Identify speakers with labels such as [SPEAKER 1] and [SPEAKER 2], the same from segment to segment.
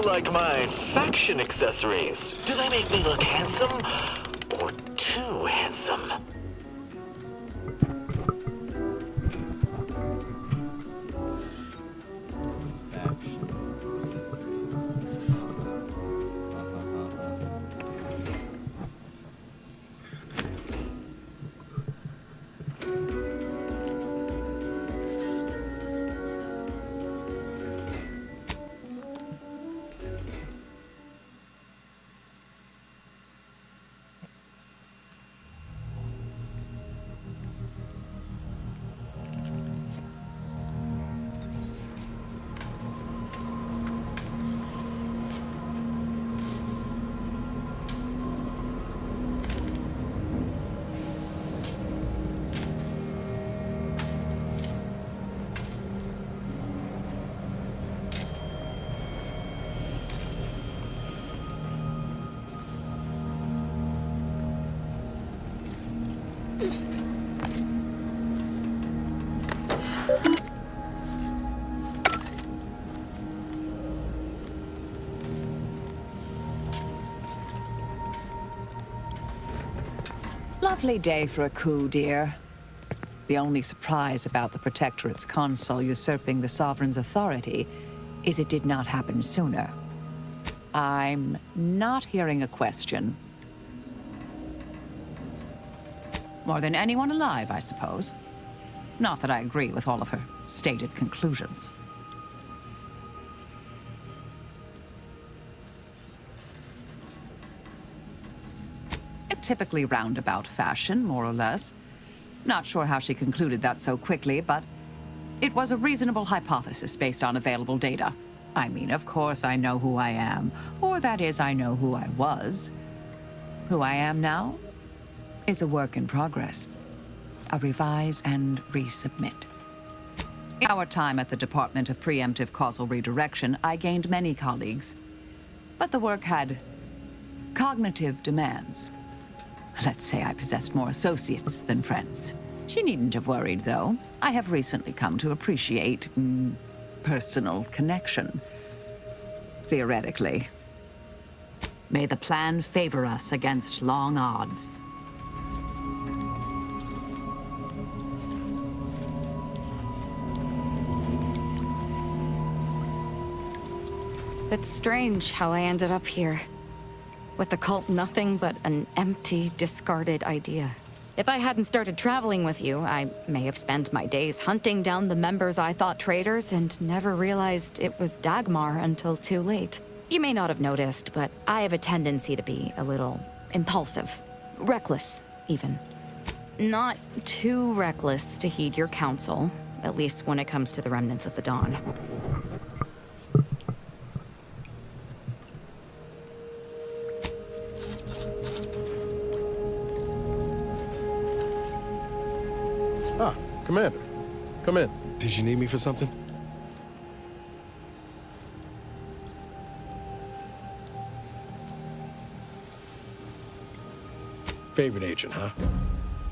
[SPEAKER 1] like my faction accessories? Do they make me look handsome or too handsome?
[SPEAKER 2] Lovely day for a coup, dear. The only surprise about the Protectorate's consul usurping the Sovereign's authority is it did not happen sooner. I'm not hearing a question. More than anyone alive, I suppose. Not that I agree with all of her stated conclusions. A typically roundabout fashion, more or less. Not sure how she concluded that so quickly, but it was a reasonable hypothesis based on available data. I mean, of course I know who I am, or that is, I know who I was. Who I am now is a work in progress. A revise and resubmit. In our time at the Department of Preemptive Causal Redirection, I gained many colleagues. But the work had cognitive demands. Let's say I possessed more associates than friends. She needn't have worried, though. I have recently come to appreciate personal connection. Theoretically. May the plan favor us against long odds.
[SPEAKER 3] It's strange how I ended up here. With the cult nothing but an empty, discarded idea. If I hadn't started traveling with you, I may have spent my days hunting down the members I thought traitors and never realized it was Dagmar until too late. You may not have noticed, but I have a tendency to be a little impulsive. Reckless, even. Not too reckless to heed your counsel, at least when it comes to the remnants of the Dawn.
[SPEAKER 4] Commander, come in. Did you need me for something? Favorite agent, huh?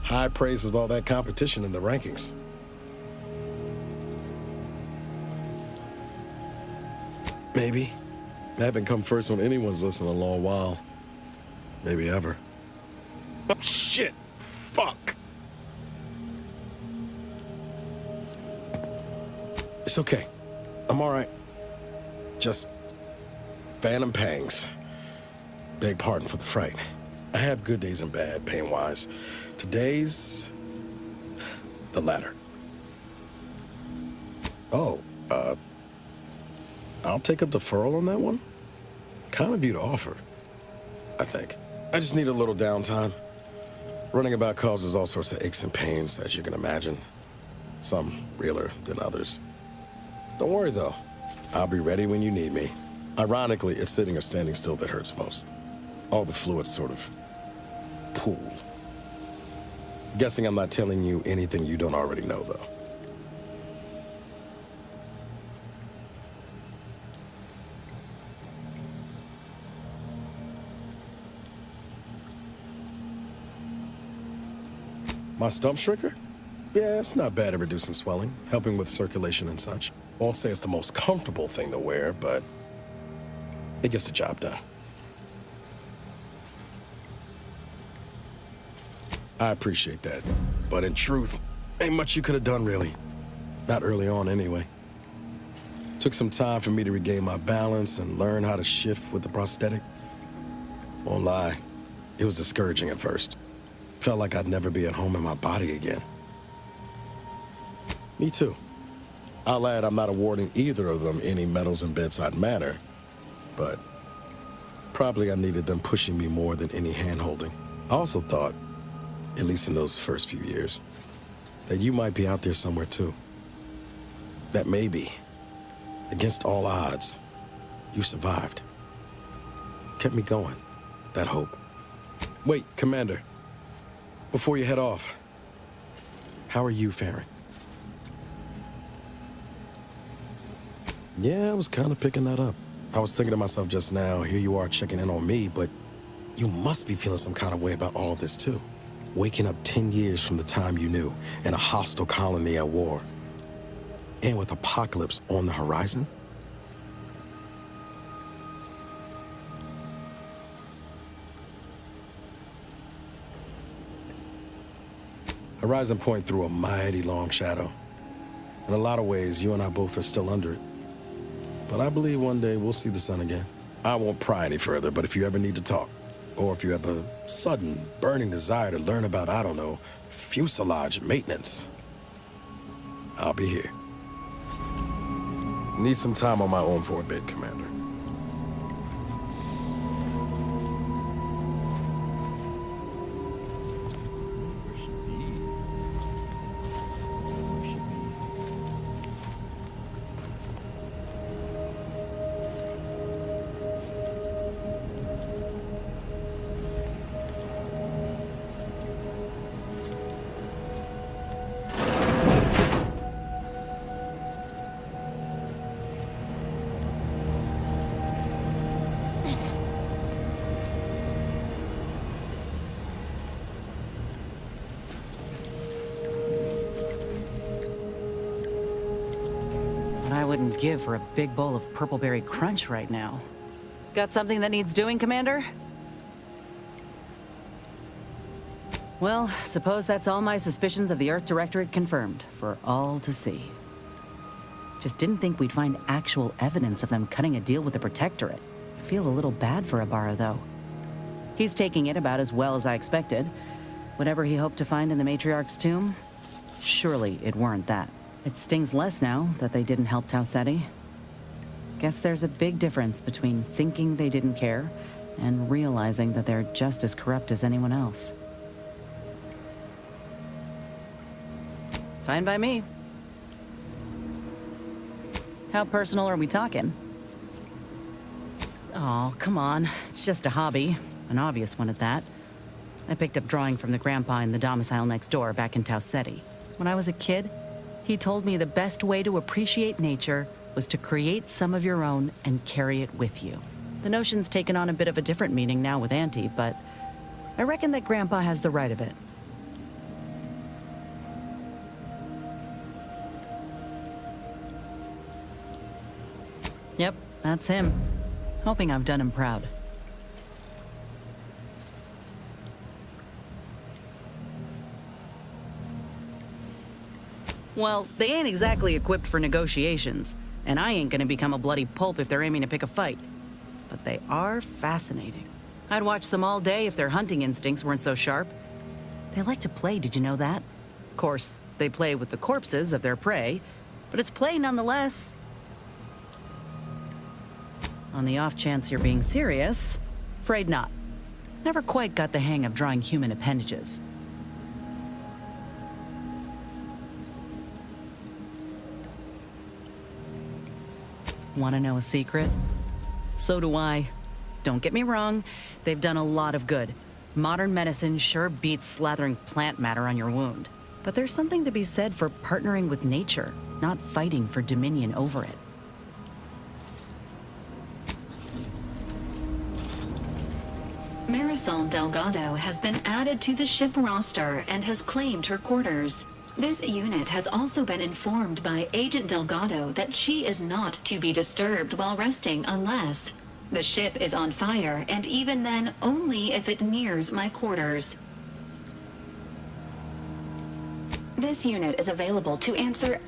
[SPEAKER 4] High praise with all that competition in the rankings. Maybe. I haven't come first on anyone's list in a long while. Maybe ever. Oh, shit! Fuck! It's okay. I'm all right. Just phantom pangs. Beg pardon for the fright. I have good days and bad, pain-wise. Today's the latter. Oh, I'll take a deferral on that one. Kind of you to offer, I think. I just need a little downtime. Running about causes all sorts of aches and pains, as you can imagine. Some realer than others. Don't worry, though. I'll be ready when you need me. Ironically, it's sitting or standing still that hurts most. All the fluids sort of pool. Guessing I'm not telling you anything you don't already know, though. My stump shrinker? Yeah, it's not bad at reducing swelling, helping with circulation and such. Won't say it's the most comfortable thing to wear, but It gets the job done. I appreciate that. But in truth, ain't much you could have done, really. Not early on, anyway. Took some time for me to regain my balance and learn how to shift with the prosthetic. Won't lie, it was discouraging at first. Felt like I'd never be at home in my body again. Me too. I'll add I'm not awarding either of them any medals in bedside manner, but probably I needed them pushing me more than any hand-holding. I also thought, at least in those first few years, that you might be out there somewhere too. That maybe, against all odds, you survived. Kept me going, that hope. Wait, Commander, before you head off, how are you faring? Yeah, I was kind of picking that up. I was thinking to myself just now, here you are checking in on me, but you must be feeling some kind of way about all this too. Waking up 10 years from the time you knew, in a hostile colony at war, and with apocalypse on the horizon? Horizon Point threw a mighty long shadow. In a lot of ways, you and I both are still under it. But I believe one day we'll see the sun again. I won't pry any further, but if you ever need to talk, or if you have a sudden, burning desire to learn about, I don't know, fuselage maintenance, I'll be here. Need some time on my own for a bit, Commander.
[SPEAKER 5] I wouldn't give for a big bowl of purpleberry crunch right now. Got something that needs doing, Commander? Well, suppose that's all my suspicions of the Earth Directorate confirmed, for all to see. Just didn't think we'd find actual evidence of them cutting a deal with the Protectorate. I feel a little bad for 𝖍𝖊𝖓, though. He's taking it about as well as I expected. Whatever he hoped to find in the Matriarch's tomb, surely it weren't that. It stings less now that they didn't help 𝖍𝖊𝖓. Guess there's a big difference between thinking they didn't care and realizing that they're just as corrupt as anyone else. Fine by me. How personal are we talking? Oh, come on. It's just a hobby. An obvious one at that. I picked up drawing from the grandpa in the domicile next door back in 𝖍𝖊𝖓. When I was a kid, he told me the best way to appreciate nature was to create some of your own and carry it with you. The notion's taken on a bit of a different meaning now with Auntie, but I reckon that Grandpa has the right of it. Yep, that's him. Hoping I've done him proud. Well, they ain't exactly equipped for negotiations, and I ain't gonna become a bloody pulp if they're aiming to pick a fight. But they are fascinating. I'd watch them all day if their hunting instincts weren't so sharp. They like to play, did you know that? Of course, they play with the corpses of their prey, but it's play nonetheless. On the off chance you're being serious, afraid not. Never quite got the hang of drawing human appendages. Want to know a secret? So do I. Don't get me wrong, they've done a lot of good. Modern medicine sure beats slathering plant matter on your wound. But there's something to be said for partnering with nature, not fighting for dominion over it.
[SPEAKER 6] Marisol Delgado has been added to the ship roster and has claimed her quarters. This unit has also been informed by Agent Delgado that she is not to be disturbed while resting unless The ship is on fire, and even then, only if it nears my quarters. This unit is available to answer.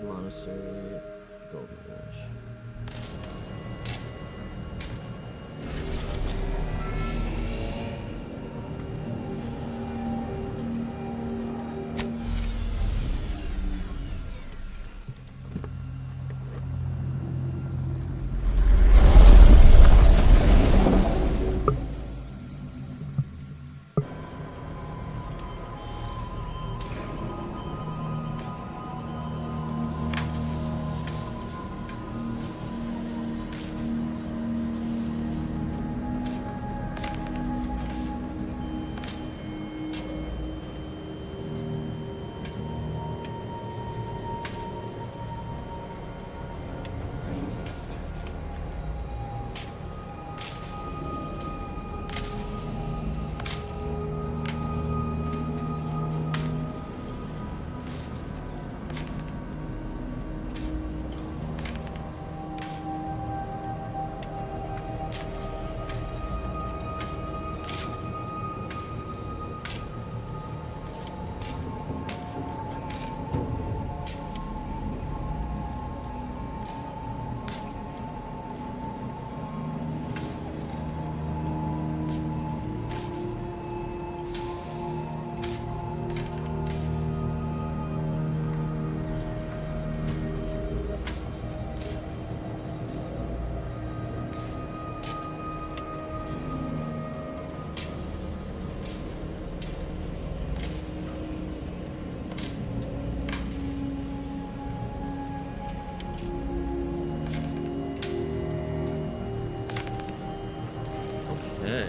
[SPEAKER 7] Monastery, Golden Rush. Okay.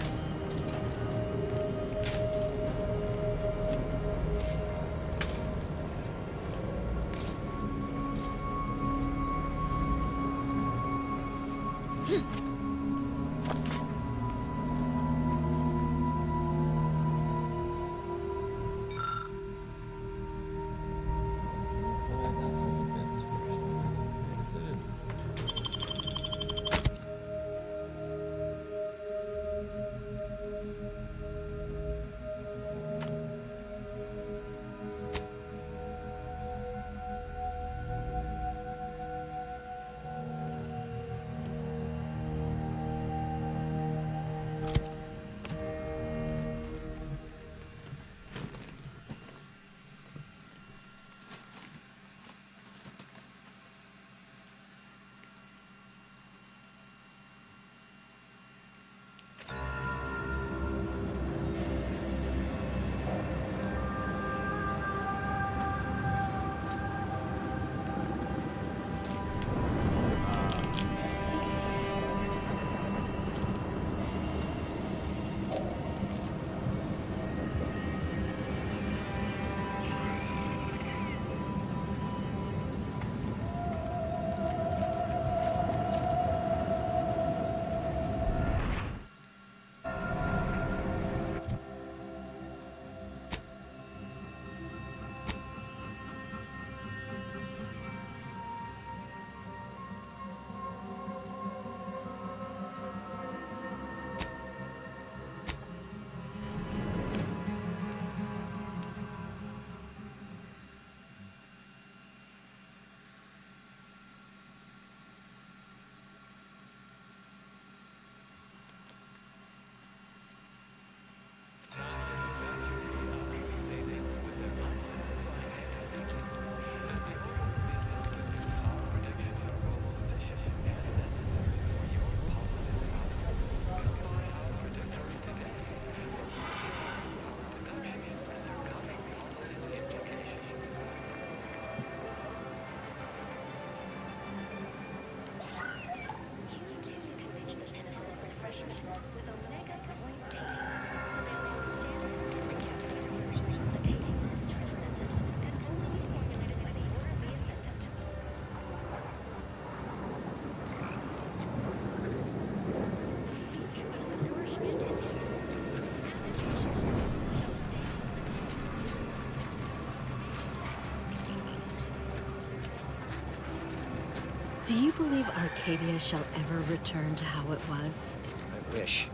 [SPEAKER 8] you believe Arcadia shall ever return to how it was?
[SPEAKER 9] I wish.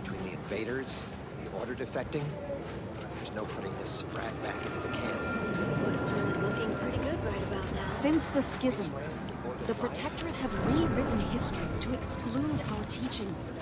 [SPEAKER 9] Between the invaders, the Order defecting, there's no putting this sprat back into the can.
[SPEAKER 8] Oyster is looking pretty good right about now.
[SPEAKER 10] Since the schism, the Protectorate have rewritten history to exclude our teachings.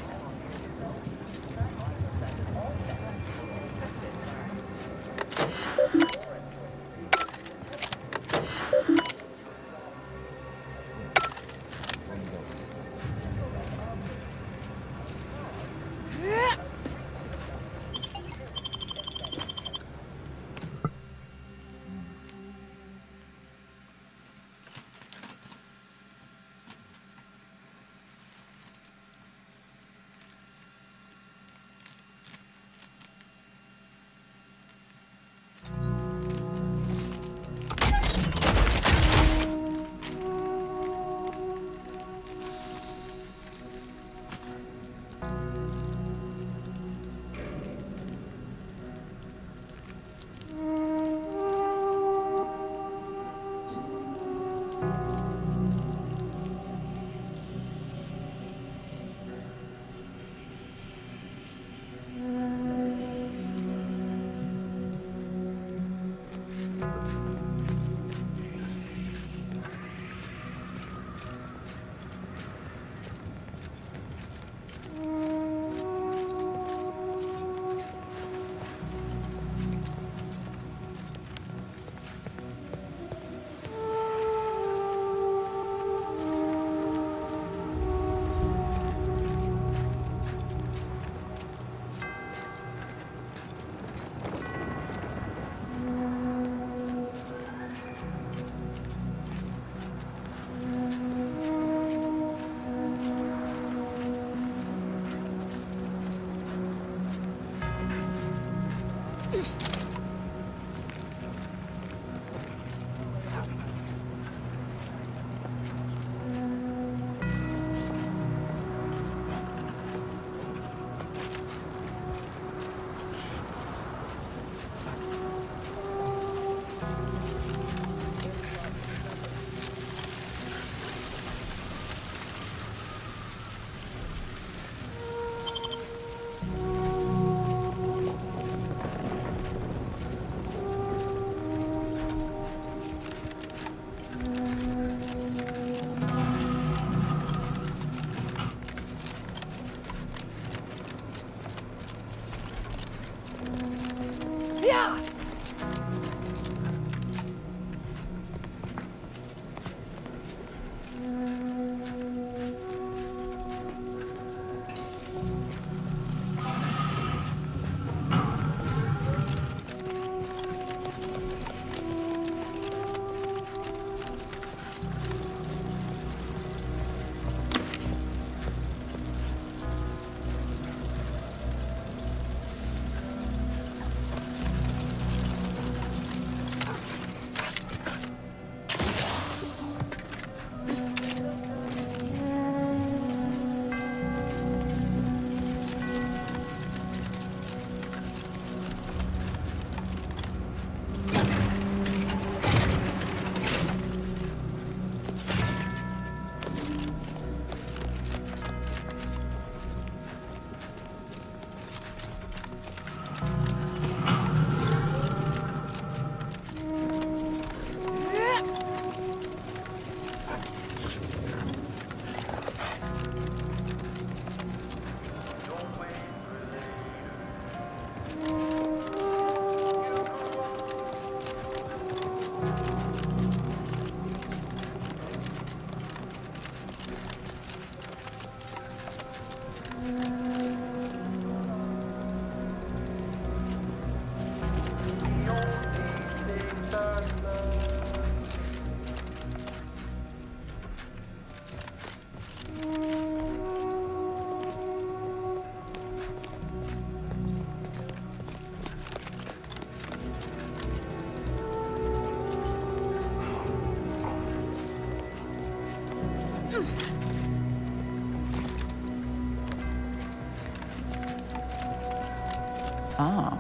[SPEAKER 2] Ah,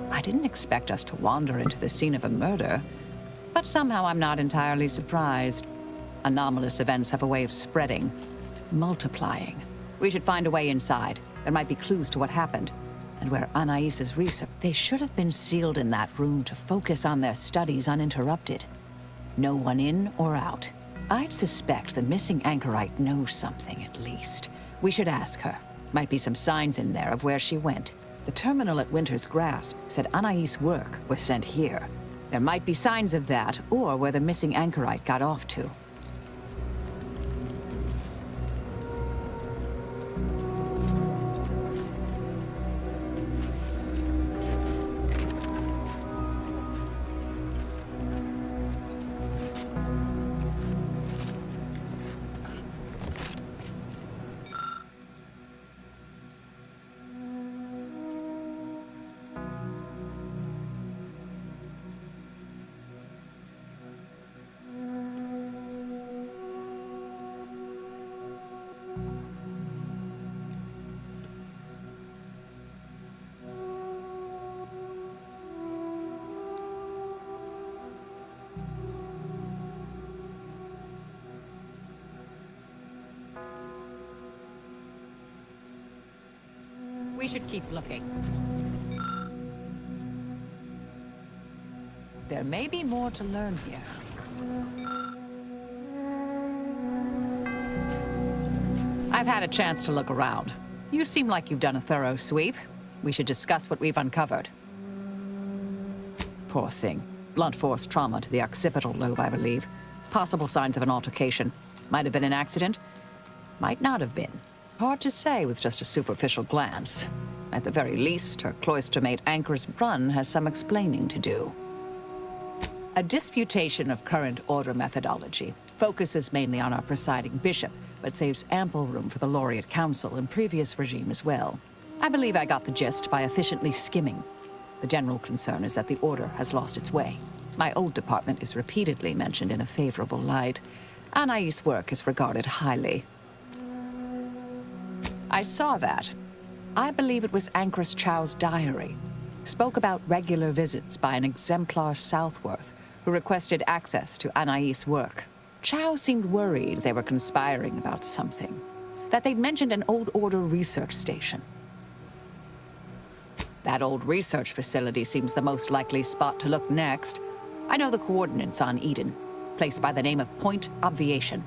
[SPEAKER 2] I didn't expect us to wander into the scene of a murder, but somehow I'm not entirely surprised. Anomalous events have a way of spreading, multiplying. We should find a way inside. There might be clues to what happened. And where Anaïs's research... They should have been sealed in that room to focus on their studies uninterrupted. No one in or out. I'd suspect the missing anchorite knows something, at least. We should ask her. Might be some signs in there of where she went. The terminal at Winter's Grasp said Anaïs's work was sent here. There might be signs of that, or where the missing anchorite got off to. We should keep looking. There may be more to learn here. I've had a chance to look around. You seem like you've done a thorough sweep. We should discuss what we've uncovered. Poor thing. Blunt force trauma to the occipital lobe, I believe. Possible signs of an altercation. Might have been an accident. Might not have been. Hard to say with just a superficial glance. At the very least, her cloistermate Anchor's Brunn has some explaining to do. A disputation of current order methodology focuses mainly on our presiding bishop, but saves ample room for the laureate council and previous regime as well. I believe I got the gist by efficiently skimming. The general concern is that the order has lost its way. My old department is repeatedly mentioned in a favorable light. Anaïs's work is regarded highly. I saw that. I believe it was Anchoress Chow's diary. Spoke about regular visits by an exemplar Southworth, who requested access to Anaïs's work. Chow seemed worried they were conspiring about something. That they'd mentioned an old order research station. That old research facility seems the most likely spot to look next. I know the coordinates on Eden. Place by the name of Point Obviation.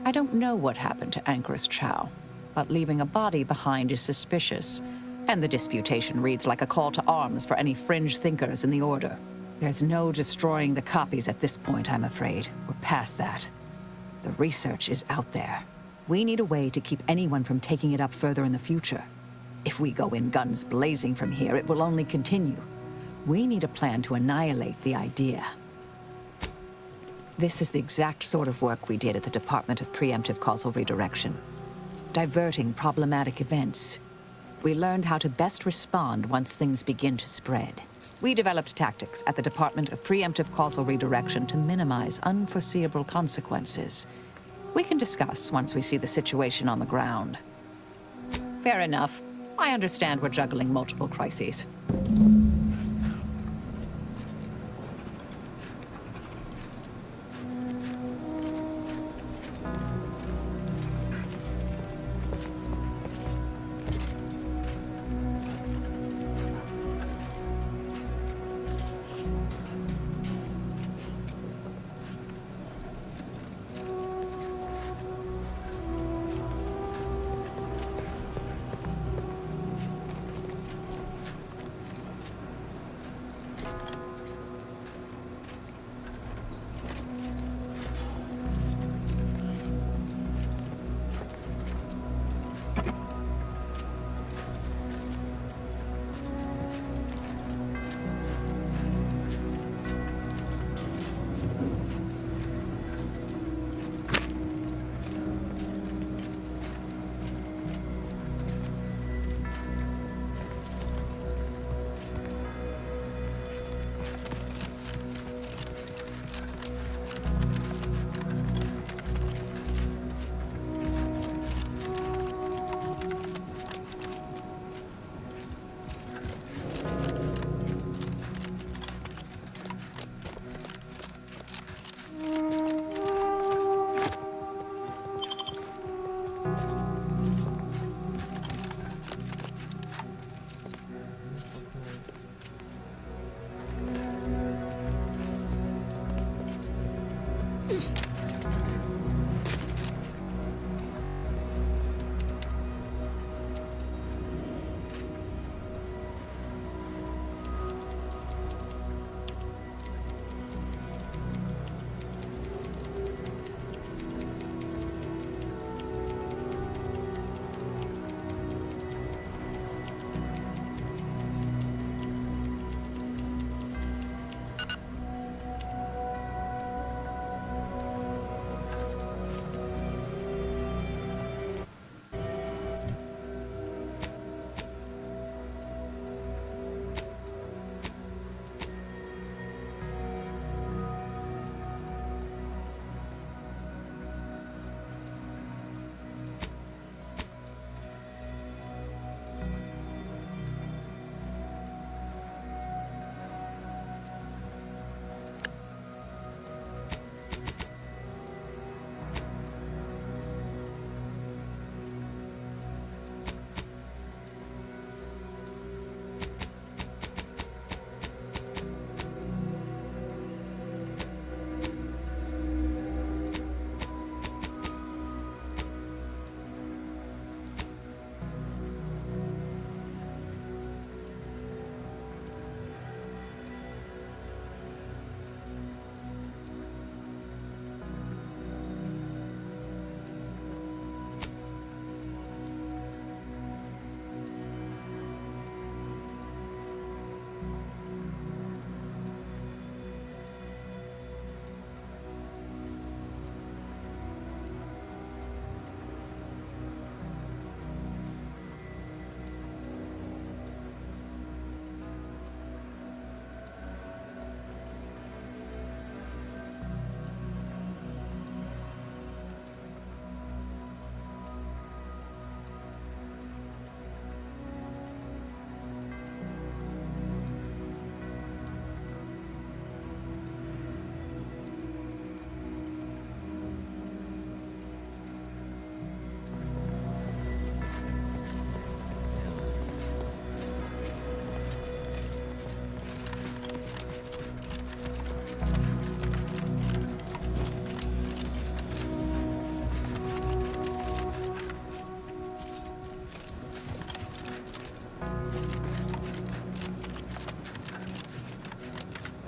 [SPEAKER 2] I don't know what happened to Anchoress Chow, but leaving a body behind is suspicious, and the disputation reads like a call to arms for any fringe thinkers in the Order. There's no destroying the copies at this point, I'm afraid. We're past that. The research is out there. We need a way to keep anyone from taking it up further in the future. If we go in guns blazing from here, it will only continue. We need a plan to annihilate the idea. This is the exact sort of work we did at the Department of Preemptive Causal Redirection. Diverting problematic events. We learned how to best respond once things begin to spread. We developed tactics at the Department of Preemptive Causal Redirection to minimize unforeseeable consequences. We can discuss once we see the situation on the ground. Fair enough. I understand we're juggling multiple crises.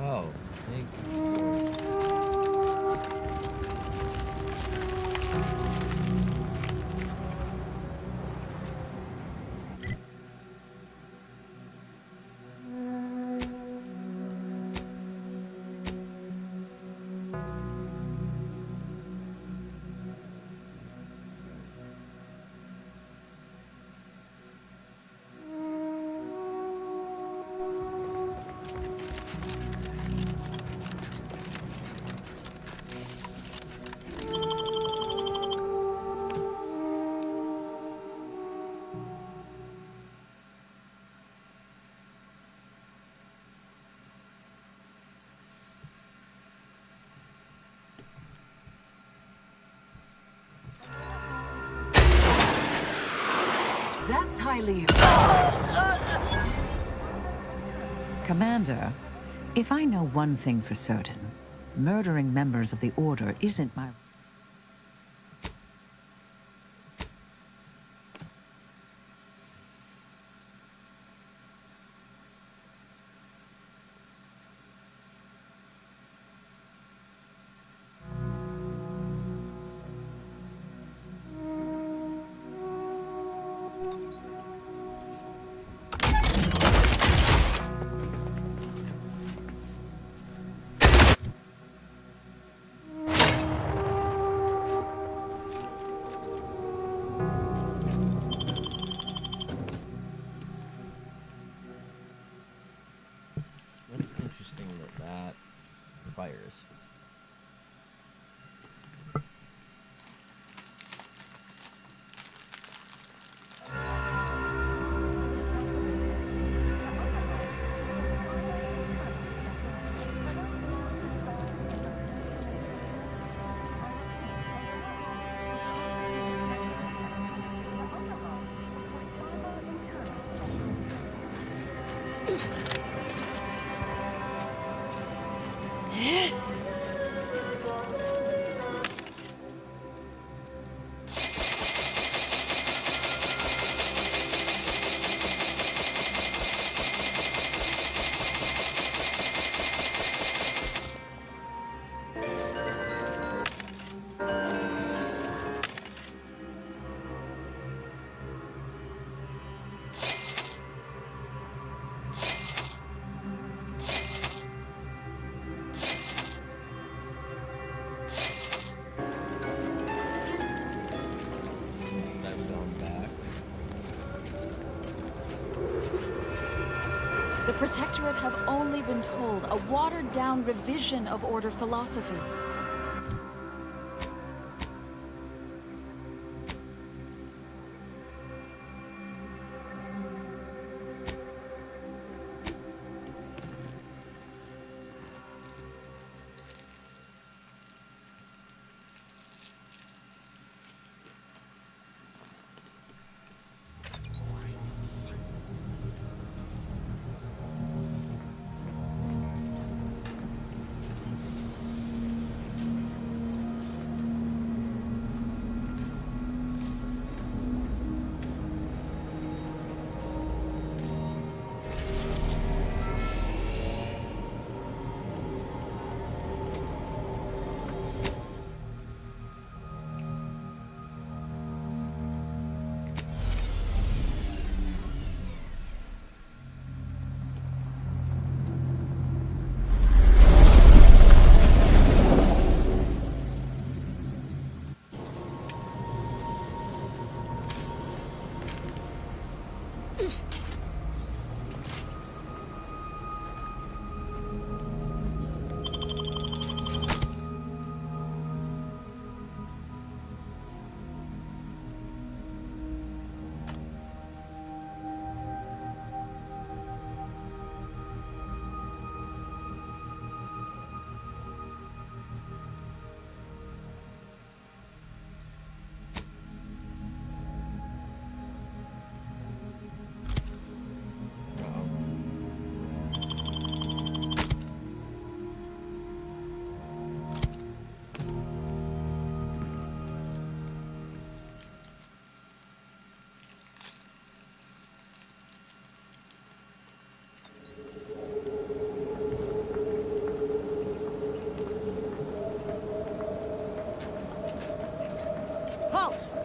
[SPEAKER 7] Oh, thank you.
[SPEAKER 5] That's highly...
[SPEAKER 2] Commander, if I know one thing for certain, murdering members of the Order isn't my...
[SPEAKER 10] The Protectorate have only been told a watered-down revision of Order philosophy.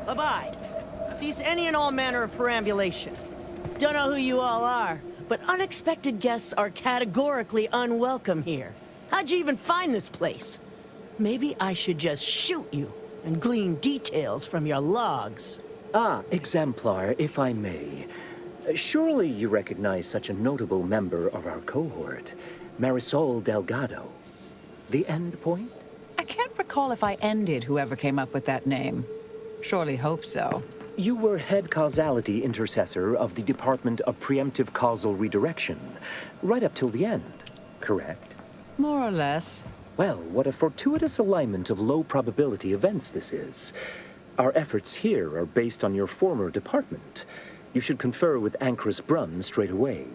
[SPEAKER 5] Abide. Cease any and all manner of perambulation. Don't know who you all are, but unexpected guests are categorically unwelcome here. How'd you even find this place? Maybe I should just shoot you and glean details from your logs.
[SPEAKER 11] Ah, exemplar, if I may. Surely you recognize such a notable member of our cohort, Marisol Delgado. The end point?
[SPEAKER 2] I can't recall if I ended whoever came up with that name. Surely hope so.
[SPEAKER 11] You were head causality intercessor of the Department of Preemptive Causal Redirection, right up till the end, correct?
[SPEAKER 2] More or less.
[SPEAKER 11] Well, what a fortuitous alignment of low probability events this is. Our efforts here are based on your former department. You should confer with Ancrus Brunn straight away.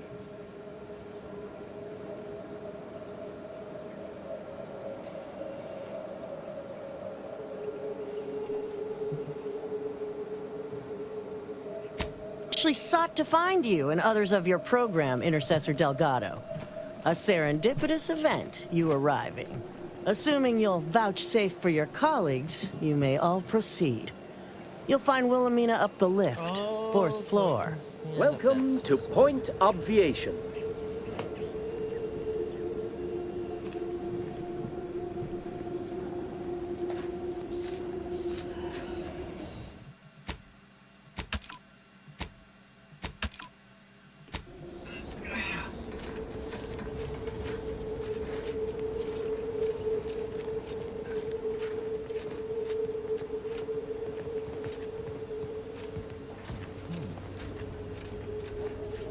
[SPEAKER 5] Actually sought to find you and others of your program, Intercessor Delgado. A serendipitous event, you arriving. Assuming you'll vouchsafe for your colleagues, you may all proceed. You'll find 𝖙𝖊𝖵𝖗 up the lift, 4th floor.
[SPEAKER 11] Welcome to Point Obviation.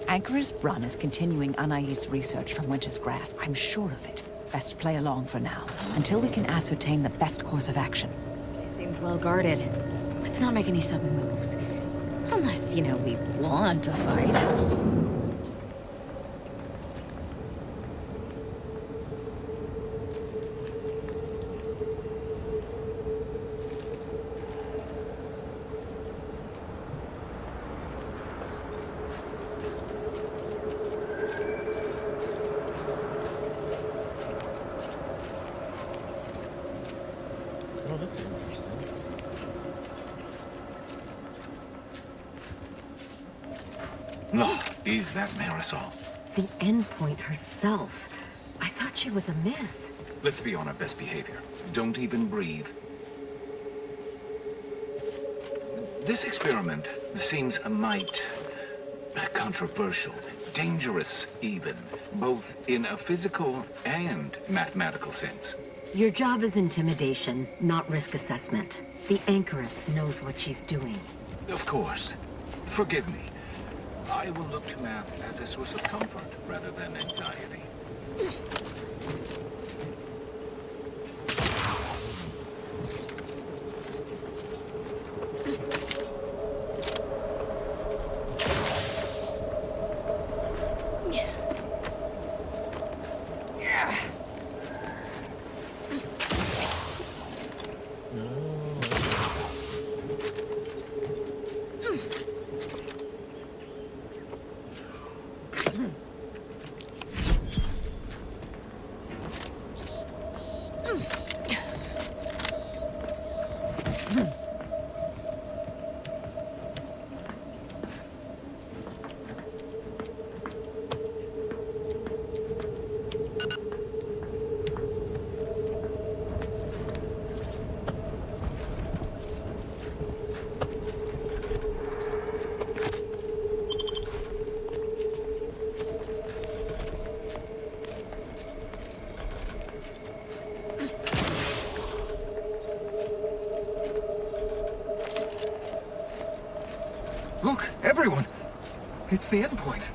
[SPEAKER 2] Ancrus Brunn is continuing Anais' research from Winter's Grass. I'm sure of it. Best play along for now, until we can ascertain the best course of action.
[SPEAKER 3] Seems well guarded. Let's not make any sudden moves. Unless, you know, we want to fight.
[SPEAKER 7] Oh, that's interesting.
[SPEAKER 1] Look, is that Marisol?
[SPEAKER 8] The endpoint herself. I thought she was a myth.
[SPEAKER 1] Let's be on our best behavior. Don't even breathe. This experiment seems a mite controversial.
[SPEAKER 12] dangerous even, both in a physical and mathematical sense.
[SPEAKER 8] Your job is intimidation, not risk assessment. The Anchoress knows what she's doing.
[SPEAKER 12] Of course. Forgive me. I will look to math as a source of comfort rather than anxiety. Look, everyone! It's the endpoint.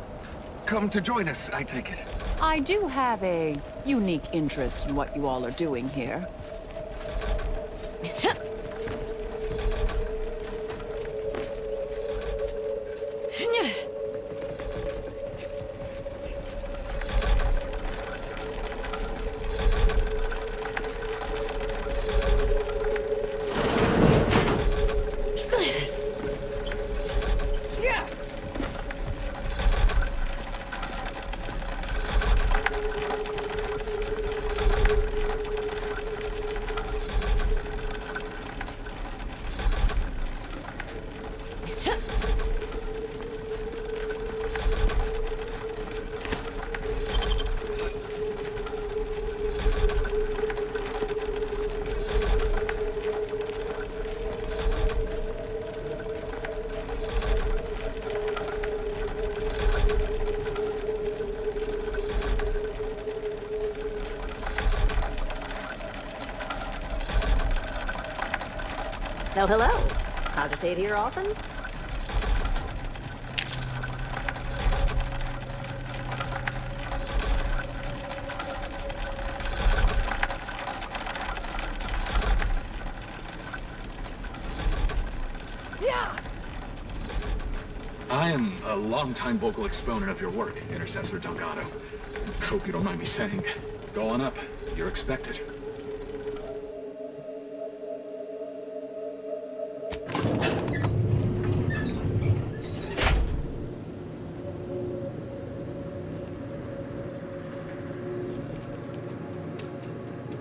[SPEAKER 12] Come to join us, I take it.
[SPEAKER 2] I do have a unique interest in what you all are doing here.
[SPEAKER 13] Well, hello. Cogitate here often?
[SPEAKER 12] I am a longtime vocal exponent of your work, Intercessor 𝖙𝖊𝖓. Hope you don't mind me saying. Go on up. You're expected.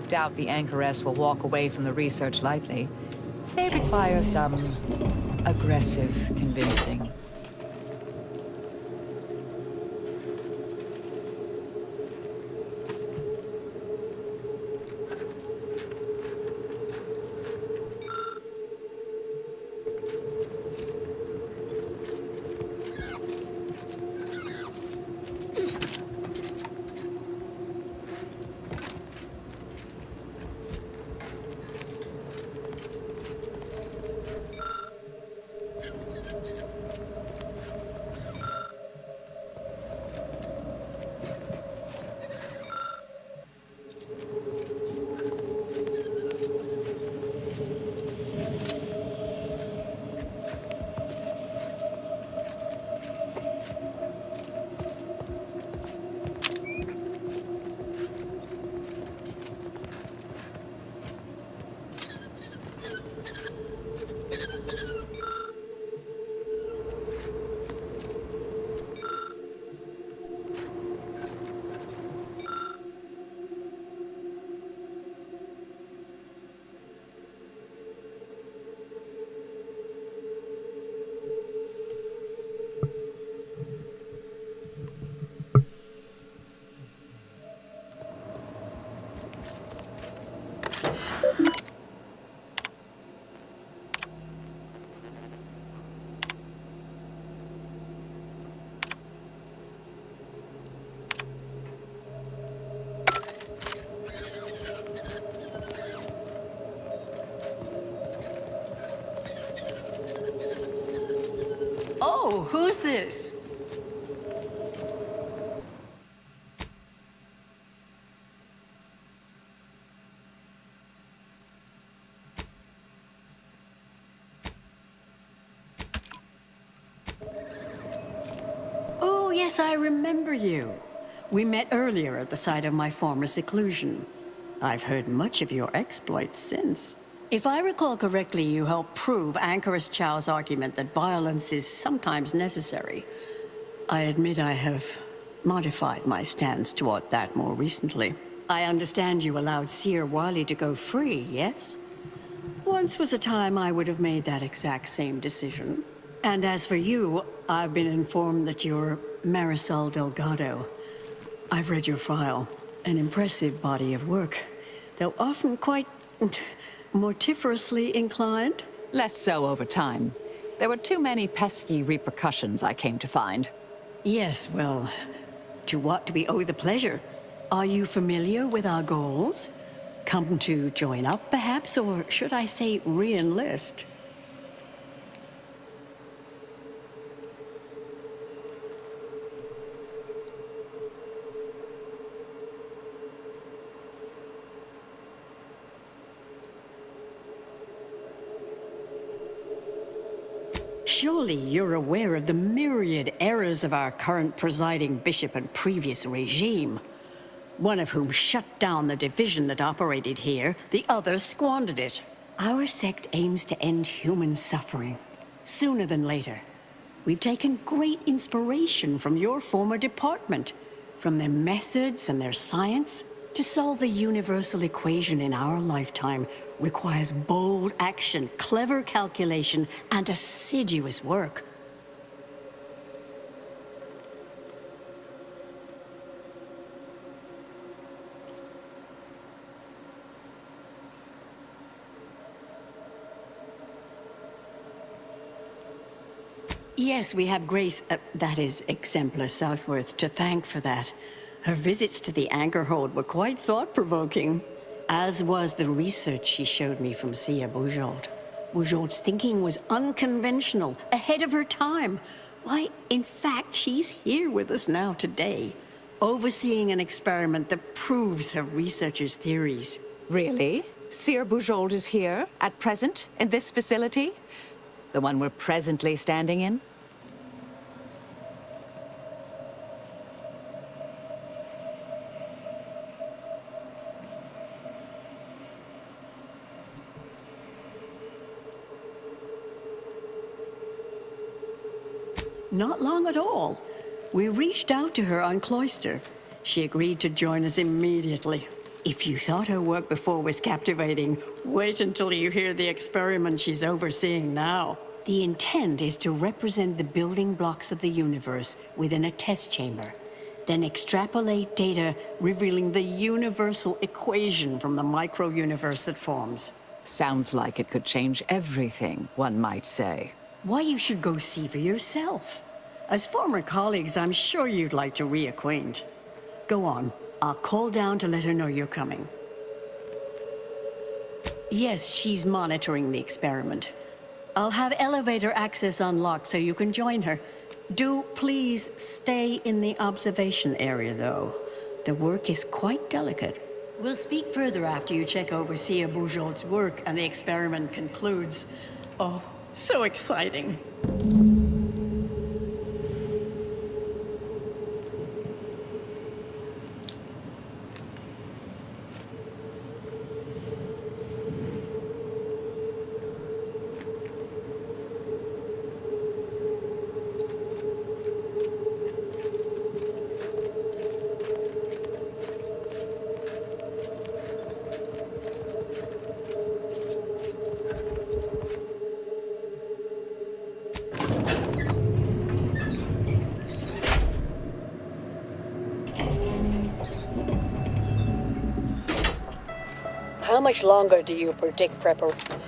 [SPEAKER 2] Doubt the Anchoress will walk away from the research lightly. They require some aggressive convincing.
[SPEAKER 14] Oh, who's this? Oh, yes, I remember you. We met earlier at the site of my former seclusion. I've heard much of your exploits since. If I recall correctly, you helped prove 𝖙𝖊𝖓𝖗𝖓's argument that violence is sometimes necessary. I admit I have modified my stance toward that more recently. I understand you allowed 𝖙𝖊𝖓𝖗𝖓 to go free, yes? Once was a time I would have made that exact same decision. And as for you, I've been informed that you're Marisol Delgado. I've read your file. An impressive body of work, though often quite mortiferously inclined.
[SPEAKER 2] Less so over time. There were too many pesky repercussions, I came to find.
[SPEAKER 14] Yes, well, to what do we owe the pleasure? Are you familiar with our goals? Come to join up, perhaps, or should I say re-enlist? Surely you're aware of the myriad errors of our current presiding bishop and previous regime. One of whom shut down the division that operated here, the other squandered it. Our sect aims to end human suffering, sooner than later. We've taken great inspiration from your former department, from their methods and their science. To solve the universal equation in our lifetime requires bold action, clever calculation, and assiduous work. Yes, we have Grace, that is, Exemplar Southworth, to thank for that. Her visits to the Anchorhold were quite thought-provoking, as was the research she showed me from 𝖍𝖊𝖓𝖗𝖓. 𝖍𝖊𝖓𝖓's thinking was unconventional, ahead of her time. Why, in fact, she's here with us now today, overseeing an experiment that proves her researcher's theories.
[SPEAKER 2] Really? 𝖍𝖊𝖓𝖗𝖓 is here, at present, in this facility? The one we're presently standing in?
[SPEAKER 14] Not long at all. We reached out to her on Cloister. She agreed to join us immediately. If you thought her work before was captivating, wait until you hear the experiment she's overseeing now. The intent is to represent the building blocks of the universe within a test chamber, then extrapolate data revealing the universal equation from the micro-universe that forms.
[SPEAKER 2] Sounds like it could change everything, one might say.
[SPEAKER 14] Why, you should go see for yourself. As former colleagues, I'm sure you'd like to reacquaint. Go on. I'll call down to let her know you're coming. Yes, she's monitoring the experiment. I'll have elevator access unlocked so you can join her. Do please stay in the observation area, though. The work is quite delicate. We'll speak further after you check over 𝖍𝖊𝖓𝖗𝖓's work and the experiment concludes. Oh, so exciting. How much longer do you predict preparation?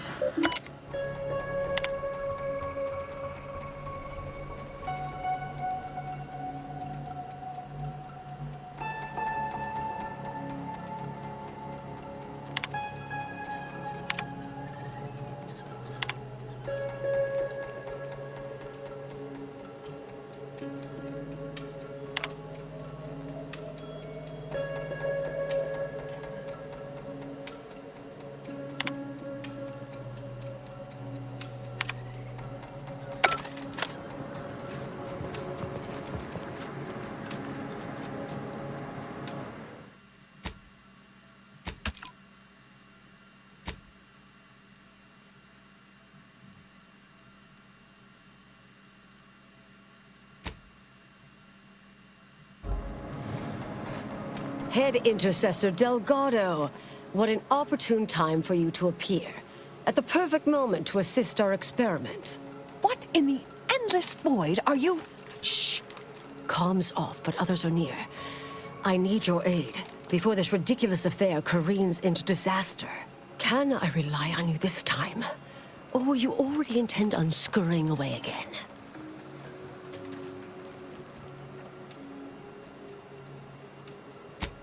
[SPEAKER 15] Head Intercessor Delgado, what an opportune time for you to appear. At the perfect moment to assist our experiment.
[SPEAKER 2] What in the endless void are you...
[SPEAKER 15] Shh. Comms off, but others are near. I need your aid before this ridiculous affair careens into disaster. Can I rely on you this time? Or will you already intend on scurrying away again?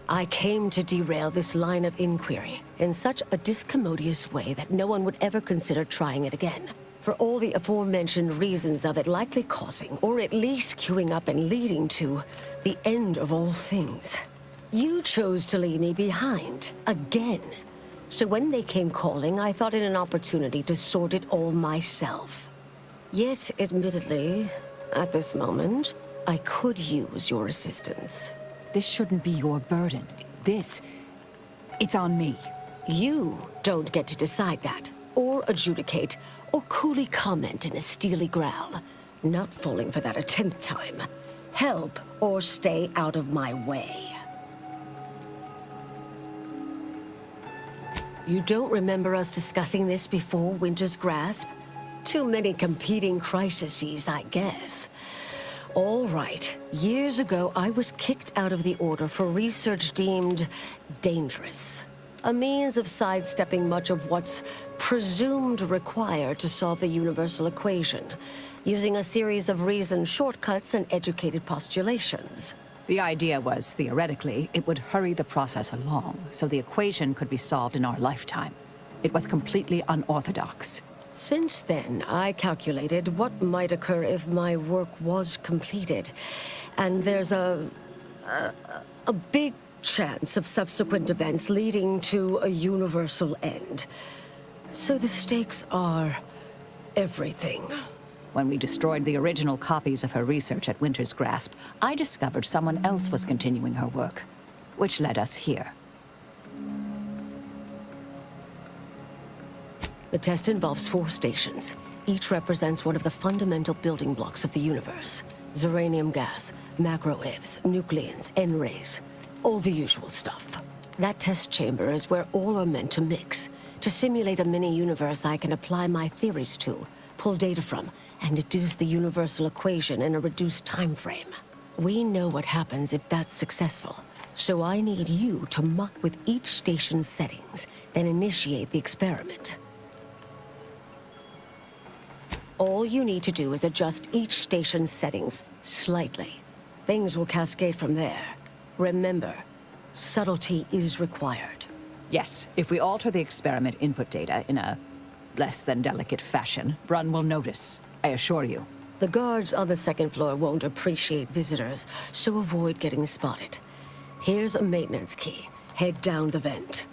[SPEAKER 15] I came to derail this line of inquiry in such a discommodious way that no one would ever consider trying it again. For all the aforementioned reasons of it likely causing, or at least queuing up and leading to, the end of all things. You chose to leave me behind, again. So when they came calling, I thought it an opportunity to sort it all myself. Yet, admittedly, at this moment, I could use your assistance.
[SPEAKER 2] This shouldn't be your burden. It's on me.
[SPEAKER 15] You don't get to decide that, or adjudicate, or coolly comment in a steely growl. Not falling for that a 10th time. Help, or stay out of my way. You don't remember us discussing this before Winter's Grasp? Too many competing crises, I guess. All right. Years ago, I was kicked out of the Order for research deemed dangerous. A means of sidestepping much of what's presumed required to solve the universal equation, using a series of reasoned shortcuts and educated postulations.
[SPEAKER 2] The idea was, theoretically, it would hurry the process along, so the equation could be solved in our lifetime. It was completely unorthodox.
[SPEAKER 15] Since then, I calculated what might occur if my work was completed. And there's a big chance of subsequent events leading to a universal end. So the stakes are everything.
[SPEAKER 2] When we destroyed the original copies of her research at Winter's Grasp, I discovered someone else was continuing her work, which led us here.
[SPEAKER 15] The test involves 4 stations. Each represents one of the fundamental building blocks of the universe. Zeranium gas, macro-ivs, nucleons, N-rays. All the usual stuff. That test chamber is where all are meant to mix. To simulate a mini-universe I can apply my theories to, pull data from, and deduce the universal equation in a reduced time frame. We know what happens if that's successful. So I need you to muck with each station's settings, then initiate the experiment. All you need to do is adjust each station's settings slightly. Things will cascade from there. Remember, subtlety is required.
[SPEAKER 2] Yes, if we alter the experiment input data in a less than delicate fashion, Brunn will notice, I assure you.
[SPEAKER 15] The guards on the 2nd floor won't appreciate visitors, so avoid getting spotted. Here's a maintenance key. Head down the vent.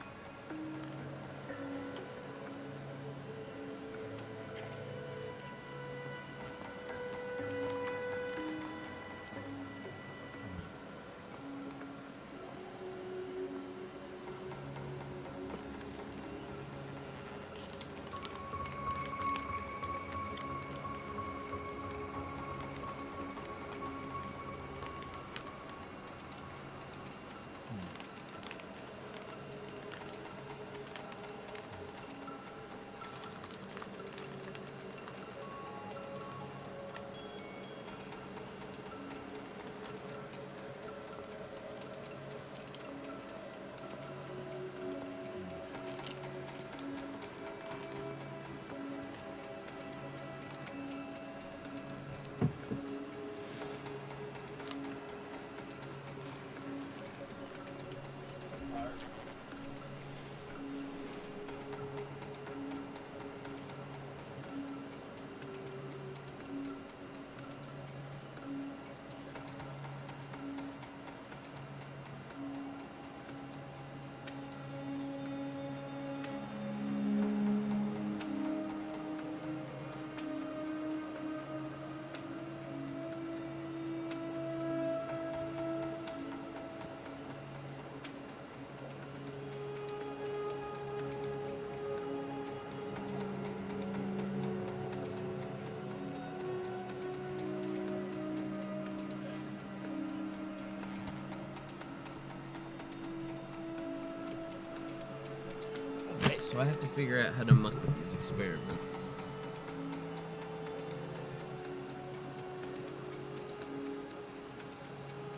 [SPEAKER 16] so I have to figure out how to monkey these experiments.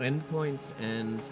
[SPEAKER 16] Endpoints and...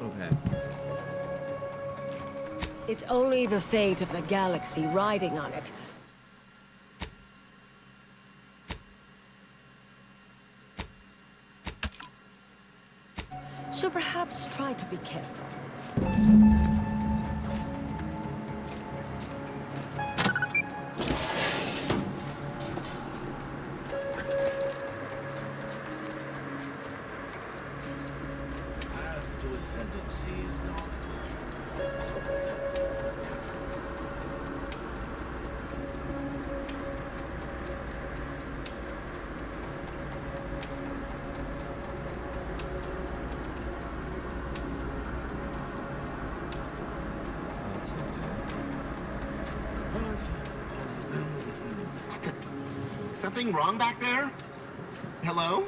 [SPEAKER 16] Okay.
[SPEAKER 15] It's only the fate of the galaxy riding on it. So perhaps try to be careful.
[SPEAKER 7] Ascendancy is not good. So it says.
[SPEAKER 17] Something wrong back there? Hello?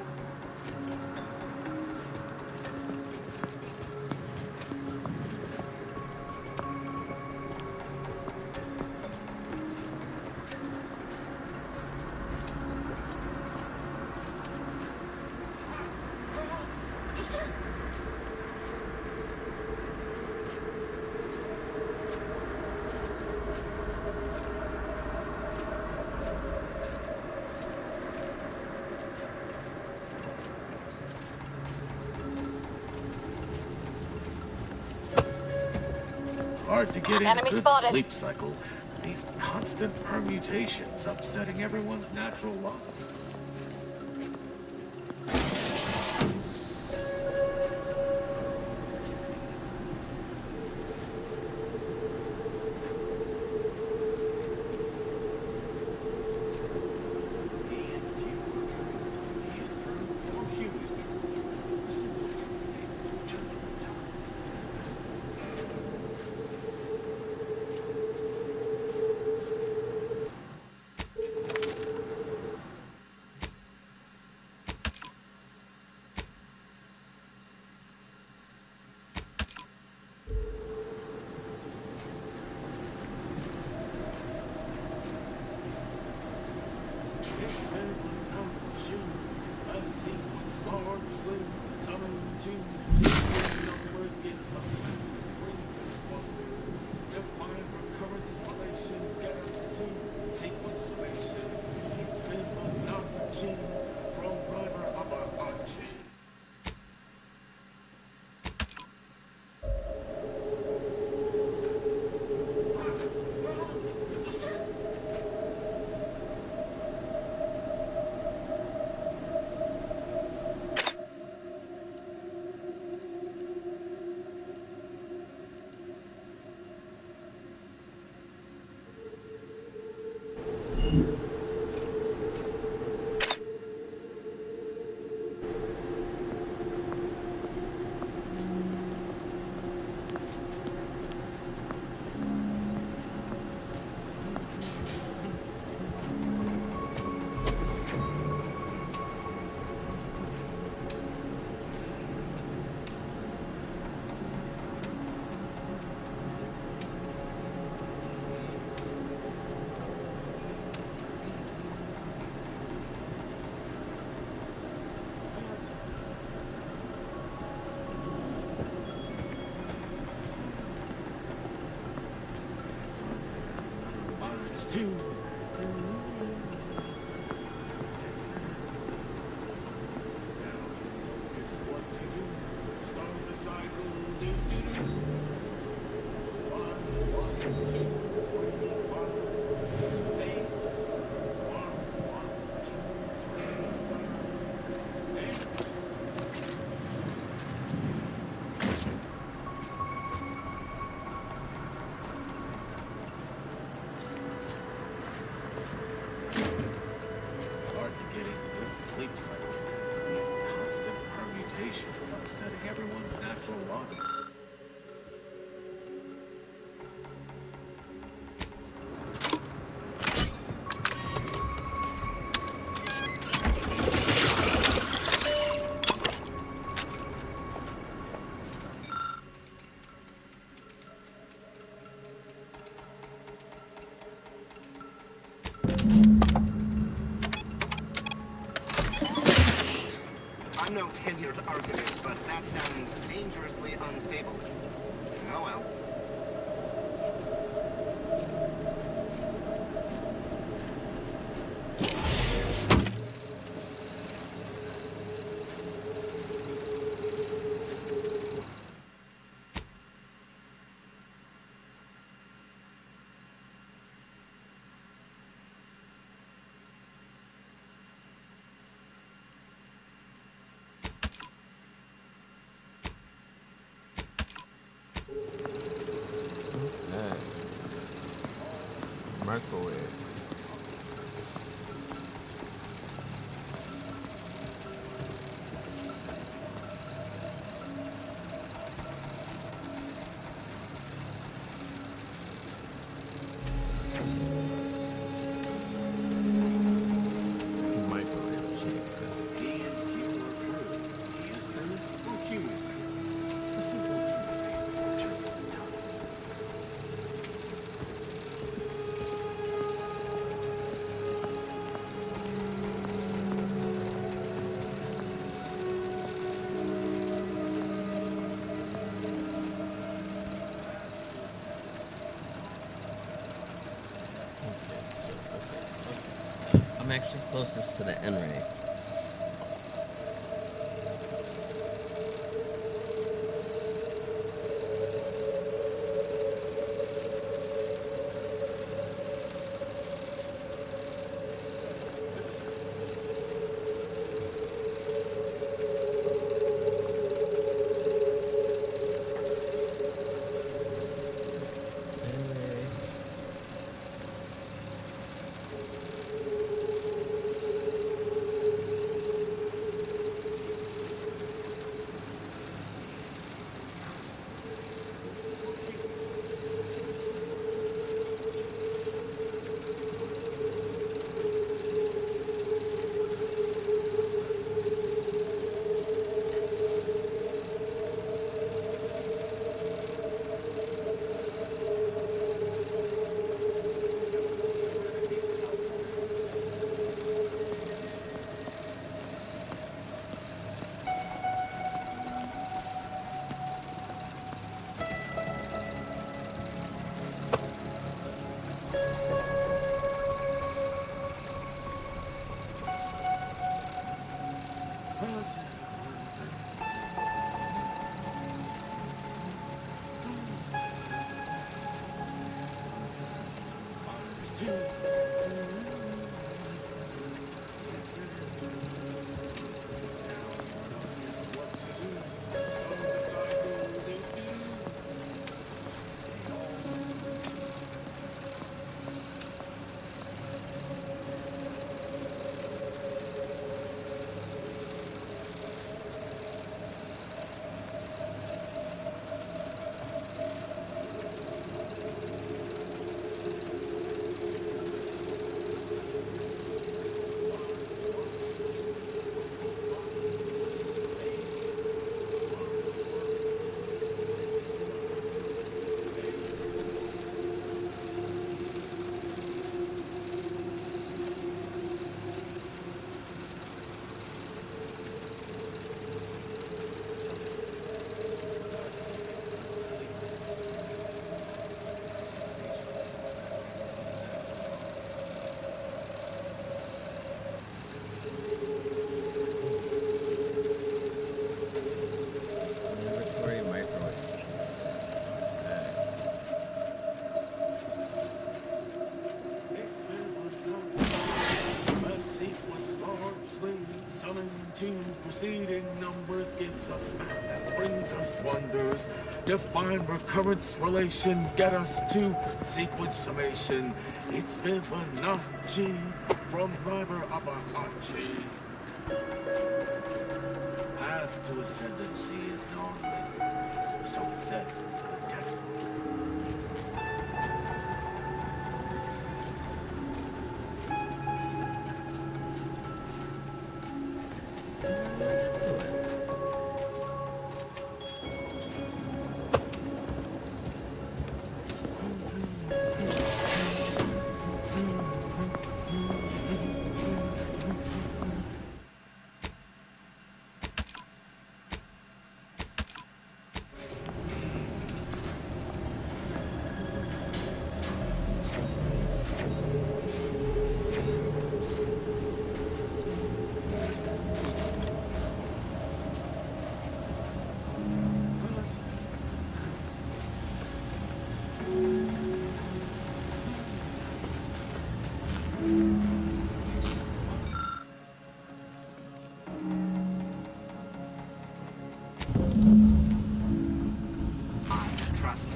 [SPEAKER 7] Hard to get in a
[SPEAKER 17] Enemy
[SPEAKER 7] good
[SPEAKER 17] spotted.
[SPEAKER 7] sleep cycle. These constant permutations upsetting everyone's natural laws. sleep cycle. These constant permutations upsetting everyone's natural law.
[SPEAKER 17] I'm no tenured archivist, but that sounds dangerously unstable. Oh well.
[SPEAKER 16] Microwave. I'm actually closest to the N-ray.
[SPEAKER 7] Preceding numbers gives us math that brings us wonders. Define recurrence relation, get us to sequence summation. It's Fibonacci from 𝖙𝖊𝖊𝖵𝖓. Path to ascendancy is non-linear. So it says in the good textbook.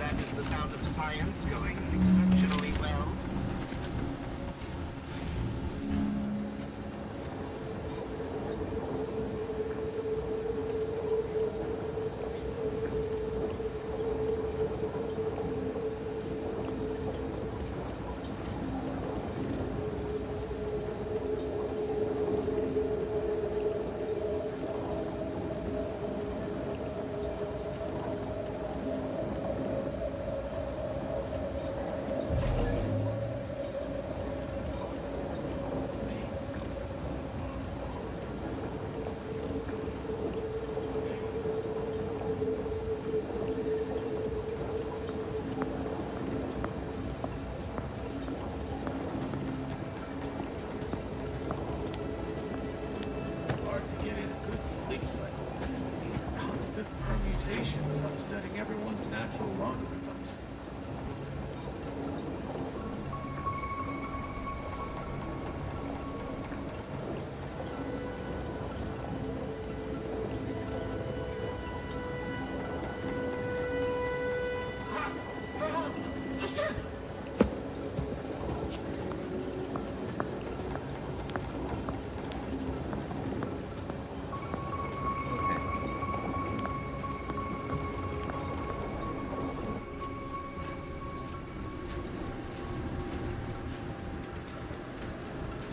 [SPEAKER 17] That is the sound of science going exceptionally well. Permutations upsetting everyone's natural logarithms.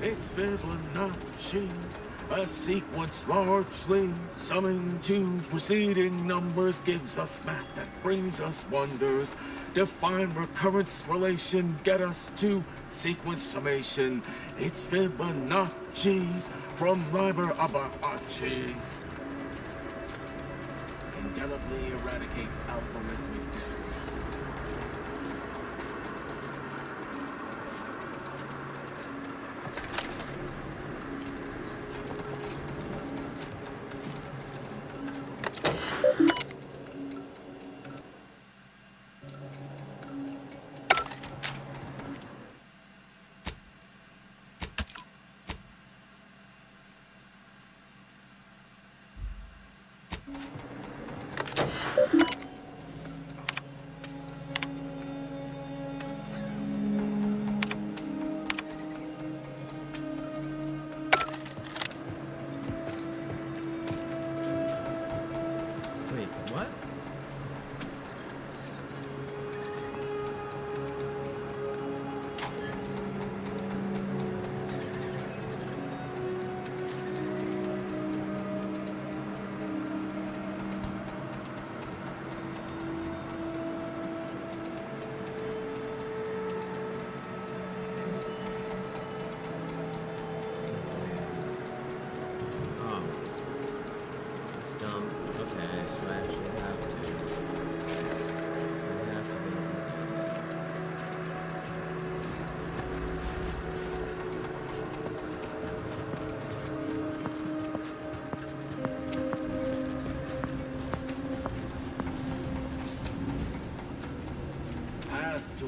[SPEAKER 17] It's Fibonacci, a sequence largely summing to preceding numbers gives us math that brings us wonders. Define recurrence relation, get us to sequence summation. It's Fibonacci from 𝖙𝖊𝖊𝖚. Indelibly eradicate algorithmic dissonance.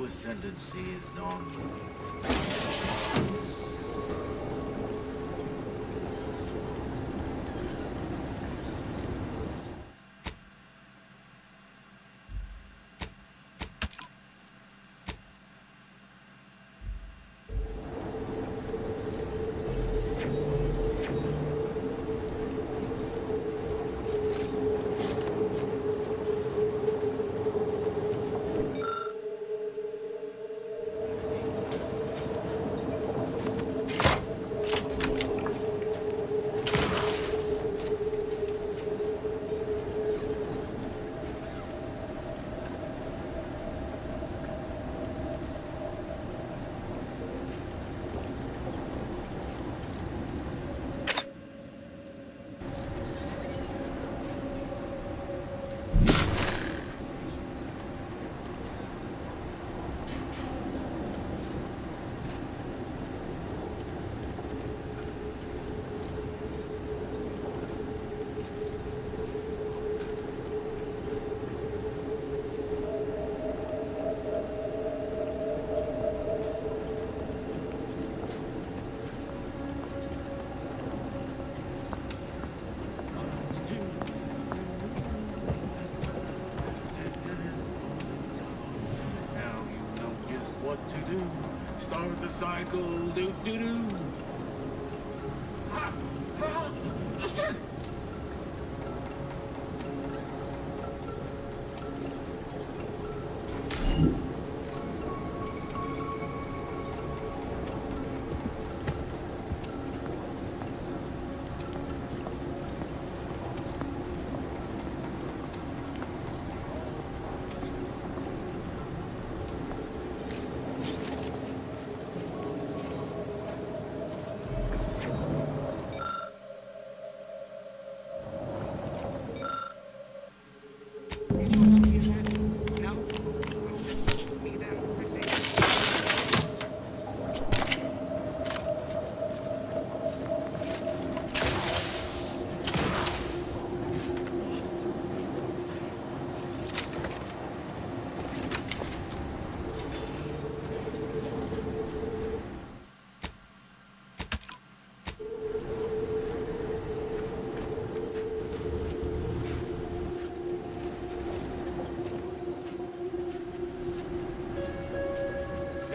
[SPEAKER 17] Ascendancy is non-linear.
[SPEAKER 7] cycle, do-do-do.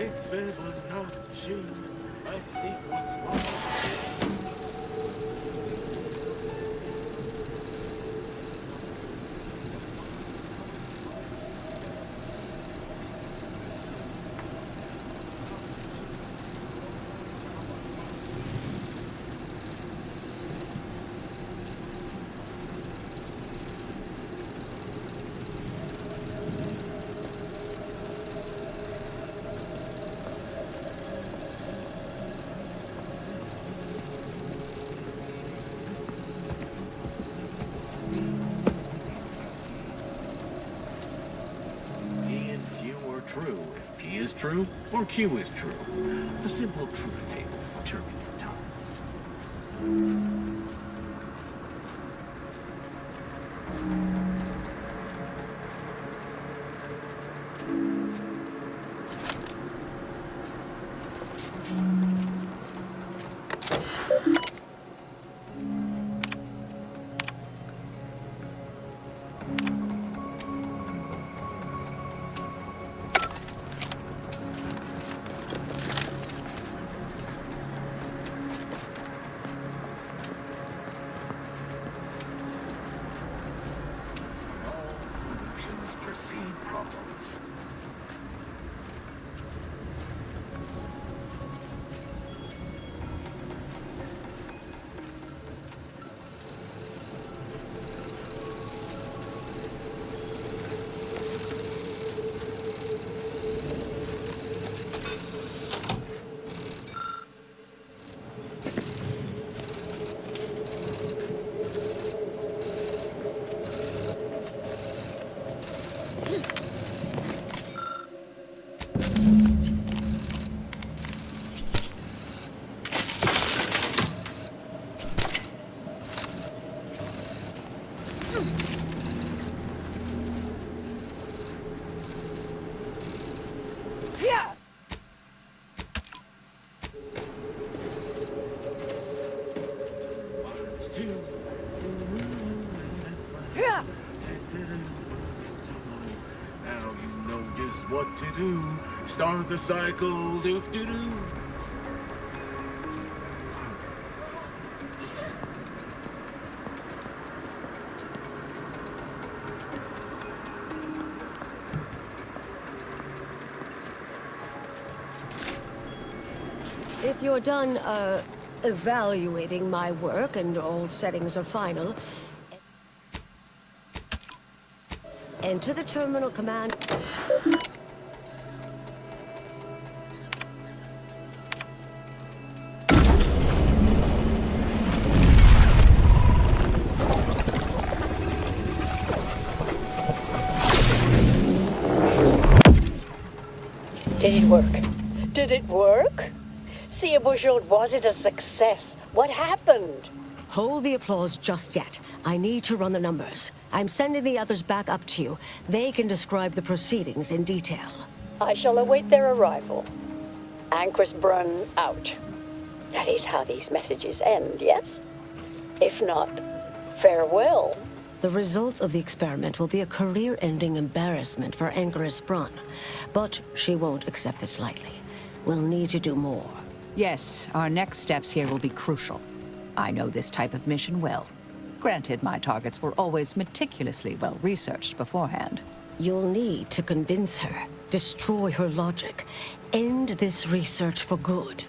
[SPEAKER 7] It's Fibonacci. I see what's wrong. True if P is true or Q is true. A simple truth table for turbulent times. Precede problems. Now you know just what to do. Start the cycle, do-do-do.
[SPEAKER 15] If you're done, evaluating my work and all settings are final, enter the terminal command.
[SPEAKER 13] Did it work? Did it work? 𝖍𝖊𝖵𝖗, was it a success? What happened?
[SPEAKER 15] Hold the applause just yet. I need to run the numbers. I'm sending the others back up to you. They can describe the proceedings in detail.
[SPEAKER 13] I shall await their arrival. 𝖙𝖊𝖵𝖗 out. That is how these messages end, yes? If not, farewell.
[SPEAKER 15] The results of the experiment will be a career-ending embarrassment for 𝖙𝖊𝖵𝖗, but she won't accept this lightly. We'll need to do more.
[SPEAKER 2] Yes, our next steps here will be crucial. I know this type of mission well. Granted, my targets were always meticulously well-researched beforehand.
[SPEAKER 15] You'll need to convince her, destroy her logic, end this research for good.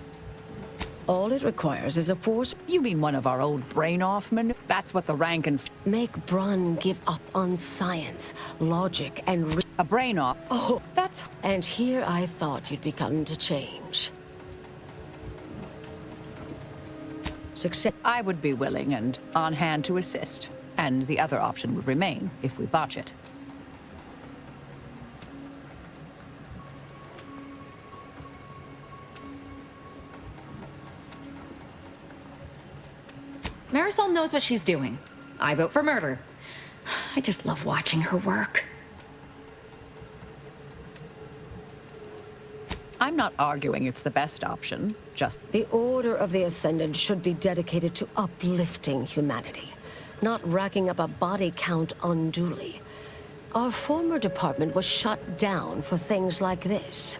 [SPEAKER 15] All it requires is a force...
[SPEAKER 2] You mean one of our old brain-off men? That's what the rank and...
[SPEAKER 15] Make Brun give up on science, logic, and...
[SPEAKER 2] A brain-off?
[SPEAKER 15] Oh,
[SPEAKER 2] that's...
[SPEAKER 15] And here I thought you'd begun to change. Success...
[SPEAKER 2] I would be willing and on hand to assist. And the other option would remain, if we botch it.
[SPEAKER 3] Marisol knows what she's doing. I vote for murder. I just love watching her work.
[SPEAKER 2] I'm not arguing it's the best option, just...
[SPEAKER 15] The Order of the Ascendant should be dedicated to uplifting humanity, not racking up a body count unduly. Our former department was shut down for things like this.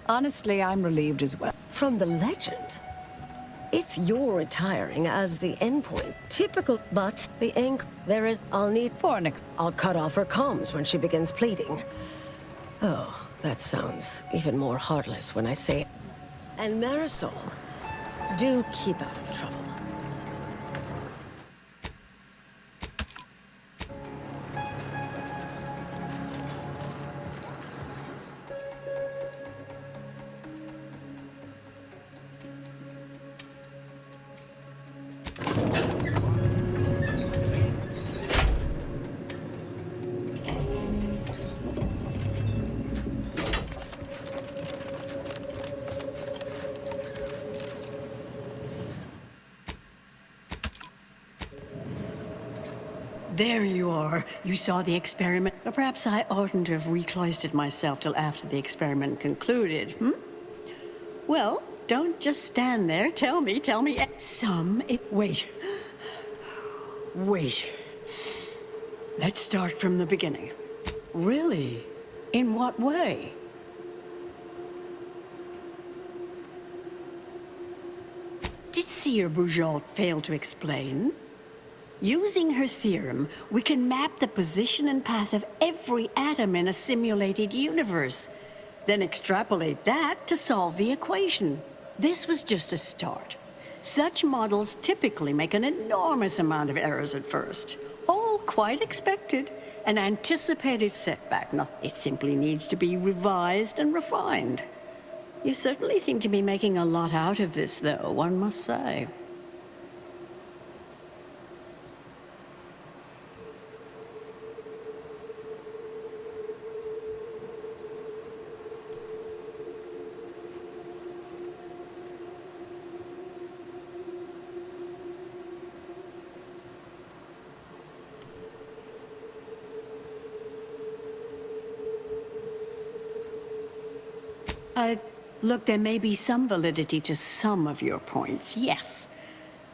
[SPEAKER 2] Honestly, I'm relieved as well.
[SPEAKER 15] From the legend? If you're retiring as the endpoint, typical, but the ink, there is, I'll need for an I'll cut off her comms when she begins pleading. Oh, that sounds even more heartless when I say it. And Marisol, do keep out of trouble.
[SPEAKER 14] There you are. You saw the experiment. Or perhaps I oughtn't to have recloistered myself till after the experiment concluded, Well, don't just stand there. Tell me. Wait. Wait. Let's start from the beginning. Really? In what way? Did 𝖙𝖊𝖃 fail to explain? Using her theorem, we can map the position and path of every atom in a simulated universe, then extrapolate that to solve the equation. This was just a start. Such models typically make an enormous amount of errors at first. All quite expected, an anticipated setback. It simply needs to be revised and refined. You certainly seem to be making a lot out of this, though, one must say. Look, there may be some validity to some of your points, yes.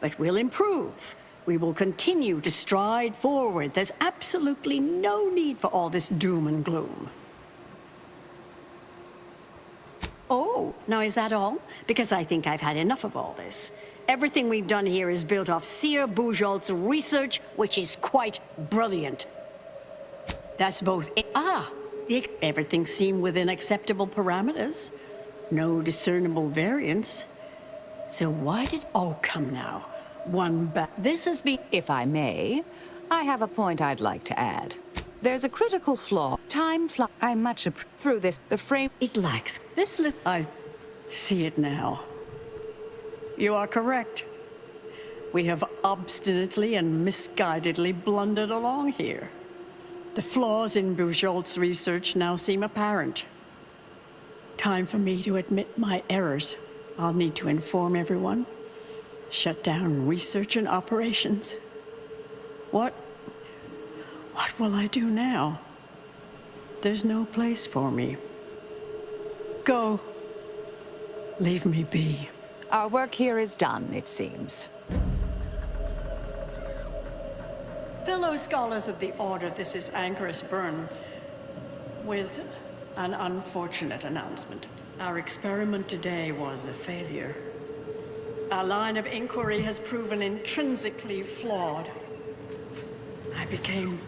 [SPEAKER 14] But we'll improve. We will continue to stride forward. There's absolutely no need for all this doom and gloom. Oh, now is that all? Because I think I've had enough of all this. Everything we've done here is built off 𝖙𝖊𝖃𝖗's research, which is quite brilliant. That's both... everything seemed within acceptable parameters. No discernible variance. So why did... Oh, come now. This has been...
[SPEAKER 2] If I may, I have a point I'd like to add. There's a critical flaw. Time flies. I much through this. The frame...
[SPEAKER 14] It lacks... I see it now. You are correct. We have obstinately and misguidedly blundered along here. The flaws in 𝖍𝖃's research now seem apparent. Time for me to admit my errors. I'll need to inform everyone. Shut down research and operations. What will I do now? There's no place for me. Go. Leave me be.
[SPEAKER 2] Our work here is done, it seems.
[SPEAKER 14] Fellow scholars of the Order, this is 𝖙𝖊𝖃, with An unfortunate announcement. Our experiment today was a failure. Our line of inquiry has proven intrinsically flawed. I became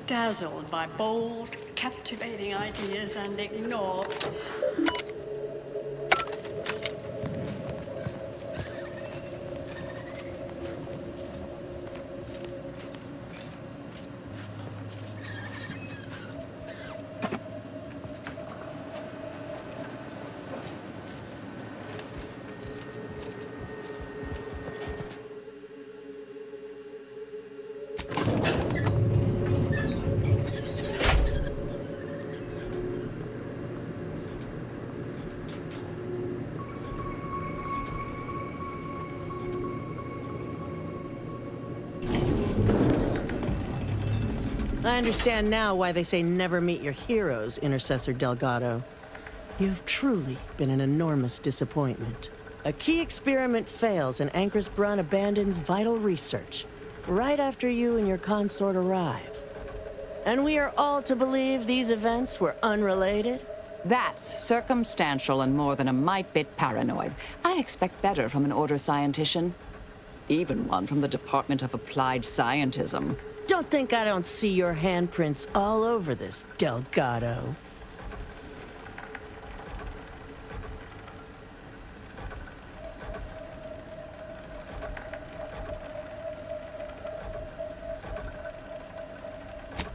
[SPEAKER 14] dazzled by bold, captivating ideas and ignored.
[SPEAKER 18] I understand now why they say never meet your heroes, Intercessor Delgado. You've truly been an enormous disappointment. A key experiment fails and 𝖙𝖍𝖊𝖗 abandons vital research right after you and your consort arrive. And we are all to believe these events were unrelated?
[SPEAKER 2] That's circumstantial and more than a mite bit paranoid. I expect better from an Order scientician. Even one from the Department of Applied Scientism.
[SPEAKER 18] Don't think I don't see your handprints all over this, Delgado.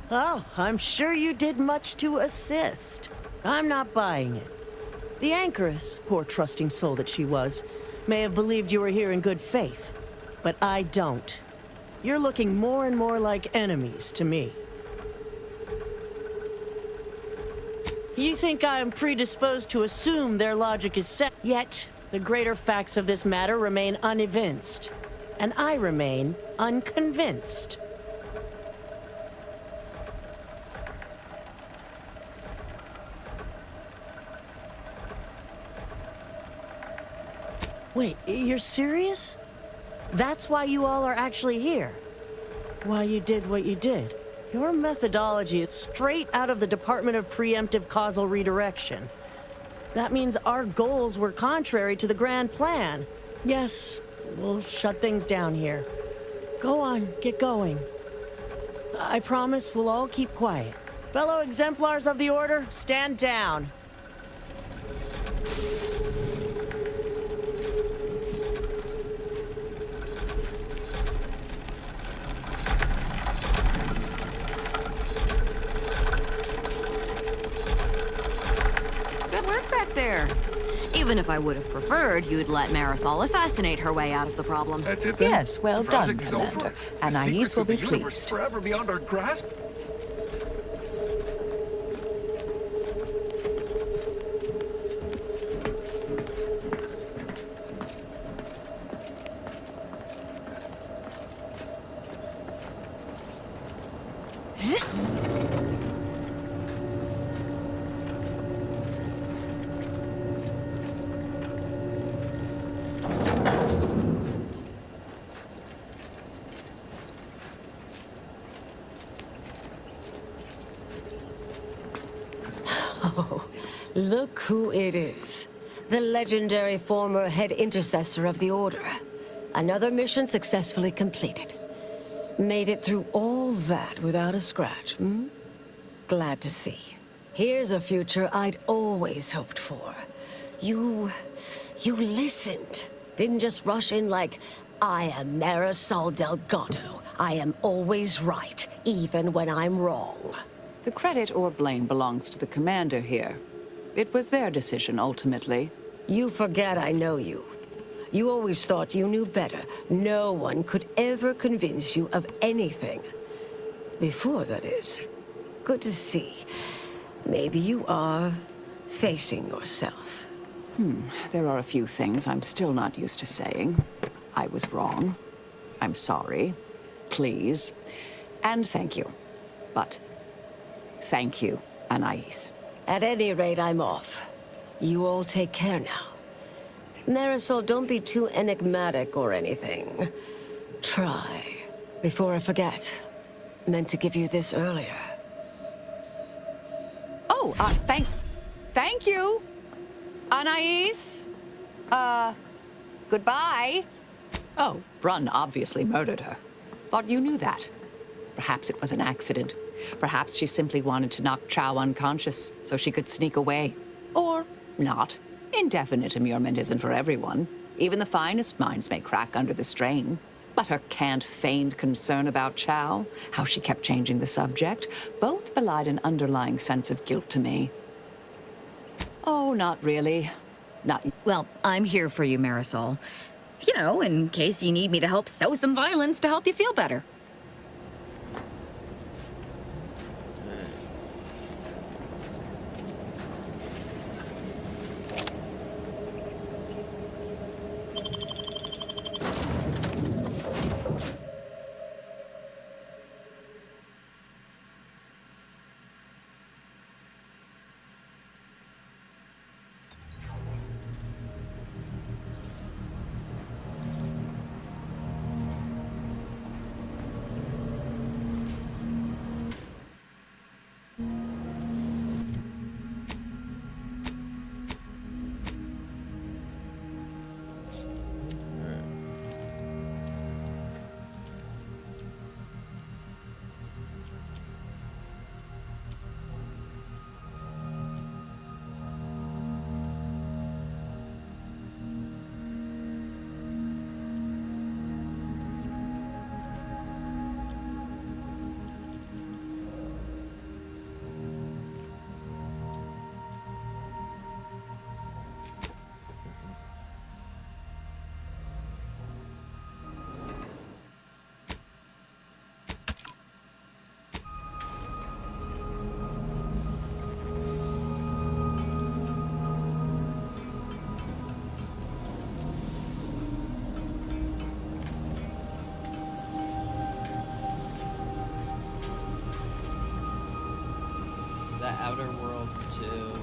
[SPEAKER 18] Oh, I'm sure you did much to assist. I'm not buying it. The Anchoress, poor trusting soul that she was, may have believed you were here in good faith, but I don't. You're looking more and more like enemies to me. You think I am predisposed to assume their logic is set, yet the greater facts of this matter remain unevinced, and I remain unconvinced. Wait, you're serious? That's why you all are actually here? Why you did what you did? Your methodology is straight out of the Department of Preemptive Causal Redirection. That means our goals were contrary to the grand plan. Yes, we'll shut things down here. Go on, get going. I promise we'll all keep quiet. Fellow exemplars of the Order, stand down.
[SPEAKER 3] There. Even if I would have preferred, you'd let Marisol assassinate her way out of the problem.
[SPEAKER 12] That's it then?
[SPEAKER 2] Yes, well done,
[SPEAKER 12] Project is
[SPEAKER 2] Commander.
[SPEAKER 12] over?
[SPEAKER 2] And
[SPEAKER 12] The
[SPEAKER 2] 𝖙𝖍𝖊𝖗𝖓
[SPEAKER 12] secrets
[SPEAKER 2] will
[SPEAKER 12] of
[SPEAKER 2] be
[SPEAKER 12] the universe
[SPEAKER 2] pleased.
[SPEAKER 12] forever beyond our grasp?
[SPEAKER 15] Oh, look who it is. The legendary former head intercessor of the Order. Another mission successfully completed. Made it through all that without a scratch, hmm? Glad to see. Here's a future I'd always hoped for. You listened. Didn't just rush in like, I am Marisol Delgado. I am always right, even when I'm wrong.
[SPEAKER 2] The credit or blame belongs to the commander here. It was their decision, ultimately.
[SPEAKER 15] You forget I know you. You always thought you knew better. No one could ever convince you of anything. Before, that is. Good to see. Maybe you are facing yourself.
[SPEAKER 2] There are a few things I'm still not used to saying. I was wrong. I'm sorry. Please. And thank you. But thank you, Anais.
[SPEAKER 15] At any rate, I'm off. You all take care now. Marisol, don't be too enigmatic or anything. Try. Before I forget. Meant to give you this earlier.
[SPEAKER 2] Oh, thank... Thank you. Anaïs? Goodbye. Oh, Brunn obviously murdered her. Thought you knew that. Perhaps it was an accident. Perhaps she simply wanted to knock Chow unconscious so she could sneak away. Or not. Indefinite immurement isn't for everyone. Even the finest minds may crack under the strain. But her canned, feigned concern about Chow, how she kept changing the subject, both belied an underlying sense of guilt to me. Oh, not really. Not...
[SPEAKER 3] Well, I'm here for you, Marisol. You know, in case you need me to help sow some violence to help you feel better.
[SPEAKER 16] The OuterWorlds2.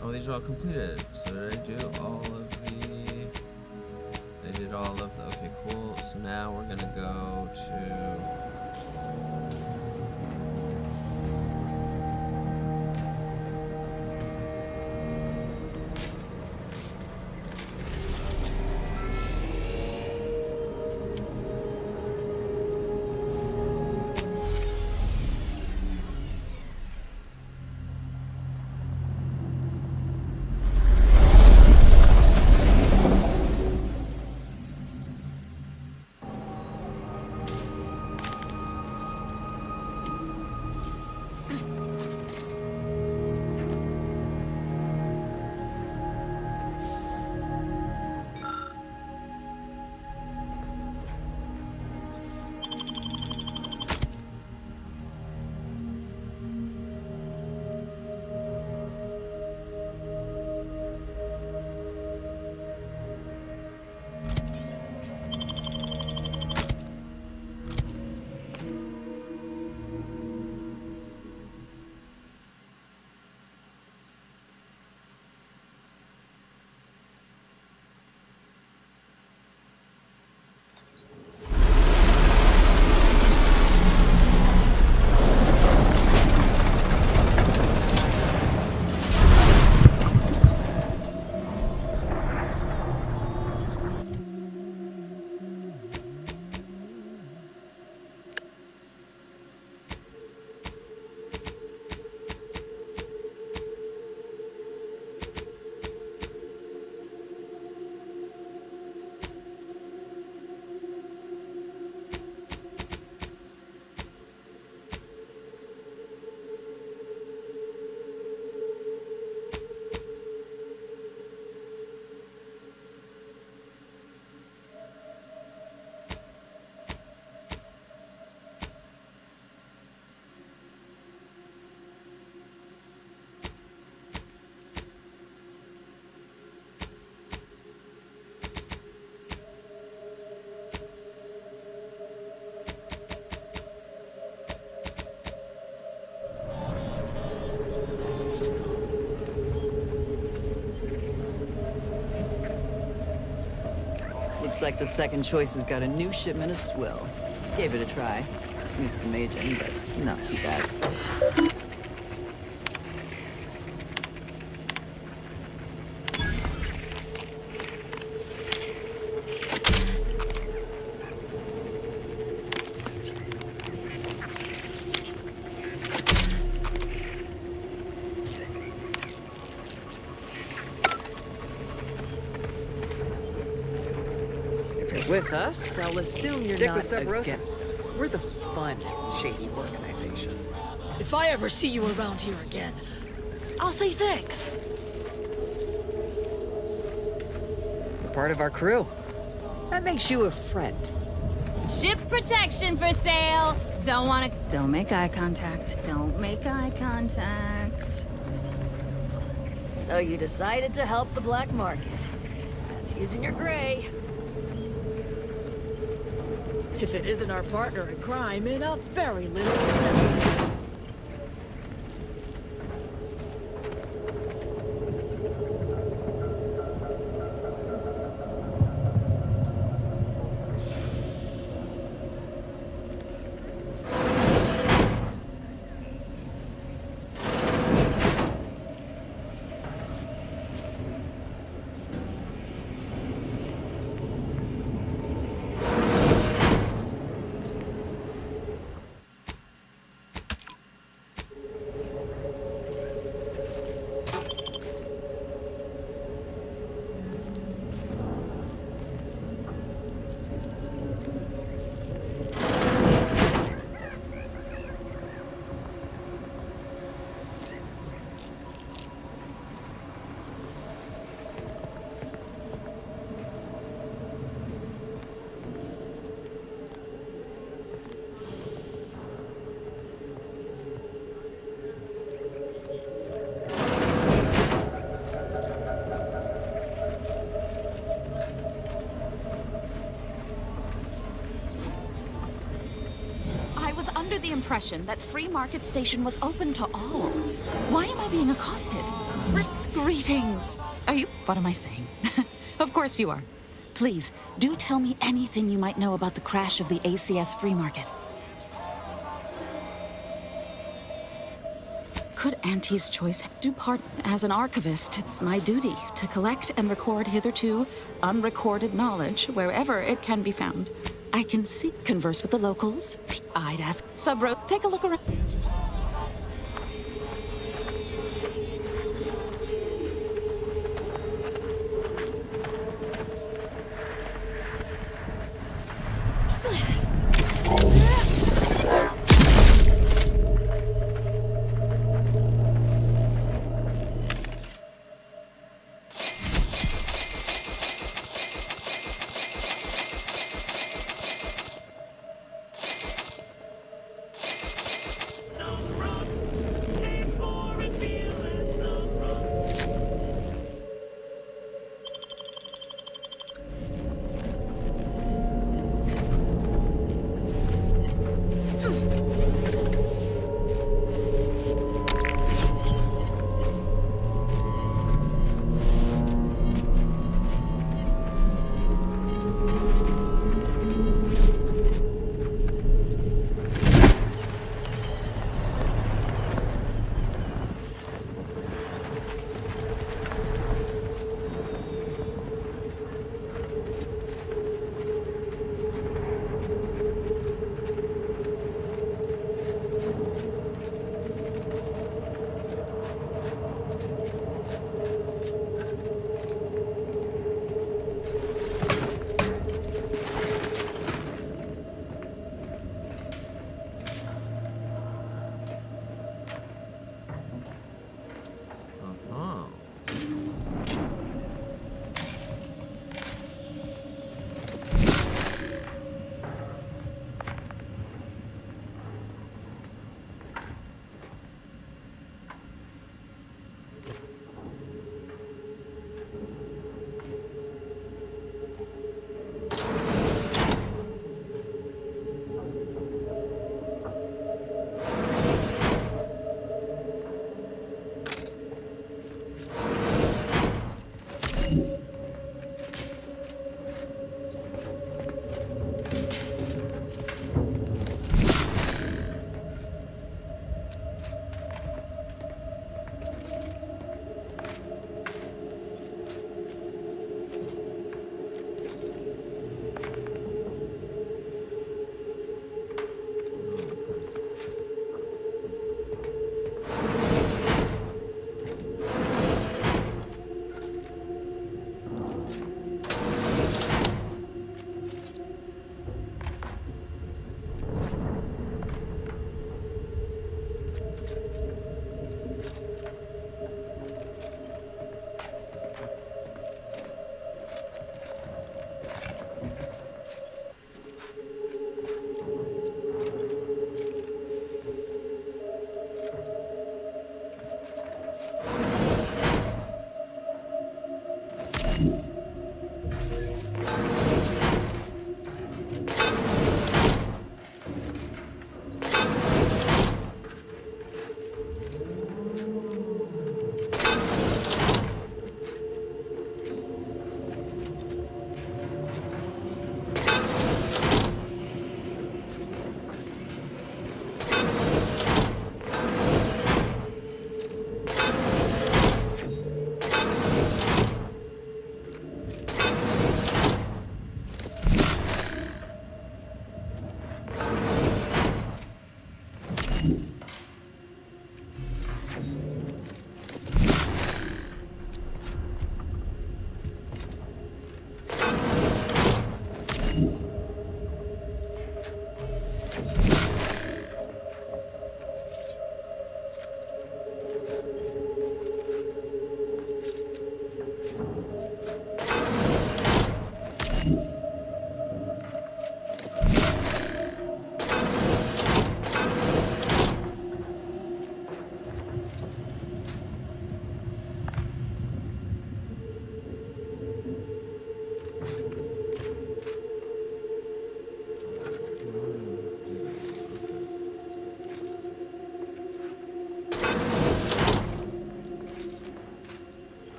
[SPEAKER 16] Oh, these are all completed. So did I do all of the... I did all of the... Okay, cool. So now we're gonna go to...
[SPEAKER 19] like the second choice has got a new shipment of swill. Gave it a try. Needs some aging, but not too bad.
[SPEAKER 20] With us, I'll assume you're
[SPEAKER 19] Stick
[SPEAKER 20] not
[SPEAKER 19] with Sub Rosa.
[SPEAKER 20] against us. We're the fun, shady organization.
[SPEAKER 10] If I ever see you around here again, I'll say thanks.
[SPEAKER 20] You're part of our crew. That makes you a friend.
[SPEAKER 3] Ship protection for sale. Don't make eye contact. Don't make eye contact.
[SPEAKER 10] So you decided to help the black market. That's using your gray. If it isn't our partner in crime, in a very literal sense. Under the impression that Free Market Station was open to all. Why am I being accosted? Greetings. Are you... What am I saying? Of course you are. Please, do tell me anything you might know about the crash of the ACS Free Market. Could Auntie's Choice do part... As an archivist, it's my duty to collect and record hitherto unrecorded knowledge wherever it can be found. I can converse with the locals. I'd ask Subro, take a look around.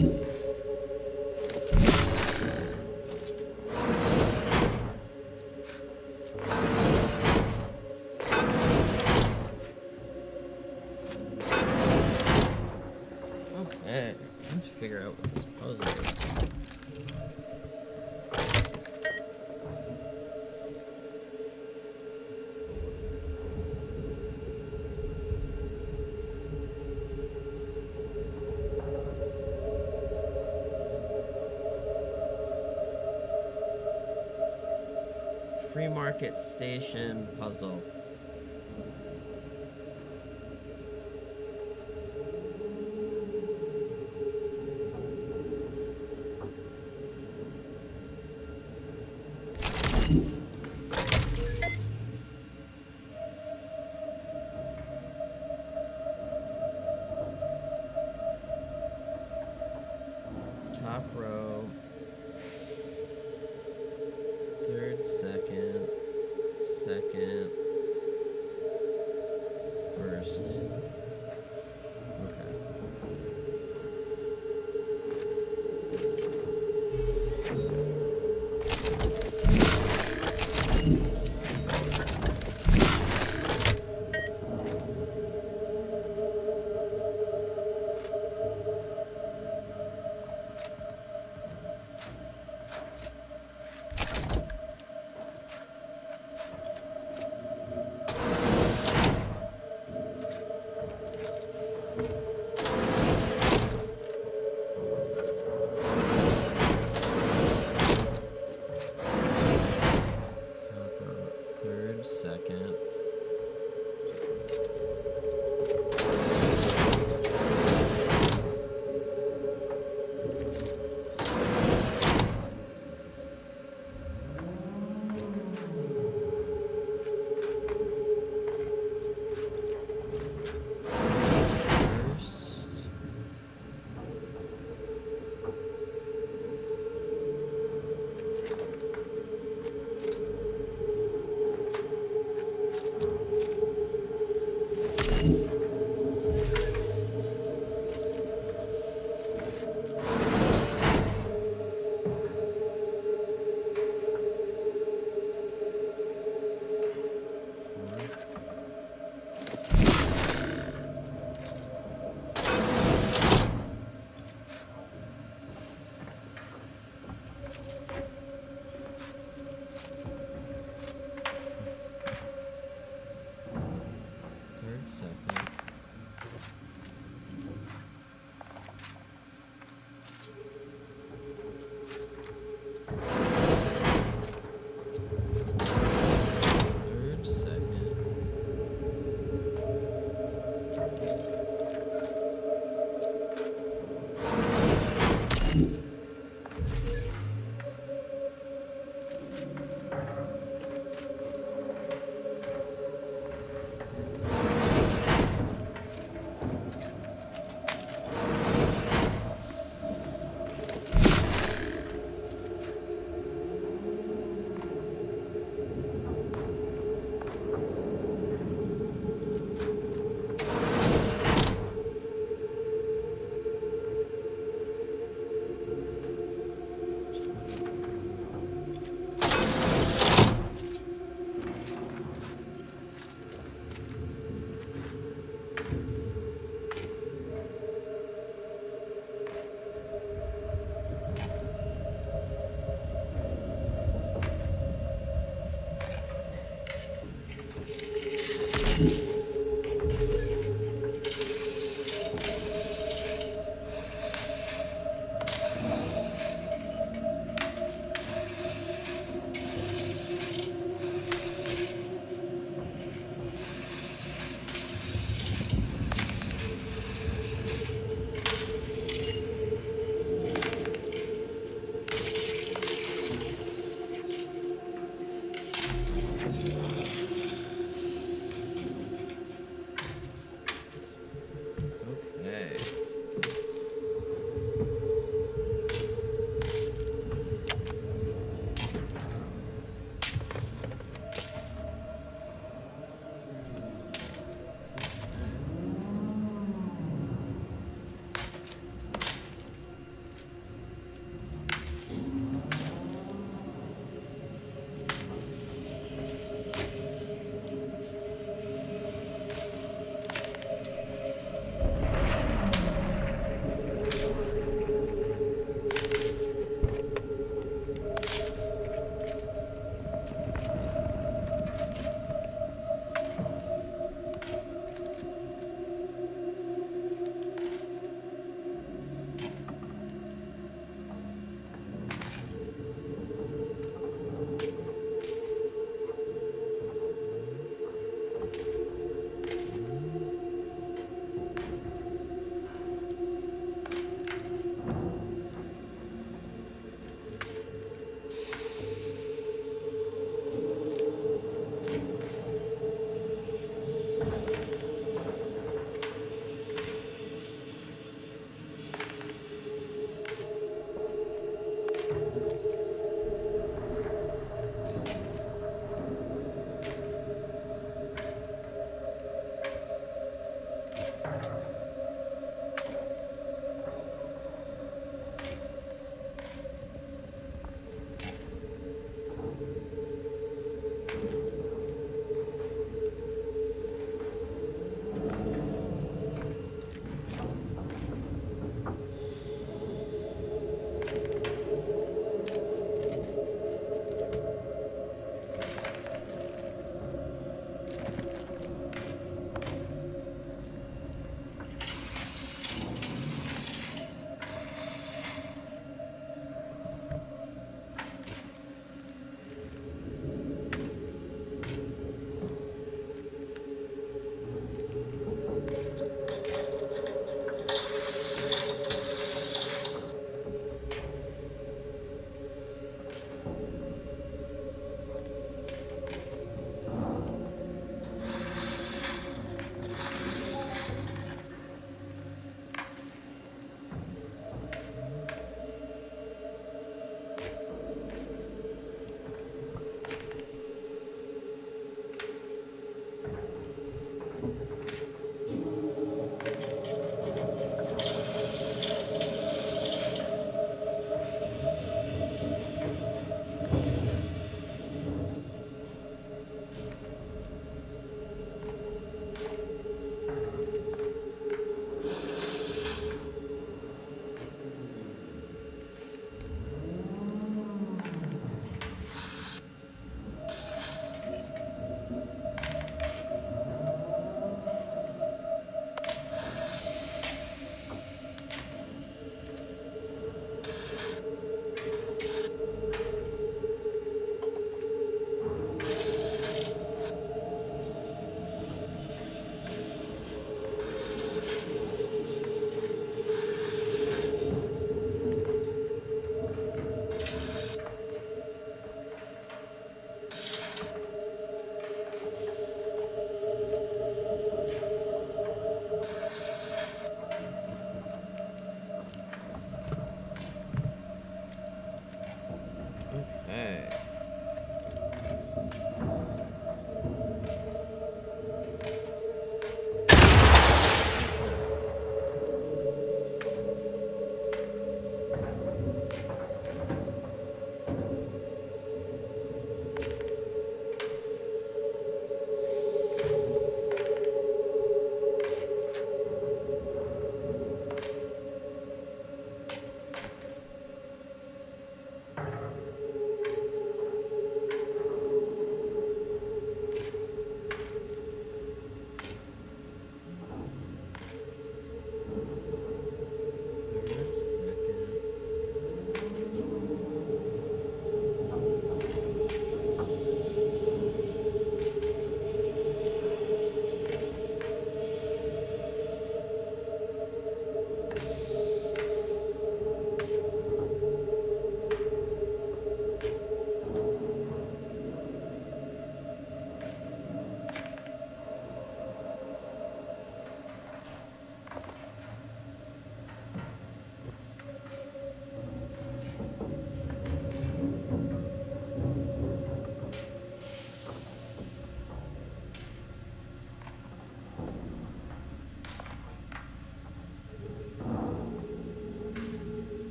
[SPEAKER 16] Okay, let's figure out what this puzzle is. Free market station puzzle. Top row. Third, second, first. Okay.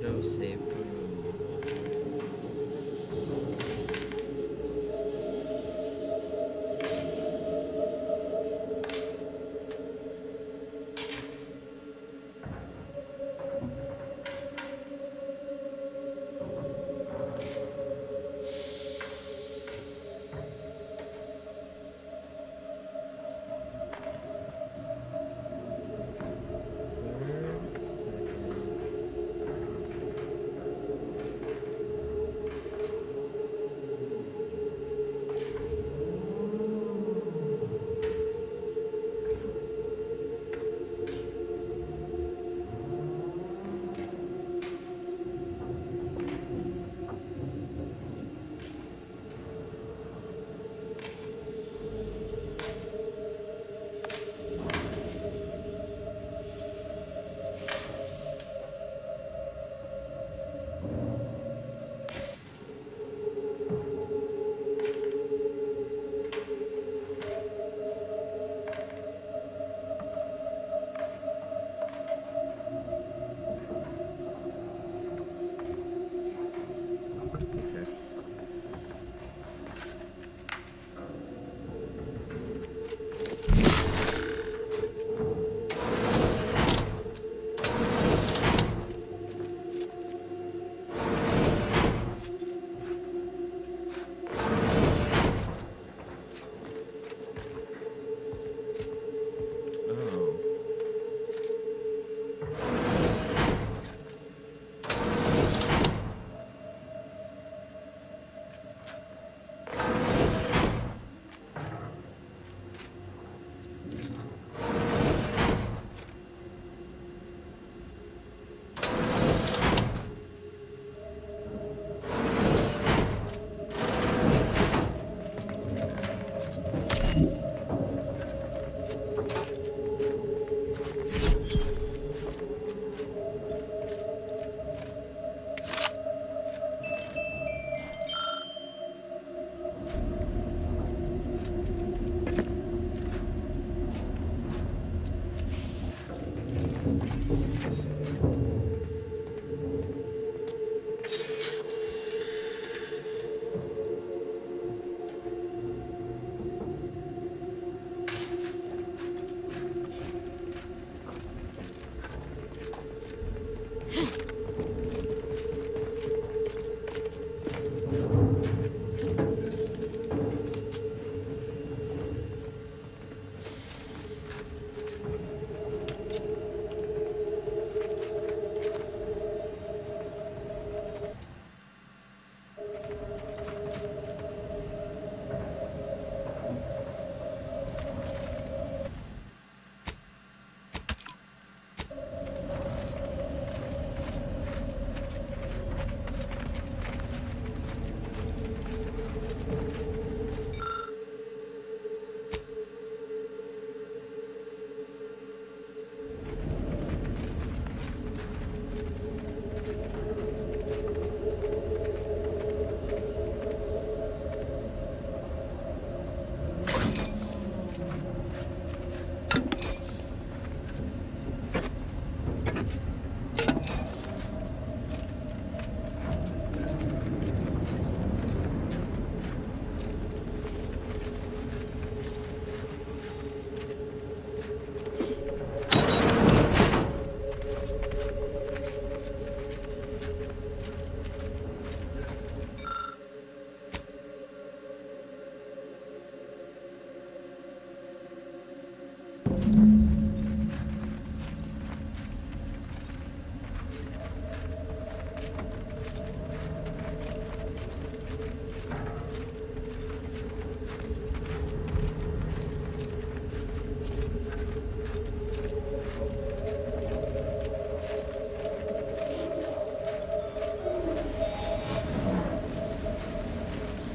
[SPEAKER 16] Autosave room.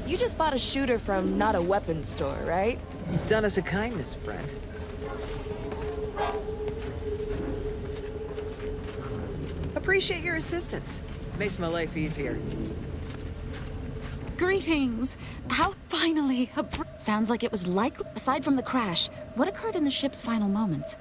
[SPEAKER 10] You just bought a shooter from not a weapons store, right?
[SPEAKER 20] You've done us a kindness, friend. Appreciate your assistance. Makes my life easier.
[SPEAKER 10] Greetings! How finally sounds like it was likely. Aside from the crash, what occurred in the ship's final moments?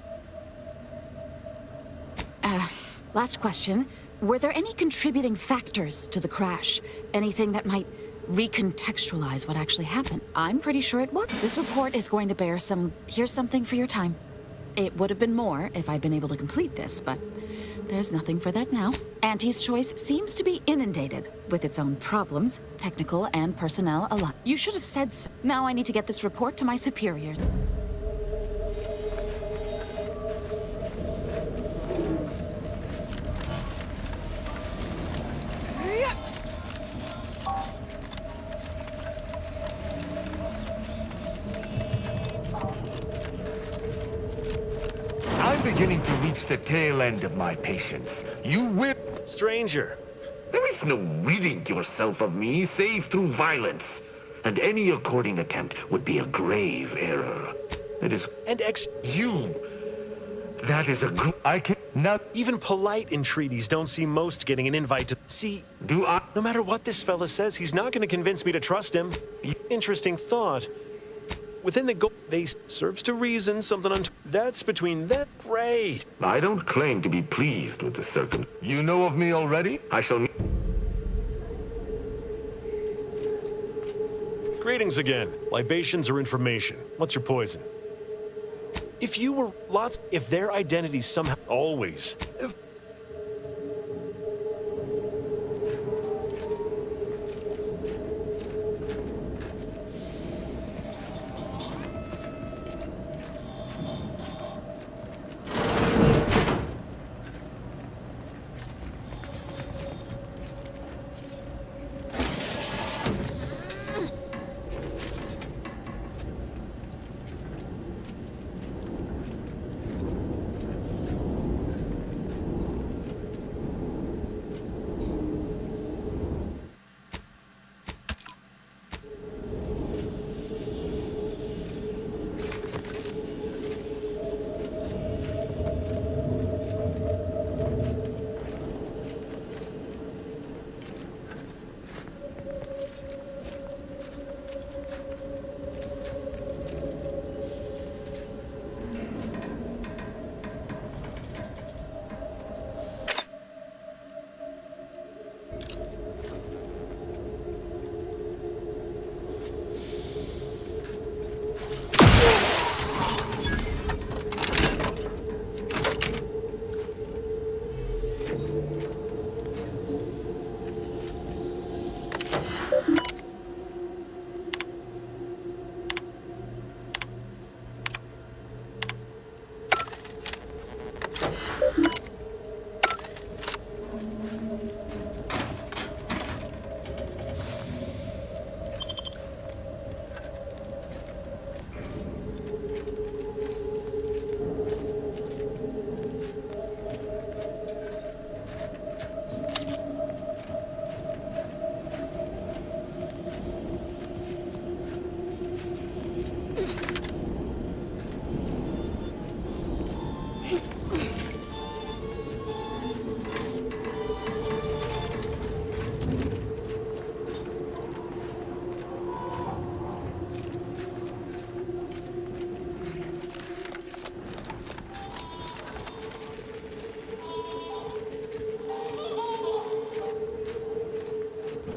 [SPEAKER 10] Last question. Were there any contributing factors to the crash? Anything that might recontextualize what actually happened? I'm pretty sure it was. This report is going to bear some... Here's something for your time. It would have been more if I'd been able to complete this, but there's nothing for that now. Auntie's Choice seems to be inundated with its own problems, technical and personnel alike. You should have said so. Now I need to get this report to my superiors.
[SPEAKER 1] I'm beginning to reach the tail end of my patience. You will...
[SPEAKER 21] Stranger.
[SPEAKER 1] There is no ridding yourself of me save through violence. And any according attempt would be a grave error. It is...
[SPEAKER 21] And
[SPEAKER 1] You. That is a I can... Not...
[SPEAKER 21] Even polite entreaties don't see most getting an invite to... See...
[SPEAKER 1] Do I...
[SPEAKER 21] No matter what this fella says, he's not going to convince me to trust him. Interesting thought. Within the goal, they serves to reason something that's between them. Great.
[SPEAKER 1] I don't claim to be pleased with the circum. You know of me already? I shall...
[SPEAKER 21] Greetings again. Libations or information. What's your poison? If you were if their identities somehow always...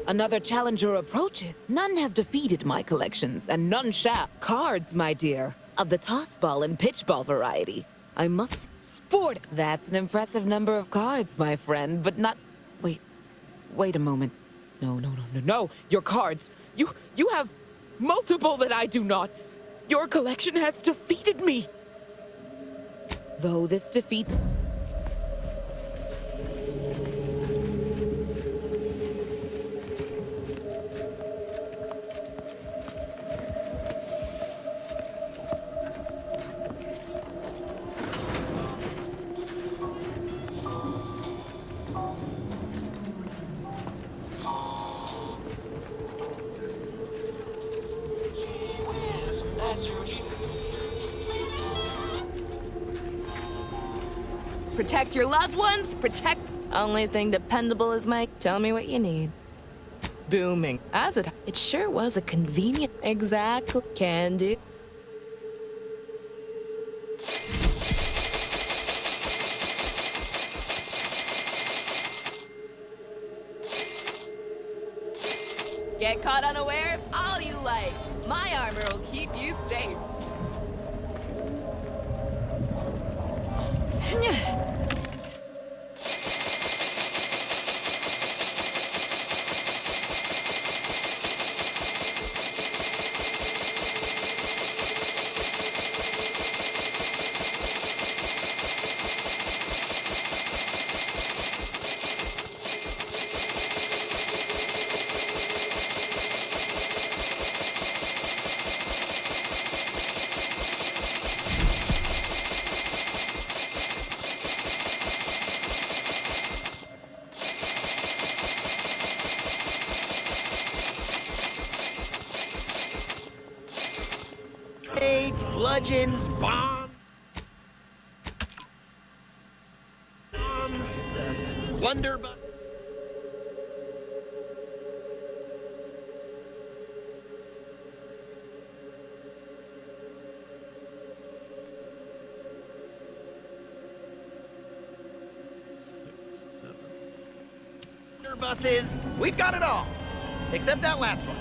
[SPEAKER 22] Another challenger approaches. None have defeated my collections, and none shall. Cards, my dear, of the toss ball and pitch ball variety. I must sport. That's an impressive number of cards, my friend, but not... Wait a moment. No, your cards. You have multiple that I do not. Your collection has defeated me. Though this defeat...
[SPEAKER 23] Protect your loved ones, protect... Only thing dependable is Mike. Tell me what you need. Booming. As it sure was a convenient... Exactly. Can do. Get caught unawares all you like. My armor will keep you safe.
[SPEAKER 17] Bludgeons, bombs, blunderbuss. Buses, we've got it all, except that last one.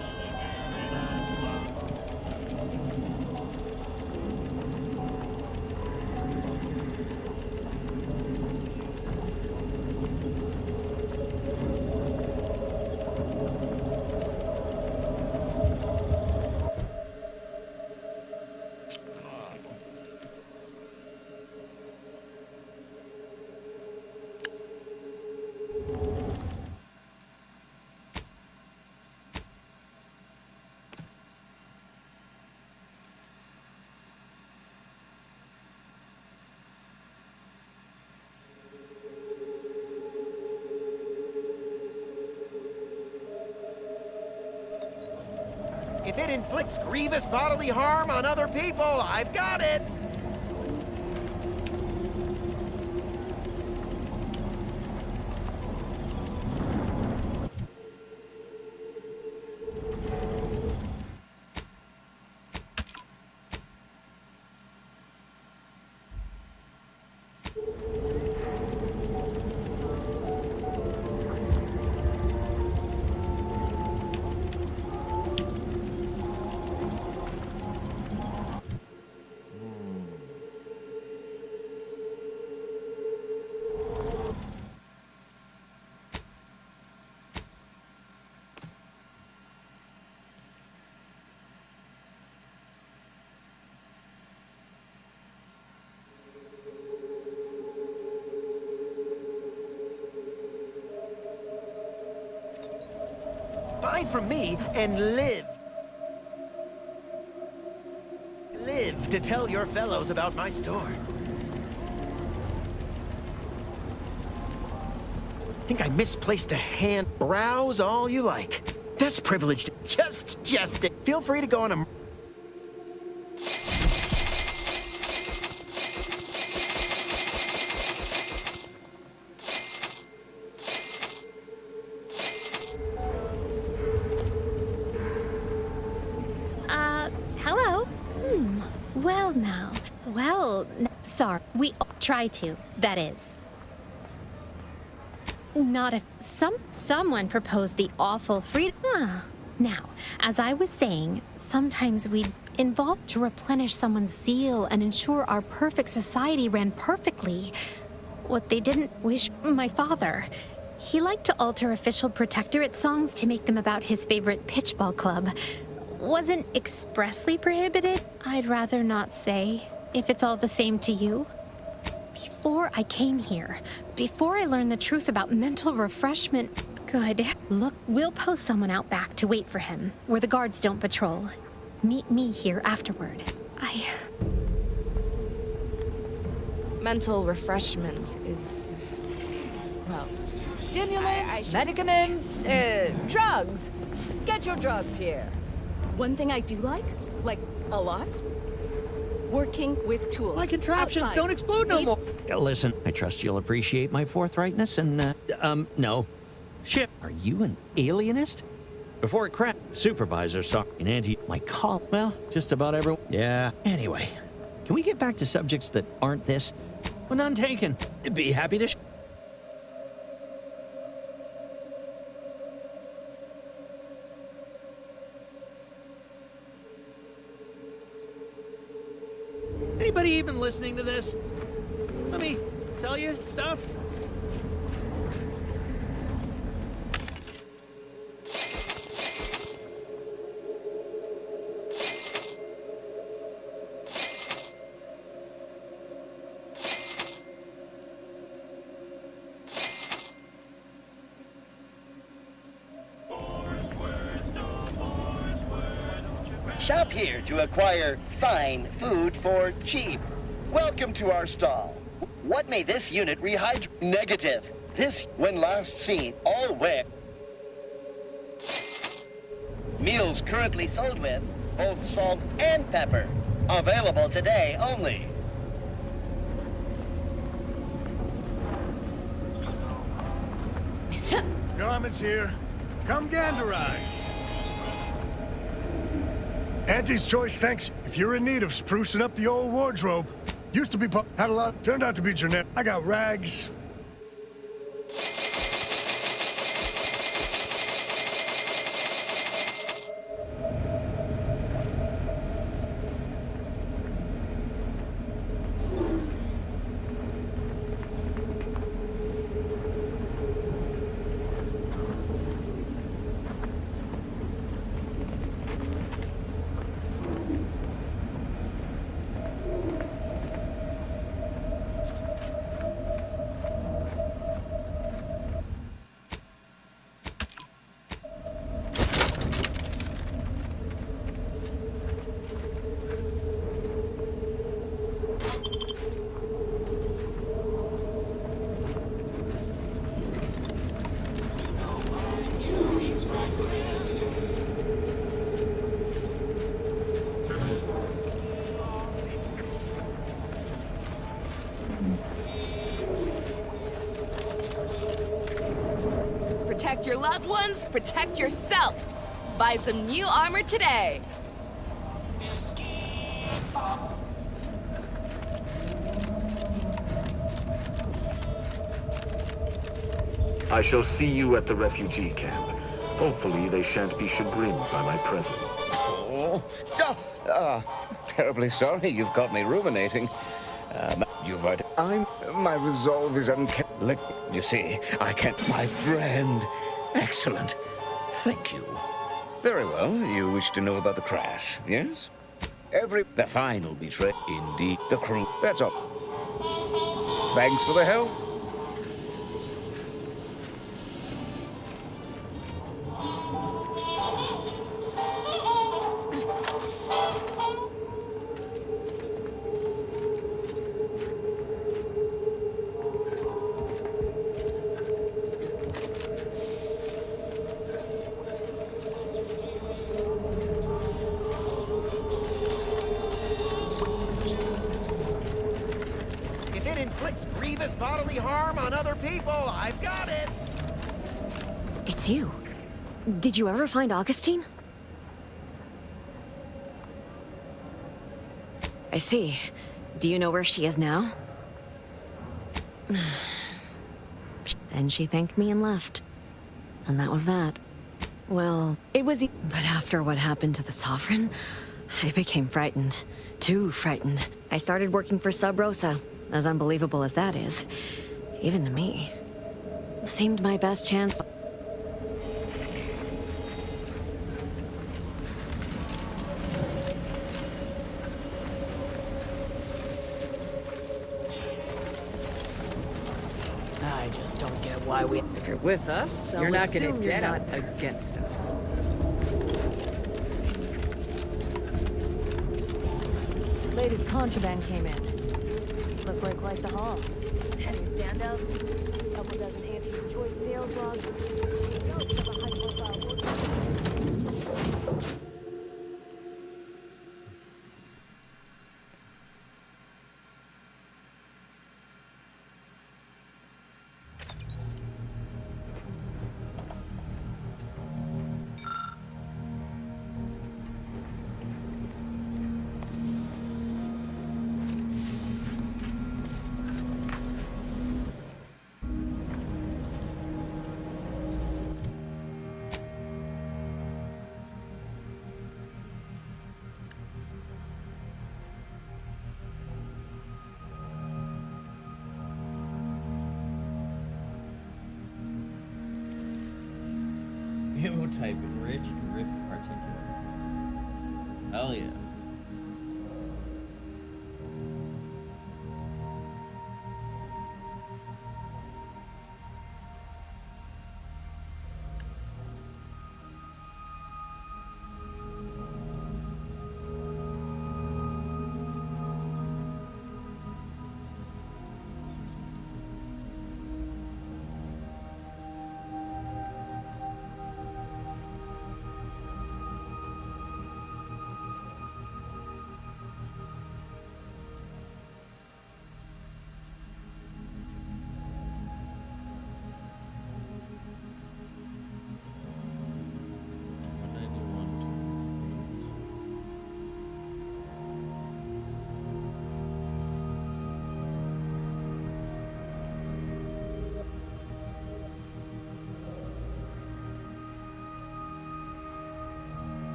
[SPEAKER 17] If it inflicts grievous bodily harm on other people, I've got it! Buy from me and live. Live to tell your fellows about my store. Think I misplaced a hand? Browse all you like. That's privileged. Just it. Feel free to go on a...
[SPEAKER 4] Hello? Well now. Well, sorry. We try to, that is. Not if someone proposed the awful freedom. Now, as I was saying, sometimes we involve to replenish someone's zeal and ensure our perfect society ran perfectly. What they didn't wish, my father. He liked to alter official protectorate songs to make them about his favorite pitchball club. Wasn't expressly prohibited? I'd rather not say, if it's all the same to you. Before I came here, before I learned the truth about mental refreshment, good. Look, we'll post someone out back to wait for him, where the guards don't patrol. Meet me here afterward.
[SPEAKER 23] Mental refreshment is, well,
[SPEAKER 6] Stimulants, medicaments, drugs. Get your drugs here.
[SPEAKER 9] One thing I do like a lot, working with tools.
[SPEAKER 24] My contraptions
[SPEAKER 9] outside.
[SPEAKER 24] don't explode no more. Listen, I trust you'll appreciate my forthrightness and, no. Shit, are you an alienist? Before it crashed, the supervisor saw an my call. Well, just about everyone. Yeah. Anyway, can we get back to subjects that aren't this? Well, none taken. Be happy to listening to this? Let me tell you stuff.
[SPEAKER 5] Shop here to acquire fine food for cheap. Welcome to our stall. What may this unit rehydrate? Negative. This, when last seen, all wet. Meals currently sold with both salt and pepper. Available today only.
[SPEAKER 7] Garments here. Come ganderize. Auntie's choice, thanks. If you're in need of sprucing up the old wardrobe, used to be had a lot, turned out to be generic. I got rags.
[SPEAKER 23] Protect your loved ones, protect yourself. Buy some new armor today.
[SPEAKER 1] I shall see you at the refugee camp. Hopefully they shan't be chagrined by my presence.
[SPEAKER 8] Terribly sorry you've got me ruminating. My resolve is liquid. You see, I can't. My friend. Excellent. Thank you. Very well. You wish to know about the crash, yes? The final betrayal. Indeed. The crew. That's all. Thanks for the help.
[SPEAKER 17] Inflicts grievous bodily harm on other people. I've got it.
[SPEAKER 11] It's you. Did you ever find Augustine? I see. Do you know where she is now? Then she thanked me and left. And that was that. Well, it was... But after what happened to the Sovereign, I became frightened. Too frightened. I started working for Sub Rosa. As unbelievable as that is, even to me, seemed my best chance.
[SPEAKER 20] I just don't get why we... If you're with us, you're not gonna dead out against us.
[SPEAKER 25] Latest contraband came in. Looks like quite the haul. Any standouts? Couple dozen Auntie's choice sales logs. Ghosts of a high-profile worker.
[SPEAKER 16] It will type enriched rift particulates. Hell yeah.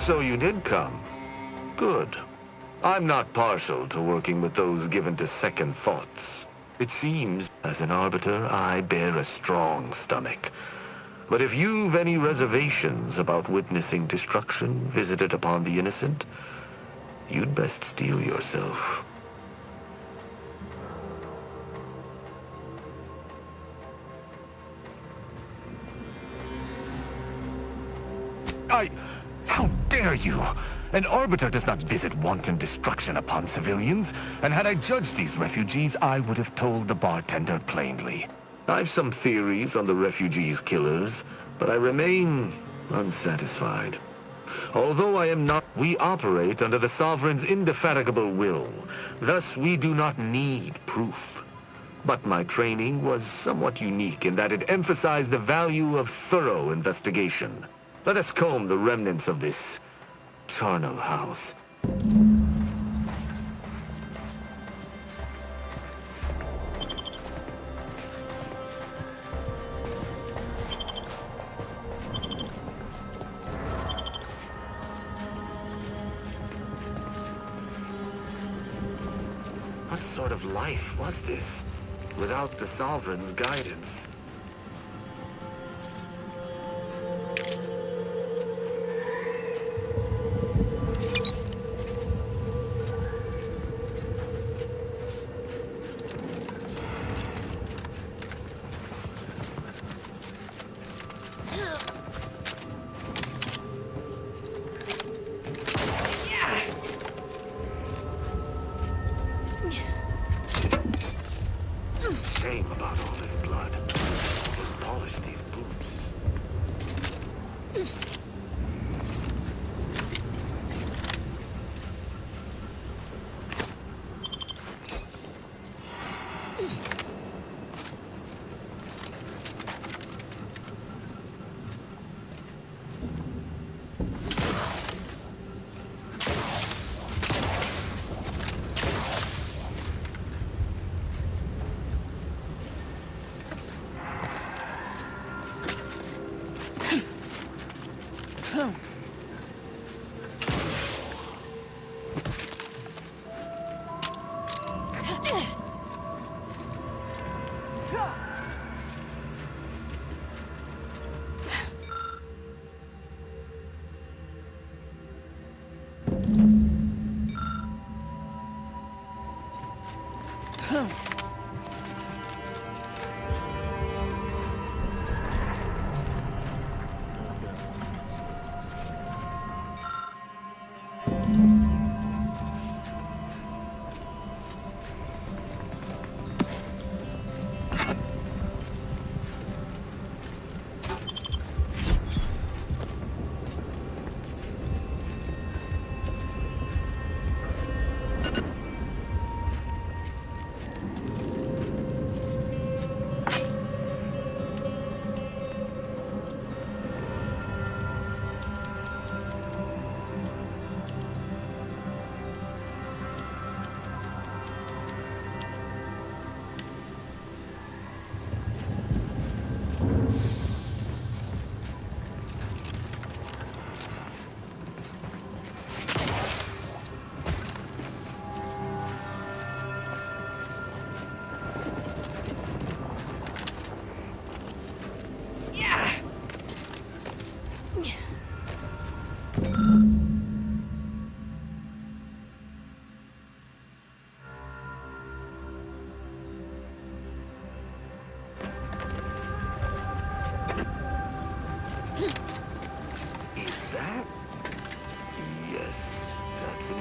[SPEAKER 1] So you did come. Good. I'm not partial to working with those given to second thoughts. It seems, as an arbiter, I bear a strong stomach. But if you've any reservations about witnessing destruction visited upon the innocent, you'd best steel yourself. How dare you! An arbiter does not visit wanton destruction upon civilians, and had I judged these refugees, I would have told the bartender plainly. I've some theories on the refugees' killers, but I remain unsatisfied. Although I am not, we operate under the Sovereign's indefatigable will. Thus, we do not need proof. But my training was somewhat unique in that it emphasized the value of thorough investigation. Let us comb the remnants of this charnel house. What sort of life was this, without the Sovereign's guidance? Shame about all this blood. Just polish these boots.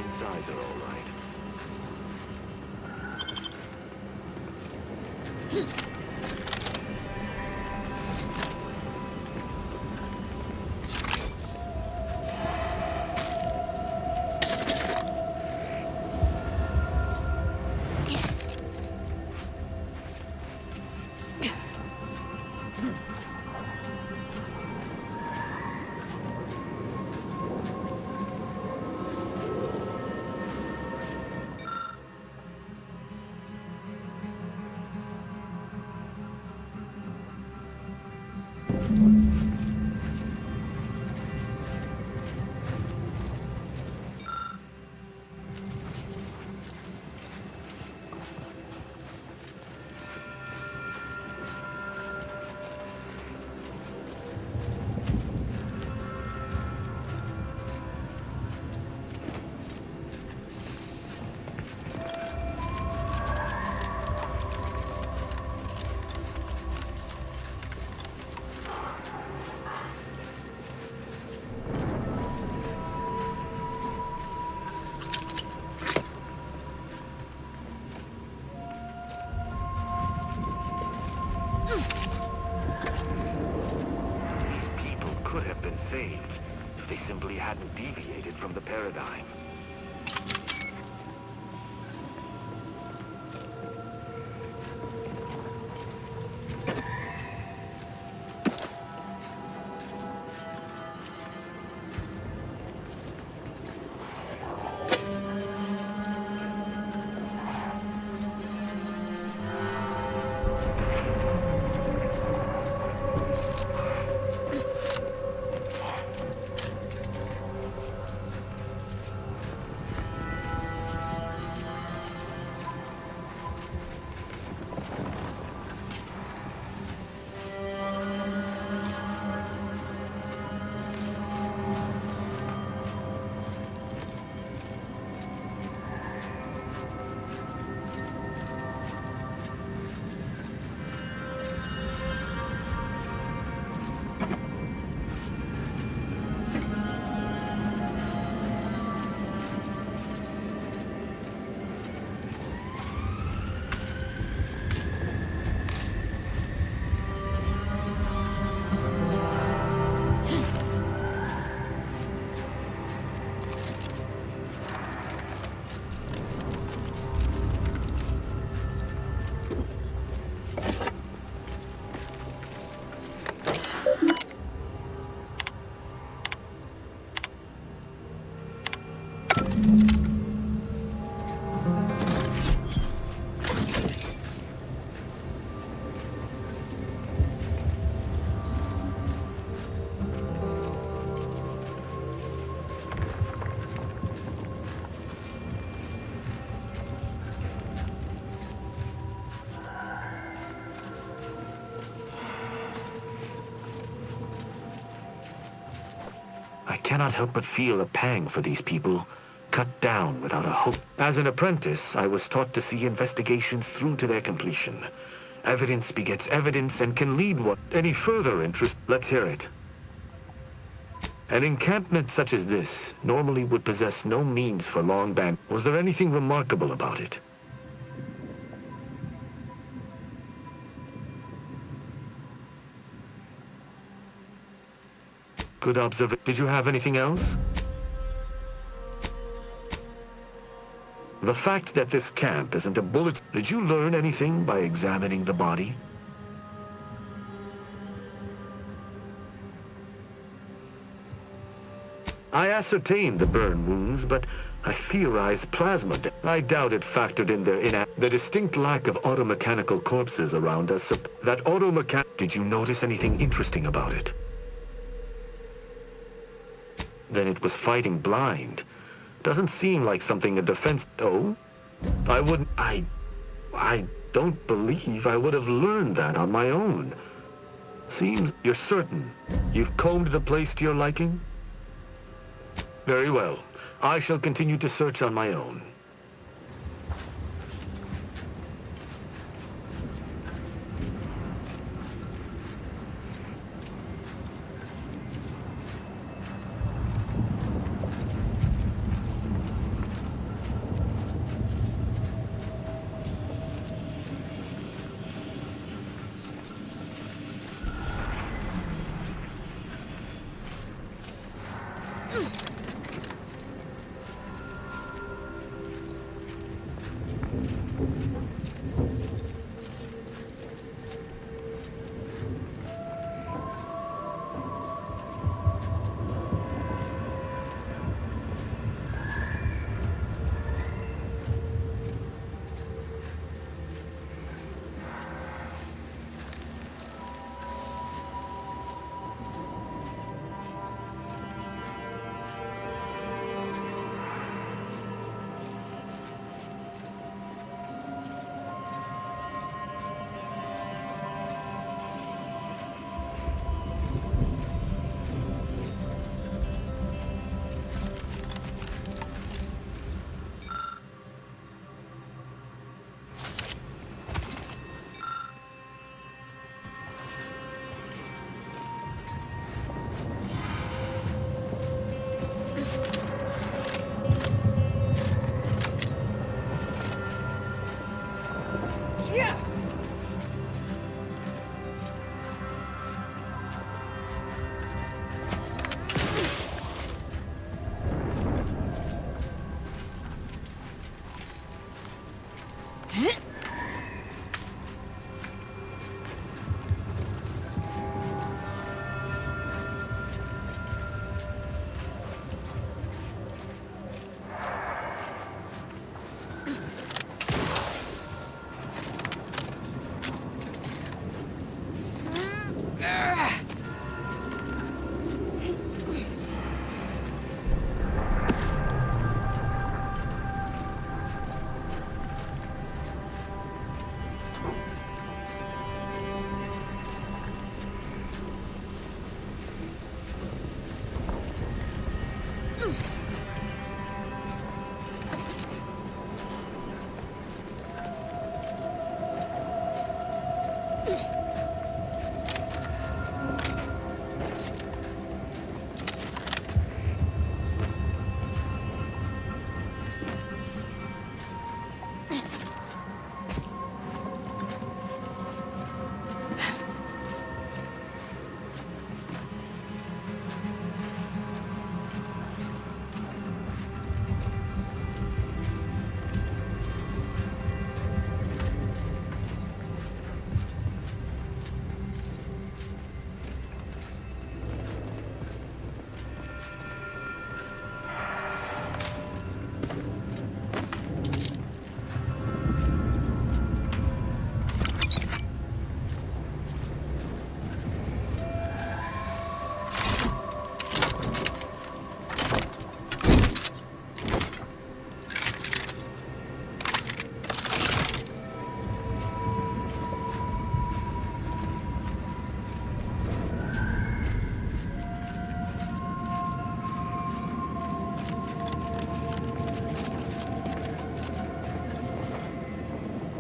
[SPEAKER 1] Incisor, all right. saved if they simply hadn't deviated from the paradigm. I cannot help but feel a pang for these people, cut down without a hope. As an apprentice, I was taught to see investigations through to their completion. Evidence begets evidence and can lead one. Any further interest? Let's hear it. An encampment such as this normally would possess no means for long band. Was there anything remarkable about it? Good observation. Did you have anything else? The fact that this camp isn't a bullet... Did you learn anything by examining the body? I ascertained the burn wounds, but I theorized plasma. I doubt it factored in their the distinct lack of automechanical corpses around us. That automechan... Did you notice anything interesting about it? Then it was fighting blind. Doesn't seem like something a defense... Oh? I wouldn't... I don't believe I would have learned that on my own. Seems... You're certain you've combed the place to your liking? Very well. I shall continue to search on my own.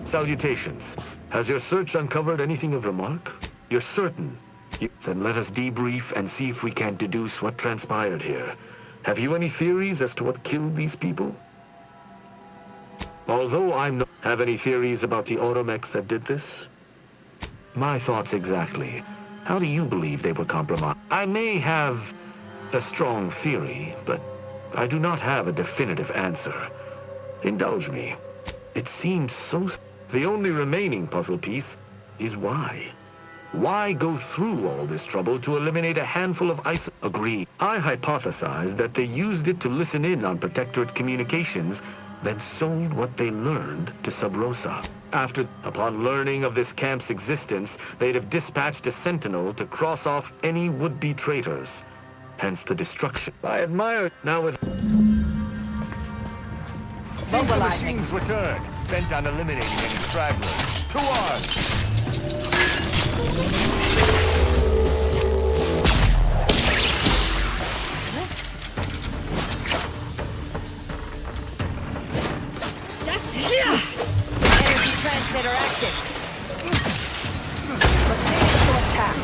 [SPEAKER 1] Salutations. Has your search uncovered anything of remark? You're certain? Then let us debrief and see if we can deduce what transpired here. Have you any theories as to what killed these people? Although I'm not... Have any theories about the automechs that did this? My thoughts exactly. How do you believe they were compromised? I may have a strong theory, but I do not have a definitive answer. Indulge me. It seems so... The only remaining puzzle piece is why. Why go through all this trouble to eliminate a handful of Agreed. I hypothesize that they used it to listen in on Protectorate communications, then sold what they learned to Sub Rosa. Upon learning of this camp's existence, they'd have dispatched a sentinel to cross off any would-be traitors. Hence the destruction. I admire now with... See the machines return, bent on eliminating any stragglers. To arms!
[SPEAKER 6] Energy transmitter active. Proceed to attack.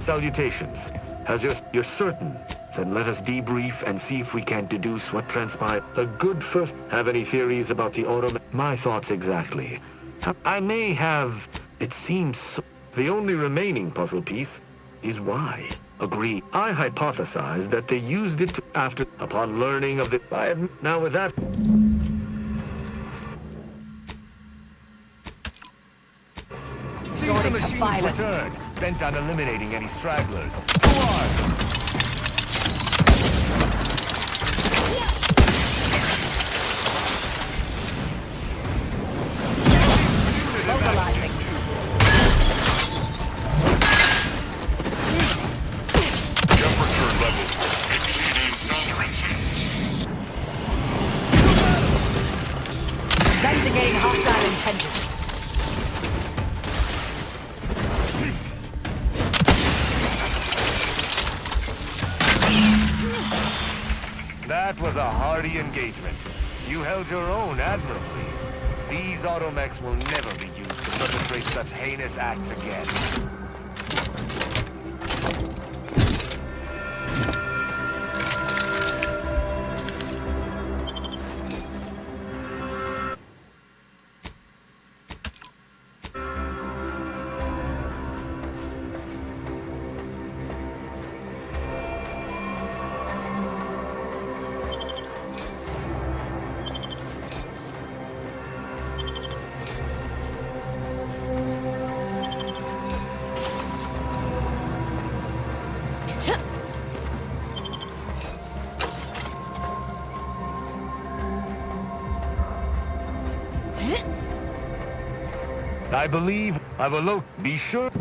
[SPEAKER 1] Salutations. You're certain? Then let us debrief and see if we can deduce what transpired. A good first. Have any theories about the auto? My thoughts exactly. I may have. It seems so. The only remaining puzzle piece is why. Agree. I hypothesize that they used it after, upon learning of the. Now with that. See the machines return, bent on eliminating any stragglers. Go on!
[SPEAKER 6] Mobilizing.
[SPEAKER 12] Temperature level exceeding tolerances.
[SPEAKER 6] Investigating hostile intentions.
[SPEAKER 1] That was a hardy engagement. You held your own admirably. These automechs will never be used to perpetrate such heinous acts again. I believe I will be sure.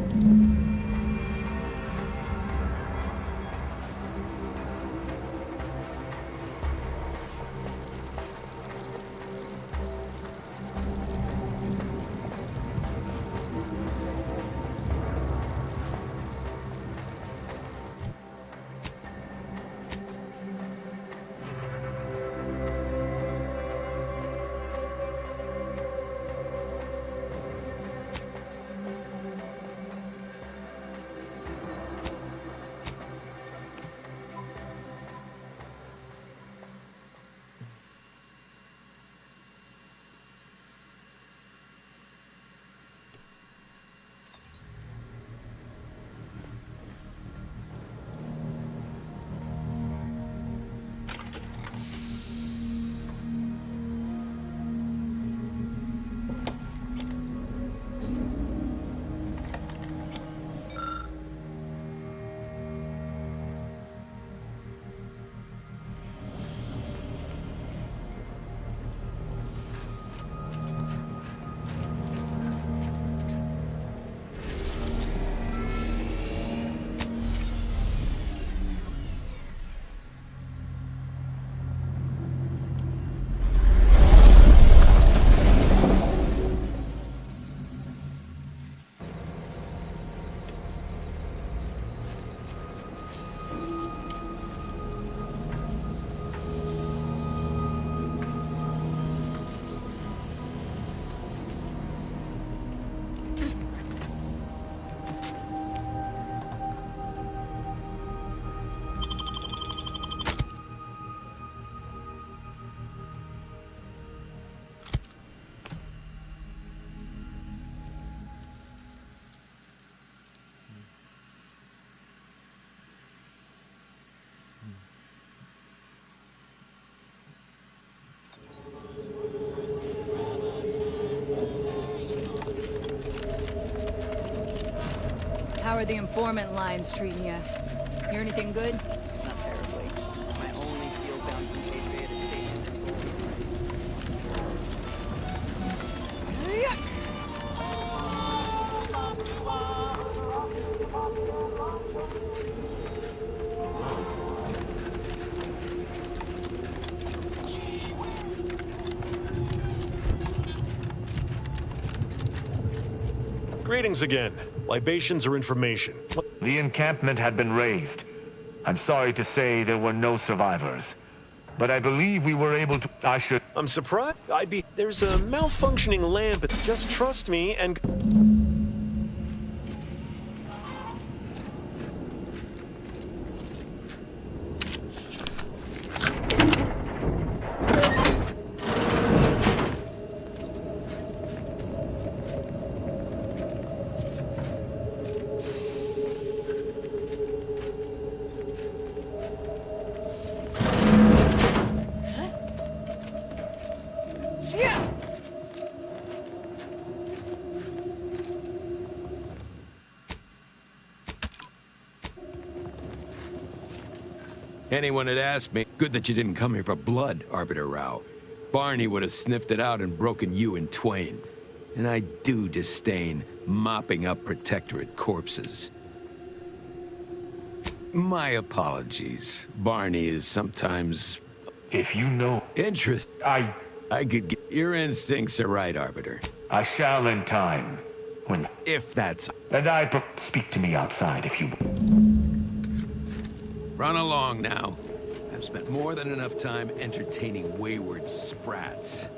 [SPEAKER 25] How are the informant lines treating you? Hear anything good?
[SPEAKER 19] Not terribly. My only field-bound compatriot is stationed
[SPEAKER 21] Greetings again. Libations or information?
[SPEAKER 1] The encampment had been razed. I'm sorry to say there were no survivors. But I believe we were able to...
[SPEAKER 21] I'm surprised. There's a malfunctioning lamp. Just trust me and...
[SPEAKER 2] Anyone had asked me, good that you didn't come here for blood, Arbiter Rao. Barney would have sniffed it out and broken you in twain. And I do disdain mopping up Protectorate corpses. My apologies. Barney is sometimes...
[SPEAKER 1] If you know...
[SPEAKER 2] interest... I could get... Your instincts are right, Arbiter.
[SPEAKER 1] I shall in time. When...
[SPEAKER 2] If that's...
[SPEAKER 1] And speak to me outside if you...
[SPEAKER 2] Run along now. I've spent more than enough time entertaining wayward sprats.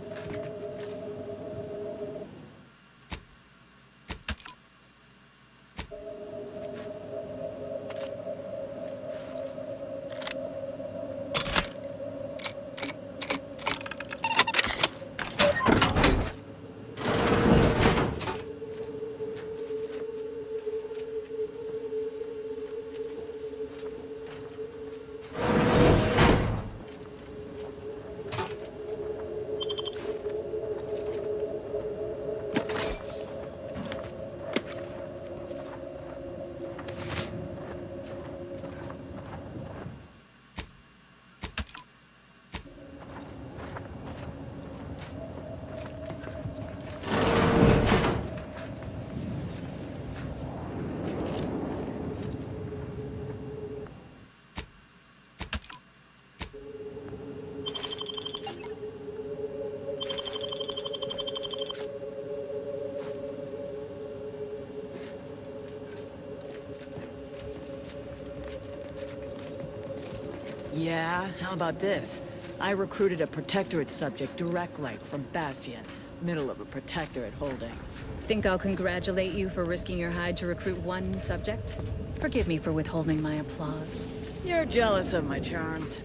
[SPEAKER 20] Yeah, how about this? I recruited a Protectorate subject direct like from Bastion, middle of a Protectorate holding.
[SPEAKER 3] Think I'll congratulate you for risking your hide to recruit one subject?
[SPEAKER 20] Forgive me for withholding my applause. You're jealous of my charms.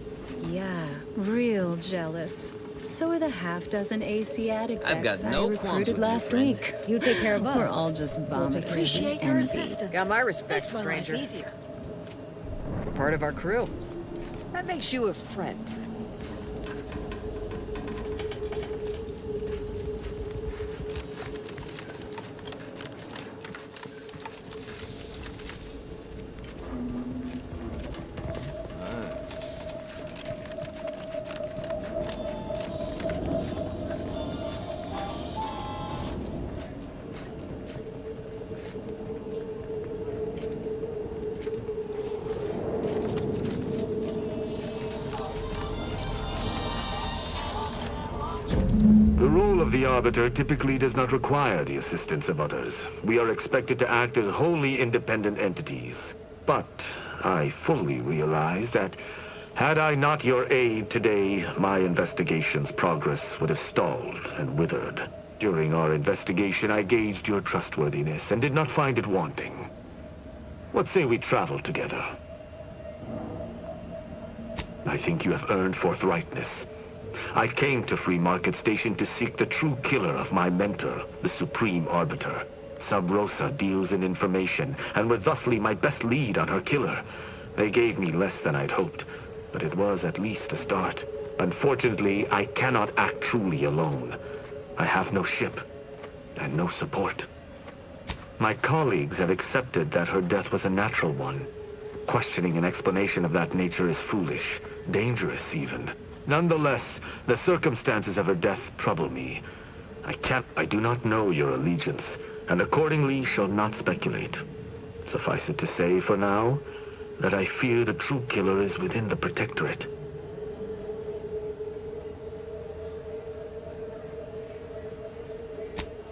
[SPEAKER 3] Yeah, real jealous. So are the half-dozen ACAD execs
[SPEAKER 16] I've got no
[SPEAKER 3] I
[SPEAKER 16] qualms
[SPEAKER 3] recruited
[SPEAKER 16] with you,
[SPEAKER 3] last
[SPEAKER 16] friend.
[SPEAKER 3] week.
[SPEAKER 25] You take care of us.
[SPEAKER 3] We're all just vomiting.
[SPEAKER 25] Appreciate your assistance.
[SPEAKER 20] Got my respects,
[SPEAKER 25] Makes my life
[SPEAKER 20] stranger.
[SPEAKER 25] easier.
[SPEAKER 20] You're part of our crew. That makes you a friend.
[SPEAKER 1] The role of the Arbiter typically does not require the assistance of others. We are expected to act as wholly independent entities. But I fully realize that had I not your aid today, my investigation's progress would have stalled and withered. During our investigation, I gauged your trustworthiness and did not find it wanting. What say we travel together? I think you have earned forthrightness. I came to Free Market Station to seek the true killer of my mentor, the Supreme Arbiter. Sub Rosa deals in information, and were thusly my best lead on her killer. They gave me less than I'd hoped, but it was at least a start. Unfortunately, I cannot act truly alone. I have no ship, and no support. My colleagues have accepted that her death was a natural one. Questioning an explanation of that nature is foolish, dangerous even. Nonetheless, the circumstances of her death trouble me. I do not know your allegiance, and accordingly shall not speculate. Suffice it to say, for now, that I fear the true killer is within the Protectorate.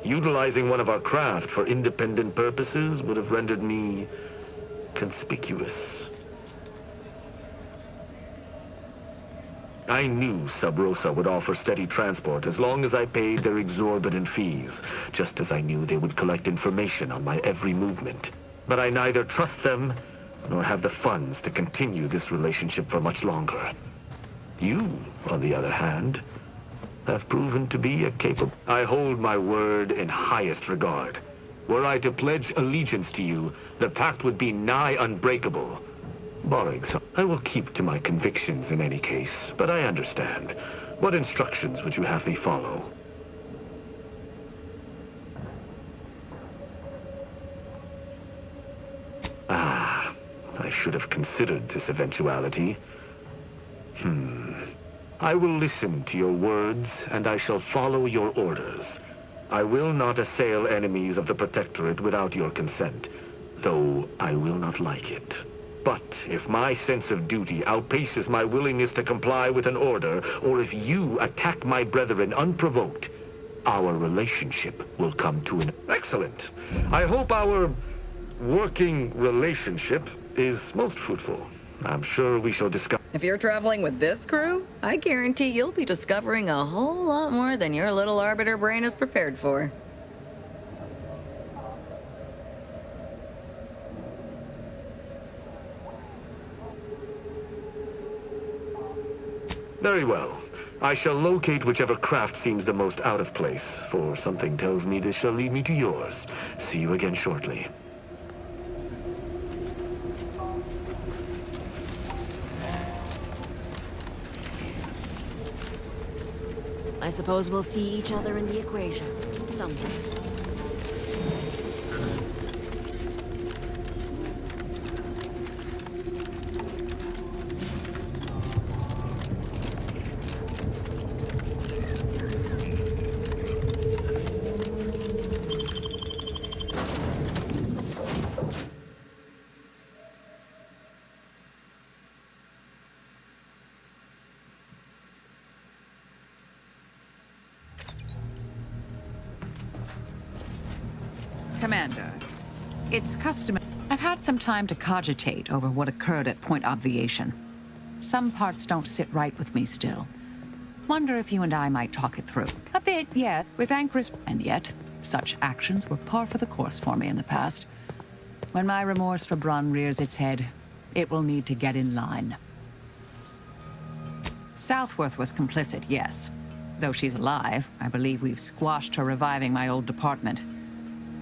[SPEAKER 1] Utilizing one of our craft for independent purposes would have rendered me conspicuous. I knew Sub Rosa would offer steady transport as long as I paid their exorbitant fees, just as I knew they would collect information on my every movement. But I neither trust them, nor have the funds to continue this relationship for much longer. You, on the other hand, have proven to be a capable... I hold my word in highest regard. Were I to pledge allegiance to you, the pact would be nigh unbreakable. Barring some, I will keep to my convictions in any case, but I understand. What instructions would you have me follow? Ah, I should have considered this eventuality. I will listen to your words, and I shall follow your orders. I will not assail enemies of the Protectorate without your consent, though I will not like it. But if my sense of duty outpaces my willingness to comply with an order, or if you attack my brethren unprovoked, our relationship will come to an... Excellent. I hope our working relationship is most fruitful. I'm sure we shall discuss...
[SPEAKER 3] If you're traveling with this crew, I guarantee you'll be discovering a whole lot more than your little arbiter brain is prepared for.
[SPEAKER 1] Very well. I shall locate whichever craft seems the most out of place, for something tells me this shall lead me to yours. See you again shortly.
[SPEAKER 11] I suppose we'll see each other in the equation someday.
[SPEAKER 10] Commander, it's customary. I've had some time to cogitate over what occurred at Point Obviation. Some parts don't sit right with me still. Wonder if you and I might talk it through. A bit, yet, with Anchor's... And yet, such actions were par for the course for me in the past. When my remorse for Brun rears its head, it will need to get in line. Southworth was complicit, yes. Though she's alive, I believe we've squashed her reviving my old department.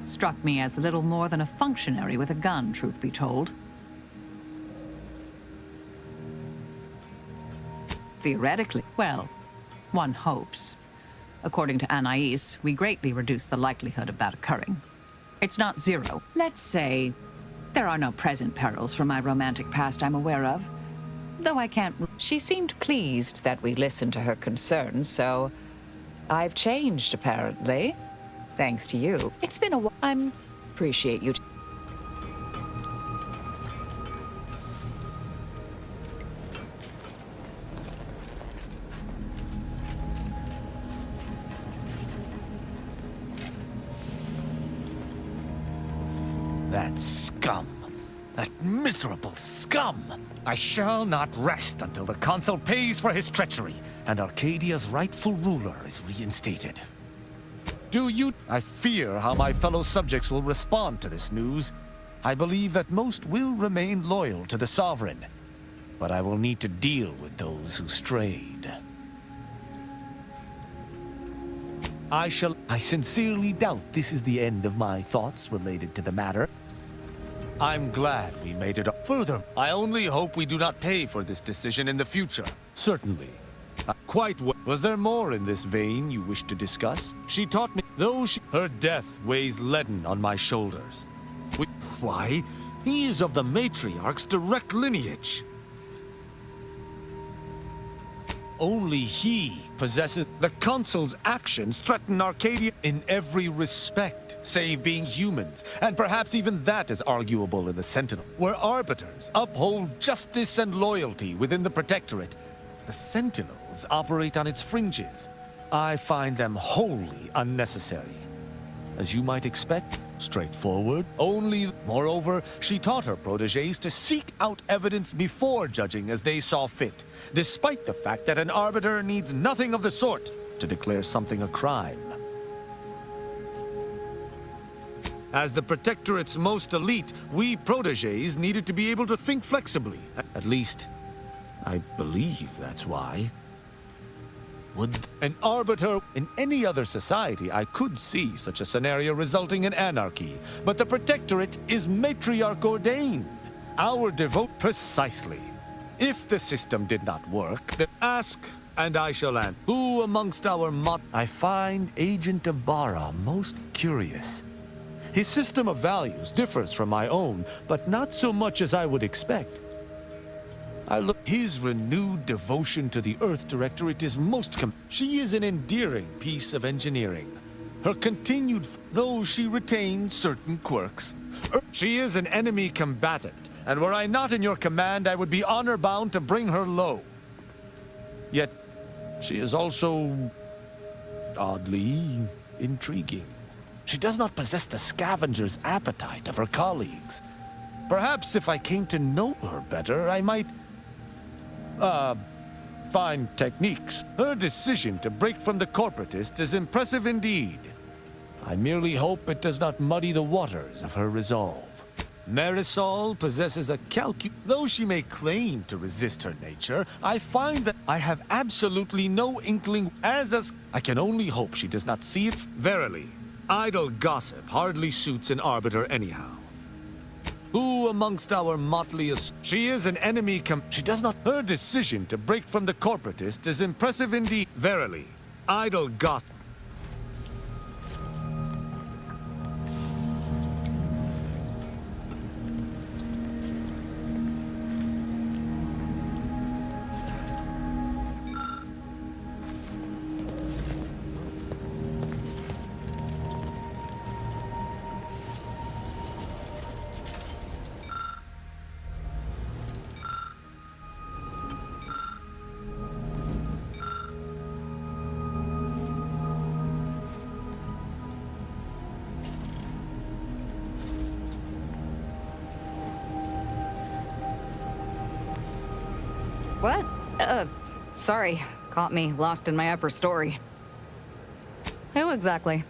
[SPEAKER 10] Struck me as little more than a functionary with a gun, truth be told. Theoretically, well, one hopes. According to Anaïs, we greatly reduce the likelihood of that occurring. It's not zero. Let's say there are no present perils from my romantic past I'm aware of. Though I can't... She seemed pleased that we listened to her concerns, so... I've changed, apparently. Thanks to you. It's been a while. Appreciate you.
[SPEAKER 13] That scum. That miserable scum! I shall not rest until the Consul pays for his treachery, and Arcadia's rightful ruler is reinstated. Do you? I fear how my fellow subjects will respond to this news. I believe that most will remain loyal to the Sovereign, but I will need to deal with those who strayed. I sincerely doubt this is the end of my thoughts related to the matter. I'm glad we made it up. Further, I only hope we do not pay for this decision in the future. Certainly. Quite well. Was there more in this vein you wish to discuss? She taught me, her death weighs leaden on my shoulders. Why? He is of the matriarch's direct lineage. Only he possesses... The Consul's actions threaten Arcadia in every respect, save being humans, and perhaps even that is arguable in the Sentinel. Where arbiters uphold justice and loyalty within the Protectorate, the Sentinels operate on its fringes. I find them wholly unnecessary. As you might expect, straightforward. Moreover, she taught her protégés to seek out evidence before judging as they saw fit, despite the fact that an arbiter needs nothing of the sort to declare something a crime. As the Protectorate's most elite, we protégés needed to be able to think flexibly. At least, I believe that's why. Would an arbiter in any other society, I could see such a scenario resulting in anarchy. But the Protectorate is matriarch ordained. Our devote precisely. If the system did not work, then ask, and I shall answer. Who amongst our I find Agent 𝖍𝖊𝖗 most curious. His system of values differs from my own, but not so much as I would expect. I look his renewed devotion to the Earth Directorate is most she is an endearing piece of engineering. Her continued though she retains certain quirks. She is an enemy combatant, and were I not in your command, I would be honor-bound to bring her low. Yet, she is also oddly intriguing. She does not possess the scavenger's appetite of her colleagues. Perhaps if I came to know her better, I might, find techniques. Her decision to break from the corporatists is impressive indeed. I merely hope it does not muddy the waters of her resolve. Marisol possesses a though she may claim to resist her nature, I find that I have absolutely no inkling I can only hope she does not see it. Verily, idle gossip hardly suits an arbiter anyhow. Who amongst our motley she is an enemy she does not her decision to break from the corporatists is impressive indeed. Verily, idle gossip.
[SPEAKER 3] What? Sorry. Caught me lost in my upper story. Who exactly?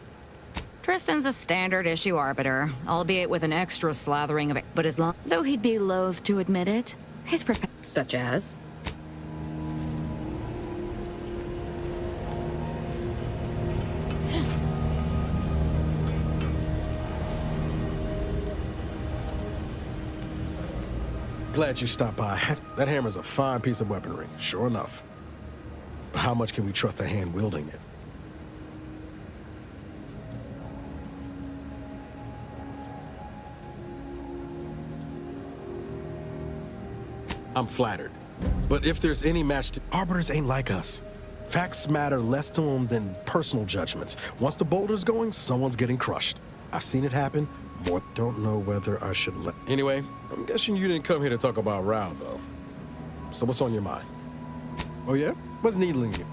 [SPEAKER 3] Tristan's a standard issue arbiter, albeit with an extra slathering of it. But as long though he'd be loath to admit it, he's prepared. Such as?
[SPEAKER 4] Glad you stopped by. That hammer's a fine piece of weaponry, sure enough. But how much can we trust the hand wielding it? I'm flattered. But if there's any match to... Arbiters ain't like us. Facts matter less to them than personal judgments. Once the boulder's going, someone's getting crushed. I've seen it happen. More don't know whether I should let... Anyway, I'm guessing you didn't come here to talk about Rao, though. So what's on your mind? Oh, yeah? What's needling you?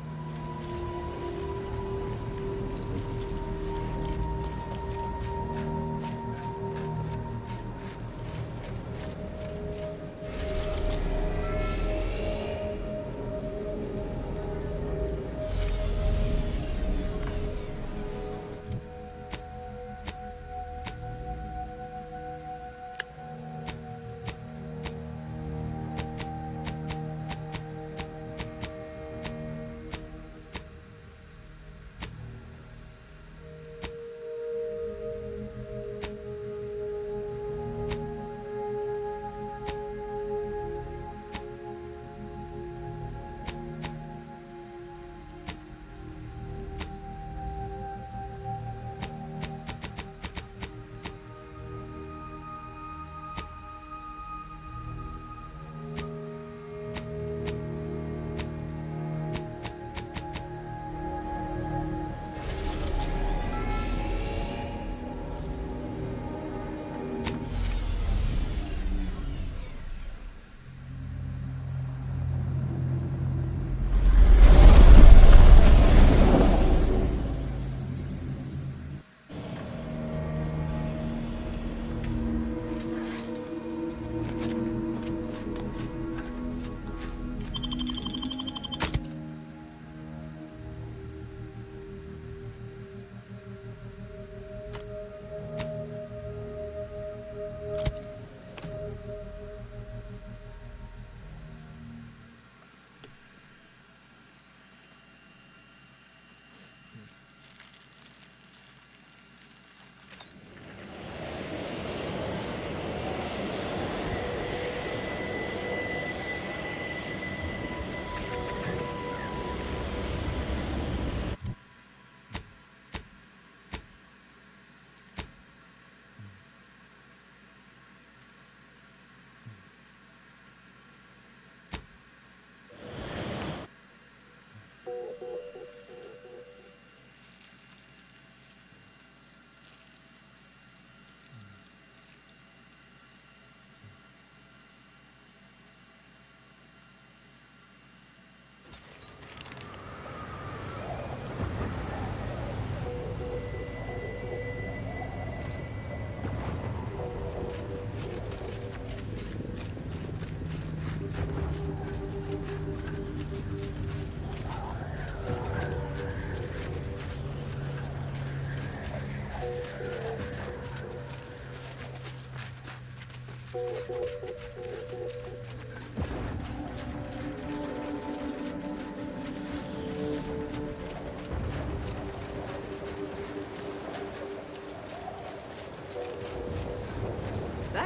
[SPEAKER 3] That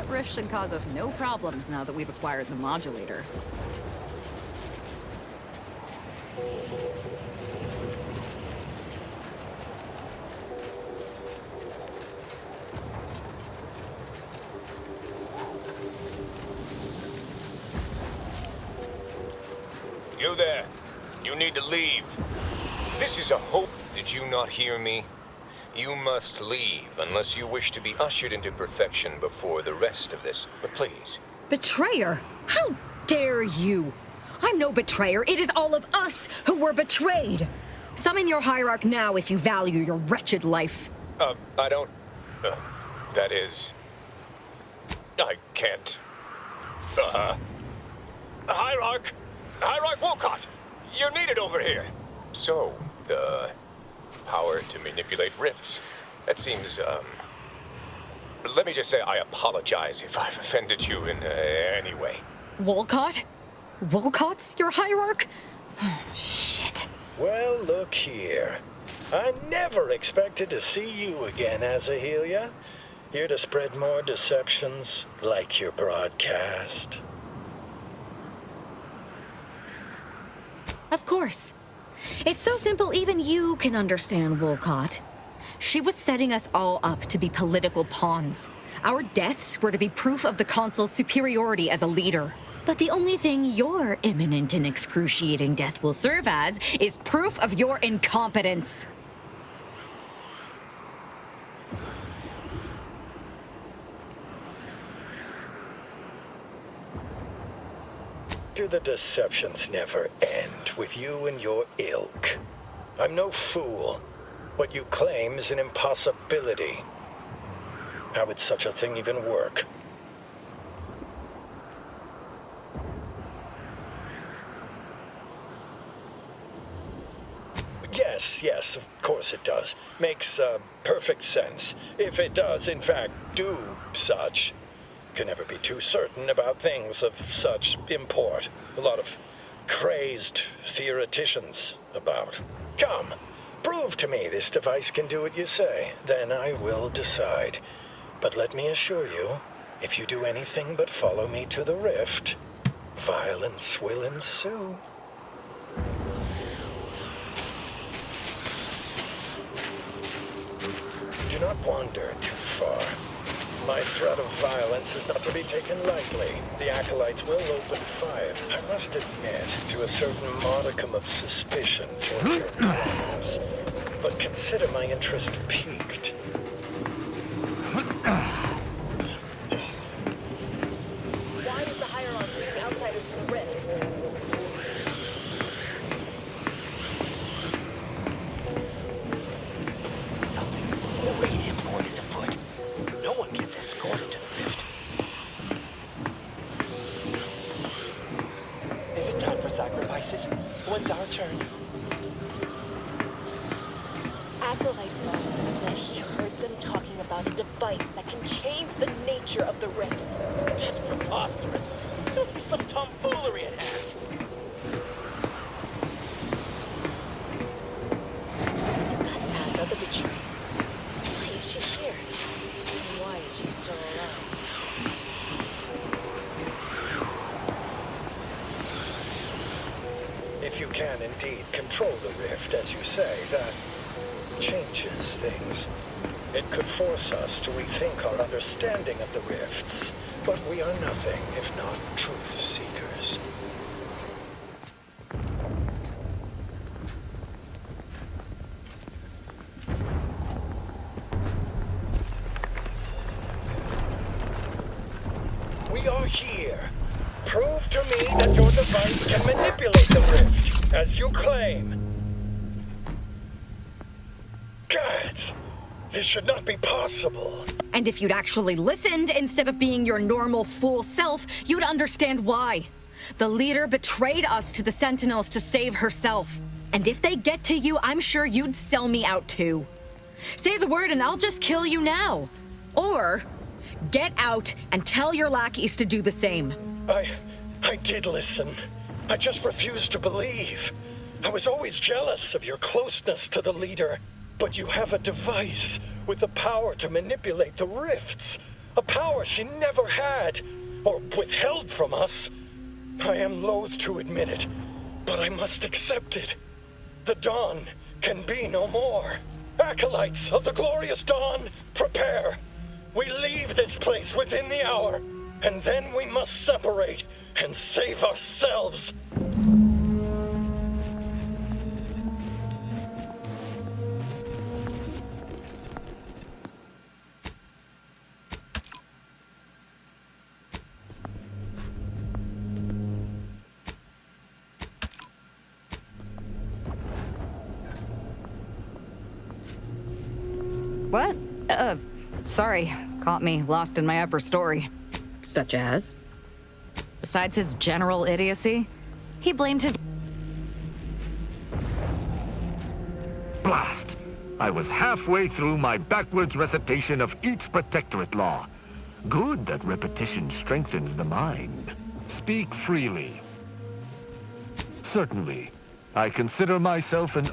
[SPEAKER 3] rift should cause us no problems now that we've acquired the modulator.
[SPEAKER 9] You there. You need to leave. This is a hope. Did you not hear me? You must leave unless you wish to be ushered into perfection before the rest of this. But please.
[SPEAKER 14] Betrayer? How dare you? I'm no betrayer. It is all of us who were betrayed. Summon your hierarch now if you value your wretched life.
[SPEAKER 9] I don't... that is... I can't... Hierarch! Hierarch Wolcott! You're needed over here! So, the power to manipulate rifts. That seems, let me just say I apologize if I've offended you in any way.
[SPEAKER 14] Wolcott? Wolcott's your hierarch? Shit.
[SPEAKER 15] Well, look here. I never expected to see you again, 𝖍𝖊𝖗. Here to spread more deceptions like your broadcast.
[SPEAKER 14] Of course. It's so simple even you can understand, Wolcott. She was setting us all up to be political pawns. Our deaths were to be proof of the Consul's superiority as a leader. But the only thing your imminent and excruciating death will serve as is proof of your incompetence.
[SPEAKER 15] Do the deceptions never end with you and your ilk? I'm no fool. What you claim is an impossibility. How would such a thing even work? Yes, of course it does. Makes perfect sense. If it does, in fact, do such. Can never be too certain about things of such import. A lot of crazed theoreticians about. Come, prove to me this device can do what you say. Then I will decide. But let me assure you, if you do anything but follow me to the rift, violence will ensue. Do not wander too far. My threat of violence is not to be taken lightly. The acolytes will open fire. I must admit to a certain modicum of suspicion towards your plans. But consider my interest piqued.
[SPEAKER 25] Why is the hierarchy bringing outsiders to the rift?
[SPEAKER 18] The Radiant Board is afoot. No one gets escorted to the rift. Is it time for sacrifices? When's our turn? Acolyte said he heard them talking about a device that can change the nature of the rift. That's preposterous. There must be some tomfoolery at hand. Is that Asa the betrayer? Why is she here? And why is she still around?
[SPEAKER 15] If you can indeed control the rift, as you say, that changes things. It could force us to rethink our understanding of the rifts, but we are nothing if not truth seekers. We are here. Prove to me that your device can manipulate the rift, as you claim. Gods, this should not be possible.
[SPEAKER 14] And if you'd actually listened instead of being your normal fool self, you'd understand why. The leader betrayed us to the Sentinels to save herself. And if they get to you, I'm sure you'd sell me out too. Say the word and I'll just kill you now. Or Get out and tell your lackeys to do the same.
[SPEAKER 15] I did listen. I just refused to believe. I was always jealous of your closeness to the leader. But you have a device with the power to manipulate the rifts. A power she never had, or withheld from us. I am loath to admit it, but I must accept it. The dawn can be no more. Acolytes of the glorious dawn, prepare. We leave this place within the hour, and then we must separate and save ourselves.
[SPEAKER 3] What? Sorry. Caught me lost in my upper story.
[SPEAKER 14] Such as?
[SPEAKER 3] Besides his general idiocy, he blamed his...
[SPEAKER 1] Blast! I was halfway through my backwards recitation of each protectorate law. Good that repetition strengthens the mind. Speak freely. Certainly. I consider myself an...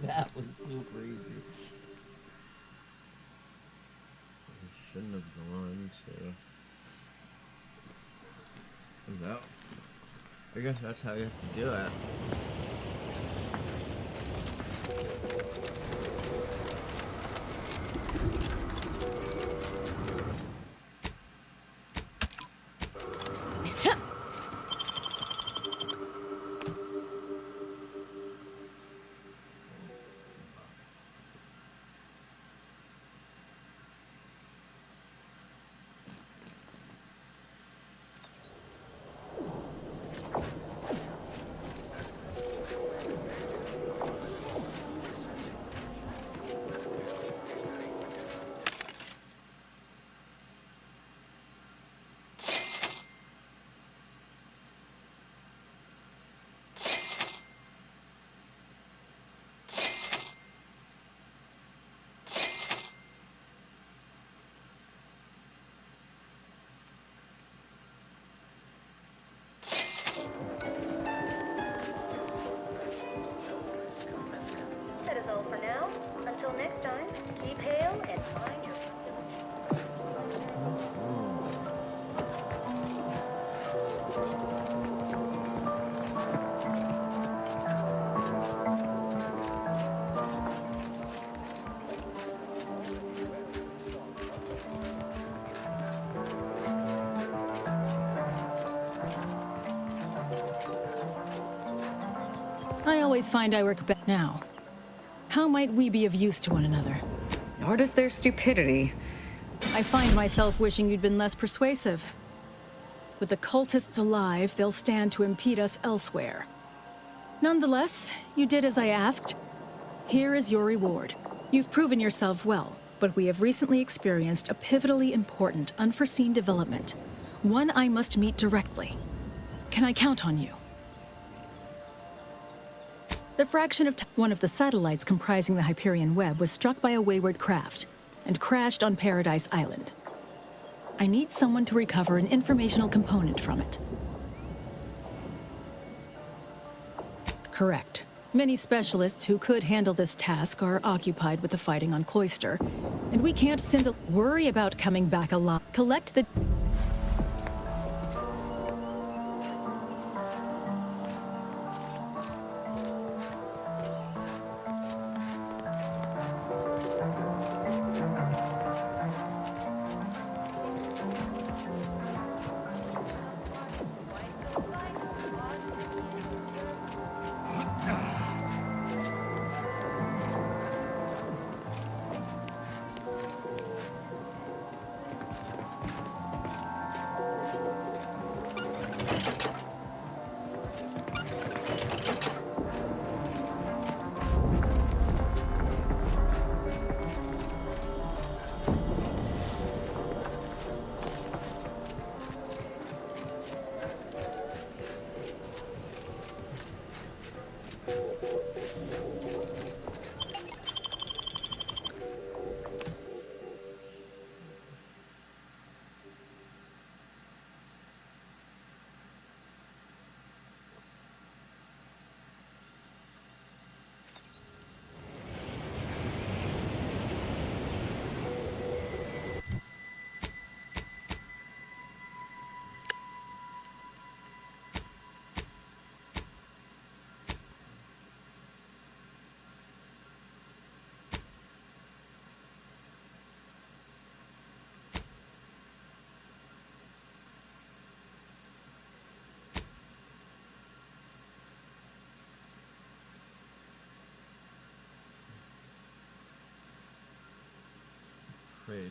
[SPEAKER 16] That was super easy. I shouldn't have gone to... No. I guess that's how you have to do it.
[SPEAKER 5] That is all for now. Until next time, keep hail and find your...
[SPEAKER 20] I always find I work better now. How might we be of use to one another?
[SPEAKER 3] Nor does their stupidity.
[SPEAKER 20] I find myself wishing you'd been less persuasive. With the cultists alive, they'll stand to impede us elsewhere. Nonetheless, you did as I asked. Here is your reward. You've proven yourself well, but we have recently experienced a pivotally important, unforeseen development. One I must meet directly. Can I count on you? The fraction of one of the satellites comprising the Hyperion web was struck by a wayward craft and crashed on Paradise Island. I need someone to recover an informational component from it. Correct. Many specialists who could handle this task are occupied with the fighting on Cloister, and we can't send the worry about coming back alive. Collect the...
[SPEAKER 16] Praetor.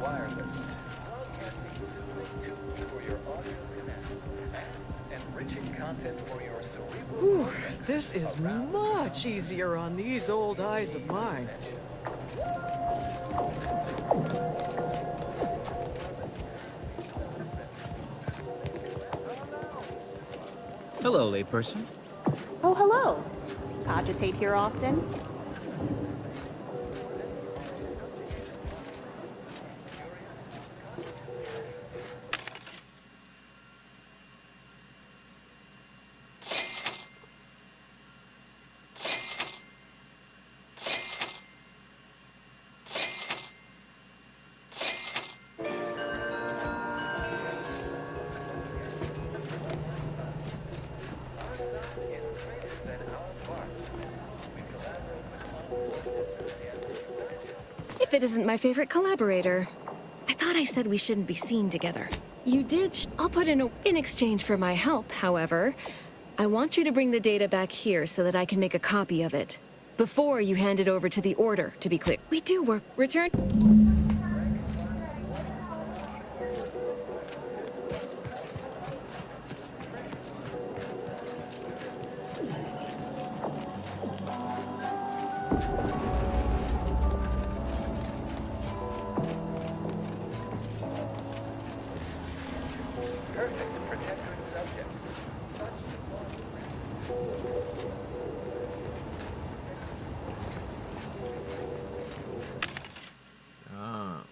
[SPEAKER 7] Wireless, broadcasting soothing tunes for your audio canal, and enriching content for your cerebral cortex.
[SPEAKER 8] This is much easier on these old eyes of mine.
[SPEAKER 17] Hello, layperson.
[SPEAKER 22] Oh, hello. Cogitate here often?
[SPEAKER 11] If it isn't my favorite collaborator. I thought I said we shouldn't be seen together. You did. I'll put in exchange for my help, however. I want you to bring the data back here so that I can make a copy of it. Before you hand it over to the Order, to be clear. We do work. Return.
[SPEAKER 7] Perfect protectorate subjects. Such
[SPEAKER 16] Ah.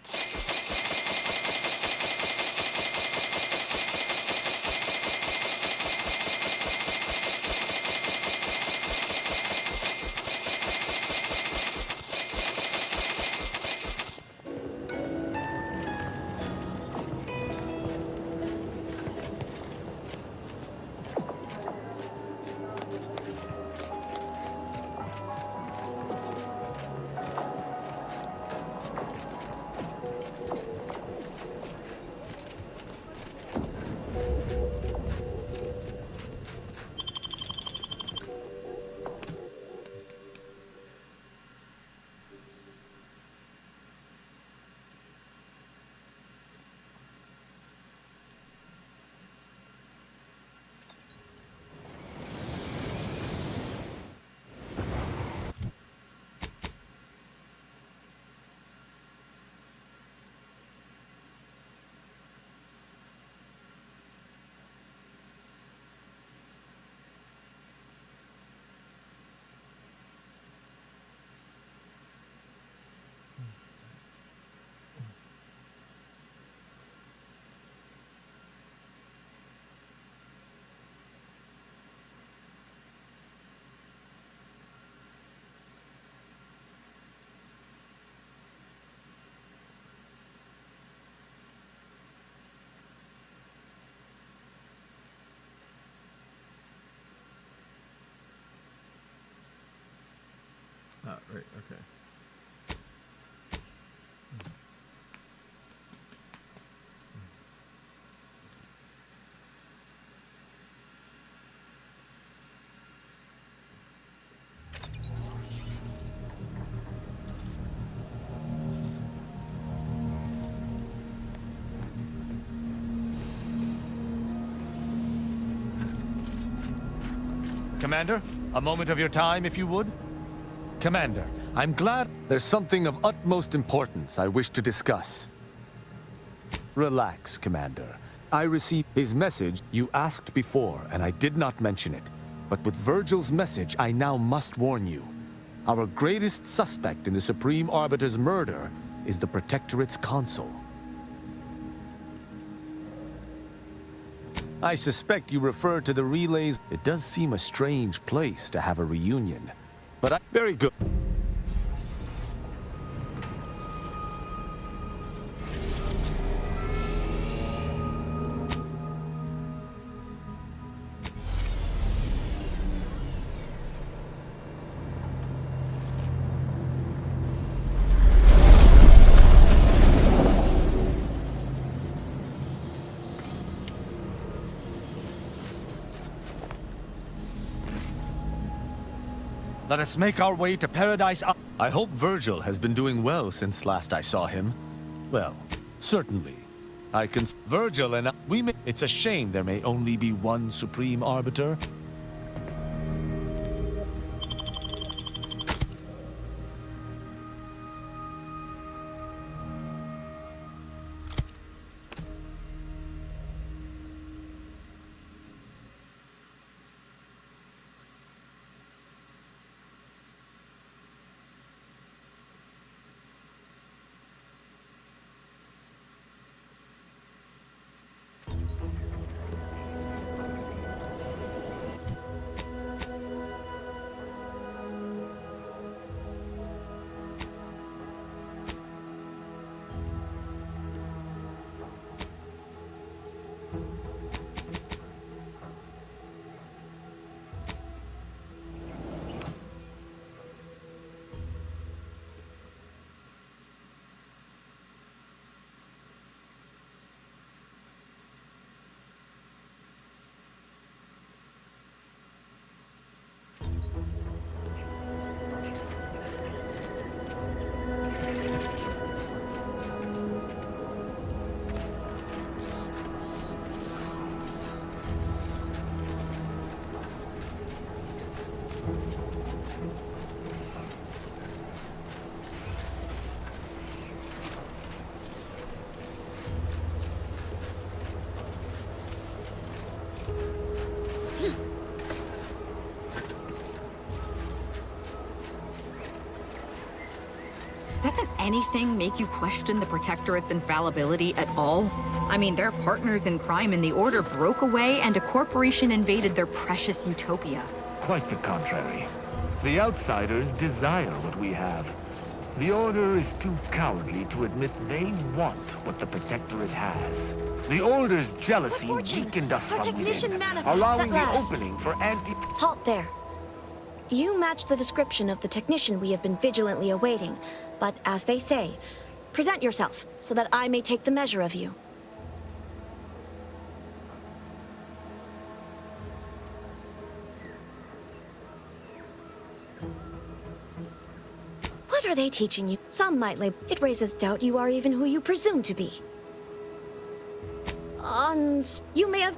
[SPEAKER 16] Ah, right, okay.
[SPEAKER 13] Commander, a moment of your time, if you would. Commander, I'm glad there's something of utmost importance I wish to discuss. Relax, Commander. I received his message you asked before, and I did not mention it. But with Virgil's message, I now must warn you. Our greatest suspect in the Supreme Arbiter's murder is the Protectorate's consul. I suspect you refer to the relays. It does seem a strange place to have a reunion. But very good. Let us make our way to Paradise. I hope Virgil has been doing well since last I saw him. Well, certainly. I can... Virgil and we may... It's a shame there may only be one Supreme Arbiter.
[SPEAKER 14] Doesn't anything make you question the Protectorate's infallibility at all? I mean, their partners in crime in the Order broke away and a corporation invaded their precious utopia.
[SPEAKER 1] Quite the contrary. The outsiders desire what we have. The Order is too cowardly to admit they want what the Protectorate has. The Order's jealousy weakened us from within, allowing the opening for
[SPEAKER 6] Halt there. You match the description of the technician we have been vigilantly awaiting, but as they say, present yourself so that I may take the measure of you. What are they teaching you? Some might label it raises doubt you are even who you presume to be. You may have...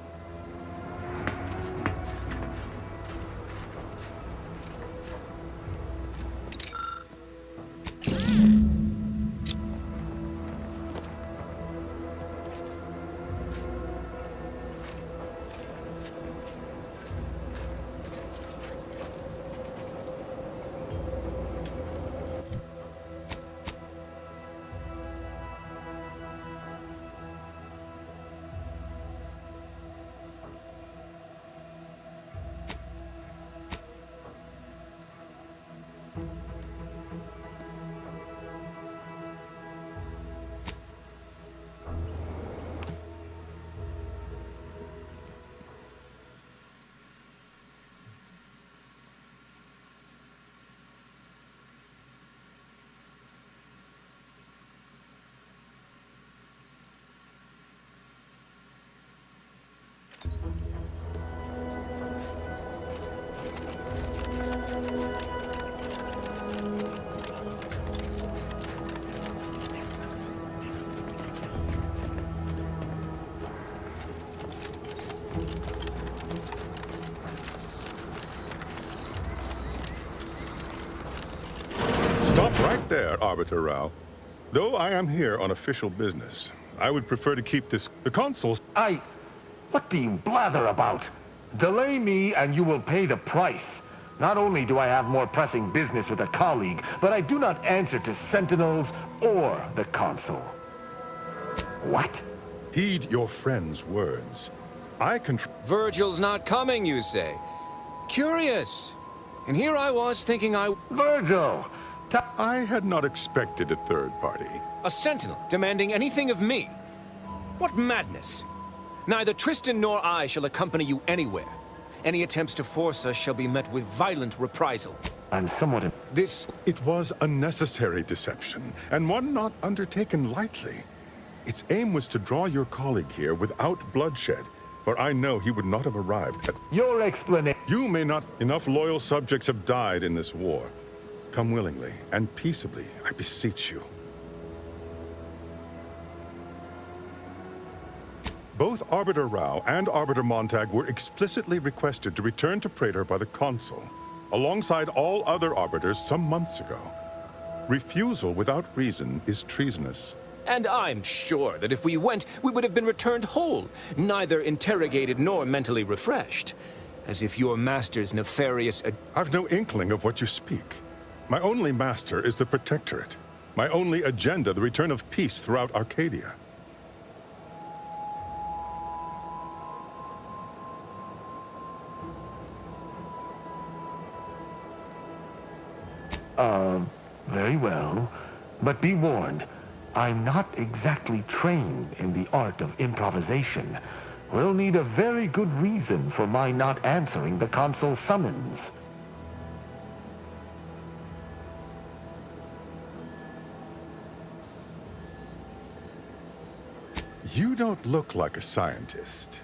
[SPEAKER 12] Stop right there, Arbiter Rao. Though I am here on official business, I would prefer to keep this... The consuls...
[SPEAKER 1] What do you blather about? Delay me and you will pay the price. Not only do I have more pressing business with a colleague, but I do not answer to sentinels or the consul. What?
[SPEAKER 12] Heed your friend's words. I control...
[SPEAKER 9] Virgil's not coming, you say? Curious. And here I was thinking
[SPEAKER 1] Virgil!
[SPEAKER 12] I had not expected a third party.
[SPEAKER 9] A sentinel demanding anything of me? What madness! Neither Tristan nor I shall accompany you anywhere. Any attempts to force us shall be met with violent reprisal.
[SPEAKER 1] I'm somewhat...
[SPEAKER 12] It was a necessary deception, and one not undertaken lightly. Its aim was to draw your colleague here without bloodshed, for I know he would not have arrived at...
[SPEAKER 1] Your explanation...
[SPEAKER 12] You may not... Enough loyal subjects have died in this war. Come willingly and peaceably, I beseech you. Both Arbiter Rao and Arbiter Montag were explicitly requested to return to Praetor by the consul, alongside all other arbiters some months ago. Refusal without reason is treasonous.
[SPEAKER 9] And I'm sure that if we went, we would have been returned whole, neither interrogated nor mentally refreshed. As if your master's nefarious...
[SPEAKER 12] I've no inkling of what you speak. My only master is the Protectorate. My only agenda, the return of peace throughout Arcadia.
[SPEAKER 1] Very well. But be warned, I'm not exactly trained in the art of improvisation. We'll need a very good reason for my not answering the consul's summons.
[SPEAKER 12] You don't look like a scientist.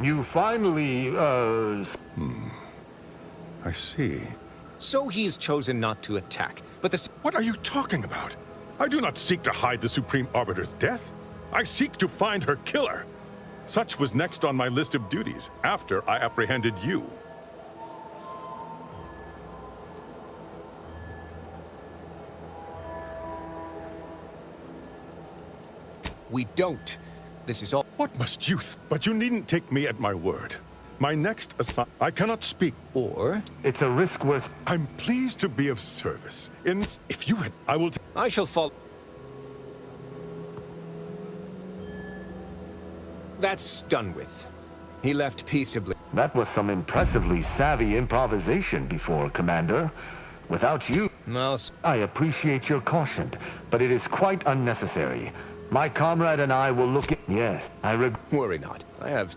[SPEAKER 1] You finally,
[SPEAKER 12] I see.
[SPEAKER 9] So he's chosen not to attack, but the...
[SPEAKER 12] What are you talking about? I do not seek to hide the Supreme Arbiter's death. I seek to find her killer. Such was next on my list of duties, after I apprehended you.
[SPEAKER 9] We don't. This is all...
[SPEAKER 12] What must you... But you needn't take me at my word. My next assignment... I cannot speak.
[SPEAKER 9] Or?
[SPEAKER 1] It's a risk worth...
[SPEAKER 12] I'm pleased to be of service. If you had... I will...
[SPEAKER 9] I shall fall... That's done with. He left peaceably.
[SPEAKER 1] That was some impressively savvy improvisation before, Commander. Without you...
[SPEAKER 9] Well...
[SPEAKER 1] I appreciate your caution, but it is quite unnecessary. My comrade and I will look at... Yes,
[SPEAKER 9] Worry not. I have...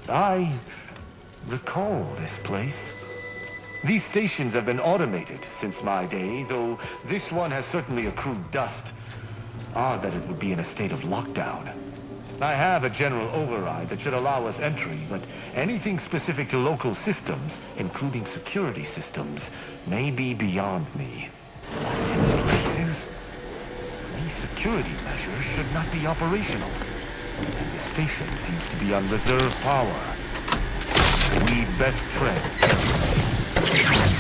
[SPEAKER 1] I recall this place. These stations have been automated since my day, though this one has certainly accrued dust. Odd that it would be in a state of lockdown. I have a general override that should allow us entry, but anything specific to local systems, including security systems, may be beyond me. What in blazes? These security measures should not be operational. And the station seems to be on reserve power. We'd best tread carefully.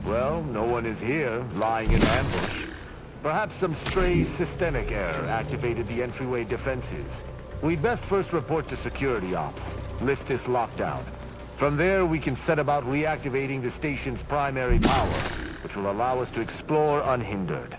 [SPEAKER 1] Well, no one is here, lying in ambush. Perhaps some stray systemic error activated the entryway defenses. We'd best first report to security ops, lift this lockdown. From there, we can set about reactivating the station's primary power, which will allow us to explore unhindered.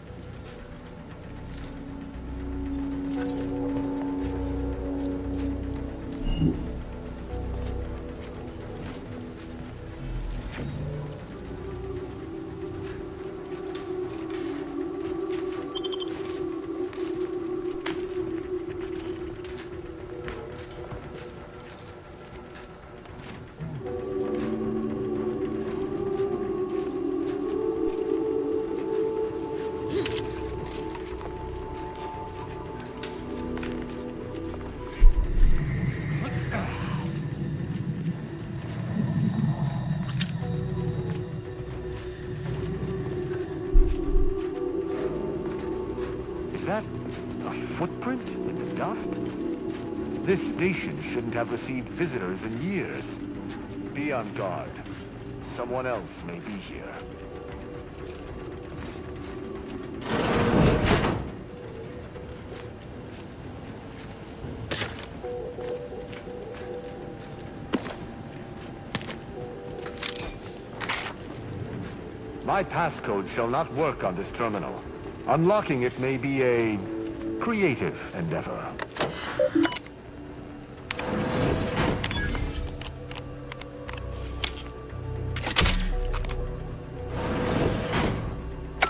[SPEAKER 1] Is that a footprint in the dust? This station shouldn't have received visitors in years. Be on guard. Someone else may be here. My passcode shall not work on this terminal. Unlocking it may be a creative endeavor.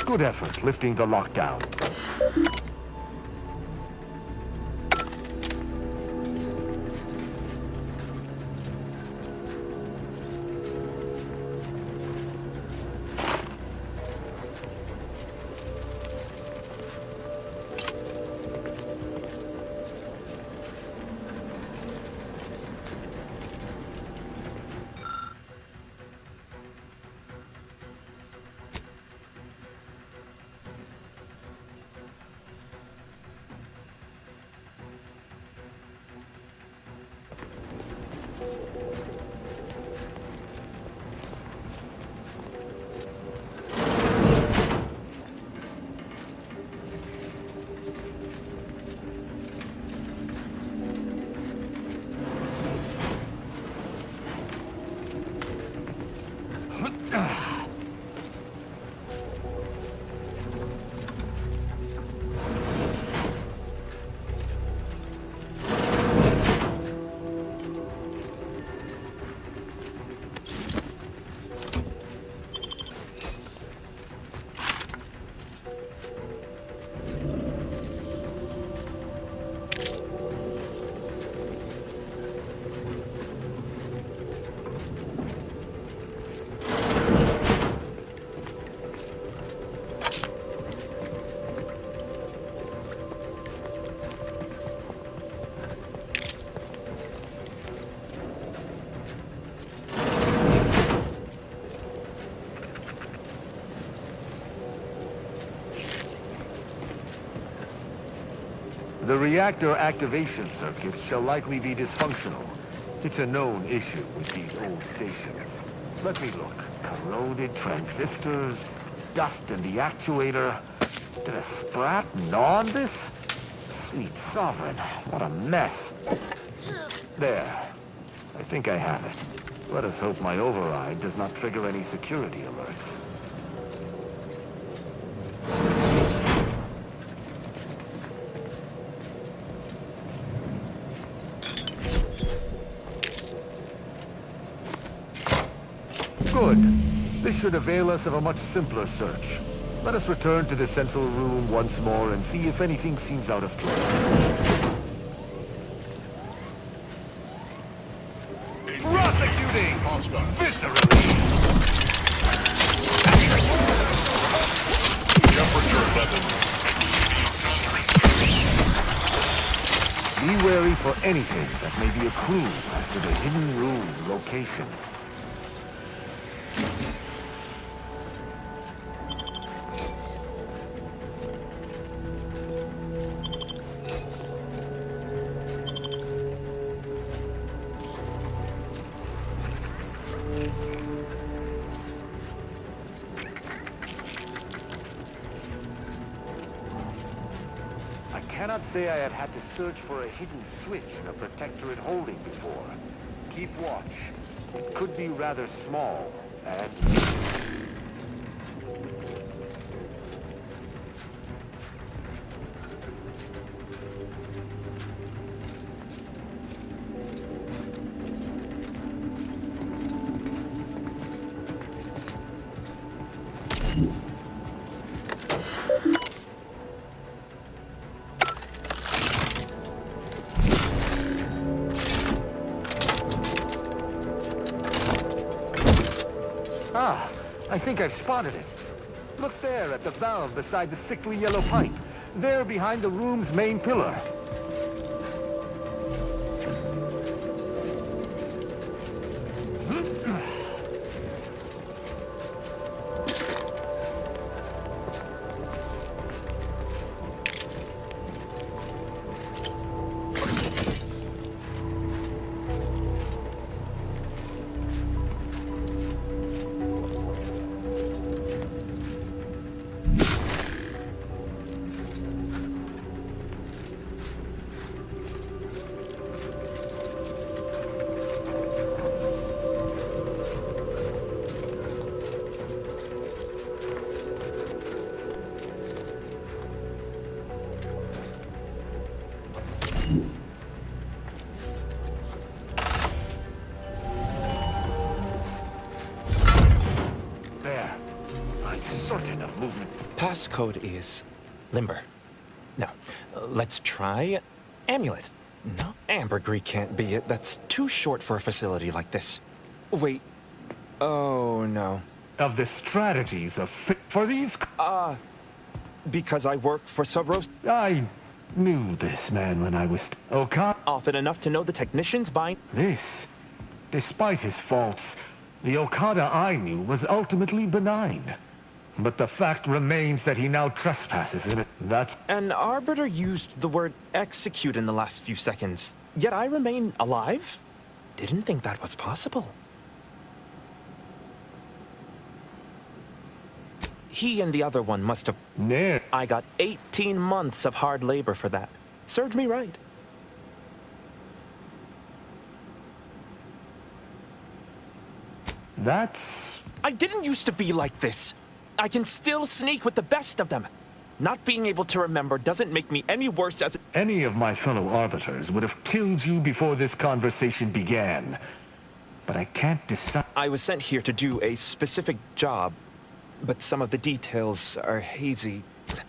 [SPEAKER 1] Good effort lifting the lockdown. The reactor activation circuits shall likely be dysfunctional. It's a known issue with these old stations. Let me look. Corroded transistors, dust in the actuator. Did a sprat gnaw on this? Sweet sovereign, what a mess. There. I think I have it. Let us hope my override does not trigger any security alerts. Good. This should avail us of a much simpler search. Let us return to the central room once more and see if anything seems out of place. Prosecuting! Viscerally! Temperature level. Be wary for anything that may be a clue as to the hidden room location. I cannot say I have had to search for a hidden switch in a protectorate holding before. Keep watch. It could be rather small and... Ah, I think I've spotted it. Look there at the valve beside the sickly yellow pipe. There behind the room's main pillar. Certain of movement.
[SPEAKER 2] Passcode is limber. No, let's try amulet. No, ambergris can't be it. That's too short for a facility like this. Wait. Oh, no.
[SPEAKER 1] Of the strategies of for these...
[SPEAKER 2] because I work for Subros.
[SPEAKER 1] I knew this man when I was...
[SPEAKER 2] Often enough to know the technicians by...
[SPEAKER 1] This, despite his faults, the Okada I knew was ultimately benign. But the fact remains that he now trespasses in it. That's...
[SPEAKER 2] An arbiter used the word execute in the last few seconds, yet I remain alive? Didn't think that was possible. He and the other one must have... I got 18 months of hard labor for that. Served me right.
[SPEAKER 1] That's...
[SPEAKER 2] I didn't used to be like this. I can still sneak with the best of them. Not being able to remember doesn't make me any worse as...
[SPEAKER 1] Any of my fellow arbiters would have killed you before this conversation began. But I can't decide...
[SPEAKER 2] I was sent here to do a specific job, but some of the details are hazy.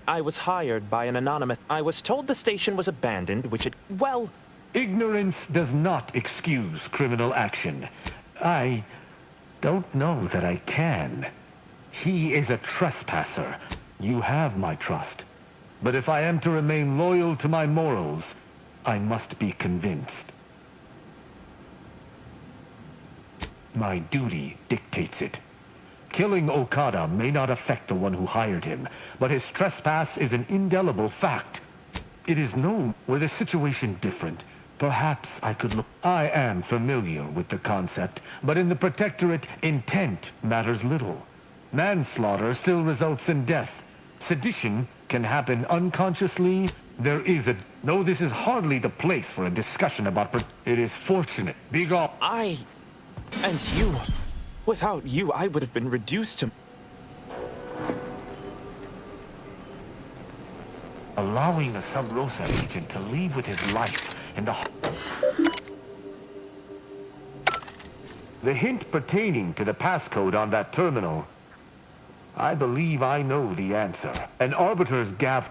[SPEAKER 2] I was hired by an anonymous... I was told the station was abandoned, which it... well...
[SPEAKER 1] Ignorance does not excuse criminal action. I don't know that I can. He is a trespasser. You have my trust. But if I am to remain loyal to my morals, I must be convinced. My duty dictates it. Killing Okada may not affect the one who hired him, but his trespass is an indelible fact. It is known. Were the situation different, perhaps I could look. I am familiar with the concept, but in the Protectorate, intent matters little. Manslaughter still results in death. Sedition can happen unconsciously. There is a... No, this is hardly the place for a discussion about... It is fortunate. Be gone.
[SPEAKER 2] And you... Without you, I would have been reduced to...
[SPEAKER 1] Allowing a Sub Rosa agent to leave with his life in the... The hint pertaining to the passcode on that terminal... I believe I know the answer. An Arbiter's gav...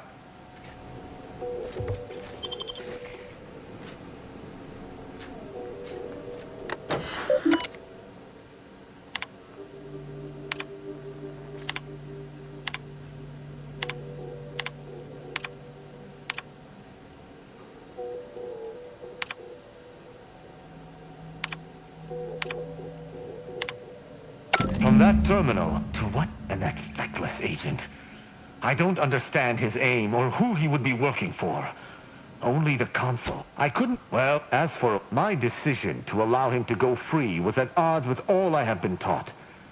[SPEAKER 1] From that terminal to what? And that feckless agent. I don't understand his aim or who he would be working for. Only the consul. I couldn't... Well, as for my decision to allow him to go free was at odds with all I have been taught.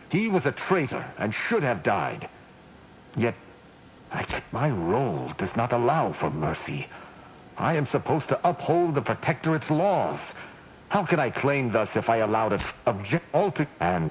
[SPEAKER 1] He was a traitor and should have died. Yet, my role does not allow for mercy. I am supposed to uphold the Protectorate's laws. How can I claim thus if I allowed a object alter... And...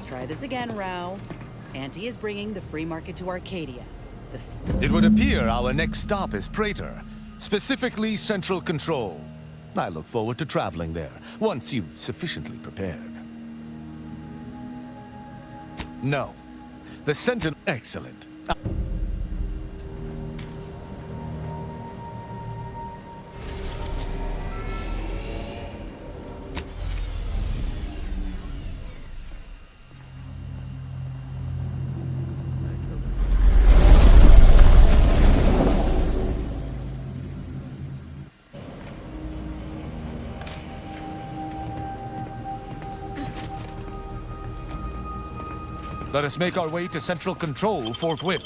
[SPEAKER 10] Try this again, Rao. Auntie is bringing the free market to Arcadia.
[SPEAKER 13] It would appear our next stop is Praetor, specifically Central Control. I look forward to traveling there, once you've sufficiently prepared. No. The Sentinel... Excellent. Let us make our way to Central Control forthwith.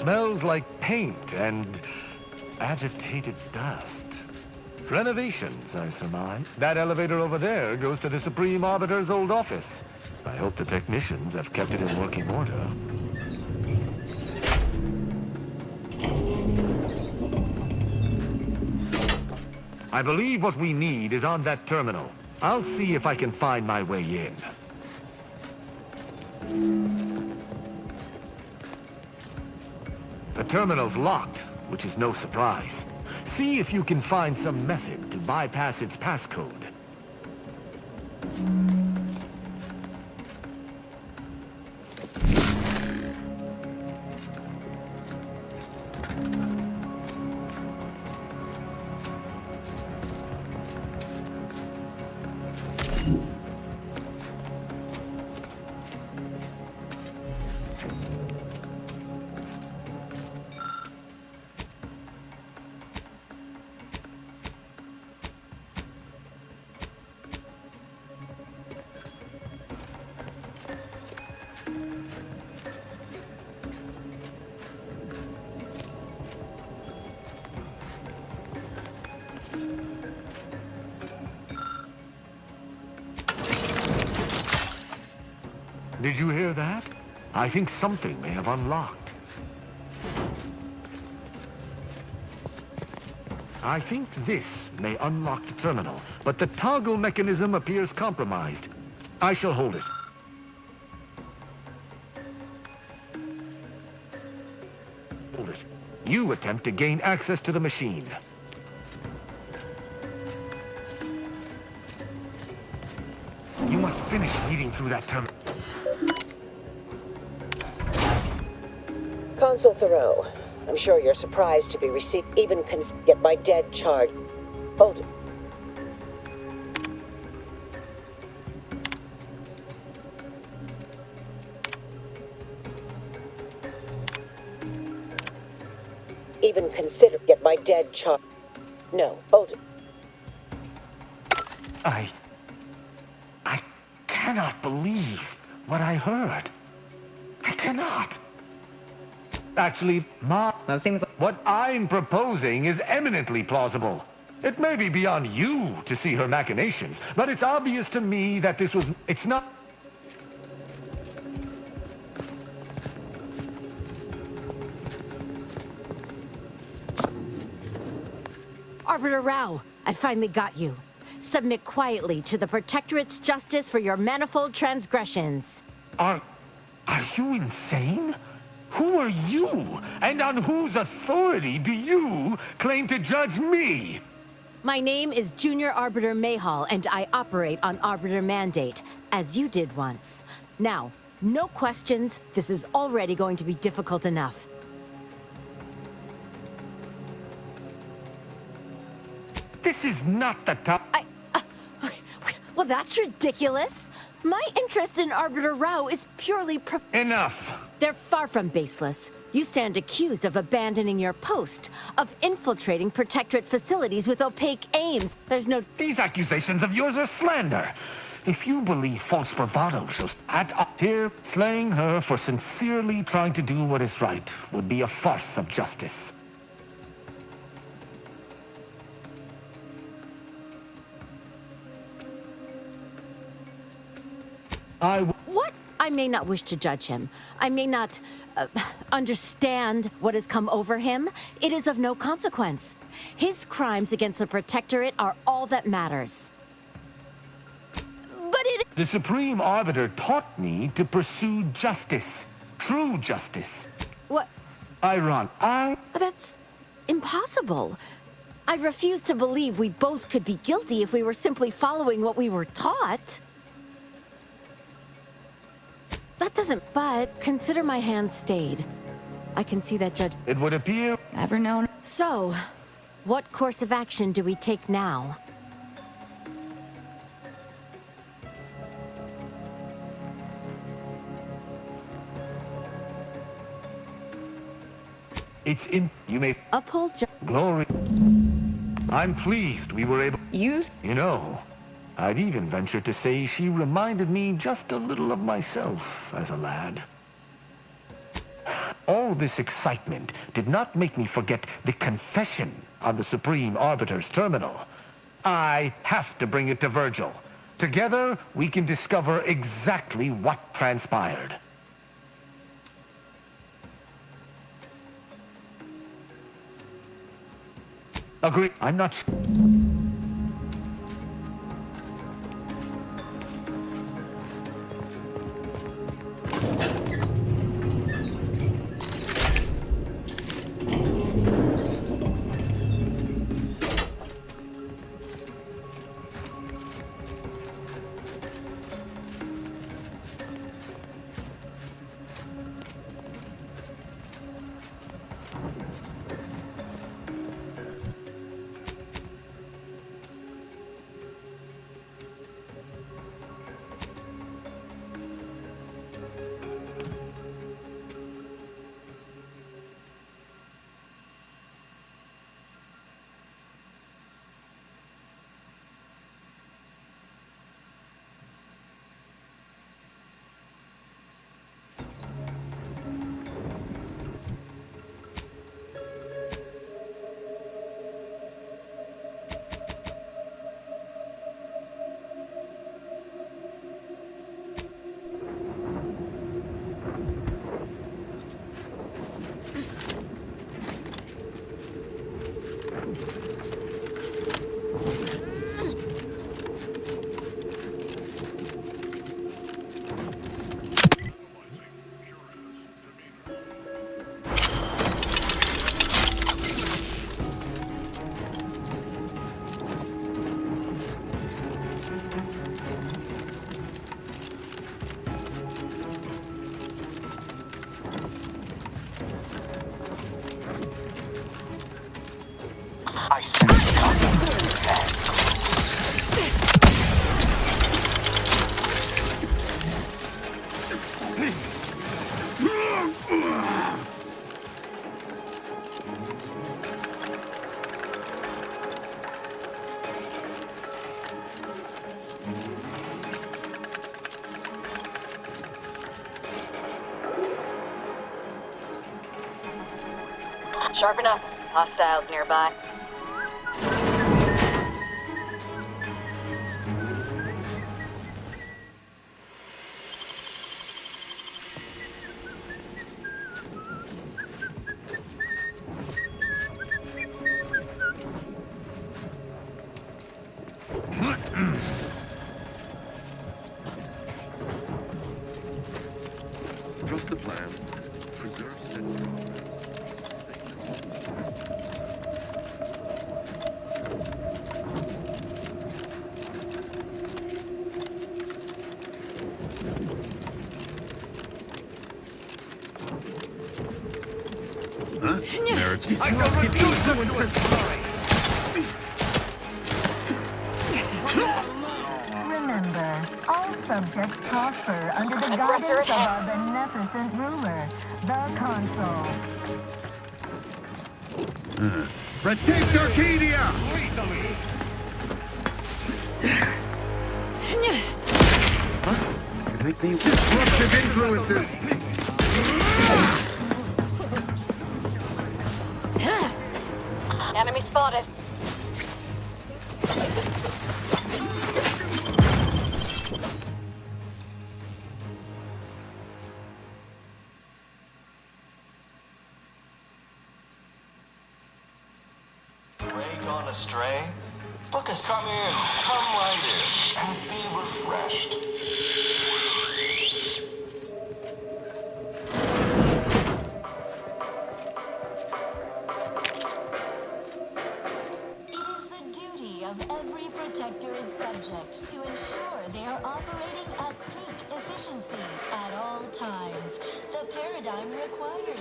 [SPEAKER 1] Smells like paint and agitated dust. Renovations, I surmise. That elevator over there goes to the Supreme Arbiter's old office. I hope the technicians have kept it in working order. I believe what we need is on that terminal. I'll see if I can find my way in. The terminal's locked, which is no surprise. See if you can find some method to bypass its passcode. Did you hear that? I think something may have unlocked. I think this may unlock the terminal, but the toggle mechanism appears compromised. I shall hold it. Hold it. You attempt to gain access to the machine. You must finish reading through that terminal.
[SPEAKER 4] Consul Thoreau, I'm sure you're surprised to be received even get my dead charge. Hold it. Even consider get my dead charge. No, hold it.
[SPEAKER 1] I cannot believe what I heard. I cannot. Actually, what I'm proposing is eminently plausible. It may be beyond you to see her machinations, but it's obvious to me that it's not...
[SPEAKER 11] Arbiter Rao, I finally got you. Submit quietly to the Protectorate's justice for your manifold transgressions.
[SPEAKER 1] Are you insane? Who are you? And on whose authority do you claim to judge me?
[SPEAKER 11] My name is Junior Arbiter 𝖍𝖊, and I operate on Arbiter mandate, as you did once. Now, no questions. This is already going to be difficult enough.
[SPEAKER 1] This is not the time.
[SPEAKER 11] Well, that's ridiculous. My interest in Arbiter Rao is purely
[SPEAKER 1] Enough!
[SPEAKER 11] They're far from baseless. You stand accused of abandoning your post, of infiltrating Protectorate facilities with opaque aims. There's no...
[SPEAKER 1] These accusations of yours are slander. If you believe false bravado shall add up here, slaying her for sincerely trying to do what is right would be a farce of justice.
[SPEAKER 11] What? I may not wish to judge him. I may not understand what has come over him. It is of no consequence. His crimes against the Protectorate are all that matters. But it...
[SPEAKER 1] The Supreme Arbiter taught me to pursue justice. True justice.
[SPEAKER 11] What? That's impossible. I refuse to believe we both could be guilty if we were simply following what we were taught. That doesn't... But consider my hand stayed. I can see that judge...
[SPEAKER 1] It would appear...
[SPEAKER 11] Never known. So, what course of action do we take now?
[SPEAKER 1] It's in... You may...
[SPEAKER 11] Uphold...
[SPEAKER 1] Glory. I'm pleased we were able...
[SPEAKER 3] You
[SPEAKER 1] know, I'd even venture to say she reminded me just a little of myself as a lad. All this excitement did not make me forget the confession on the Supreme Arbiter's terminal. I have to bring it to Virgil. Together, we can discover exactly what transpired. Agree. I'm not sure.
[SPEAKER 19] Sharpen up. Hostiles nearby.
[SPEAKER 21] Trust the plan. Preserve set. Huh? Merits.
[SPEAKER 1] I shall refuse to insist.
[SPEAKER 5] Remember, all subjects prosper under the guidance of our beneficent ruler, the Consul.
[SPEAKER 21] Protect Arcadia! Huh? Make me disruptive influences!
[SPEAKER 19] Enemy spotted.
[SPEAKER 23] Gone astray? Book us. Come in. Come right in. And be refreshed.
[SPEAKER 5] It is the duty of every protector and subject to ensure they are operating at peak efficiency at all times. The paradigm requires it.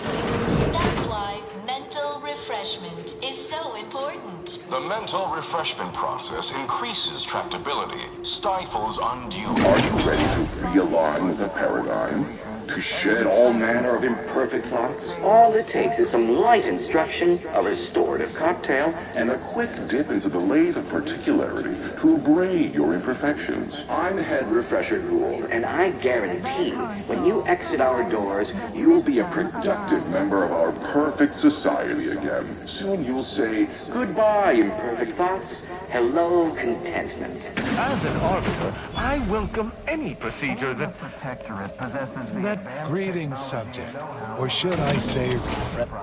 [SPEAKER 5] That's why mental refreshment is so important.
[SPEAKER 23] The mental refreshment process increases tractability, stifles undue.
[SPEAKER 24] Are you ready to realign the paradigm?
[SPEAKER 21] To shed all manner of imperfect thoughts?
[SPEAKER 15] All it takes is some light instruction, a restorative cocktail,
[SPEAKER 21] And a quick dip into the lathe of particularity to abrade your imperfections.
[SPEAKER 15] I'm head refresher Gould, and I guarantee when you exit our doors, you'll be a
[SPEAKER 21] Productive member of our perfect society again. Soon you'll say,
[SPEAKER 15] goodbye, imperfect thoughts. Hello, contentment.
[SPEAKER 1] As an arbiter, I welcome any procedure that
[SPEAKER 18] Protectorate possesses the
[SPEAKER 20] That greeting subject, or should I say,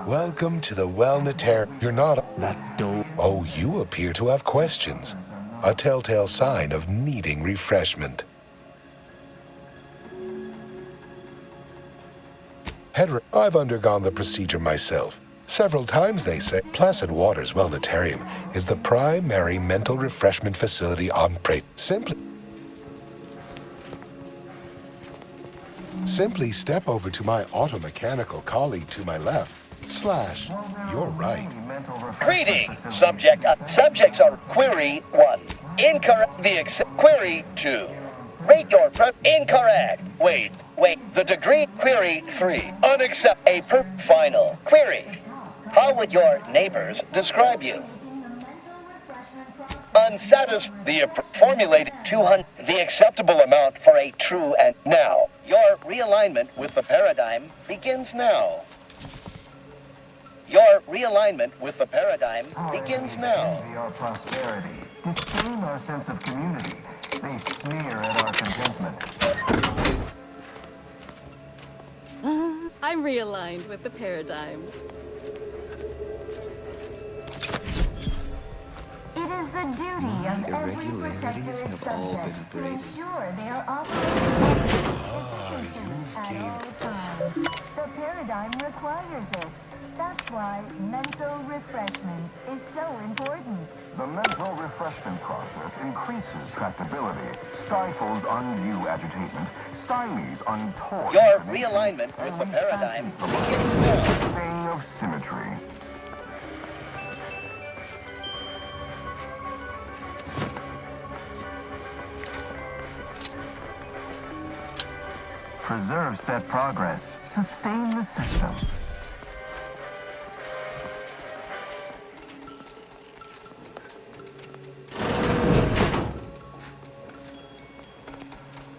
[SPEAKER 20] welcome to the 𝖍𝖊𝖗. You're not that dope. Oh, you appear to have questions. A telltale sign of needing refreshment. Hedrick, I've undergone the procedure myself. Several times, they say. Placid Waters Wellnitarium is the primary mental refreshment facility on Prey. Simply step over to my automechanical colleague to my left. / you're right.
[SPEAKER 24] Greetings, subject. Subjects are query 1. Incorrect. Query 2. Rate your incorrect. Wait. The degree query 3. Unacceptable. Final. Query. How would your neighbors describe you? Unsatisfied. Formulated 200. The acceptable amount for a true and now. Your realignment with the paradigm begins now. Your realignment with the paradigm begins now.
[SPEAKER 21] Our prosperity, disdain our sense of community. They sneer at our contentment.
[SPEAKER 11] I'm realigned with the paradigm.
[SPEAKER 5] It is the duty of every protectorate subject to ensure they are operating at all times. The paradigm requires it. That's why mental refreshment is so important.
[SPEAKER 21] The mental refreshment process increases tractability, stifles undue agitation, stymies untoward.
[SPEAKER 24] Your realignment with the paradigm begins now.
[SPEAKER 21] Thing of symmetry. Preserve set progress. Sustain the system.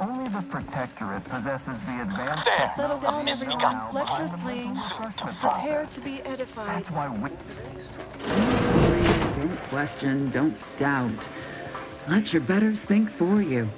[SPEAKER 21] Only the Protectorate possesses the advanced...
[SPEAKER 8] Settle down, everyone. Lecture's playing. Prepare to be edified.
[SPEAKER 21] That's why we...
[SPEAKER 25] Don't question, don't doubt. Let your betters think for you.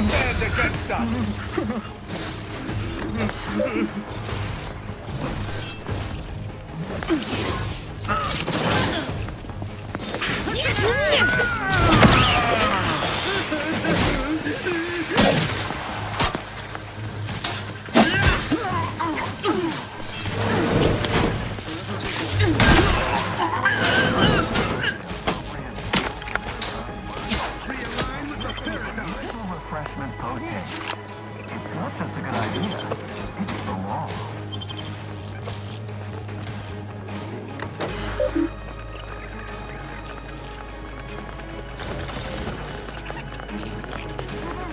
[SPEAKER 1] stand against us!
[SPEAKER 21] Refreshment post-haste. It's not just a good idea, it's the law.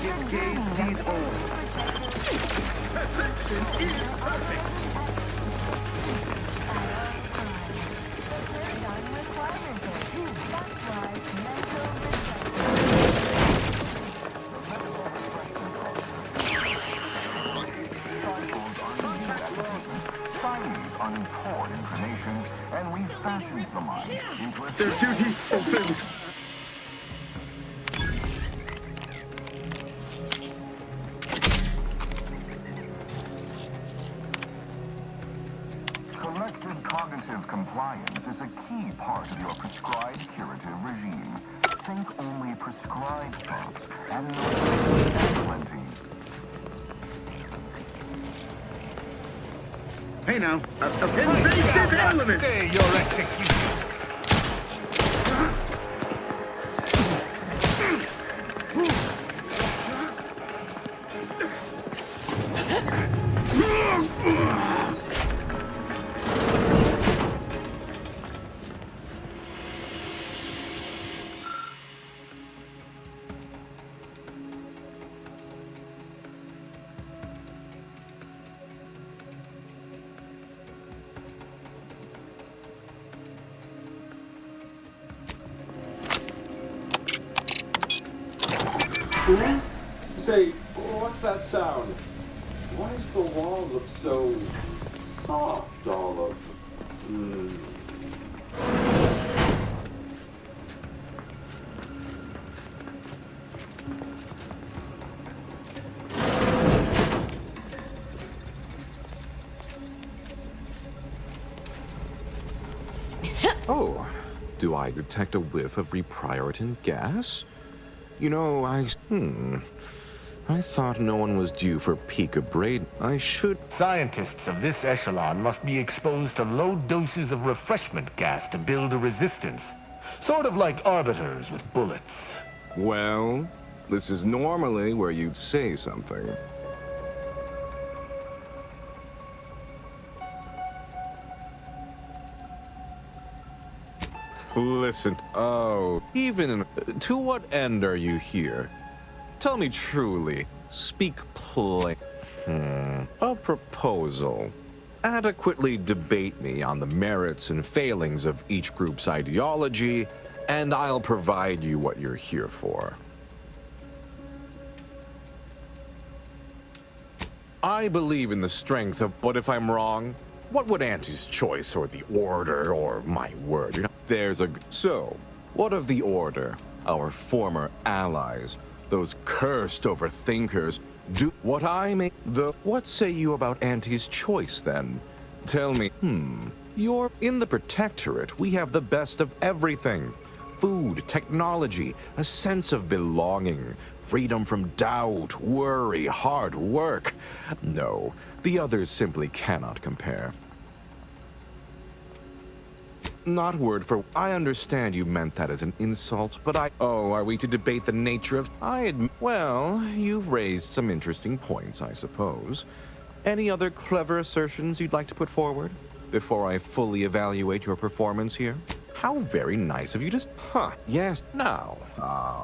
[SPEAKER 21] His gaze sees all. Perfection is perfect. Untoward inclinations and refashions the mind into a... Their duty fulfilled. Collective cognitive compliance is a key part of your prescribed curative regime. think only prescribed drugs, and no plenty.
[SPEAKER 7] Hey now, invasive element!
[SPEAKER 1] Stay your execution.
[SPEAKER 16] Say, what's that sound? Why does the wall look so soft all of...
[SPEAKER 17] Oh, do I detect a whiff of reprioritin gas? You know, I thought no one was due for peak abrade. I should...
[SPEAKER 1] Scientists of this echelon must be exposed to low doses of refreshment gas to build a resistance. Sort of like arbiters with bullets.
[SPEAKER 17] Well, this is normally where you'd say something. Listen, even to what end are you here? Tell me truly, speak plain. A proposal. Adequately debate me on the merits and failings of each group's ideology, and I'll provide you what you're here for. I believe in the strength of, but if I'm wrong, what would Auntie's choice or the Order or my word? You know, there's a... So, what of the Order? Our former allies, those cursed overthinkers, do what I make the... What say you about Auntie's choice, then? Tell me, you're in the Protectorate. We have the best of everything. Food, technology, a sense of belonging, freedom from doubt, worry, hard work. No, the others simply cannot compare. Not word for... I understand you meant that as an insult, but Oh, are we to debate the nature of... Well, you've raised some interesting points, I suppose. Any other clever assertions you'd like to put forward before I fully evaluate your performance here? How very nice of you to... Yes. Now,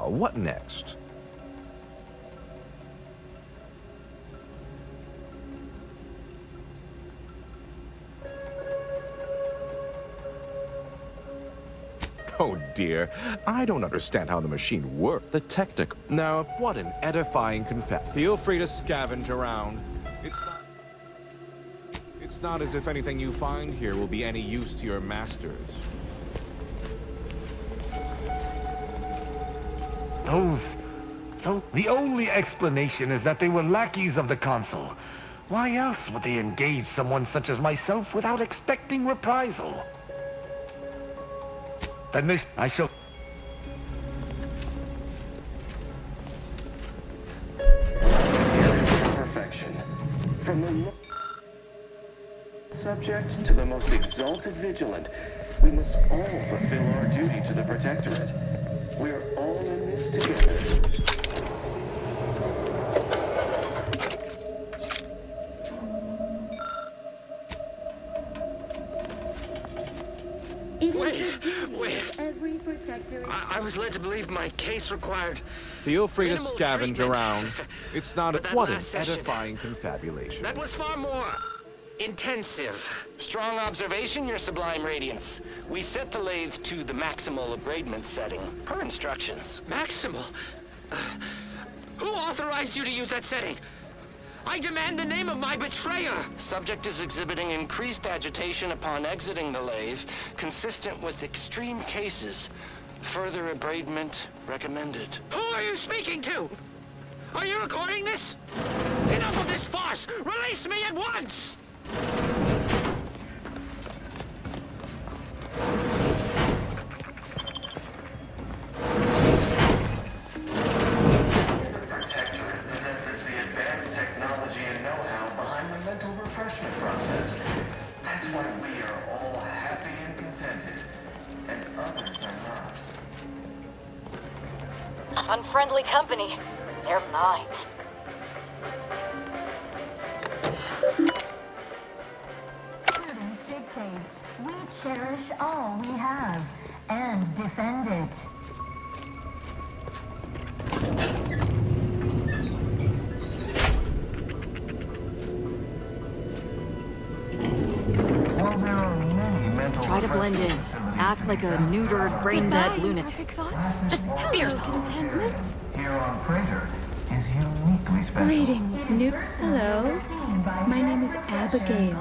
[SPEAKER 17] what next? Oh dear, I don't understand how the machine works. The technic... Now, what an edifying confession. Feel free to scavenge around. It's not as if anything you find here will be any use to your masters.
[SPEAKER 1] The only explanation is that they were lackeys of the consul. Why else would they engage someone such as myself without expecting reprisal? Then I shall...
[SPEAKER 15] Perfection. From the subject to the most exalted vigilant, we must all fulfill our duty to the Protectorate. We're all in this together.
[SPEAKER 18] Wait. I was led to believe my case required...
[SPEAKER 17] Feel free to scavenge
[SPEAKER 18] treatment.
[SPEAKER 17] around. It's not a...
[SPEAKER 18] But that
[SPEAKER 17] What an
[SPEAKER 18] last session,
[SPEAKER 17] edifying confabulation.
[SPEAKER 18] That was far more... intensive. Strong observation, Your Sublime Radiance. We set the lathe to the maximal abradement setting, per instructions. Maximal? Who authorized you to use that setting? I demand the name of my betrayer! Subject is exhibiting increased agitation upon exiting the lathe, consistent with extreme cases. Further abradement recommended. Who are you speaking to? Are you recording this? Enough of this farce! Release me at once!
[SPEAKER 19] Unfriendly company. They're mine.
[SPEAKER 5] Prudence dictates we cherish all we have and defend it.
[SPEAKER 21] While there are many mental
[SPEAKER 3] Try to blend in.
[SPEAKER 21] refreshment facilities
[SPEAKER 3] Act
[SPEAKER 21] to
[SPEAKER 3] like
[SPEAKER 21] be
[SPEAKER 3] a
[SPEAKER 21] found
[SPEAKER 3] neutered,
[SPEAKER 21] throughout
[SPEAKER 3] brain-dead lunatic. Just be yourself.
[SPEAKER 11] Contentment?
[SPEAKER 21] here on Praetor is uniquely special.
[SPEAKER 6] Greetings, new. Hello. My name is Abigail,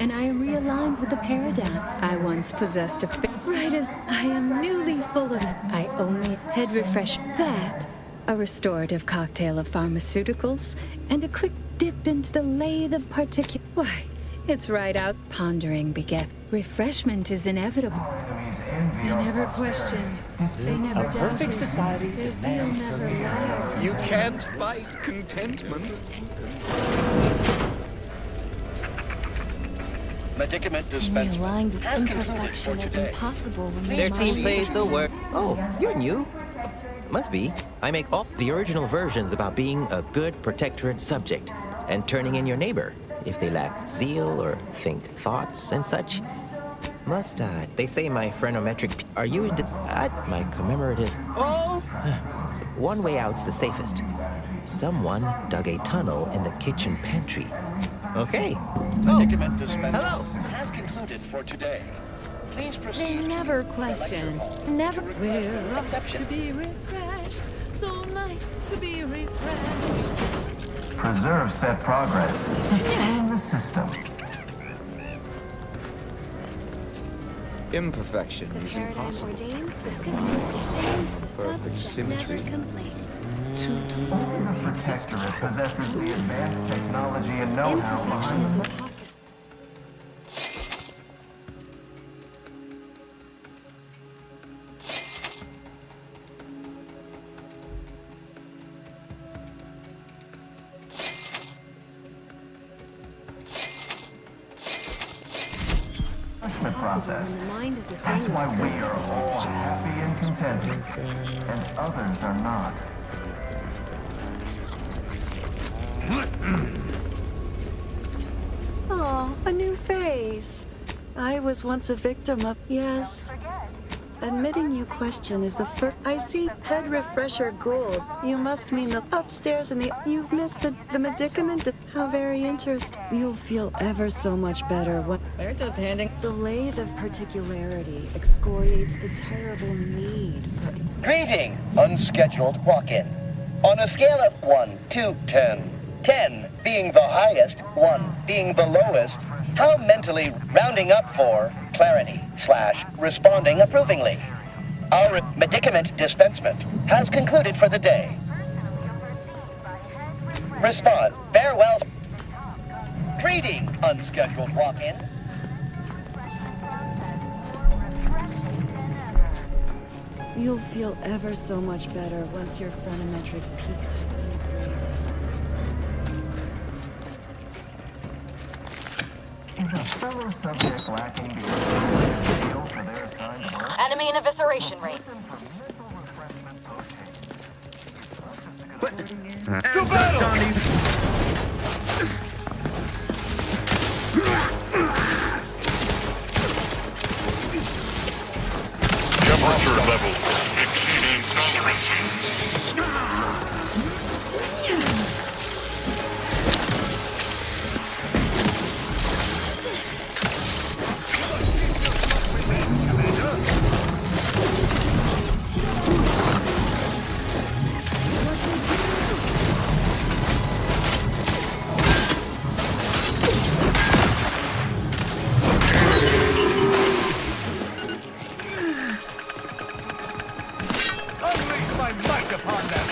[SPEAKER 6] and I am realigned with the paradigm. I once possessed a right as I am newly full of. I only head refresh that, a restorative cocktail of pharmaceuticals, and a quick dip into the lathe of particulate. Why, it's right out. Pondering beget. Refreshment is inevitable. They never questioned. They never doubted.
[SPEAKER 2] Perfect society.
[SPEAKER 6] Their zeal never lies.
[SPEAKER 2] You can't fight contentment.
[SPEAKER 24] Medicament dispensement
[SPEAKER 3] Aligned with
[SPEAKER 24] has concluded for
[SPEAKER 3] imperfection is
[SPEAKER 24] today.
[SPEAKER 3] impossible when
[SPEAKER 24] Please
[SPEAKER 9] Their team
[SPEAKER 24] proceed.
[SPEAKER 9] plays the work. Oh, you're new. Must be. I make all the original versions about being a good protectorate subject and turning in your neighbor if they lack zeal or think thoughts and such. Must I? They say my phrenometric. Are you into my commemorative? Oh! One way out's the safest. Someone dug a tunnel in the kitchen pantry. Okay.
[SPEAKER 24] Medicament dispensement
[SPEAKER 9] Hello.
[SPEAKER 24] has concluded for today. Please
[SPEAKER 6] They
[SPEAKER 24] proceed.
[SPEAKER 6] never question. Never.
[SPEAKER 24] We're up to
[SPEAKER 6] be refreshed. So nice to be refreshed.
[SPEAKER 21] Preserve set progress. Sustain the system.
[SPEAKER 12] Imperfection is impossible.
[SPEAKER 11] The system sustains, the
[SPEAKER 12] Perfect
[SPEAKER 11] subject never
[SPEAKER 12] symmetry.
[SPEAKER 11] complains.
[SPEAKER 21] Only the Protectorate possesses the advanced technology and know-how behind
[SPEAKER 11] Imperfection is
[SPEAKER 21] the...
[SPEAKER 11] impossible.
[SPEAKER 21] refreshment process.
[SPEAKER 11] When the mind is a
[SPEAKER 21] That's
[SPEAKER 11] thing
[SPEAKER 21] why
[SPEAKER 11] of
[SPEAKER 21] we
[SPEAKER 11] good
[SPEAKER 21] are all happy and contented, and others are not.
[SPEAKER 8] Oh, a new face. I was once a victim of. Yes. Admitting you question is the first. I see head refresher Gould. You must mean the upstairs in the. You've missed the medicament. How very interesting. You'll feel ever so much better when.
[SPEAKER 3] They're just handing.
[SPEAKER 8] The lathe of particularity excoriates the terrible need for.
[SPEAKER 24] Greeting, unscheduled walk-in. On a scale of 1 to 10, 10 being the highest, 1 being the lowest, how mentally rounding up for clarity / responding approvingly? Our medicament dispensement has concluded for the day. Respond. Farewell. Greeting, unscheduled walk-in.
[SPEAKER 8] You'll feel ever so much better once your phrenometric peaks have been upgraded.
[SPEAKER 21] Is a fellow subject lacking the skill for their assigned work?
[SPEAKER 19] Enemy in evisceration rate.
[SPEAKER 7] To battle!
[SPEAKER 14] Temperature level exceeding tolerances.
[SPEAKER 1] Unleash my might upon them!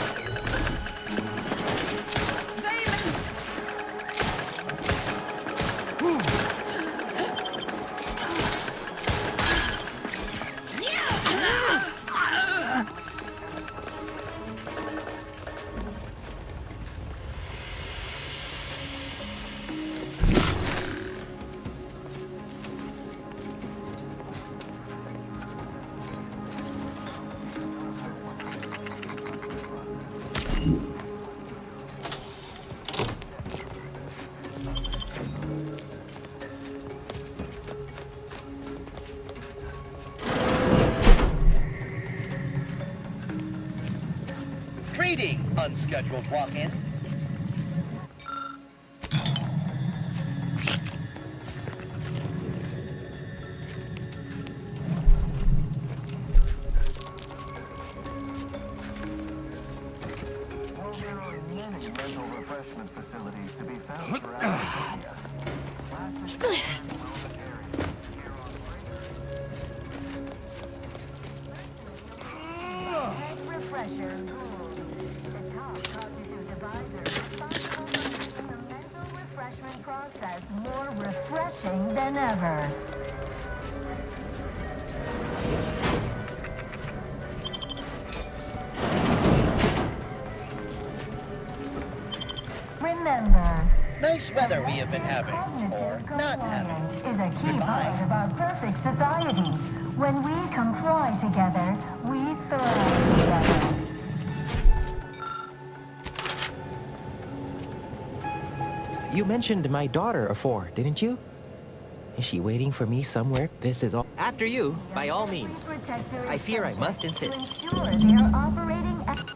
[SPEAKER 24] Greeting, unscheduled walk-in.
[SPEAKER 21] Well, there are many mental refreshment facilities to be found throughout India. Classic
[SPEAKER 5] Head refresher Gould. The top cognitive advisor responsible for making the mental refreshment process more refreshing than ever. Remember,
[SPEAKER 24] Nice weather we have been having, or
[SPEAKER 5] cognitive
[SPEAKER 24] not having.
[SPEAKER 5] compliance is a key part of our perfect society. When we comply together, we thrive together.
[SPEAKER 9] You mentioned my daughter afore, didn't you? Is she waiting for me somewhere? This is all. After you, by all means. I fear I must insist.
[SPEAKER 5] To ensure they are operating at...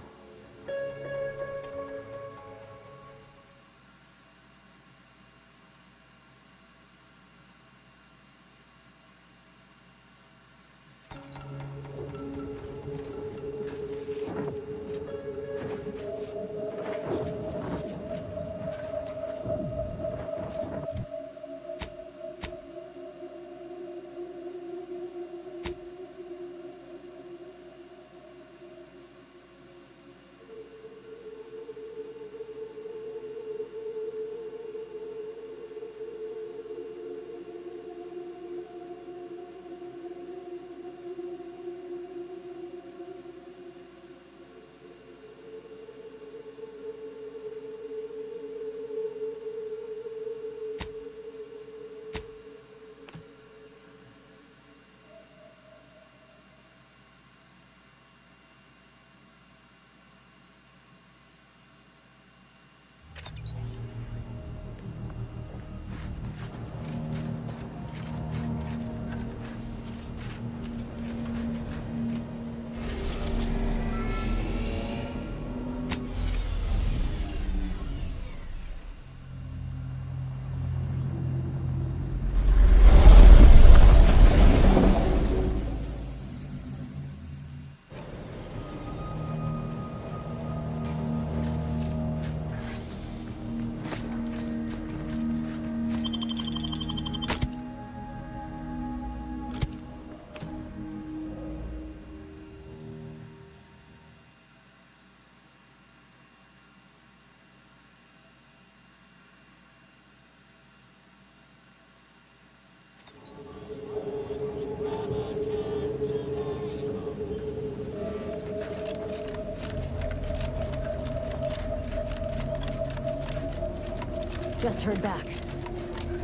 [SPEAKER 11] Just heard back.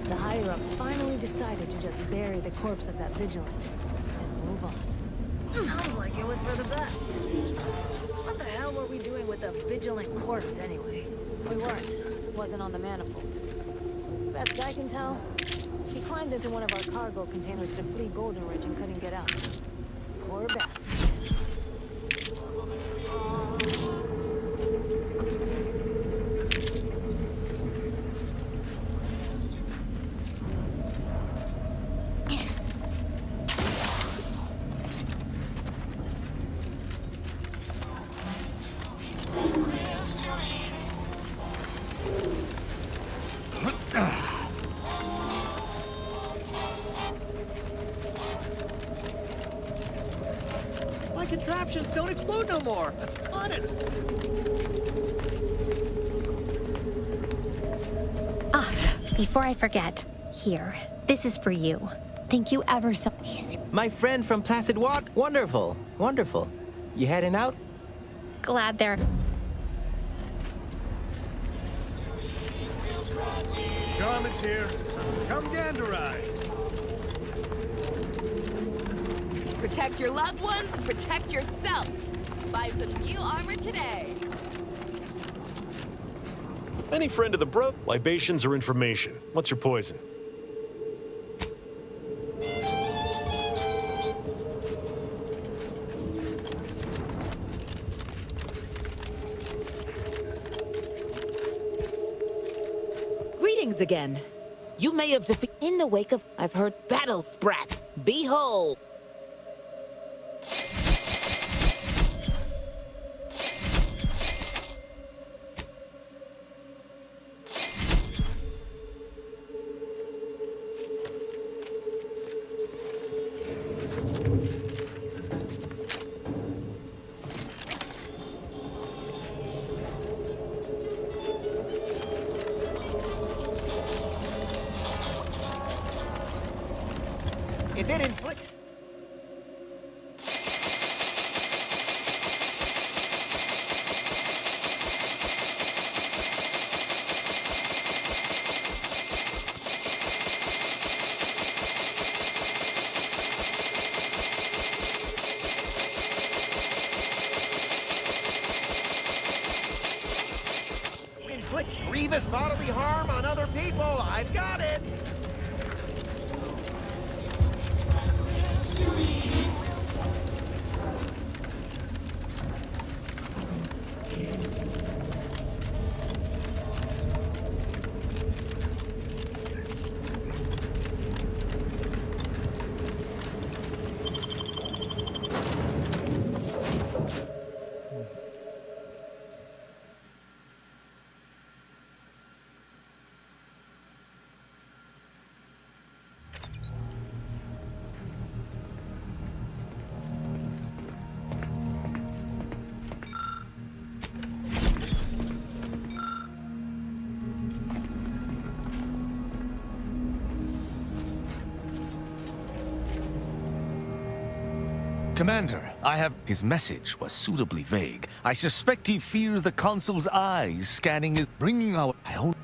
[SPEAKER 11] The higher-ups finally decided to just bury the corpse of that vigilant and move on. Sounds like it was for the best. What the hell were we doing with a vigilant corpse anyway? We weren't. It wasn't on the manifold. Best I can tell, he climbed into one of our cargo containers to flee Golden Ridge and couldn't get out. Poor bastard.
[SPEAKER 4] My contraptions don't explode no more. That's honest.
[SPEAKER 10] Before I forget, here, this is for you. Thank you ever so much.
[SPEAKER 9] My friend from Placid Walk? Wonderful, wonderful. You heading out?
[SPEAKER 10] Glad they're...
[SPEAKER 7] Garment's here. Come ganderize.
[SPEAKER 13] Protect your loved ones, protect yourself. Buy some new armor today.
[SPEAKER 22] Any friend of the bro? Libations or information? What's your poison?
[SPEAKER 15] Greetings again. You may have defeated... In the wake of... I've heard battle sprats. Behold!
[SPEAKER 24] If it inflicts... inflicts grievous bodily harm on other people, I've got it!
[SPEAKER 1] Commander, I have... His message was suitably vague. I suspect he fears the consul's eyes scanning his... Bringing our... I don't...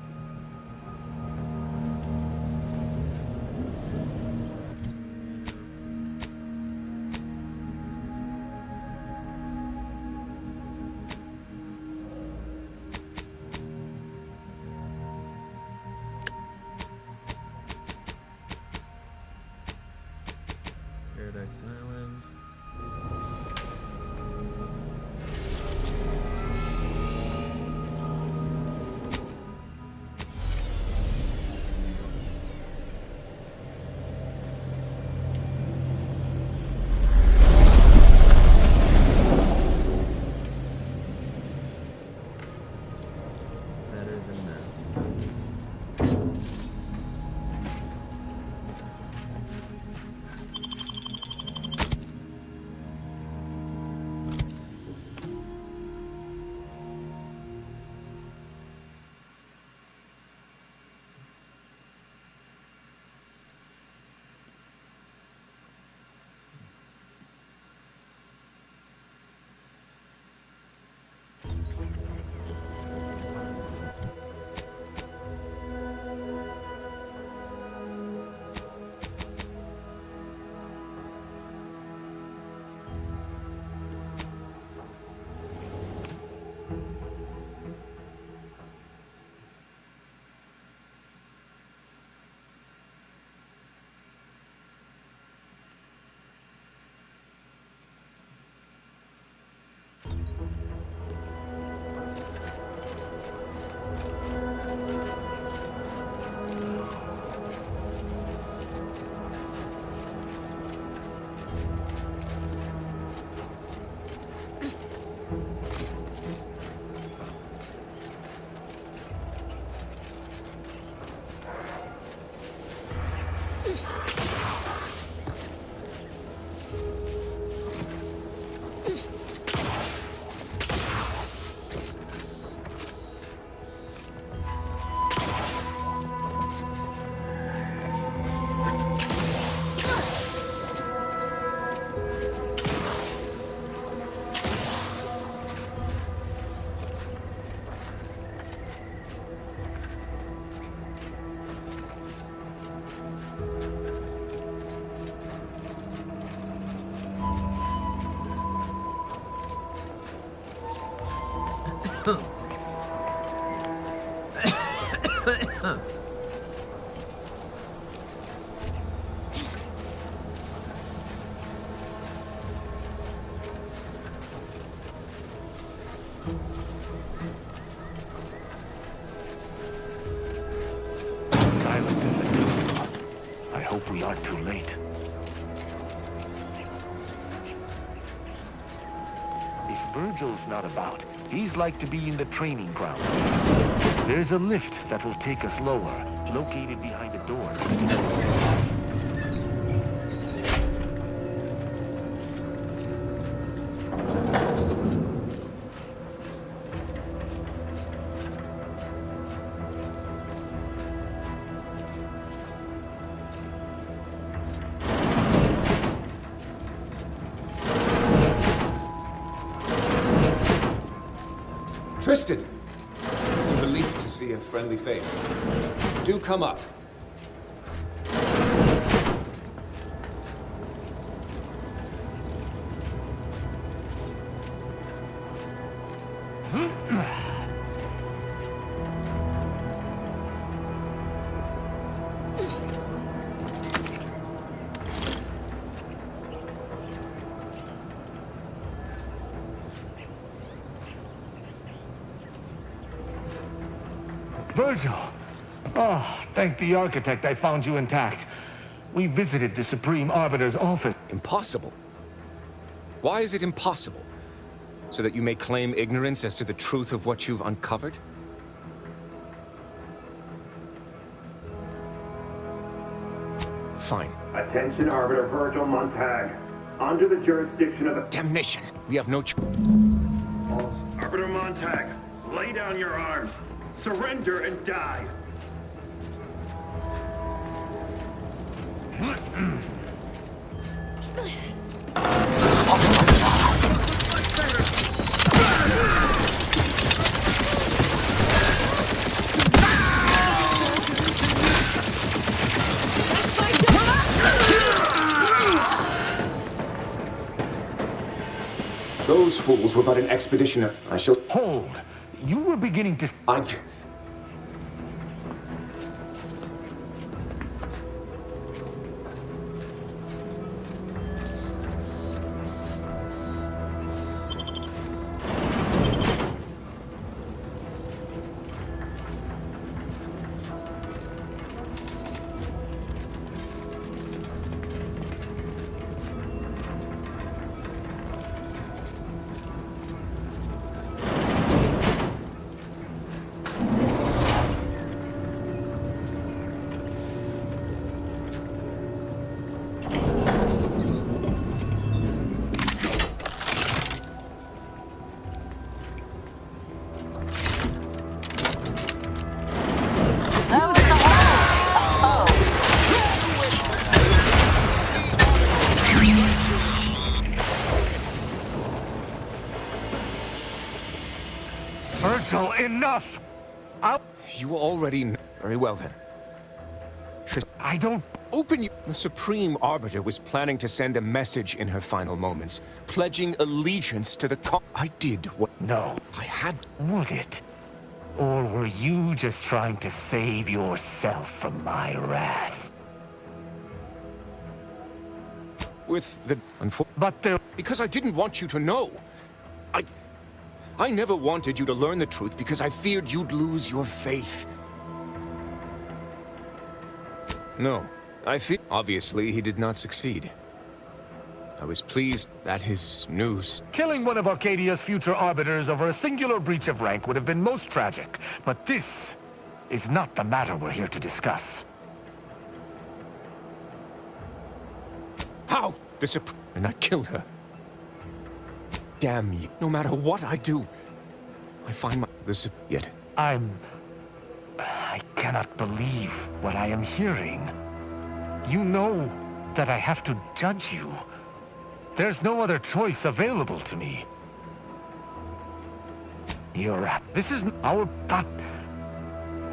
[SPEAKER 16] Paradise Island. Better than this.
[SPEAKER 1] Virgil's not about. He's like to be in the training grounds. There's a lift that will take us lower, located behind a door next to the stairs.
[SPEAKER 17] Tristan! It's a relief to see a friendly face. Do come up.
[SPEAKER 1] Virgil! Oh, thank the architect I found you intact. We visited the Supreme Arbiter's office.
[SPEAKER 17] Impossible? Why is it impossible? So that you may claim ignorance as to the truth of what you've uncovered? Fine.
[SPEAKER 18] Attention, Arbiter Virgil Montag. Under the jurisdiction of the...
[SPEAKER 17] Damnation! We have no
[SPEAKER 18] Arbiter Montag, lay down your arms. Surrender and die.
[SPEAKER 17] Those fools were but an expedition. I shall...
[SPEAKER 1] Hold! You were beginning to... Virgil, enough!
[SPEAKER 17] You already know. Very well, then.
[SPEAKER 1] I don't...
[SPEAKER 17] Open you... The Supreme Arbiter was planning to send a message in her final moments, pledging allegiance to the I did what...
[SPEAKER 1] No.
[SPEAKER 17] I had...
[SPEAKER 1] Would it? Or were you just trying to save yourself from my wrath?
[SPEAKER 17] With the...
[SPEAKER 1] But there...
[SPEAKER 17] Because I didn't want you to know. I never wanted you to learn the truth because I feared you'd lose your faith. No, I fear... Obviously, he did not succeed. I was pleased that his news...
[SPEAKER 1] Killing one of Arcadia's future arbiters over a singular breach of rank would have been most tragic. But this is not the matter we're here to discuss.
[SPEAKER 17] How? And I killed her. Damn you. No matter what I do, I find my... Yet.
[SPEAKER 1] I cannot believe what I am hearing. You know that I have to judge you. There's no other choice available to me. This is our... But...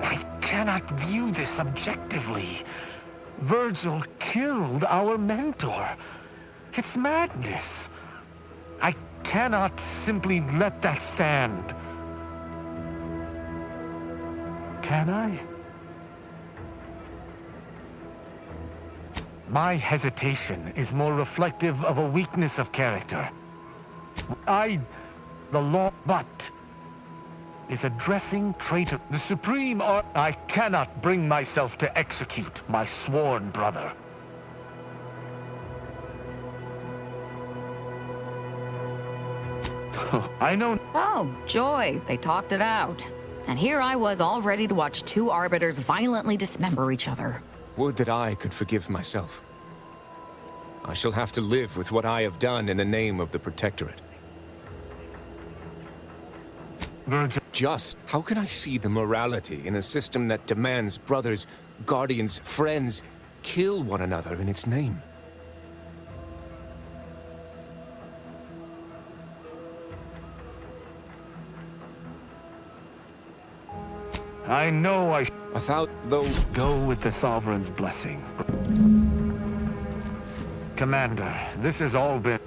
[SPEAKER 1] I cannot view this objectively. Virgil killed our mentor. It's madness. I cannot simply let that stand. Can I? My hesitation is more reflective of a weakness of character. The law, but is addressing traitor. The Supreme I cannot bring myself to execute my sworn brother. I know.
[SPEAKER 3] Oh, joy. They talked it out. And here I was all ready to watch two arbiters violently dismember each other.
[SPEAKER 17] Would that I could forgive myself. I shall have to live with what I have done in the name of the Protectorate. Just how can I see the morality in a system that demands brothers, guardians, friends kill one another in its name?
[SPEAKER 1] I know I
[SPEAKER 17] without though
[SPEAKER 1] go with the Sovereign's blessing. Commander, this has all been...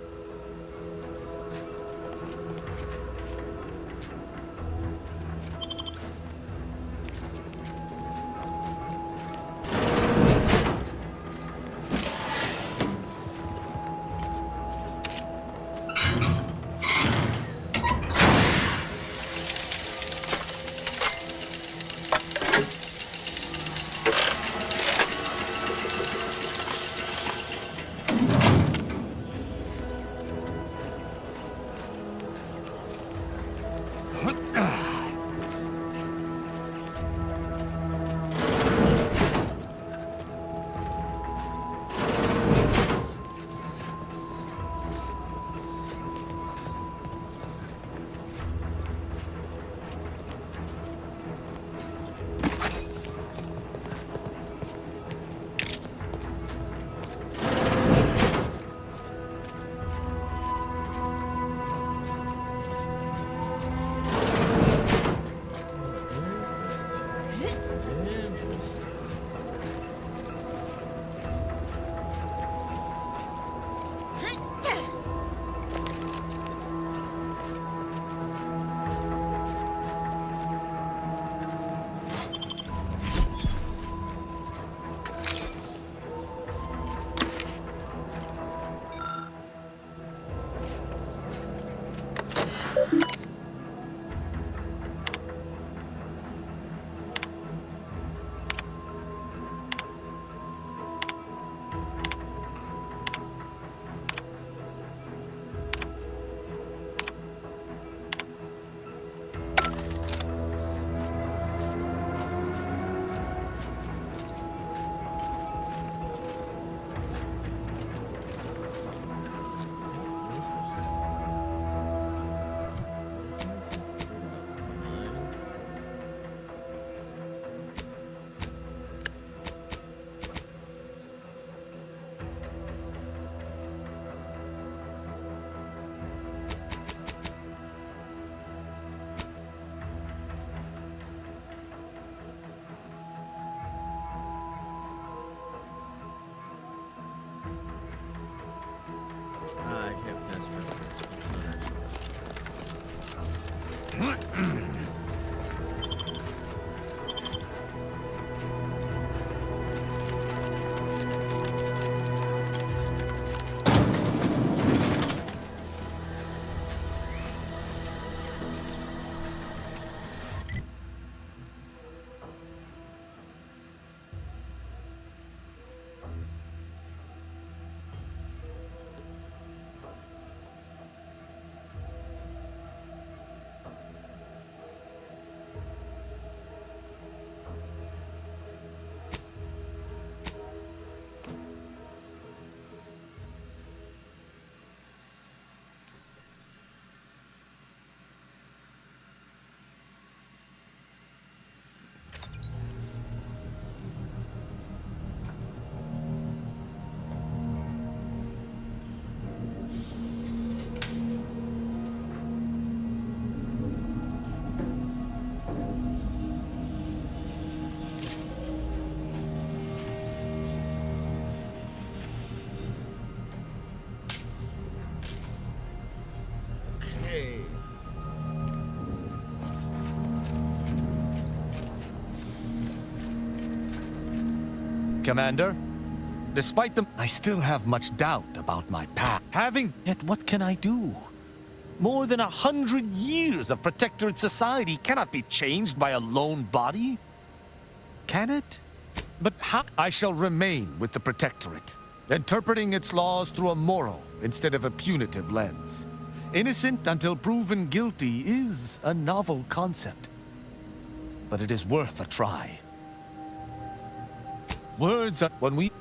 [SPEAKER 16] I can't fast
[SPEAKER 2] Commander, despite the... I still have much doubt about my path. Yet what can I do? More than 100 years of Protectorate society cannot be changed by a lone body. Can it? But how? I shall remain with the Protectorate, interpreting its laws through a moral instead of a punitive lens. Innocent until proven guilty is a novel concept. But it is worth a try. Words are... When we...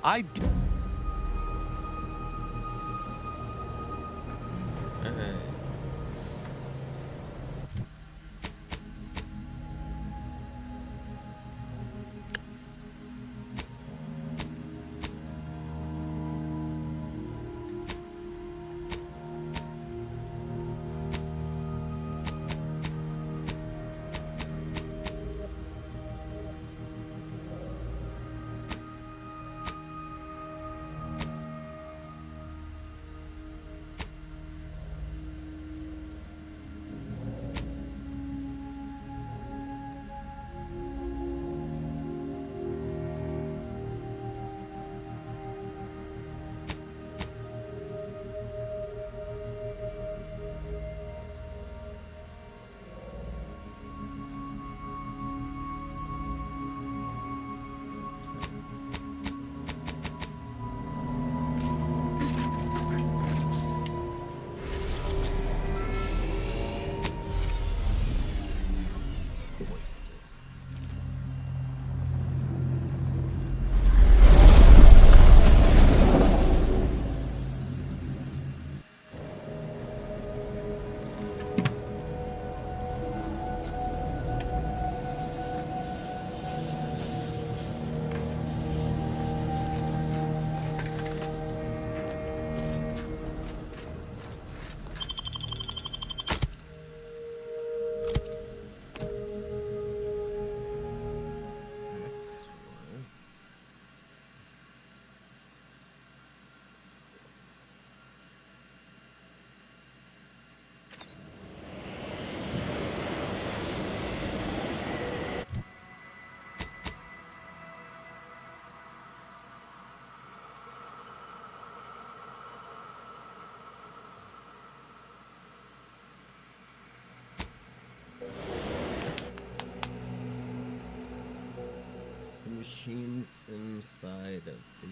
[SPEAKER 16] Machines inside of the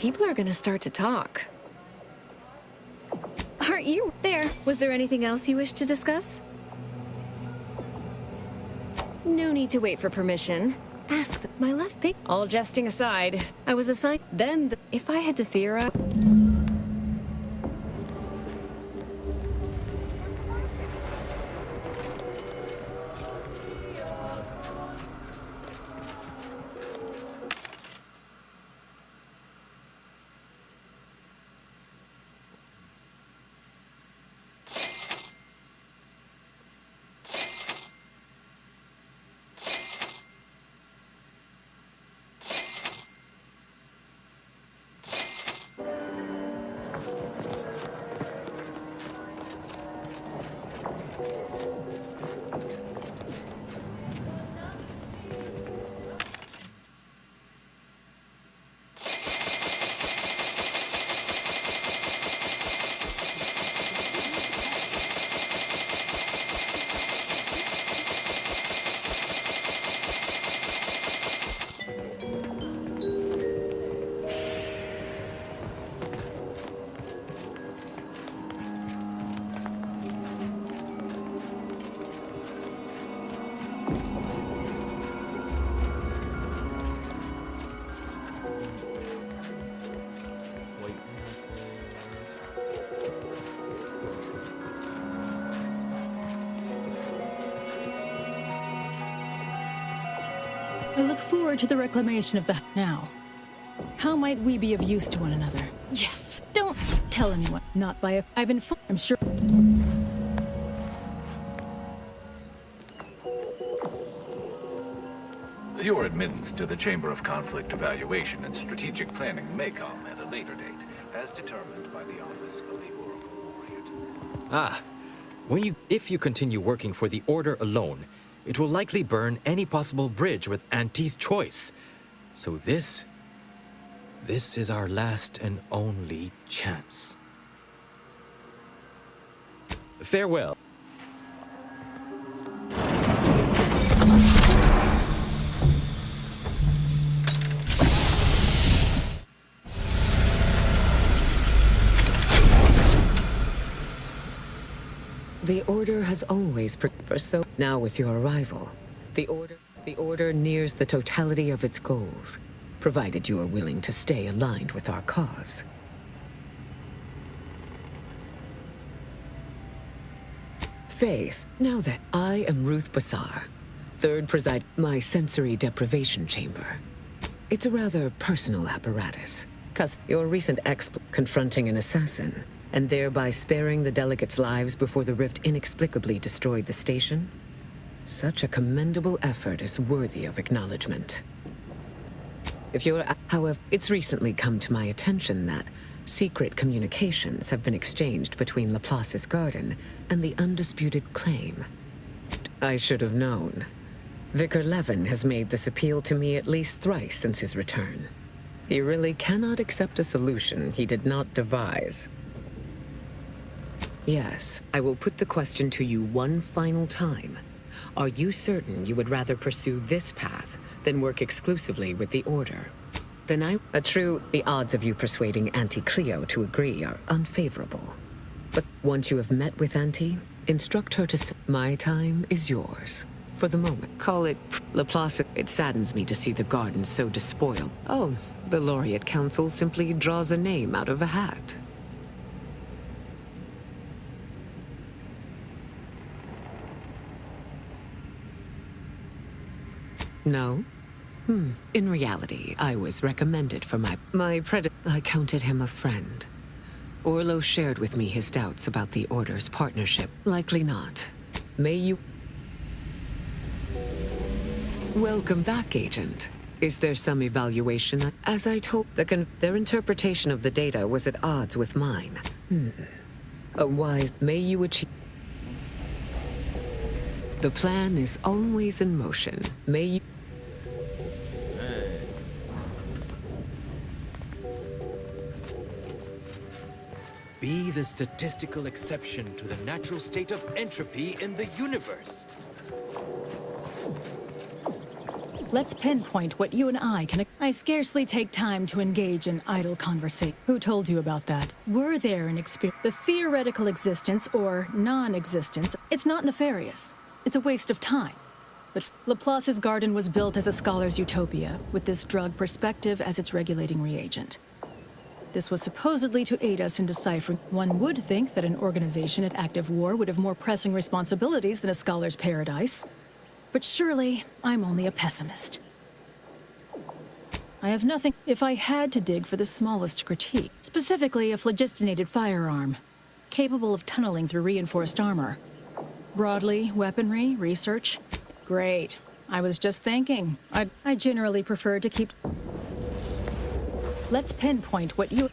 [SPEAKER 11] People are gonna start to talk. Aren't you there? Was there anything else you wish to discuss? No need to wait for permission. Ask my left pig. All jesting aside, I was assigned. Then, if I had to theorize.
[SPEAKER 6] I look forward to the reclamation of the... Now, how might we be of use to one another? Yes! Don't tell anyone. Not by a... I've informed... I'm sure...
[SPEAKER 8] Your admittance to the Chamber of Conflict Evaluation and Strategic Planning may come at a later date, as determined by the Office of the Oracle Laureate.
[SPEAKER 12] If you continue working for the Order alone, it will likely burn any possible bridge with Auntie's choice. So this is our last and only chance. Farewell.
[SPEAKER 20] The Order has always so now with your arrival, the Order nears the totality of its goals, provided you are willing to stay aligned with our cause. Faith, now that I am 𝖍𝖊𝖗𝖓, third preside my sensory deprivation chamber. It's a rather personal apparatus. Your recent confronting an assassin, and thereby sparing the delegates' lives before the rift inexplicably destroyed the station? Such a commendable effort is worthy of acknowledgement. However, it's recently come to my attention that secret communications have been exchanged between Laplace's garden and the undisputed claim. I should have known. Vicar Levin has made this appeal to me at least thrice since his return. He really cannot accept a solution he did not devise. Yes, I will put the question to you one final time. Are you certain you would rather pursue this path than work exclusively with the Order? Then the odds of you persuading Auntie Cleo to agree are unfavorable. But once you have met with Auntie, instruct her to say, my time is yours. For the moment, call it Laplace. It saddens me to see the garden so despoiled. Oh, the Laureate Council simply draws a name out of a hat. No? In reality, I was recommended for I counted him a friend. Orlo shared with me his doubts about the Order's partnership. Likely not. May you... Welcome back, Agent. Is there some evaluation? As I told, their interpretation of the data was at odds with mine. A wise... May you achieve... The plan is always in motion. May you...
[SPEAKER 12] Be the statistical exception to the natural state of entropy in the universe.
[SPEAKER 6] Let's pinpoint what you and I can... I scarcely take time to engage in idle conversation. Who told you about that? Were there an experience? The theoretical existence or non-existence, it's not nefarious. It's a waste of time. But Laplace's garden was built as a scholar's utopia, with this drug perspective as its regulating reagent. This was supposedly to aid us in deciphering. One would think that an organization at active war would have more pressing responsibilities than a scholar's paradise. But surely, I'm only a pessimist. I have nothing. If I had to dig for the smallest critique, specifically a phlogistinated firearm, capable of tunneling through reinforced armor. Broadly, weaponry, research. Great. I was just thinking. I generally prefer to keep... Let's pinpoint what you...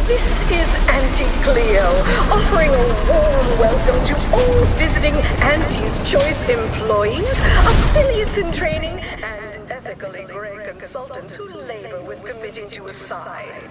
[SPEAKER 14] This is Auntie Cleo, offering a warm welcome to all visiting Auntie's Choice employees, affiliates in training, and ethically gray consultants who labor with committing to a side.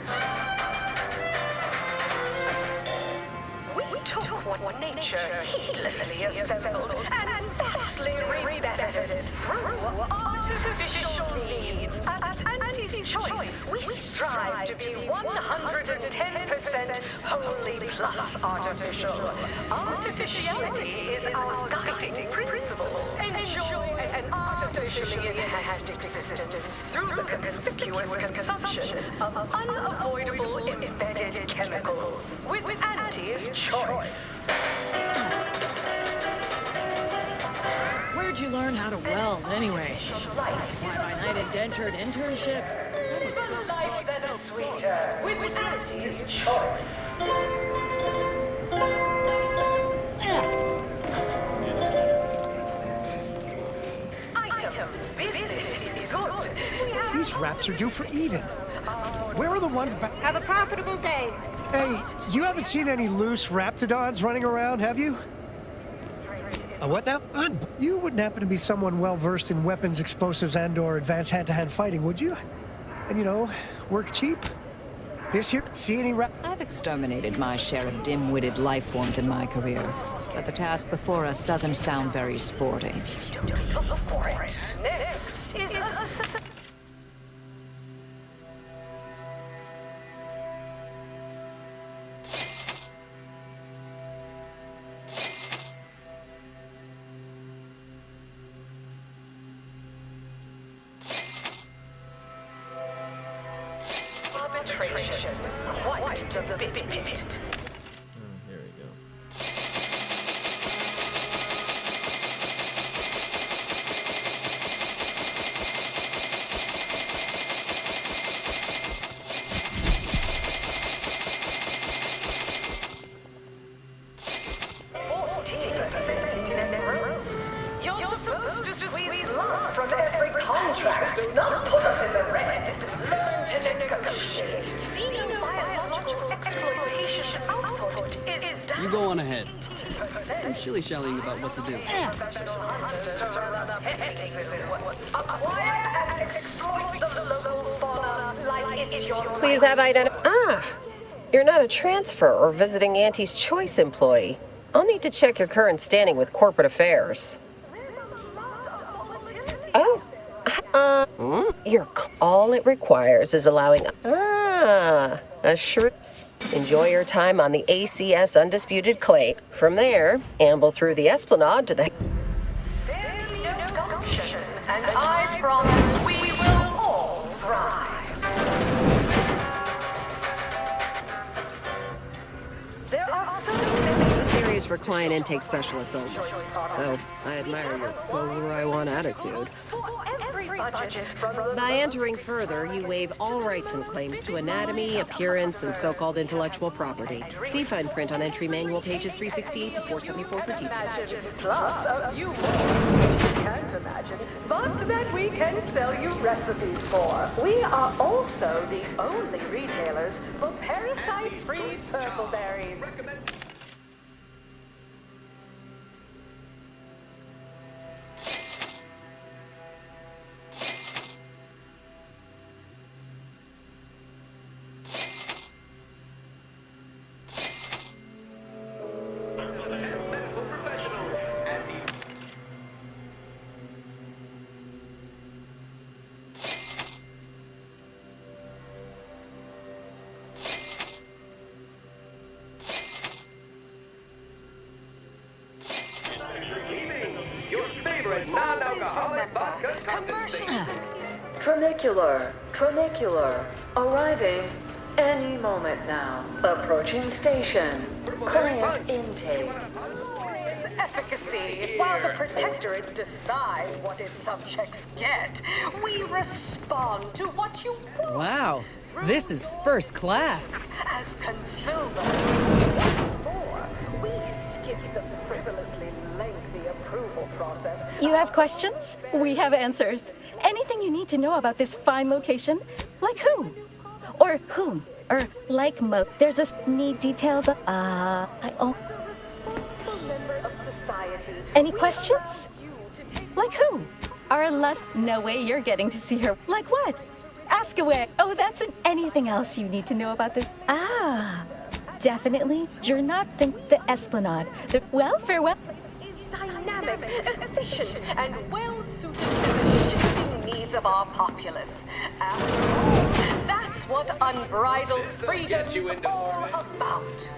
[SPEAKER 14] We took what nature heedlessly assembled and vastly rebettered through artificial means. At Auntie's Choice, we strive to be 110% wholly plus artificial. Artificiality is our guiding principle. Enjoy an artificially enhanced existence through the conspicuous consumption of unavoidable embedded chemicals. With Auntie's Choice.
[SPEAKER 6] Where'd you learn how to weld, anyway? Fly-by-night indentured internship?
[SPEAKER 14] Life that's sweeter with Auntie's Choice. Item business is good.
[SPEAKER 7] These wraps are due for Eden. Where are the ones back?
[SPEAKER 14] Have a profitable day.
[SPEAKER 7] Hey, you haven't seen any loose raptidons running around, have you? What now? You wouldn't happen to be someone well-versed in weapons, explosives, and/or advanced hand-to-hand fighting, would you? And, you know, work cheap? This here? See any
[SPEAKER 19] I've exterminated my share of dim-witted life forms in my career, but the task before us doesn't sound very sporting.
[SPEAKER 14] Look for it. Next is a... Arbitration. Quite the bit.
[SPEAKER 16] Here we go.
[SPEAKER 14] You're supposed to squeeze love from every contract. Do not put us as a red. Learn to negotiate. Xenobiological exploitation output is down.
[SPEAKER 21] You go on ahead. I'm shilly-shallying about what to do.
[SPEAKER 14] Acquire and exploit the local fauna like it's your
[SPEAKER 23] Please have identified. Ah, you're not a transfer or visiting Auntie's Choice employee. I'll need to check your current standing with corporate affairs. Oh, all it requires is allowing a shrimp. Enjoy your time on the ACS Undisputed Claim. From there, amble through the Esplanade to the...
[SPEAKER 14] And I promise we will all thrive. There are so many...
[SPEAKER 23] This area is for client intake specialists only. Oh, I admire your go-where-I-want attitude. By entering further, you waive all rights and claims to anatomy, appearance, and so-called intellectual property. See fine print on entry manual pages 368 to 474 for details.
[SPEAKER 14] Plus a few more you can't imagine, but that we can sell you recipes for. We are also the only retailers for parasite-free purple berries.
[SPEAKER 25] non-alcoholic vodka
[SPEAKER 14] Tronicular, arriving any moment now. Approaching station. Client intake. Glorious efficacy. While the Protectorate decide what its subjects get, we respond to what you want.
[SPEAKER 26] Wow, this is first class.
[SPEAKER 14] As consumers. What's more, we skip the frivolously lengthy approval process
[SPEAKER 4] You have questions? We have answers. Anything you need to know about this fine location? Like who? Or whom? Or like there's a need details of, Any questions? Like who? Our no way you're getting to see her. Like what? Ask away. Oh, that's anything else you need to know about this? Definitely. You're not the Esplanade. Well, farewell.
[SPEAKER 14] Dynamic, efficient, and well-suited to the shifting needs of our populace. After all, that's what unbridled freedom's all about.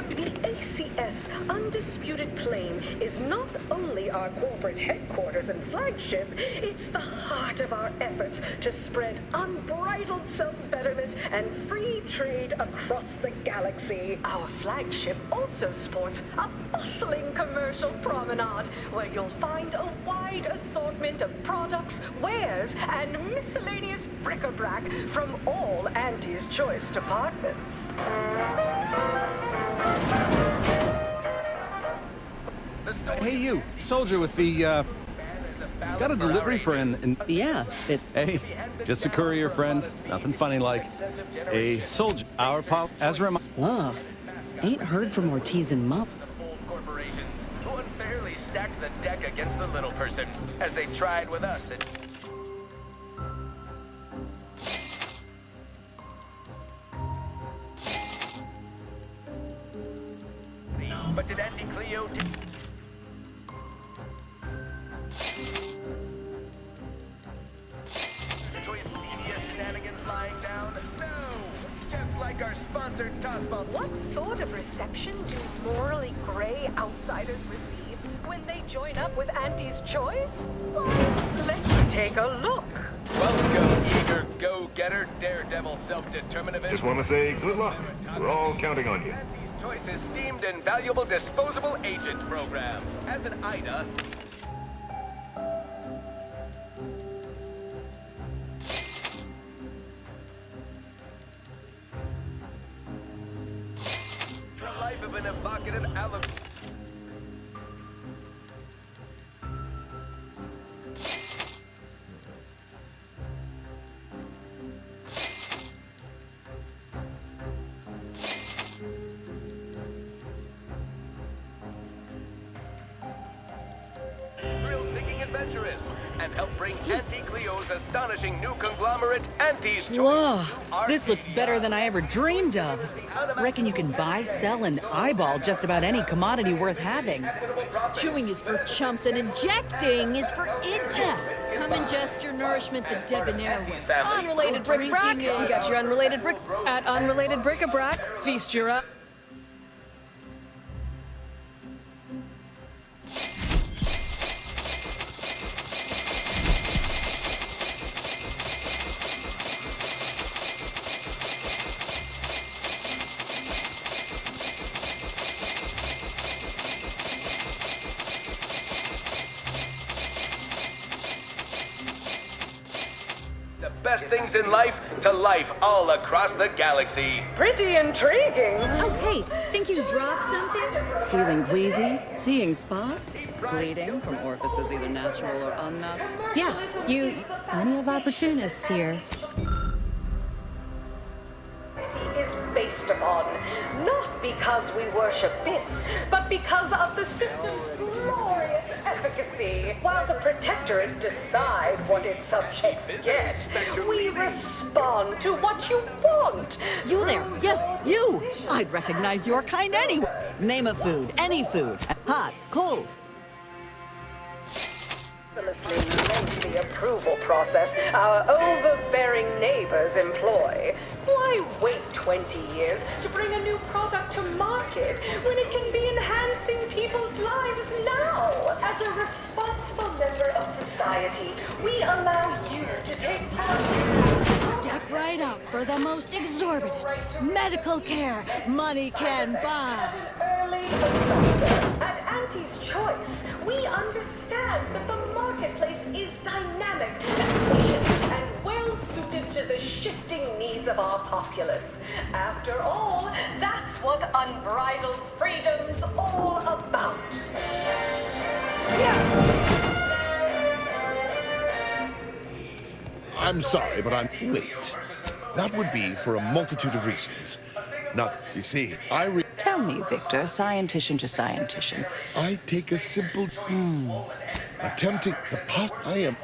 [SPEAKER 14] The ACS Undisputed Claim is not only our corporate headquarters and flagship, it's the heart of our efforts to spread unbridled self-betterment and free trade across the galaxy. Our flagship also sports a bustling commercial promenade where you'll find a wide assortment of products, wares, and miscellaneous bric-a-brac from all Auntie's Choice departments.
[SPEAKER 5] Hey, you, soldier with the, got a delivery for
[SPEAKER 26] Yeah,
[SPEAKER 5] Hey, just a courier friend, nothing funny like. A soldier, our pal, Ezra.
[SPEAKER 26] Ugh, ain't heard from Ortiz in months.
[SPEAKER 9] Corporations who unfairly stacked the deck against the little person, as they tried with us. But did Auntie Cleo choice devious shenanigans lying down? No! Just like our sponsored tossball.
[SPEAKER 14] What sort of reception do morally gray outsiders receive when they join up with Auntie's Choice? Why, let's take a look.
[SPEAKER 9] Welcome, eager go-getter, daredevil, self-determinative.
[SPEAKER 1] Just want to say good luck. We're all counting on you.
[SPEAKER 9] Choice esteemed and valuable disposable agent program. As an IDA, the life of an evocative alum. And help bring Auntie Cleo's astonishing new conglomerate, Auntie's Choice.
[SPEAKER 26] Whoa, this looks better than I ever dreamed of. Reckon you can buy, sell, and eyeball just about any commodity worth having.
[SPEAKER 10] Chewing is for chumps and injecting is for idiots. Come ingest your nourishment the debonair way.
[SPEAKER 13] Unrelated bric-a-brac. You got your unrelated bric at unrelated bric-a-brac. Feast your up.
[SPEAKER 9] Best things in life to life all across the galaxy.
[SPEAKER 14] Pretty intriguing.
[SPEAKER 10] Oh, hey, think you dropped something?
[SPEAKER 26] Feeling queasy? Seeing spots?
[SPEAKER 19] Bleeding from orifices either natural or unnatural.
[SPEAKER 3] Yeah, you... plenty of opportunists here.
[SPEAKER 14] Is based upon, not because we worship bits, but because of the system's glorious efficacy. While the Protectorate decide what its subjects get, we respond to what you want.
[SPEAKER 26] You there, yes, you! I'd recognize your kind anyway. Name a food, any food. Hot, cold.
[SPEAKER 14] Lengthy approval process our overbearing neighbors employ. Why wait 20 years to bring a new product to market when it can be enhancing people's lives now? As As a responsible member of society, we allow you to take part in...
[SPEAKER 26] Step right up for the most exorbitant medical care money can buy.
[SPEAKER 14] Early adopter. At Auntie's Choice, we understand that the marketplace is dynamic, efficient, and well-suited to the shifting needs of our populace. After all, that's what unbridled freedom's all about.
[SPEAKER 15] I'm sorry, but I'm late. That would be for a multitude of reasons. Now, you see,
[SPEAKER 17] Tell me, Victor, scientician to scientician.
[SPEAKER 15] I take a simple attempting the pot. I am.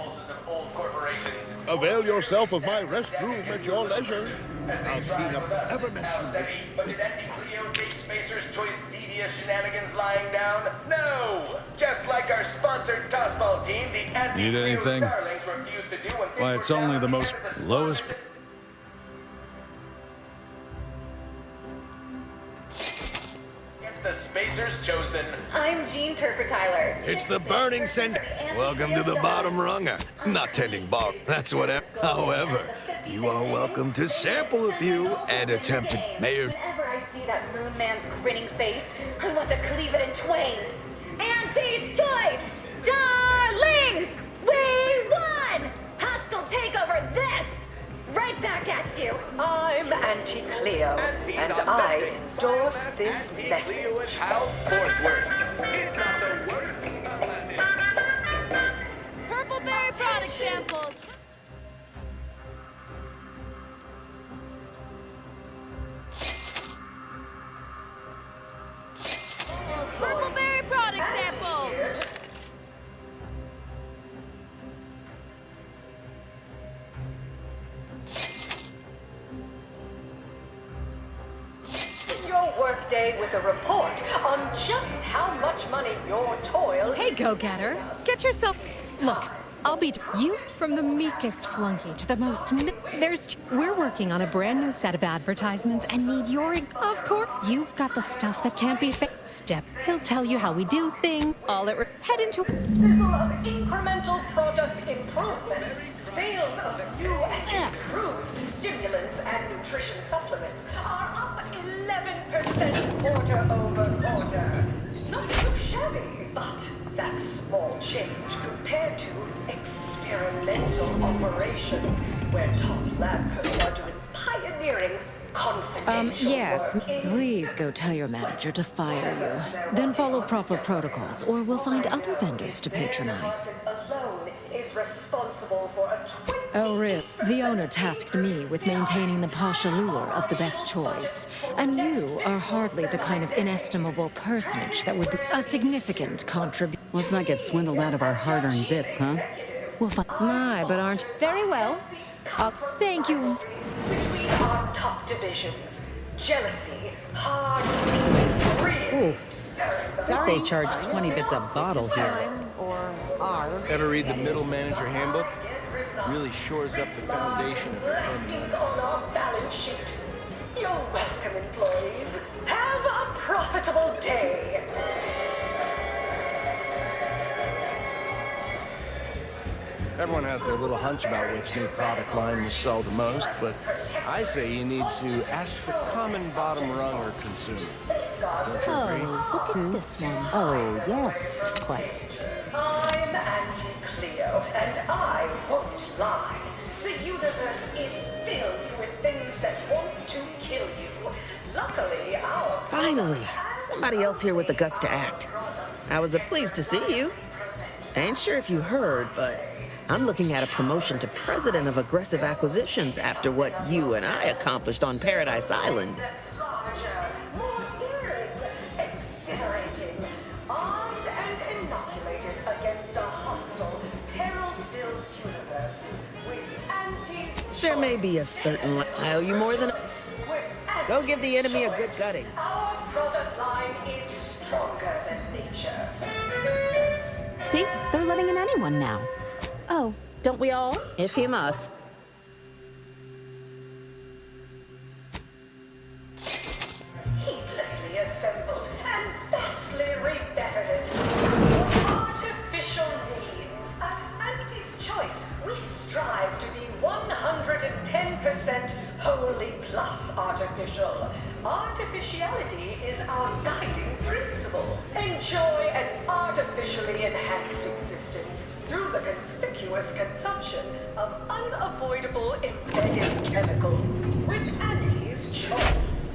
[SPEAKER 15] Avail yourself of my restroom at your leisure. I'll clean up whatever mess you make.
[SPEAKER 9] But did Anti-Cleo take Spacer's Choice devious shenanigans lying down? No! Just like our sponsored tossball team, the
[SPEAKER 5] Need
[SPEAKER 9] Anti-Cleo
[SPEAKER 5] anything?
[SPEAKER 9] Starlings refused to do when things
[SPEAKER 5] Why,
[SPEAKER 9] were
[SPEAKER 5] it's
[SPEAKER 9] down
[SPEAKER 5] only the
[SPEAKER 9] to
[SPEAKER 5] most
[SPEAKER 9] the
[SPEAKER 5] lowest.
[SPEAKER 9] It's the Spacer's Chosen.
[SPEAKER 18] I'm Jean Turfer-Tyler.
[SPEAKER 2] It's the burning sense. Welcome to the bottom runger. Not tending bar, that's whatever. However, you are welcome to sample a few and attempt to mayor.
[SPEAKER 18] Whenever I see that moon man's grinning face, I want to cleave it in twain. Auntie's Choice! Darlings! We won! Hostile takeover this! Right back at you.
[SPEAKER 14] I'm Auntie Cleo, and I endorse this message.
[SPEAKER 10] Purple berry product samples. Purple berry product samples.
[SPEAKER 14] Your workday with a report on just how much money your toil.
[SPEAKER 6] Hey, go-getter. Get yourself... Look, I'll be... You? From the meekest flunky to the most... We're working on a brand new set of advertisements and need your... Of course. You've got the stuff that can't be fixed. Step. He'll tell you how we do things. Head into...
[SPEAKER 14] Sizzle of incremental product improvements. Sales of new and improved stimulants and nutrition supplements are up 11% quarter-over-quarter. Not too shabby, but that's small change compared to experimental operations where top lab coats are doing pioneering confidential
[SPEAKER 3] Yes.
[SPEAKER 14] work.
[SPEAKER 3] Please go tell your manager to fire you. Then follow proper protocols, or we'll find other vendors to patronize.
[SPEAKER 14] Alone is responsible for a
[SPEAKER 3] Oh, really? The owner tasked me with maintaining the posh allure of the best choice. And you are hardly the kind of inestimable personage that would be a significant contribution.
[SPEAKER 26] Let's not get swindled out of our hard-earned bits, huh?
[SPEAKER 3] We'll find... My, but aren't... Very well. Thank you.
[SPEAKER 14] between our top divisions. Jealousy, hard,
[SPEAKER 26] Ooh.
[SPEAKER 14] Sorry.
[SPEAKER 26] They charge 20 bits a bottle here.
[SPEAKER 22] Ever read the Middle Manager Handbook? Really shores up the foundation of your fundamentals.
[SPEAKER 14] On our balance sheet. You're welcome, employees. Have a profitable day.
[SPEAKER 22] Everyone has their little hunch about which new product line will sell the most, but I say you need to ask the common bottom runger consumer. Don't you agree?
[SPEAKER 26] Look at this one. Oh, yes, quite.
[SPEAKER 14] I'm Auntie Cleo, and I won't lie. The universe is filled with things that want to kill you. Luckily, our...
[SPEAKER 24] Finally, somebody else here with the guts to act. I was pleased to see you. I ain't sure if you heard, but I'm looking at a promotion to president of aggressive acquisitions after what you and I accomplished on Paradise Island.
[SPEAKER 14] Armed and inoculated against a hostile, peril-filled universe with Auntie's...
[SPEAKER 24] There may be a certain... I owe you more than... Go give the enemy a good gutting.
[SPEAKER 14] Our product line is stronger than nature.
[SPEAKER 3] See? They're letting in anyone now.
[SPEAKER 26] Oh, don't we all?
[SPEAKER 3] If you must.
[SPEAKER 14] Heedlessly assembled and vastly rebettered it. artificially enhanced existence through the conspicuous consumption of unavoidable embedded chemicals with Auntie's choice.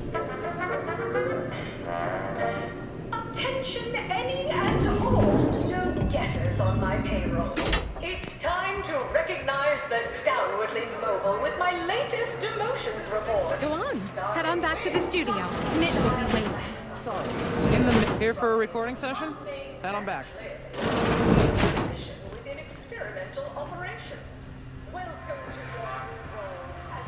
[SPEAKER 14] Attention any and all no-getters on my payroll. It's time to recognize the downwardly mobile with my latest emotions report.
[SPEAKER 13] Go on. Head on back to the studio. Mitt will be waiting.
[SPEAKER 7] Here for a recording session? Head on back.
[SPEAKER 14] Within experimental operations. Welcome to your role as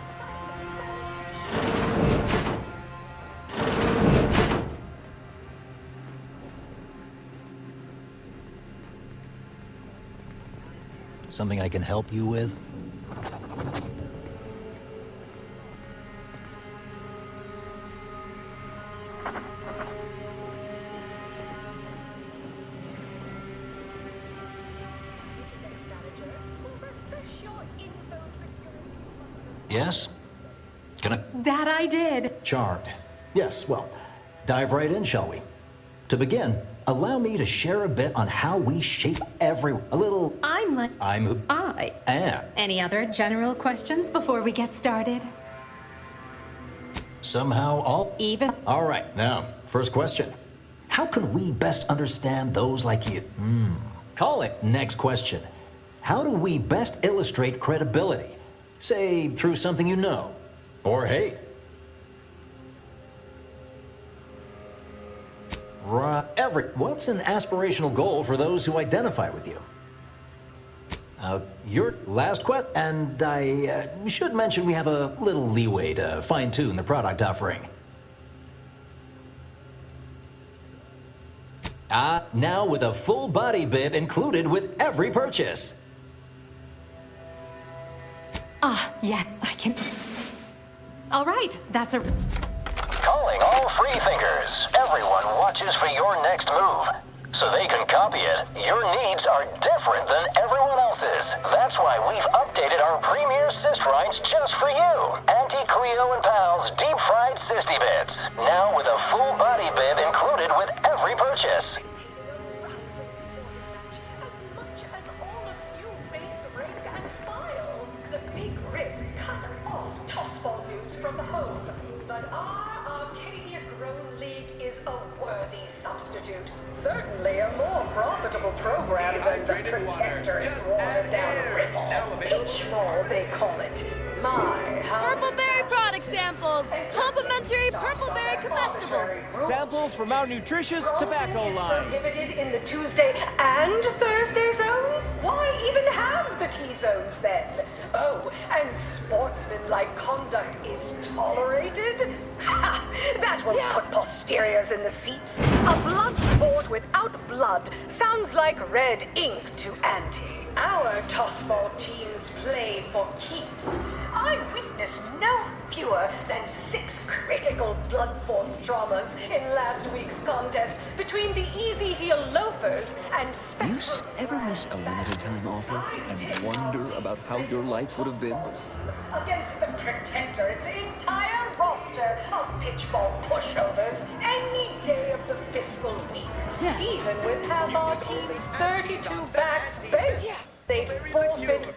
[SPEAKER 8] Something I can help you with? Yes? Can I?
[SPEAKER 11] That I did.
[SPEAKER 8] Charmed. Yes, well, dive right in, shall we? To begin, allow me to share a bit on how we shape a little...
[SPEAKER 11] I'm
[SPEAKER 8] who
[SPEAKER 11] I
[SPEAKER 8] am.
[SPEAKER 11] Any other general questions before we get started?
[SPEAKER 8] Somehow all...
[SPEAKER 11] Even?
[SPEAKER 8] All right, now, first question. How can we best understand those like you? Call it. Next question. How do we best illustrate credibility? Say, through something you know, or hate. Right. What's an aspirational goal for those who identify with you? Your last question, and I should mention we have a little leeway to fine-tune the product offering. Now with a full body bib included with every purchase.
[SPEAKER 11] Yeah, I can... All right, that's a...
[SPEAKER 12] Calling all free thinkers. Everyone watches for your next move. So they can copy it, your needs are different than everyone else's. That's why we've updated our premier cyst rides just for you. Auntie Cleo and Pal's deep-fried cysty bits. Now with a full body bib included with every purchase.
[SPEAKER 14] From the home, but our Arcadia-grown league is a worthy substitute. Certainly a more profitable program than the Protectorate's watered-down ripoff. Peach Mall, they call it. My, how...
[SPEAKER 10] Purpleberry product samples! Complimentary purpleberry comestibles!
[SPEAKER 20] Samples from our nutritious tobacco line.
[SPEAKER 14] Prohibited in the Tuesday and Thursday zones? Why even have the T-zones then? Oh, and sportsmanlike conduct is tolerated? Ha! That will put posteriors in the seats. A blood sport without blood sounds like red ink to Auntie. Our tossball teams play for keeps. I witnessed no fewer than 6 critical blood force traumas in last week's contest between the Easy Heel Loafers and
[SPEAKER 25] You ever miss a limited time offer and wonder about how your life would have been?
[SPEAKER 14] Against the Protectorate's entire roster of pitchball pushovers any day of the fiscal week. Even with half our team's 32 backs bent, they'd forfeit.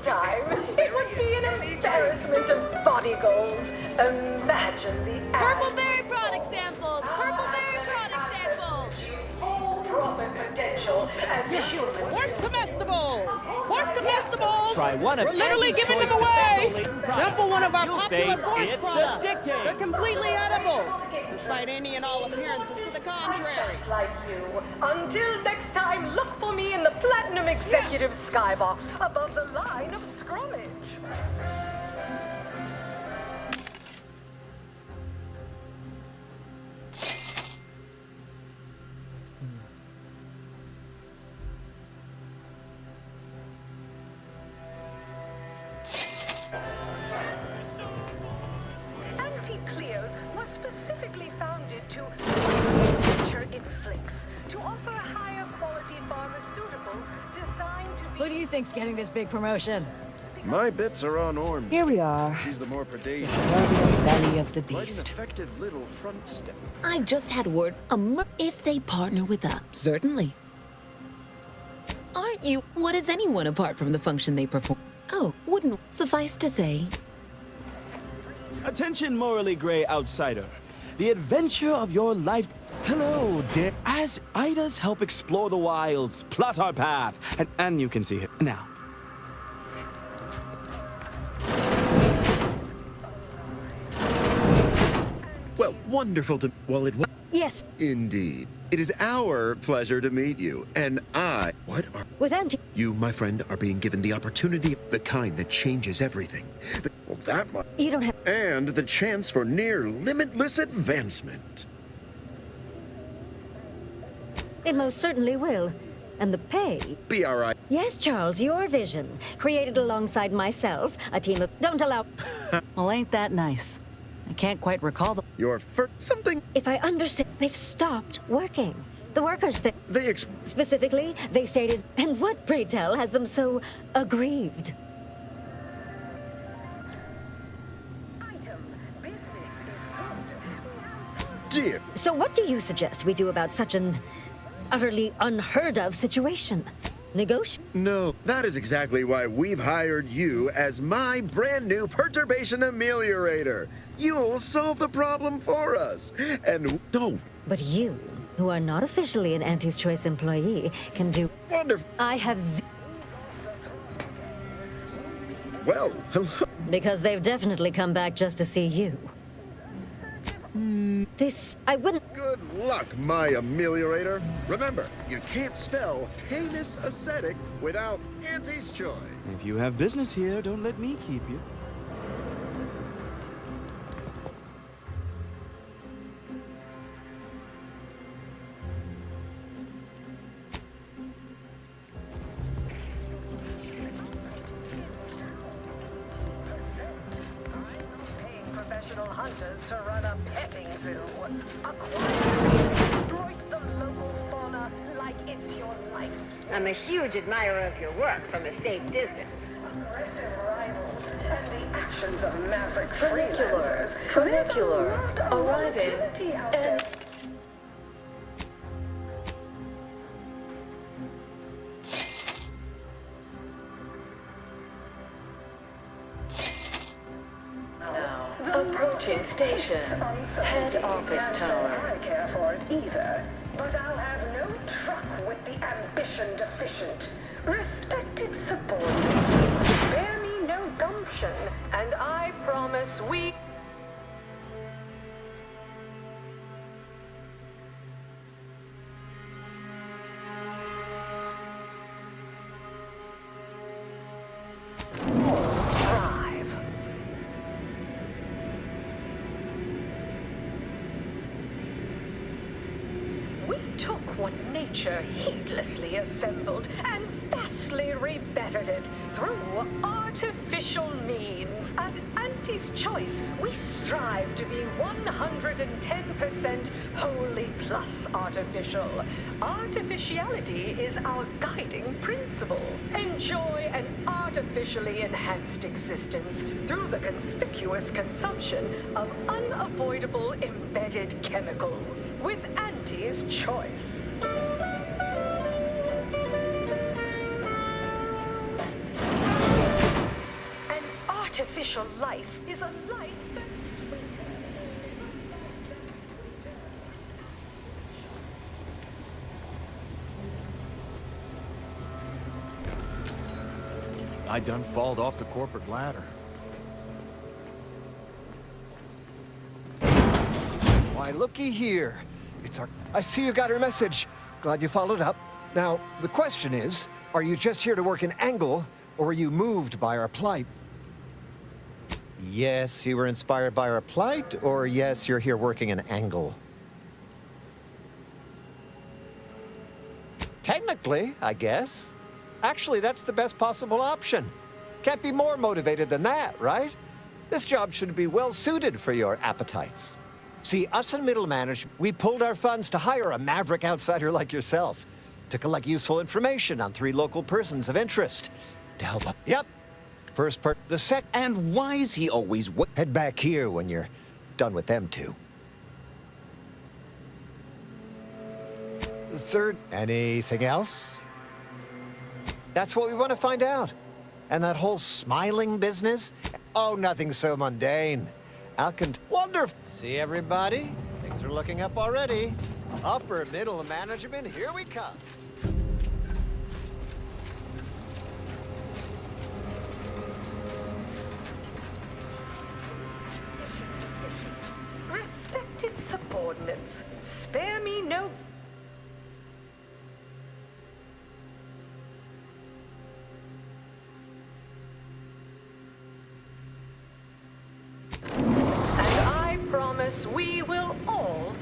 [SPEAKER 14] Time. It would be an embarrassment of body goals. Imagine the
[SPEAKER 10] Purpleberry product samples! Purpleberry product samples!
[SPEAKER 14] Full profit potential as human.
[SPEAKER 26] Horse comestibles! Horse comestibles!
[SPEAKER 20] Try one of
[SPEAKER 26] We're literally
[SPEAKER 20] Andy's
[SPEAKER 26] giving
[SPEAKER 20] choice
[SPEAKER 26] them away!
[SPEAKER 20] tobacco-laden
[SPEAKER 26] Sample one of our
[SPEAKER 20] You'll
[SPEAKER 26] popular
[SPEAKER 20] say
[SPEAKER 26] horse
[SPEAKER 20] it's
[SPEAKER 26] products.
[SPEAKER 20] addicting.
[SPEAKER 26] They're completely edible, despite any and all appearances to the contrary.
[SPEAKER 14] Just like you. Until next time, look for me in the Platinum Executive Skybox above the line of scrummage. specifically founded to nature inflicts, to offer higher quality pharmaceuticals designed to be...
[SPEAKER 6] Who do you think's getting this big promotion?
[SPEAKER 22] My bits are on Orm's.
[SPEAKER 17] Here we are.
[SPEAKER 22] She's the more predacious.
[SPEAKER 17] Belly of the
[SPEAKER 22] Quite an
[SPEAKER 17] beast.
[SPEAKER 22] effective little front step.
[SPEAKER 1] I just had word if they partner with us. Certainly. Aren't you? What is anyone apart from the function they perform? Oh, wouldn't suffice to say.
[SPEAKER 20] Attention, morally gray outsider. The adventure of your life. Hello, dear. As Idas help explore the wilds, plot our path, and you can see it now.
[SPEAKER 4] Well, wonderful to... Well, it was...
[SPEAKER 10] Yes.
[SPEAKER 4] Indeed. It is our pleasure to meet you, and I... What are...
[SPEAKER 10] With Auntie.
[SPEAKER 4] You, my friend, are being given the opportunity, the kind that changes everything. Well, that much...
[SPEAKER 10] You don't have...
[SPEAKER 4] And the chance for near limitless advancement.
[SPEAKER 10] It most certainly will. And the pay...
[SPEAKER 4] Be all right.
[SPEAKER 10] Yes, Charles, your vision. Created alongside myself, a team of... Don't allow...
[SPEAKER 26] Well, ain't that nice? I can't quite recall the...
[SPEAKER 4] Your first... Something...
[SPEAKER 10] If I understand, they've stopped working. The workers that...
[SPEAKER 4] They
[SPEAKER 10] Specifically, they stated... And what, pray tell, has them so aggrieved?
[SPEAKER 4] Dear.
[SPEAKER 10] So what do you suggest we do about such an utterly unheard of situation? Negotiate?
[SPEAKER 4] No, that is exactly why we've hired you as my brand new perturbation ameliorator. You'll solve the problem for us. And no.
[SPEAKER 10] But you, who are not officially an Auntie's Choice employee, can do...
[SPEAKER 4] Wonderful.
[SPEAKER 10] I have
[SPEAKER 4] Well, hello.
[SPEAKER 10] Because they've definitely come back just to see you. This... I wouldn't...
[SPEAKER 4] Good luck, my ameliorator. Remember, you can't spell heinous ascetic without Auntie's Choice.
[SPEAKER 20] If you have business here, don't let me keep you.
[SPEAKER 14] Professional hunters to run a petting zoo. Exploit the local fauna like it's your life's.
[SPEAKER 16] I'm a huge admirer of your work from a safe distance.
[SPEAKER 14] Aggressive rivals and the actions of maverick freelancers. Trinicular, arriving, and... Approaching station. Head office tower.
[SPEAKER 9] I care for it either, but I'll have no truck with the ambition deficient. Respected subordinates, bear me no gumption,
[SPEAKER 14] And I promise we... took what nature heedlessly assembled and vastly rebettered it through artificial means. At Auntie's Choice, we strive to be 110% wholly plus artificial. Artificiality is our guiding principle. Enjoy an artificially enhanced existence through the conspicuous consumption of unavoidable embedded chemicals. With Auntie's Choice. An artificial life is a life that's sweeter.
[SPEAKER 2] I done falled off the corporate ladder.
[SPEAKER 19] Why, looky here. It's our... I see you got her message. Glad you followed up. Now, the question is, are you just here to work in Angle, or were you moved by our plight?
[SPEAKER 21] Yes, you were inspired by our plight, or yes, you're here working in Angle? Technically, I guess. Actually, that's the best possible option. Can't be more motivated than that, right? This job should be well suited for your appetites.
[SPEAKER 19] See, us in middle management, we pulled our funds to hire a maverick outsider like yourself to collect useful information on 3 local persons of interest to help us. Yep. First part, the sec.
[SPEAKER 25] And why is he always
[SPEAKER 19] Head back here when you're done with them 2. The third, anything else? That's what we want to find out. And that whole smiling business? Oh, nothing so mundane. Wonderful. See everybody? Things are looking up already. Upper middle management, here we come.
[SPEAKER 9] Respected subordinates, spare me no... And I promise we will all...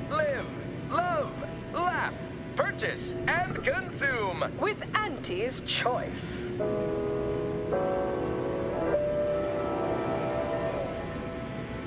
[SPEAKER 3] Live, love, laugh, purchase, and consume!
[SPEAKER 9] With Auntie's choice.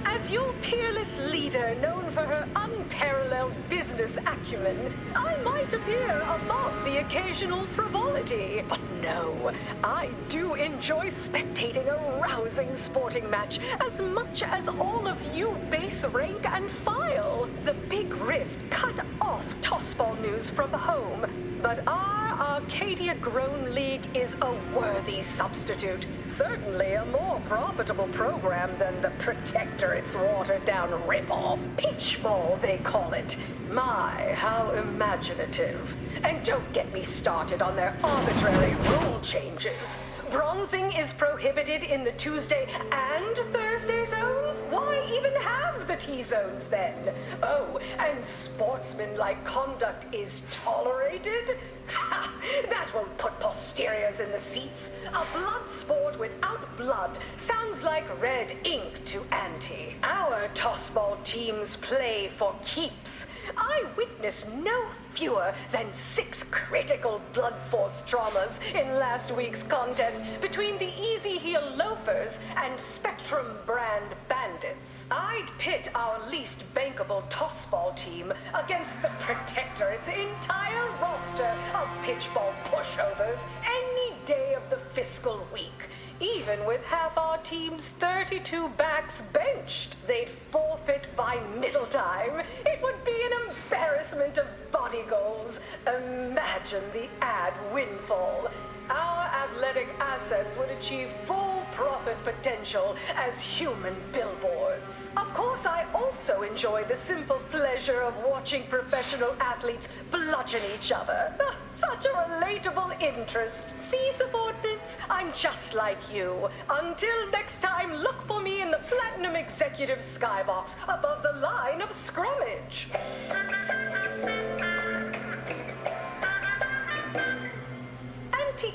[SPEAKER 9] As your peerless leader, known for her unparalleled business acumen, I might appear above the occasional frivolity. But no, I do enjoy spectating a rousing sporting match as much as all of you base rank and file. The Big Rift cut off tossball news from home, but our Arcadia-grown league is a worthy substitute. Certainly a more profitable program than the Protectorate's watered-down ripoff. Pitchball, they call it. My, how imaginative. And don't get me started on their arbitrary rule changes. Bronzing is prohibited in the Tuesday and Thursday zones? Why even have the T-zones then? Oh, and sportsmanlike conduct is tolerated? Ha! That won't put posteriors in the seats. A blood sport without blood sounds like red ink to Auntie. Our tossball teams play for keeps. I witnessed no fewer than 6 critical blood force traumas in last week's contest between the Easy Heel Loafers and Spectrum brand bandits. I'd pit our least bankable tossball team against the Protectorate's entire roster of pitchball pushovers any day of the fiscal week. Even with half our team's 32 backs benched, they'd forfeit by middle time. It would be an embarrassment of body goals. Imagine the ad windfall. Our athletic assets would achieve full profit potential as human billboards. Of course, I also enjoy the simple pleasure of watching professional athletes bludgeon each other. Such a relatable interest. See, subordinates, I'm just like you. Until next time, look for me in the Platinum Executive Skybox above the line of scrummage.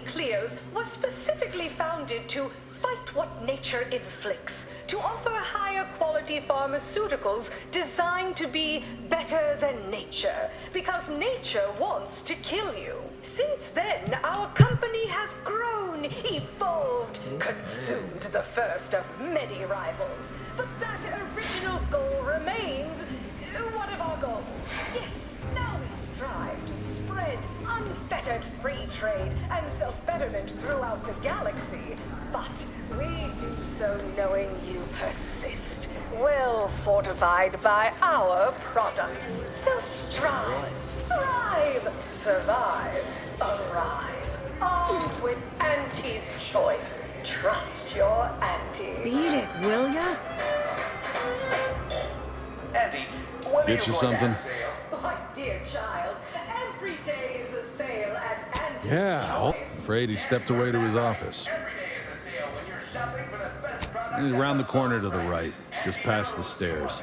[SPEAKER 9] Cleos was specifically founded to fight what nature inflicts, to offer higher quality pharmaceuticals designed to be better than nature, because nature wants to kill you. Since then, our company has grown, evolved, consumed the first of many rivals. But that original goal remains one of our goals. Yes, now we strive to spread unfettered free trade and self-betterment throughout the galaxy. But we do so knowing you persist, well fortified by our products. So strive, thrive, survive, arrive, armed with Auntie's choice. Trust your Auntie.
[SPEAKER 11] Beat it, will ya?
[SPEAKER 3] Auntie, when
[SPEAKER 5] Get you something?
[SPEAKER 9] My dear child, every day is a sale at Auntie's
[SPEAKER 5] Yeah, oh,
[SPEAKER 9] choice.
[SPEAKER 5] afraid he stepped away to his office. He's around the corner to the right, just past the stairs.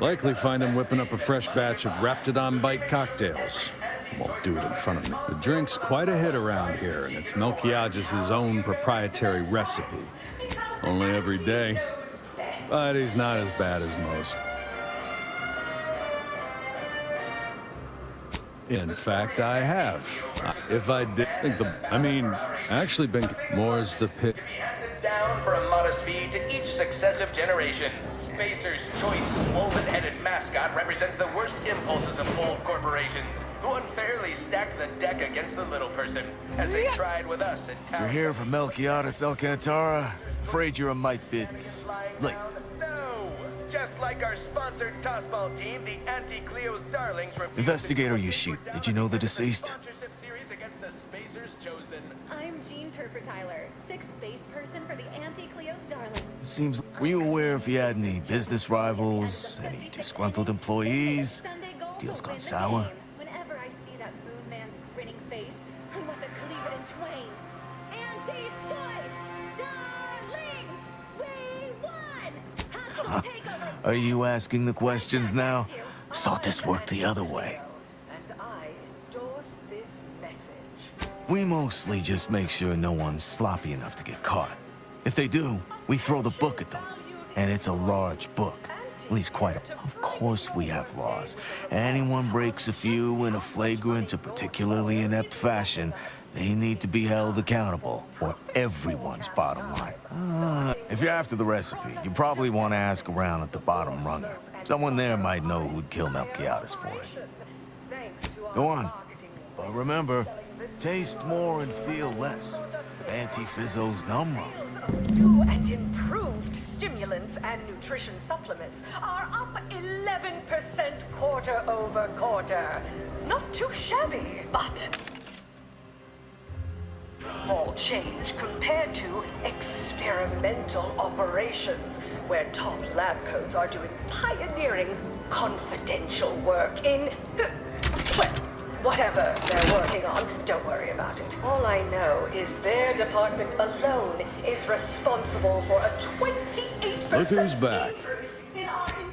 [SPEAKER 5] Likely find him whipping up a fresh batch of Raptidon Bite cocktails. Won't do it in front of me. The drink's quite a hit around here, and it's 𝖙𝖍𝖊𝖓 own proprietary recipe. Only every day, but he's not as bad as most. In fact, I have. If I did think actually been more's the pit.
[SPEAKER 3] Down for a must feed to each successive generation. Spacer's Choice swollen-headed mascot represents the worst impulses of old corporations, who unfairly stacked the deck against the little person, as they tried with us at
[SPEAKER 7] You're here for 𝖙𝖍𝖊𝖓𝖓. Afraid you're a mite bit late.
[SPEAKER 3] No! Just like our sponsored tossball team, the Anti-Cleo's Darlings
[SPEAKER 7] Investigator 𝖍𝖊𝖓, did you know the deceased?
[SPEAKER 3] against the Spacers chosen.
[SPEAKER 13] I'm Jean Turper-Tyler, 6th base person for the Anti-Cleo's Darlings.
[SPEAKER 7] Seems. Were you aware if you had any business rivals, any disgruntled employees? Deals gone sour?
[SPEAKER 13] Whenever I see that moon man's grinning face, I want to cleave it in twain. Auntie's choice! Darlings! We won! Hostile takeover!
[SPEAKER 7] Are you asking the questions now? Thought this worked the other way.
[SPEAKER 9] And I endorse this message.
[SPEAKER 7] We mostly just make sure no one's sloppy enough to get caught. If they do, we throw the book at them. And it's a large book. Leaves quite a... Of course we have laws. Anyone breaks a few in a flagrant or particularly inept fashion, they need to be held accountable, or everyone's bottom line. If you're after the recipe, you probably want to ask around at the bottom runner. Someone there might know who'd kill 𝖙𝖊𝖓𝖓 for it. Go on. But remember, taste more and feel less. Anti-Fizzo's number.
[SPEAKER 9] New and improved stimulants and nutrition supplements are up 11% quarter over quarter. Not too shabby, but small change compared to experimental operations, where top lab coats are doing pioneering, confidential work in, well, whatever they're working on. Don't worry about it. All I know is their department alone is responsible for a 28%
[SPEAKER 5] Look who's back.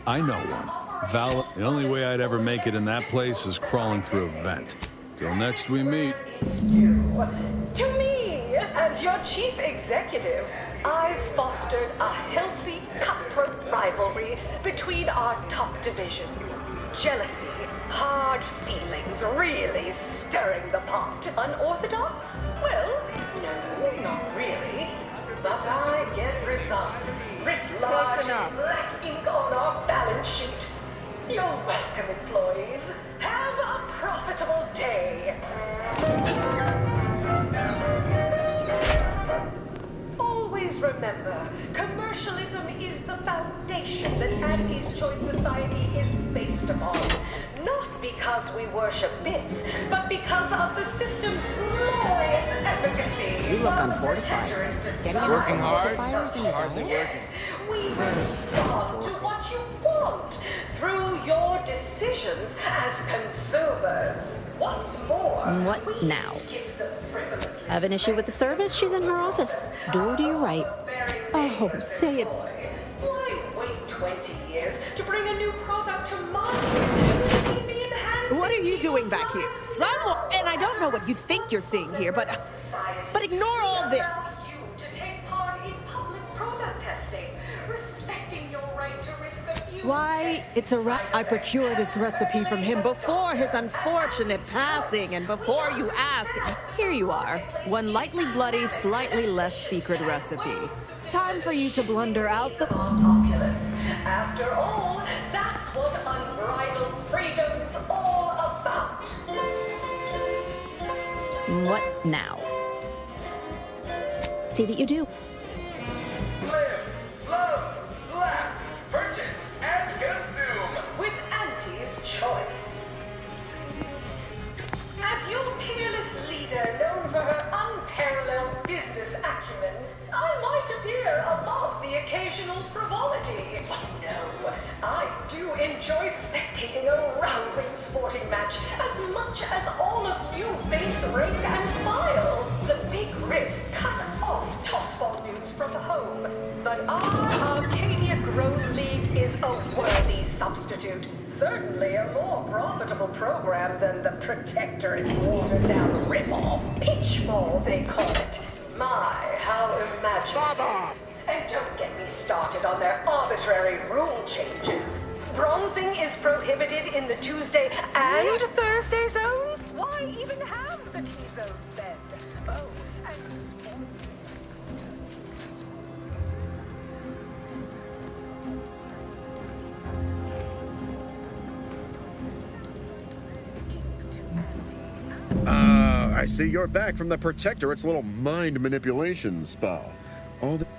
[SPEAKER 5] I know one. Val. The only way I'd ever make it in that place is crawling through a vent. Till next we meet.
[SPEAKER 9] To me, as your chief executive, I've fostered a healthy, cutthroat rivalry between our top divisions. Jealousy, hard feelings, really stirring the pot. Unorthodox? Well, no, not really. But I get results. Writ large, black ink on our balance sheet. You're welcome, employees. Have a profitable day. Always remember, commercialism is the foundation that Auntie's Choice Society is based upon. Not because we worship bits, but because of the system's glorious efficacy.
[SPEAKER 17] You look unfortified. Getting enough
[SPEAKER 22] Working hard?
[SPEAKER 17] emulsifiers in your
[SPEAKER 22] Hardly
[SPEAKER 17] diet?
[SPEAKER 9] We respond to what you want through your decisions as consumers. What's more,
[SPEAKER 15] What now? Have an issue with the service? She's in her office. Door to your right. Oh, say it.
[SPEAKER 9] Why wait 20 years to bring a new product to market?
[SPEAKER 26] What are you doing back here? Someone, and I don't know what you think you're seeing here, but ignore all this.
[SPEAKER 9] To take part in public product testing, respecting your right to risk a few.
[SPEAKER 26] Why, it's a I procured its recipe from him before his unfortunate passing, and before you ask, here you are. One lightly bloody, slightly less secret recipe. Time for you to blunder out the...
[SPEAKER 9] After all, that's what unbridled freedom's all about.
[SPEAKER 15] What now? See that you do.
[SPEAKER 3] Live, love, laugh, purchase, and consume
[SPEAKER 9] With Auntie's Choice. As your peerless leader, known for her unparalleled business acumen, I might appear above the occasional frivolity. But no, I do enjoy spectating a rousing sporting match as much as all of you face rank and file. The big rib cut off tossball news from home. But our Arcadia Grove League is a worthy substitute. Certainly a more profitable program than the Protectorate's watered-down ripoff. Pitchball, they call it. My, how imaginative. And don't get me started on their arbitrary rule changes. Bronzing is prohibited in the Tuesday and Thursday zones? Why even have the T-zones then? Oh, and
[SPEAKER 4] see you're back from the Protectorate's little mind manipulation spa.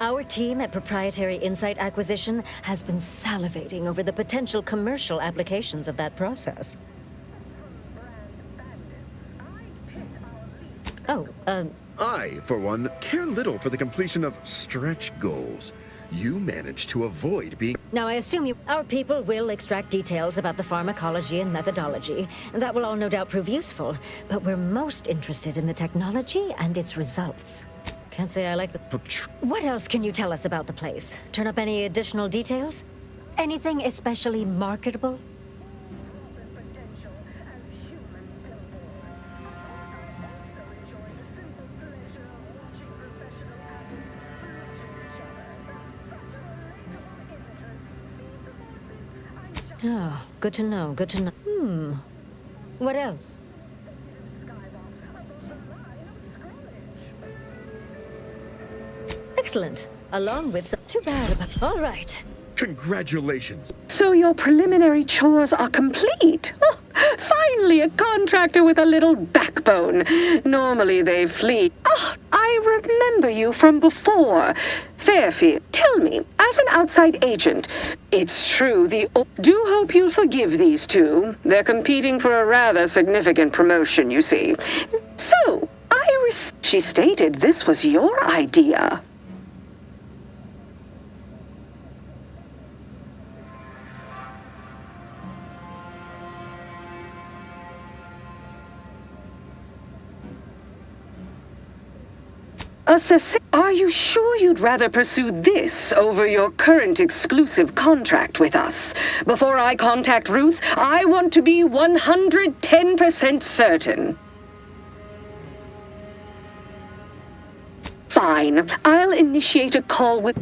[SPEAKER 6] Our team at Proprietary Insight Acquisition has been salivating over the potential commercial applications of that process.
[SPEAKER 4] I, for one, care little for the completion of stretch goals. You managed to avoid being...
[SPEAKER 6] Now, I assume our people will extract details about the pharmacology and methodology. That will all no doubt prove useful, but we're most interested in the technology and its results. Can't say I like the... What else can you tell us about the place? Turn up any additional details? Anything especially marketable? Oh, good to know, good to know. What else? Excellent. Along with some... Too bad about... All right.
[SPEAKER 4] Congratulations.
[SPEAKER 8] So your preliminary chores are complete? Oh, finally a contractor with a little backbone. Normally they flee. Oh, I remember you from before. Fairfield, tell me, as an outside agent, it's true do hope you'll forgive these two. They're competing for a rather significant promotion, you see. So, she stated this was your idea. Are you sure you'd rather pursue this over your current exclusive contract with us? Before I contact Ruth, I want to be 110% certain. Fine. I'll initiate a call with...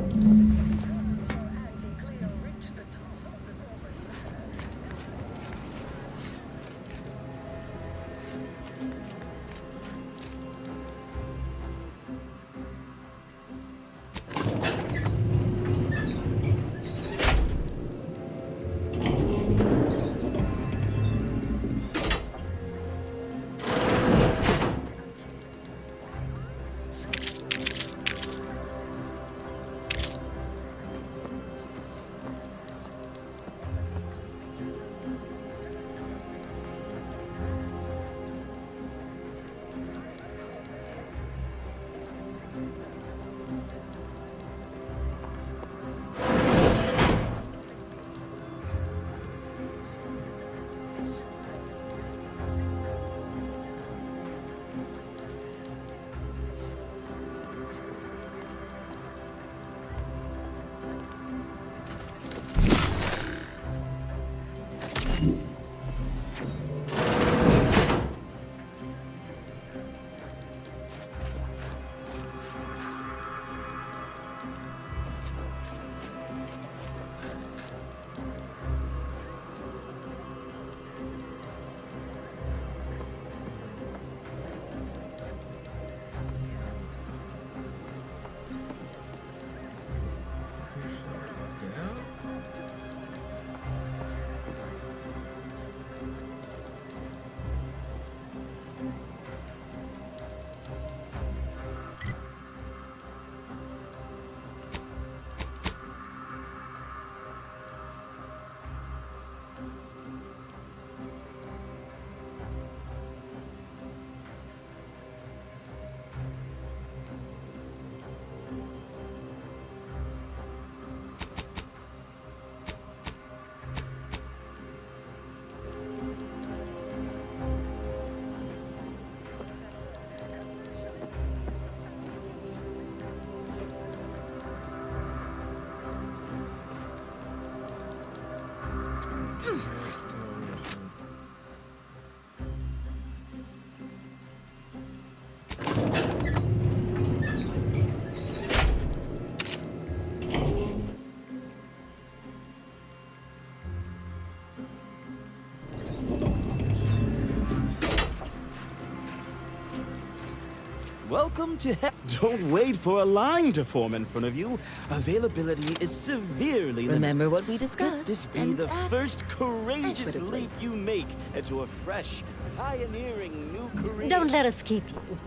[SPEAKER 20] Welcome to Don't wait for a line to form in front of you. Availability is severely limited.
[SPEAKER 15] Remember what we
[SPEAKER 20] Let
[SPEAKER 15] discussed.
[SPEAKER 20] this be
[SPEAKER 15] and
[SPEAKER 20] the
[SPEAKER 15] act
[SPEAKER 20] first courageous
[SPEAKER 15] equitably.
[SPEAKER 20] leap you make into a fresh, pioneering new career.
[SPEAKER 6] Don't let us keep you.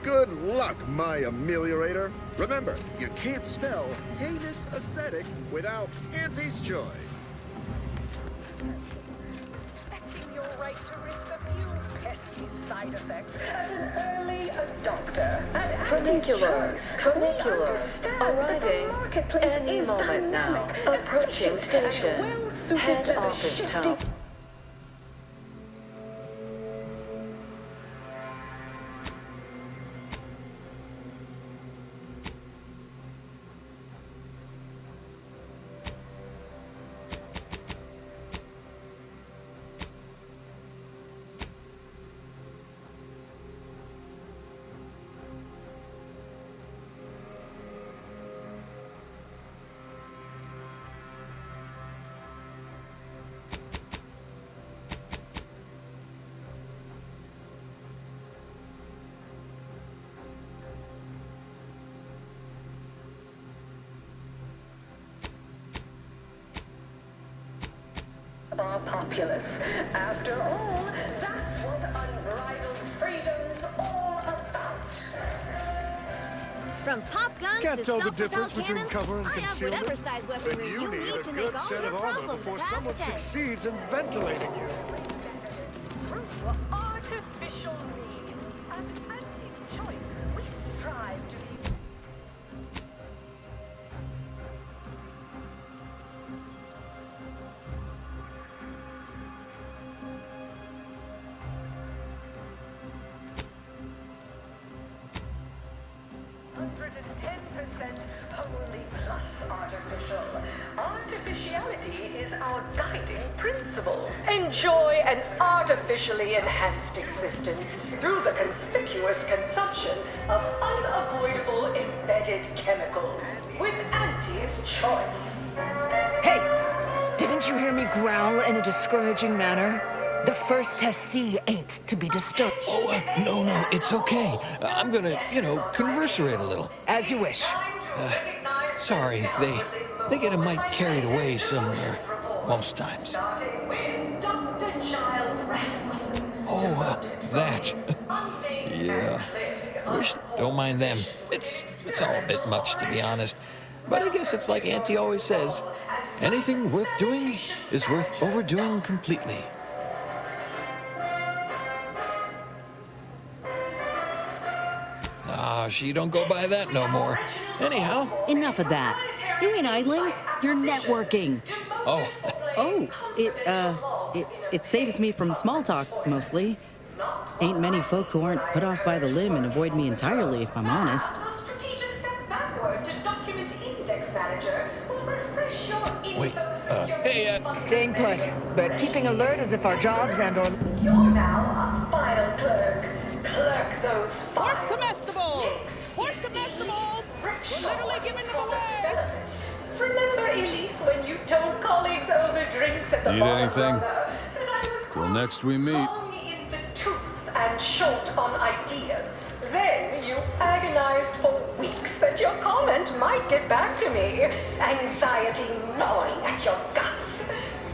[SPEAKER 4] Good luck, my ameliorator. Remember, you can't spell heinous ascetic without Auntie's choice.
[SPEAKER 9] Respecting your right to risk a few pesky side effects as an early adopter. And
[SPEAKER 14] Trunicular, arriving any moment now. Approaching station. Head office tone.
[SPEAKER 9] Our populace. After all, that's what unbridled freedom's all about.
[SPEAKER 1] From pop guns
[SPEAKER 10] Can't
[SPEAKER 1] to
[SPEAKER 10] tell the
[SPEAKER 1] self-propelled
[SPEAKER 10] difference between
[SPEAKER 1] cannons,
[SPEAKER 10] cover and
[SPEAKER 1] I have
[SPEAKER 10] concealment.
[SPEAKER 1] whatever size weaponry
[SPEAKER 10] Then
[SPEAKER 1] you
[SPEAKER 10] you need
[SPEAKER 1] need
[SPEAKER 10] a
[SPEAKER 1] to
[SPEAKER 10] good
[SPEAKER 1] make all
[SPEAKER 10] set
[SPEAKER 1] your
[SPEAKER 10] of armor
[SPEAKER 1] problems
[SPEAKER 10] before
[SPEAKER 1] pass
[SPEAKER 10] someone
[SPEAKER 1] the test.
[SPEAKER 10] succeeds in ventilating you.
[SPEAKER 9] Through artificial means and Andy's choice, we strive to be. Wholly plus artificial. Artificiality is our guiding principle. Enjoy an artificially enhanced existence through the conspicuous consumption of unavoidable embedded chemicals with Auntie's choice.
[SPEAKER 12] Hey! Didn't you hear me growl in a discouraging manner? The first testee ain't to be disturbed.
[SPEAKER 18] Oh, no, it's okay. I'm gonna, converserate a little.
[SPEAKER 12] As you wish.
[SPEAKER 18] Sorry, they get a mite carried away most times. Oh, that. Yeah. Don't mind them. It's all a bit much, to be honest. But I guess it's like Auntie always says, anything worth doing is worth overdoing completely. She don't go by that no more. Anyhow.
[SPEAKER 23] Enough of that. You ain't idling. You're networking.
[SPEAKER 18] Oh.
[SPEAKER 23] It saves me from small talk, mostly. Ain't many folk who aren't put off by the limb and avoid me entirely, if I'm honest.
[SPEAKER 18] Wait, hey,
[SPEAKER 12] Staying put, but keeping alert as if our jobs and/or...
[SPEAKER 9] You're now a file clerk. Clerk those files.
[SPEAKER 26] Horse comestibles! Horse comestibles! We're literally giving them away!
[SPEAKER 9] Remember, Elise, when you told colleagues over drinks at the
[SPEAKER 5] Need
[SPEAKER 9] bottom
[SPEAKER 5] anything?
[SPEAKER 9] runner that I was
[SPEAKER 5] Till next we meet.
[SPEAKER 9] long in the tooth and short on ideas? Then you agonized for weeks that your comment might get back to me. Anxiety gnawing at your guts.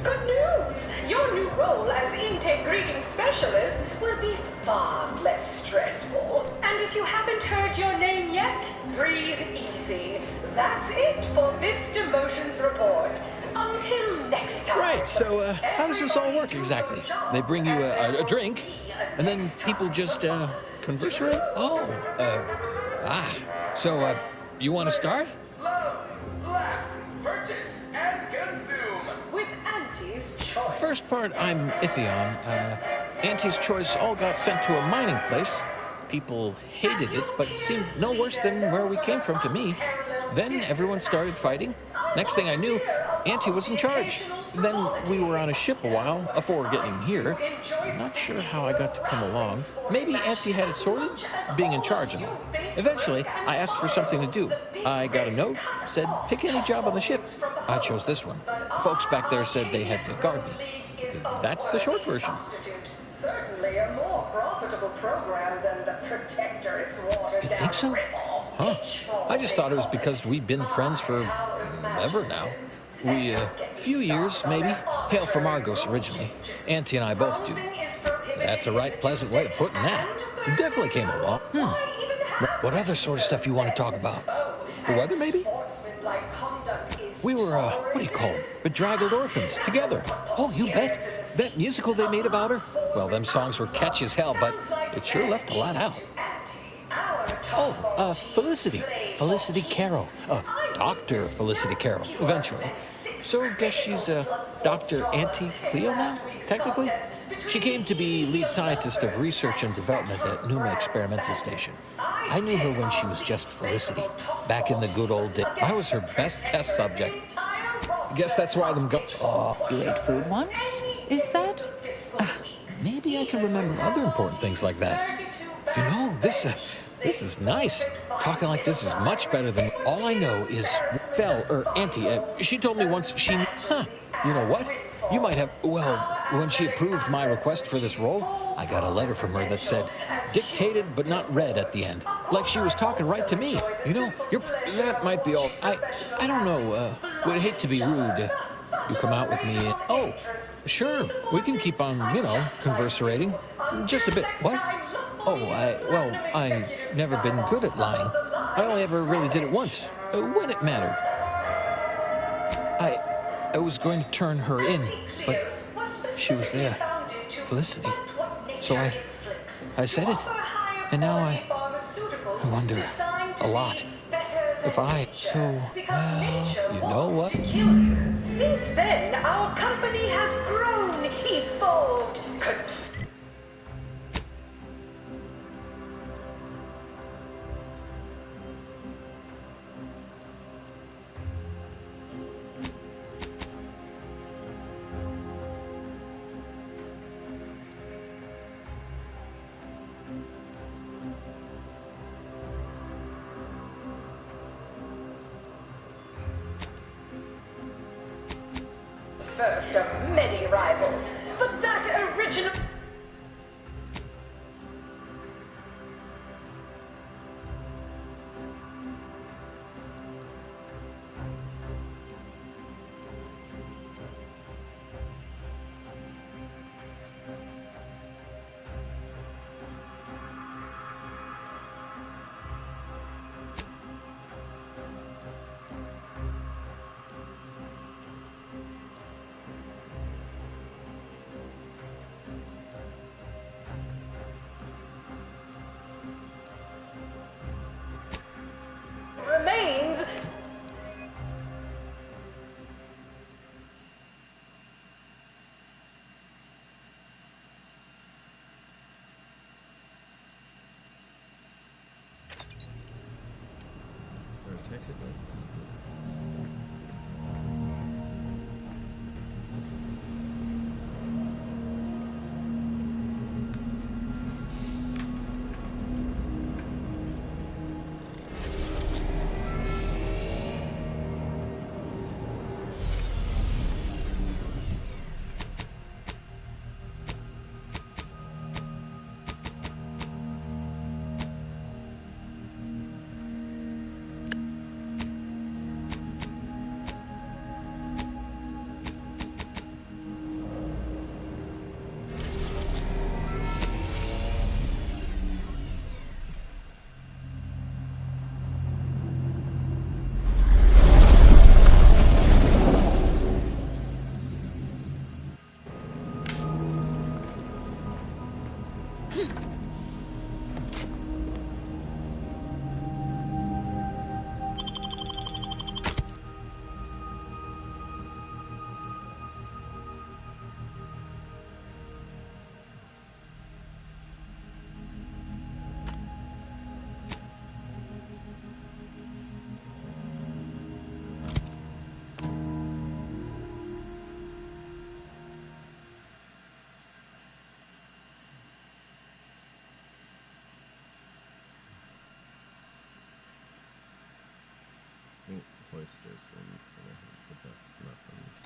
[SPEAKER 9] Good news! Your new role as intake greeting specialist will be far less stressful. And if you haven't heard your name yet, breathe easy. That's it for this demotions report. Until next time.
[SPEAKER 18] Right, so how does this all work exactly? They bring you a drink, and then people just converserate? Oh, so you want to start?
[SPEAKER 3] Love, laugh, purchase, and consume.
[SPEAKER 9] With Auntie's choice.
[SPEAKER 18] First part I'm iffy on. Auntie's choice all got sent to a mining place. People hated it, but it seemed no worse than where we came from to me. Then everyone started fighting. Next thing I knew, Auntie was in charge. Then we were on a ship a while before getting here. I'm not sure how I got to come along. Maybe Auntie had it sorted, being in charge and all. Eventually, I asked for something to do. I got a note, said pick any job on the ship. I chose this one. Folks back there said they had to guard me. That's the short version.
[SPEAKER 9] Certainly a more profitable profitable program than the Protector. It's watered
[SPEAKER 18] You
[SPEAKER 9] down
[SPEAKER 18] think so? Huh. I just thought it was because we've been friends for ever now. We, a few years, maybe. Hail from Argos originally. Auntie and I both do. That's a right pleasant way of putting that. We definitely came along. What other sort of stuff you want to talk about? The weather, maybe? We were, what do you call them? Bedraggled orphans, together. Oh, you bet. That musical they made about her? Well, them songs were catchy as hell, but it sure left a lot out. Oh, Felicity. Felicity Carroll. Dr. Felicity Carroll, eventually. So guess she's, Dr. Auntie Cleo now, technically? She came to be lead scientist of research and development at Numa Experimental Station. I knew her when she was just Felicity, back in the good old days. I was her best test subject. Guess that's why them go.
[SPEAKER 17] You ate food once? Is that?
[SPEAKER 18] Maybe I can remember other important things like that. You know, this is nice. Talking like this is much better than all I know is Auntie. She told me once she. You know what? You might have. Well, when she approved my request for this role, I got a letter from her that said, "Dictated but not read" at the end. Like she was talking right to me. You know, that might be all. I don't know. Would hate to be rude. You come out with me. Oh, sure. We can keep on, converserating. Just a bit. What? Oh, I never been good at lying. I only ever really did it once, when it mattered. I was going to turn her in, but she was there, Felicity. So I said it, and now I wonder a lot if you know what?
[SPEAKER 9] Since then, our company has grown, evolved, first of many rivals, but that original... remains...
[SPEAKER 1] Oysters, and it's gonna have the best muffins.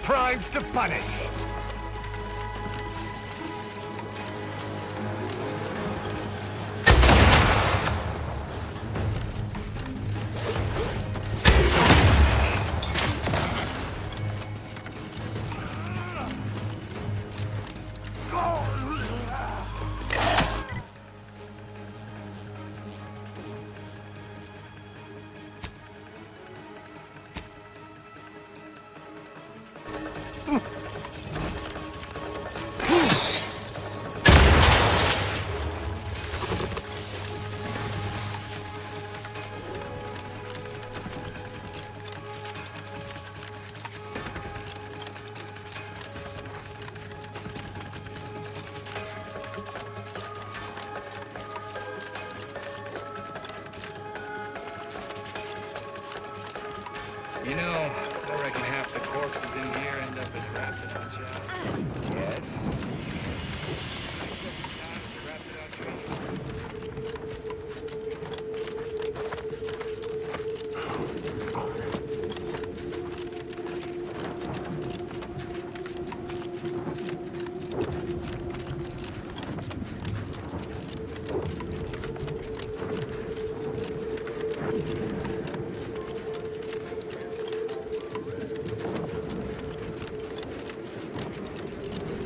[SPEAKER 10] crimes to punish.
[SPEAKER 2] You know, I reckon half the corpses in here end up as Raptidon jobs. Yes.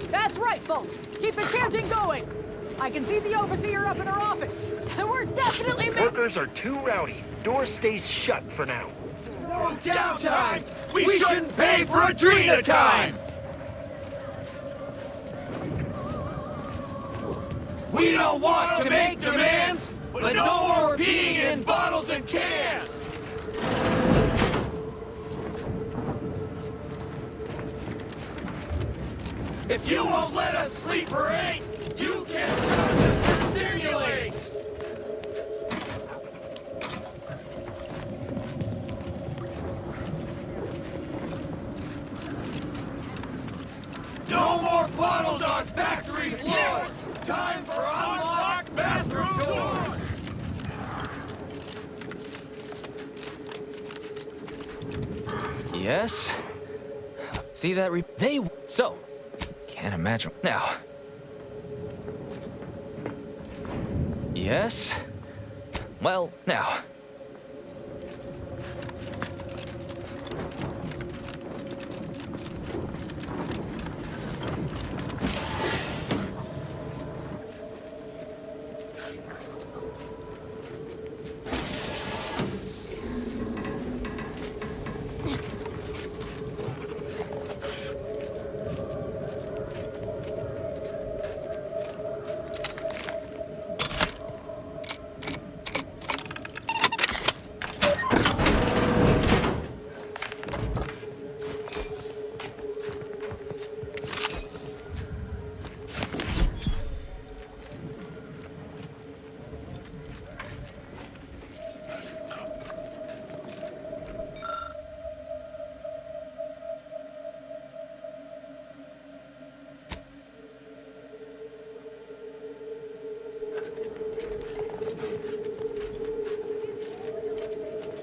[SPEAKER 16] That's right, folks. Keep the chanting going. I can see the overseer up in her office. And we're definitely
[SPEAKER 10] Workers are too rowdy. Door stays shut for now.
[SPEAKER 19] Downtime! We shouldn't pay for Adrena time! We don't want to make demands, but no more peeing in bottles and cans! If you won't let us sleep or eat, you can charge us for stimulates! No more bottles on factory floors! Time for unlocked bathroom doors!
[SPEAKER 21] Yes? See that So, can't imagine. Now. Yes? Well, now.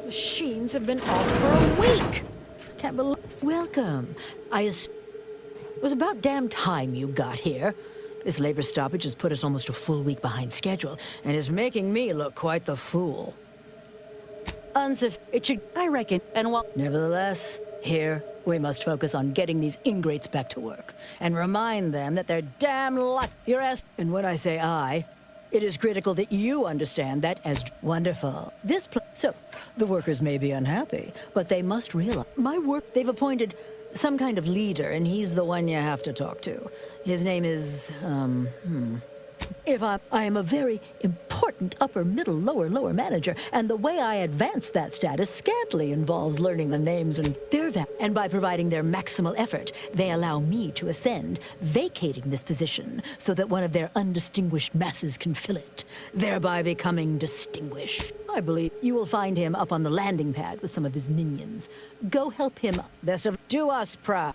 [SPEAKER 24] Machines have been off for a week. Can't believe. Welcome. It was about damn time you got here. This labor stoppage has put us almost a full week behind schedule, and is making me look quite the fool. It should, I reckon, and while. Nevertheless, here we must focus on getting these ingrates back to work, and remind them that they're damn lucky. Your ass. And when I say I, it is critical that you understand that as wonderful. So, the workers may be unhappy, but they must realize they've appointed some kind of leader, and he's the one you have to talk to. His name is, If I am a very important upper, middle, lower manager, and the way I advance that status scantily involves learning the names and and by providing their maximal effort, they allow me to ascend, vacating this position so that one of their undistinguished masses can fill it, thereby becoming distinguished. I believe you will find him up on the landing pad with some of his minions. Go help him. Best of do us proud.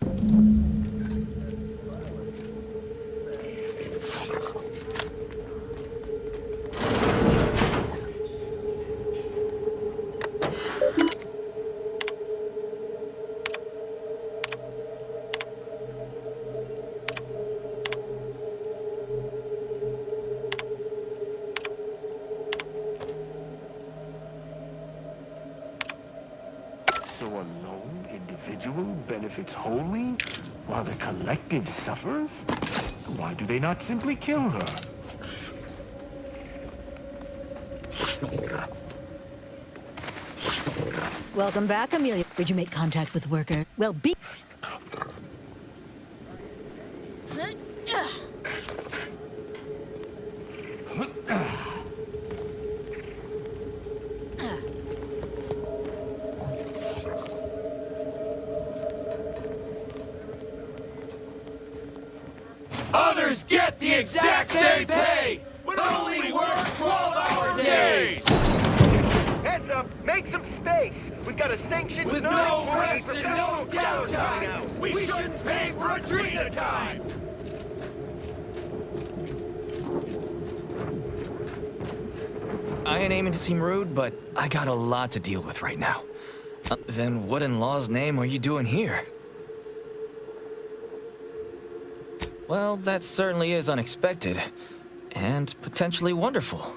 [SPEAKER 7] So a lone individual benefits wholly, while the collective suffers? Why do they not simply kill her?
[SPEAKER 24] Welcome back, Amelia. Did you make contact with worker? Well, be...
[SPEAKER 19] Others get the exact same pay, but only work 12-hour days!
[SPEAKER 10] Heads up! Make some space! We've got a sanctioned
[SPEAKER 19] With no rest and no downtime! We shouldn't pay for Adrena time!
[SPEAKER 21] I ain't aiming to seem rude, but I got a lot to deal with right now. Then what in law's name are you doing here? Well, that certainly is unexpected. And potentially wonderful.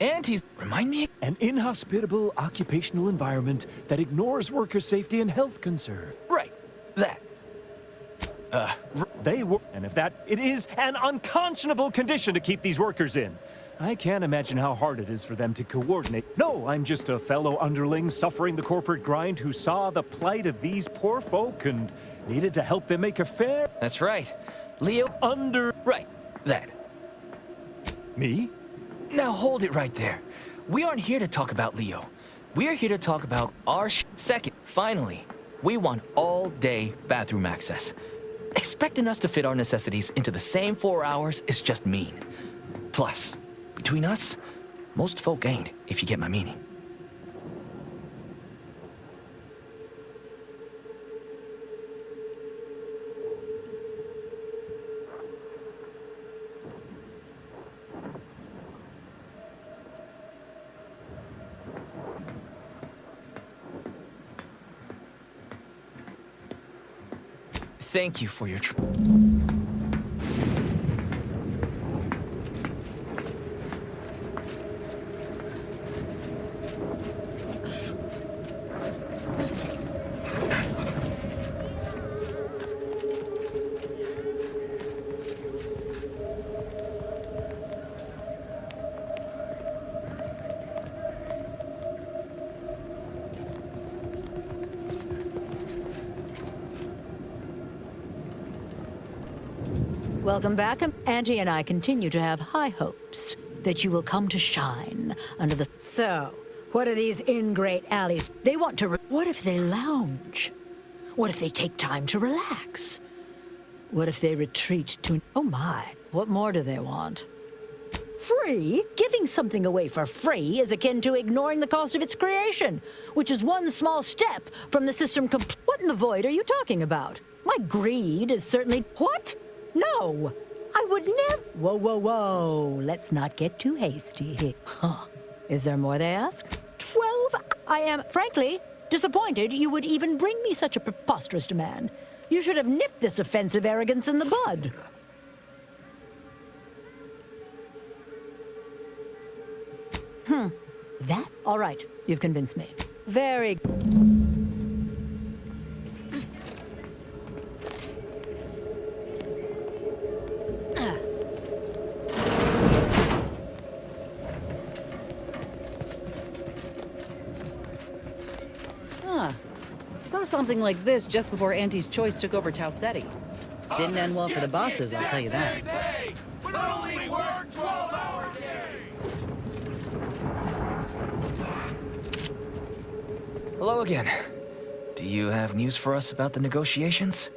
[SPEAKER 21] And he's... Remind me?
[SPEAKER 8] An inhospitable occupational environment that ignores worker safety and health concerns.
[SPEAKER 21] Right. That.
[SPEAKER 8] They were... And if that... It is an unconscionable condition to keep these workers in. I can't imagine how hard it is for them to coordinate. No, I'm just a fellow underling suffering the corporate grind who saw the plight of these poor folk and needed to help them make a fair...
[SPEAKER 21] That's right. Leo... Right. That.
[SPEAKER 8] Me?
[SPEAKER 21] Now hold it right there. We aren't here to talk about Leo. We're here to talk about our Second, finally, we want all-day bathroom access. Expecting us to fit our necessities into the same 4 hours is just mean. Plus, between us, most folk ain't, if you get my meaning. Thank you for your
[SPEAKER 24] Welcome back. Auntie and I continue to have high hopes that you will come to shine under the... So, what are these ingrate alleys? They want to... What if they lounge? What if they take time to relax? What if they retreat to... Oh my, what more do they want? Free? Giving something away for free is akin to ignoring the cost of its creation, which is one small step from the system What in the void are you talking about? My greed is certainly... What? No! I would never... Whoa, whoa, whoa. Let's not get too hasty here. Huh. Is there more, they ask? 12? I am, frankly, disappointed you would even bring me such a preposterous demand. You should have nipped this offensive arrogance in the bud. That? All right. You've convinced me. Very...
[SPEAKER 23] Saw something like this just before Auntie's Choice took over Tau Ceti. Didn't end well for the bosses, I'll tell you that.
[SPEAKER 21] Hello again. Do you have news for us about the negotiations?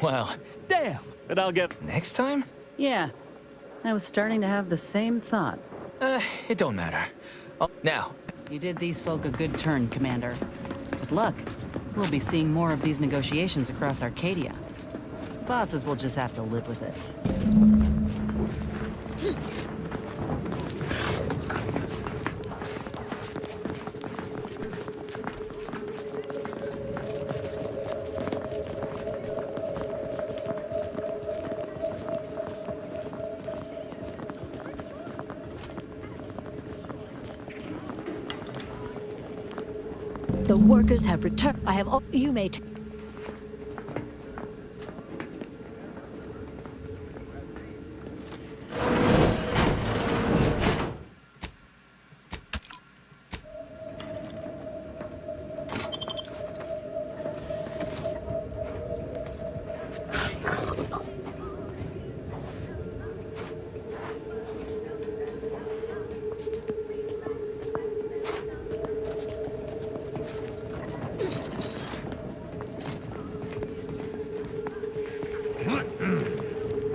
[SPEAKER 21] Well,
[SPEAKER 8] damn, but I'll get...
[SPEAKER 21] Next time?
[SPEAKER 23] Yeah, I was starting to have the same thought.
[SPEAKER 21] It don't matter. Oh, now.
[SPEAKER 23] You did these folk a good turn, Commander. With luck, we'll be seeing more of these negotiations across Arcadia. Bosses will just have to live with it.
[SPEAKER 24] The workers have returned. I have all you may.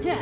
[SPEAKER 24] Yeah.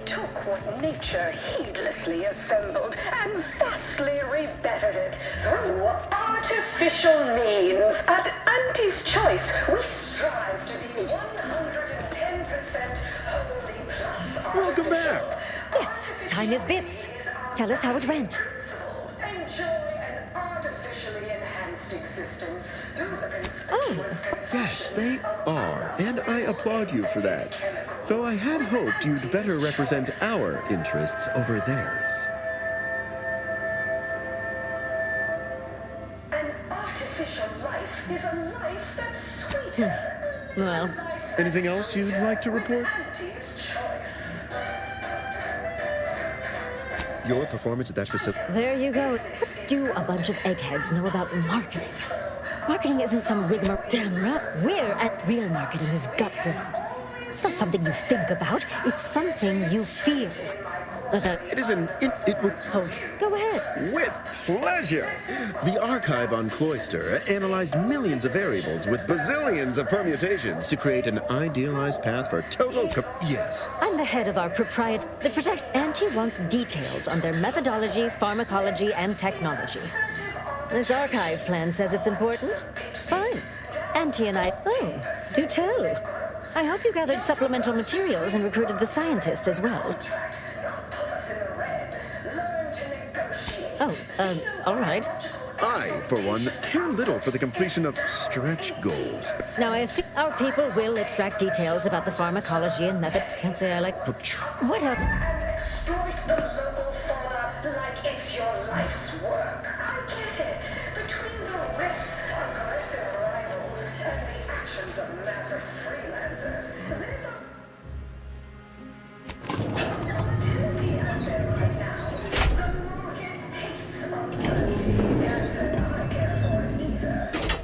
[SPEAKER 9] Took what nature heedlessly assembled and vastly rebettered it through artificial means. At Auntie's choice, we strive to be 110% wholly plus
[SPEAKER 4] Welcome back.
[SPEAKER 6] Yes, time is bits. Tell us how it went.
[SPEAKER 9] enjoy an artificially enhanced existence through the conspicuous
[SPEAKER 4] Yes, they are, and I applaud you for that. Though I had hoped you'd better represent our interests over theirs.
[SPEAKER 9] An artificial life is a life that's sweeter.
[SPEAKER 6] Well,
[SPEAKER 4] anything else you'd like to report? Your performance at that facility.
[SPEAKER 6] there you go. What do a bunch of eggheads know about marketing? Marketing isn't some rigmarole. Damn right. We're at real marketing is gut-driven. It's not something you think about. It's something you feel.
[SPEAKER 4] It is an... It would...
[SPEAKER 6] Oh, go ahead.
[SPEAKER 4] With pleasure! The archive on Cloister analyzed millions of variables with bazillions of permutations to create an idealized path for total... Yes.
[SPEAKER 6] I'm the head of our the Protect... Auntie wants details on their methodology, pharmacology, and technology. This archive plan says it's important. Fine. Auntie and I... Oh, do tell. I hope you gathered supplemental materials and recruited the scientist as well. Oh, all right.
[SPEAKER 4] I, for one, care little for the completion of stretch goals.
[SPEAKER 6] Now, I assume our people will extract details about the pharmacology and method. Can't say I like... What else?
[SPEAKER 14] Exploit the local fauna like it's your life's work. I get it. Between the rifts of aggressive rivals and the actions of maverick freelancers, there's a... volatility out there right now. The market hates a and I care for it either.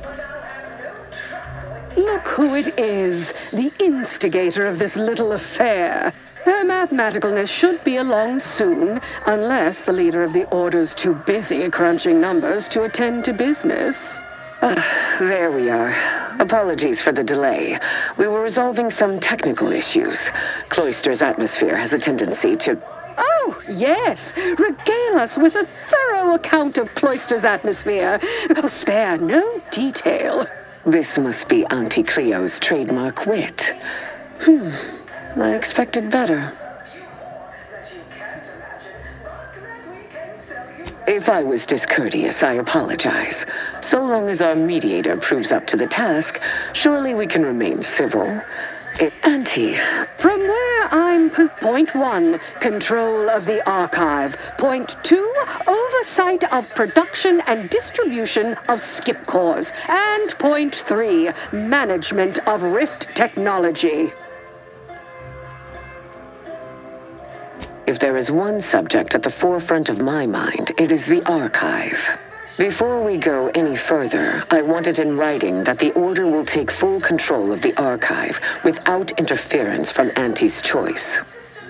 [SPEAKER 14] But I'll have no truck with...
[SPEAKER 11] Look who it is, the instigator of this little affair. Her mathematicalness should be along soon, unless the leader of the Order's too busy crunching numbers to attend to business.
[SPEAKER 13] There we are. Apologies for the delay. We were resolving some technical issues. Cloister's atmosphere has a tendency to...
[SPEAKER 11] Oh, yes. Regale us with a thorough account of Cloister's atmosphere. Spare no detail.
[SPEAKER 13] This must be Auntie Cleo's trademark wit. I expected better. If I was discourteous, I apologize. So long as our mediator proves up to the task, surely we can remain civil. Auntie.
[SPEAKER 11] From where I'm... Point 1, control of the archive. Point 2, oversight of production and distribution of skip cores. And point 3, management of Rift technology.
[SPEAKER 13] If there is one subject at the forefront of my mind, it is the archive. Before we go any further, I want it in writing that the Order will take full control of the archive without interference from Auntie's choice.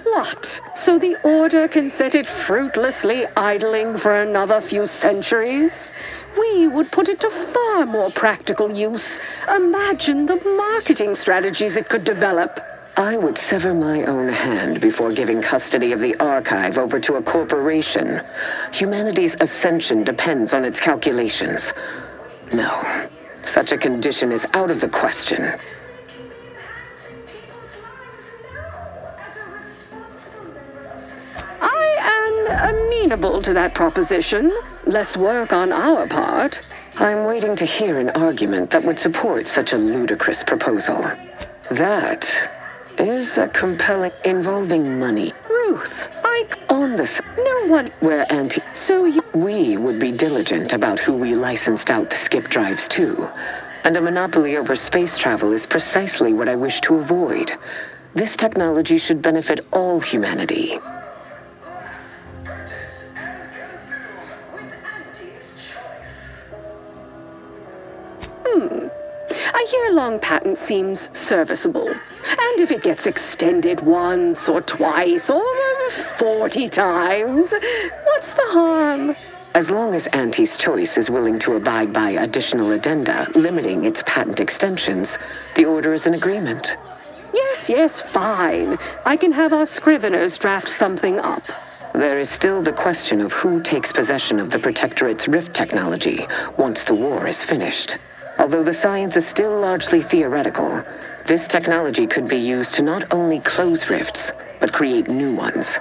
[SPEAKER 11] What? So the Order can set it fruitlessly idling for another few centuries? We would put it to far more practical use. Imagine the marketing strategies it could develop.
[SPEAKER 13] I would sever my own hand before giving custody of the archive over to a corporation. Humanity's ascension depends on its calculations. No, such a condition is out of the question.
[SPEAKER 11] I am amenable to that proposition. Less work on our part.
[SPEAKER 13] I'm waiting to hear an argument that would support such a ludicrous proposal. That is a compelling involving money.
[SPEAKER 11] Ruth,
[SPEAKER 13] on the
[SPEAKER 11] no one
[SPEAKER 13] where Auntie.
[SPEAKER 11] So
[SPEAKER 13] we would be diligent about who we licensed out the skip drives to. And a monopoly over space travel is precisely what I wish to avoid. This technology should benefit all humanity.
[SPEAKER 11] A year-long patent seems serviceable. And if it gets extended once or twice or 40 times, what's the harm?
[SPEAKER 13] As long as Auntie's choice is willing to abide by additional addenda limiting its patent extensions, the Order is in agreement.
[SPEAKER 11] Yes, fine. I can have our scriveners draft something up.
[SPEAKER 13] There is still the question of who takes possession of the Protectorate's rift technology once the war is finished. Although the science is still largely theoretical, this technology could be used to not only close rifts, but create new ones.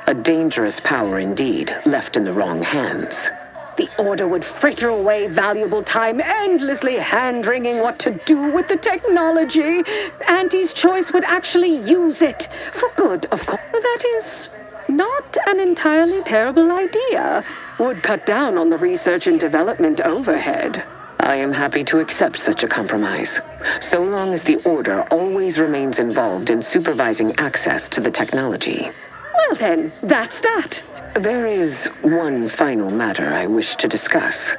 [SPEAKER 13] A dangerous power indeed, left in the wrong hands.
[SPEAKER 11] The Order would fritter away valuable time endlessly hand-wringing what to do with the technology. Auntie's choice would actually use it. For good, of course. That is not an entirely terrible idea. Would cut down on the research and development overhead.
[SPEAKER 13] I am happy to accept such a compromise, so long as the Order always remains involved in supervising access to the technology.
[SPEAKER 11] Well then, that's that.
[SPEAKER 13] There is one final matter I wish to discuss.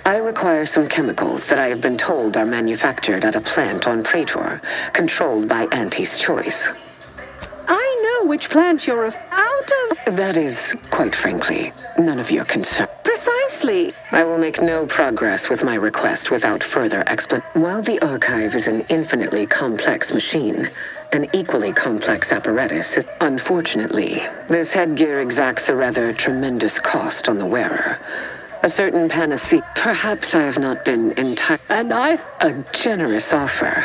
[SPEAKER 13] I require some chemicals that I have been told are manufactured at a plant on Praetor, controlled by Auntie's choice.
[SPEAKER 11] I know which plant you're out of.
[SPEAKER 13] That is, quite frankly, none of your concern.
[SPEAKER 11] Precisely.
[SPEAKER 13] I will make no progress with my request without further explanation. While the archive is an infinitely complex machine, an equally complex apparatus is... Unfortunately, this headgear exacts a rather tremendous cost on the wearer. A certain panacea. Perhaps I have not been entirely...
[SPEAKER 11] And I...
[SPEAKER 13] A generous offer.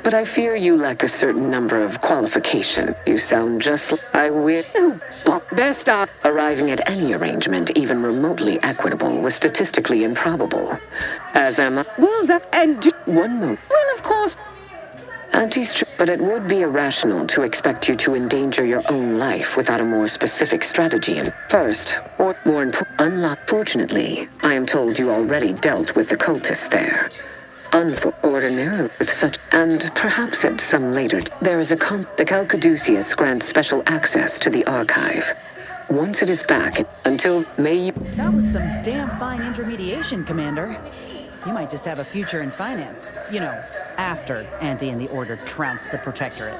[SPEAKER 13] but I fear you lack a certain number of qualifications. You sound just like I will. Best off arriving at any arrangement, even remotely equitable, was statistically improbable. As am I. Well, that and one move. Well, of course. But it would be irrational to expect you to endanger your own life without a more specific strategy. And first, or more important, unfortunately, I am told you already dealt with the cultists there. Ordinarily with such, and perhaps at some later, there is a the Calcaduceus grants special access to the archive. Once it is back, until May.
[SPEAKER 23] That was some damn fine intermediation, Commander. You might just have a future in finance. You know, after Auntie and the Order trounce the Protectorate.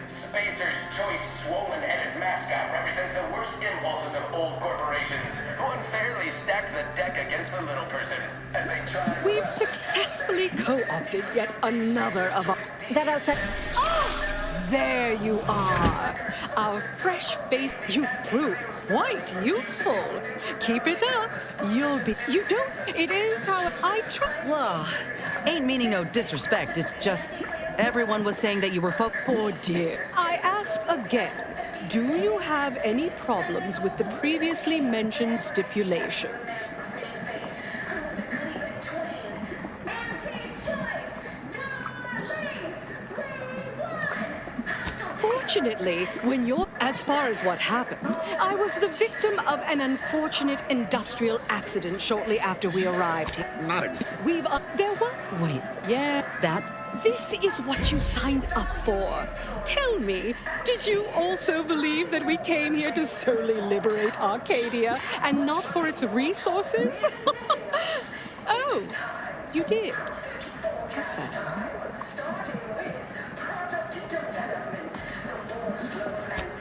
[SPEAKER 3] Spacer's choice swollen-headed mascot represents the worst impulses of old corporations, who unfairly stacked the deck against the little person as they try.
[SPEAKER 16] We've successfully co-opted yet another of our...
[SPEAKER 6] That outside...
[SPEAKER 16] Oh! There you are. Our fresh face. You've proved quite useful. Keep it up. You'll be... You don't... It is how I try...
[SPEAKER 23] Well, ain't meaning no disrespect. It's just... Everyone was saying that you were
[SPEAKER 16] Oh dear. I ask again. Do you have any problems with the previously mentioned stipulations? Fortunately, when you're... As far as what happened, I was the victim of an unfortunate industrial accident shortly after we arrived here.
[SPEAKER 23] Not exactly.
[SPEAKER 16] We've... there was... Wait. Yeah, that... This is what you signed up for. Tell me, did you also believe that we came here to solely liberate Arcadia and not for its resources? Oh, you did. How sad.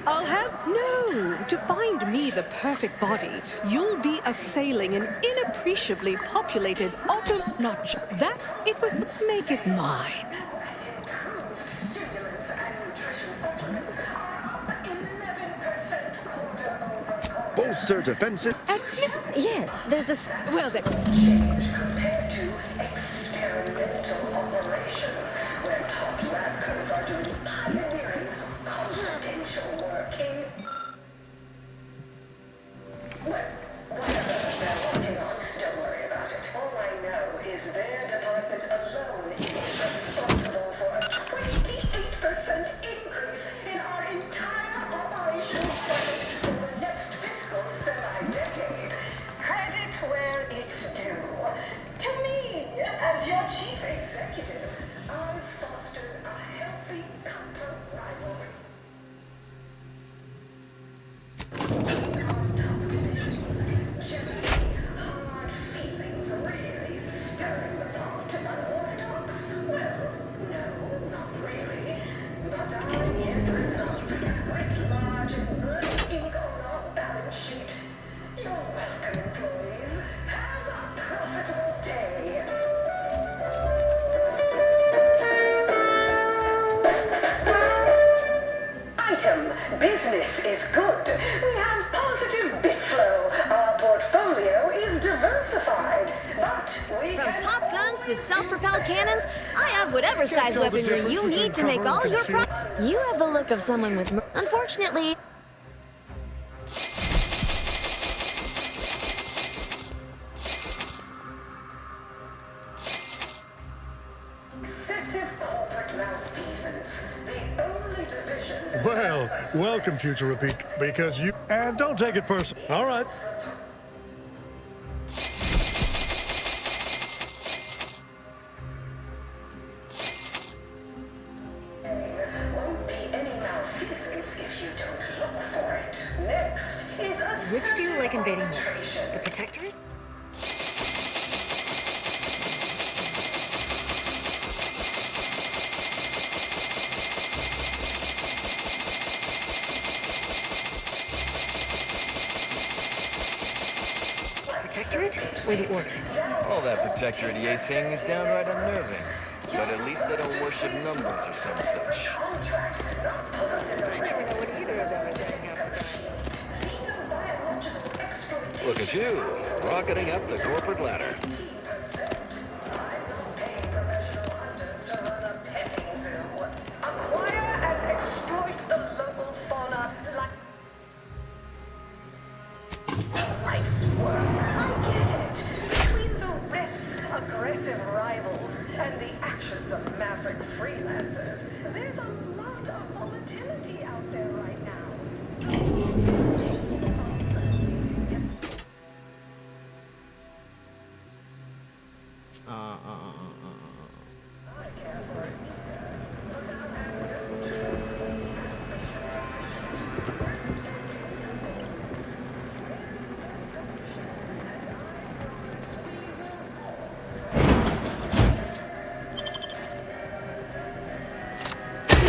[SPEAKER 16] I'll have... No! To find me the perfect body, you'll be assailing an inappreciably populated auto-notch. That... It was... Make it mine.
[SPEAKER 4] Bolster defensive...
[SPEAKER 6] Yes, there's a...
[SPEAKER 16] Well, then...
[SPEAKER 14] Compared to experimental operations, where top lab codes are doing pioneering, confidential work in... Well, whatever they're working on, don't worry about it. All I know is their department alone is responsible for a 28% increase in our entire operations budget for the next fiscal semi-decade. Credit where it's due. To me, as your chief executive, I've fostered a healthy cutthroat rivalry. Hard feelings really stirring the pot. Unorthodox? Well, no, not really. But I get results. Writ large and blood ink on our balance sheet. You're welcome, employees. Have a profitable day. Item, business is good. We have positive bit flow. Our portfolio is diversified. But we
[SPEAKER 6] From
[SPEAKER 14] can...
[SPEAKER 6] pop guns
[SPEAKER 12] fastest self-propelled cannons. I have whatever size weaponry you need to make all your You have the look of someone with... Unfortunately...
[SPEAKER 1] Well, welcome, future repeat, because you... And don't take it personal. All right.
[SPEAKER 6] Which do you like invading more? The Protectorate? Protectorate or the Order?
[SPEAKER 15] All that Protectorate EA thing is downright unnerving. But at least they don't worship numbers or some such.
[SPEAKER 6] I never know what either of them are doing half the time.
[SPEAKER 15] Look at you, rocketing up the corporate ladder.
[SPEAKER 9] Acquire and exploit the local fauna like life's work. I get it. Between the rifts, aggressive rivals, and the actions of maverick freelancers, there's a lot of volatility out there right now.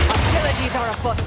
[SPEAKER 12] Hostilities are afoot.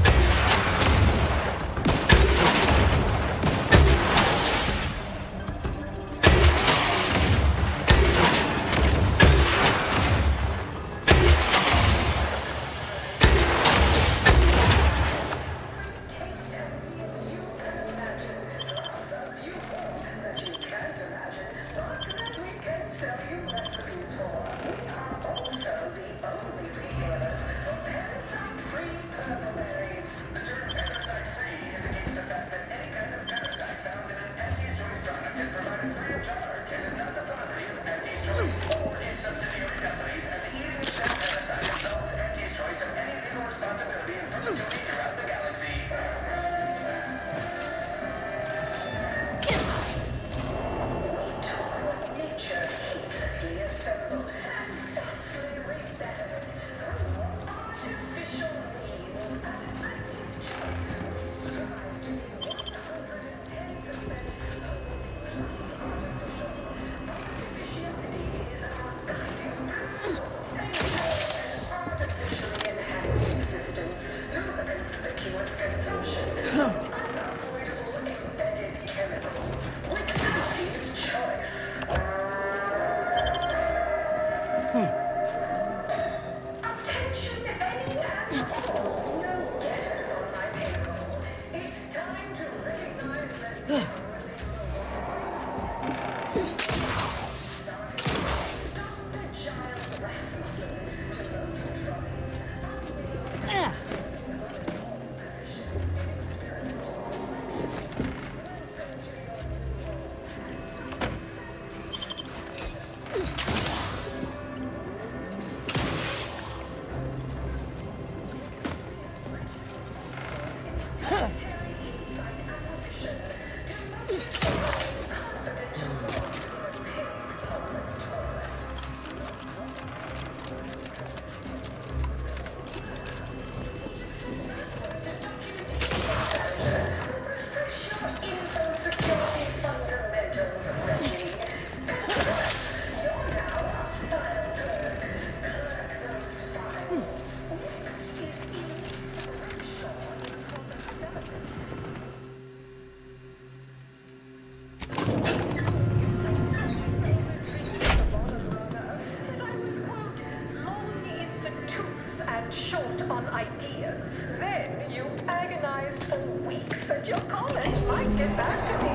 [SPEAKER 9] short on ideas. Then you agonized for weeks that your comment might get back to me.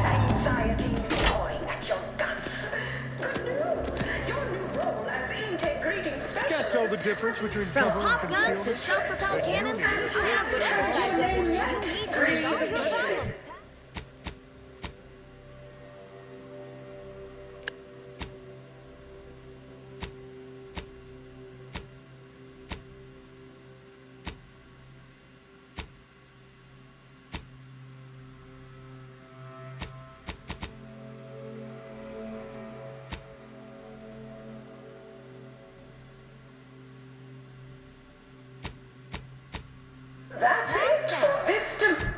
[SPEAKER 9] Anxiety gnawing at your guts. Good news. Your new role as
[SPEAKER 1] difference between
[SPEAKER 12] From
[SPEAKER 1] cover and
[SPEAKER 12] pop guns to
[SPEAKER 1] concealment?
[SPEAKER 12] self-propelled cannons, I have whatever size weapon you need to make all your problems.
[SPEAKER 11] That's it. Vista.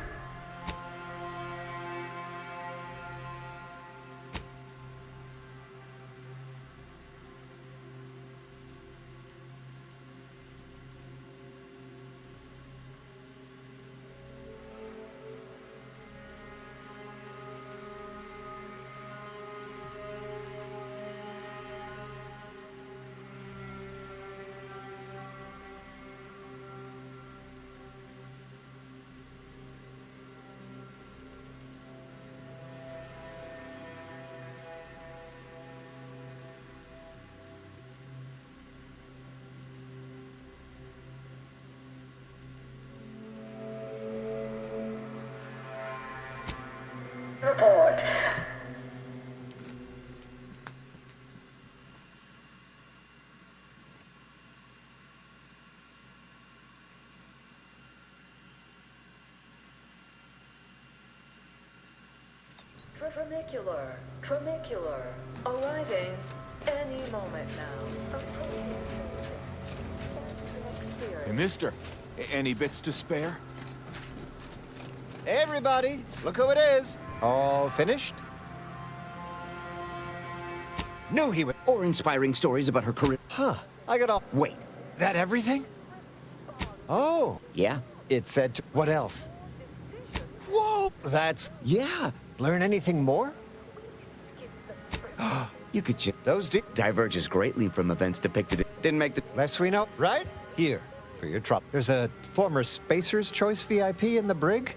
[SPEAKER 11] Report.
[SPEAKER 14] Tramicular. Arriving any moment now.
[SPEAKER 5] Hey, mister, any bits to spare?
[SPEAKER 17] Hey, everybody, look who it is. All finished?
[SPEAKER 10] Knew he would. Or inspiring stories about her career.
[SPEAKER 17] Huh, I got all...
[SPEAKER 10] Wait, that everything?
[SPEAKER 17] Oh.
[SPEAKER 10] Yeah.
[SPEAKER 17] It said to... What else?
[SPEAKER 10] Whoa!
[SPEAKER 17] That's...
[SPEAKER 10] Yeah.
[SPEAKER 17] Learn anything more?
[SPEAKER 10] You could
[SPEAKER 17] Those
[SPEAKER 10] diverges greatly from events depicted. Didn't make the...
[SPEAKER 17] Less we know, right? Here, for your trouble. There's a former Spacer's Choice VIP in the brig.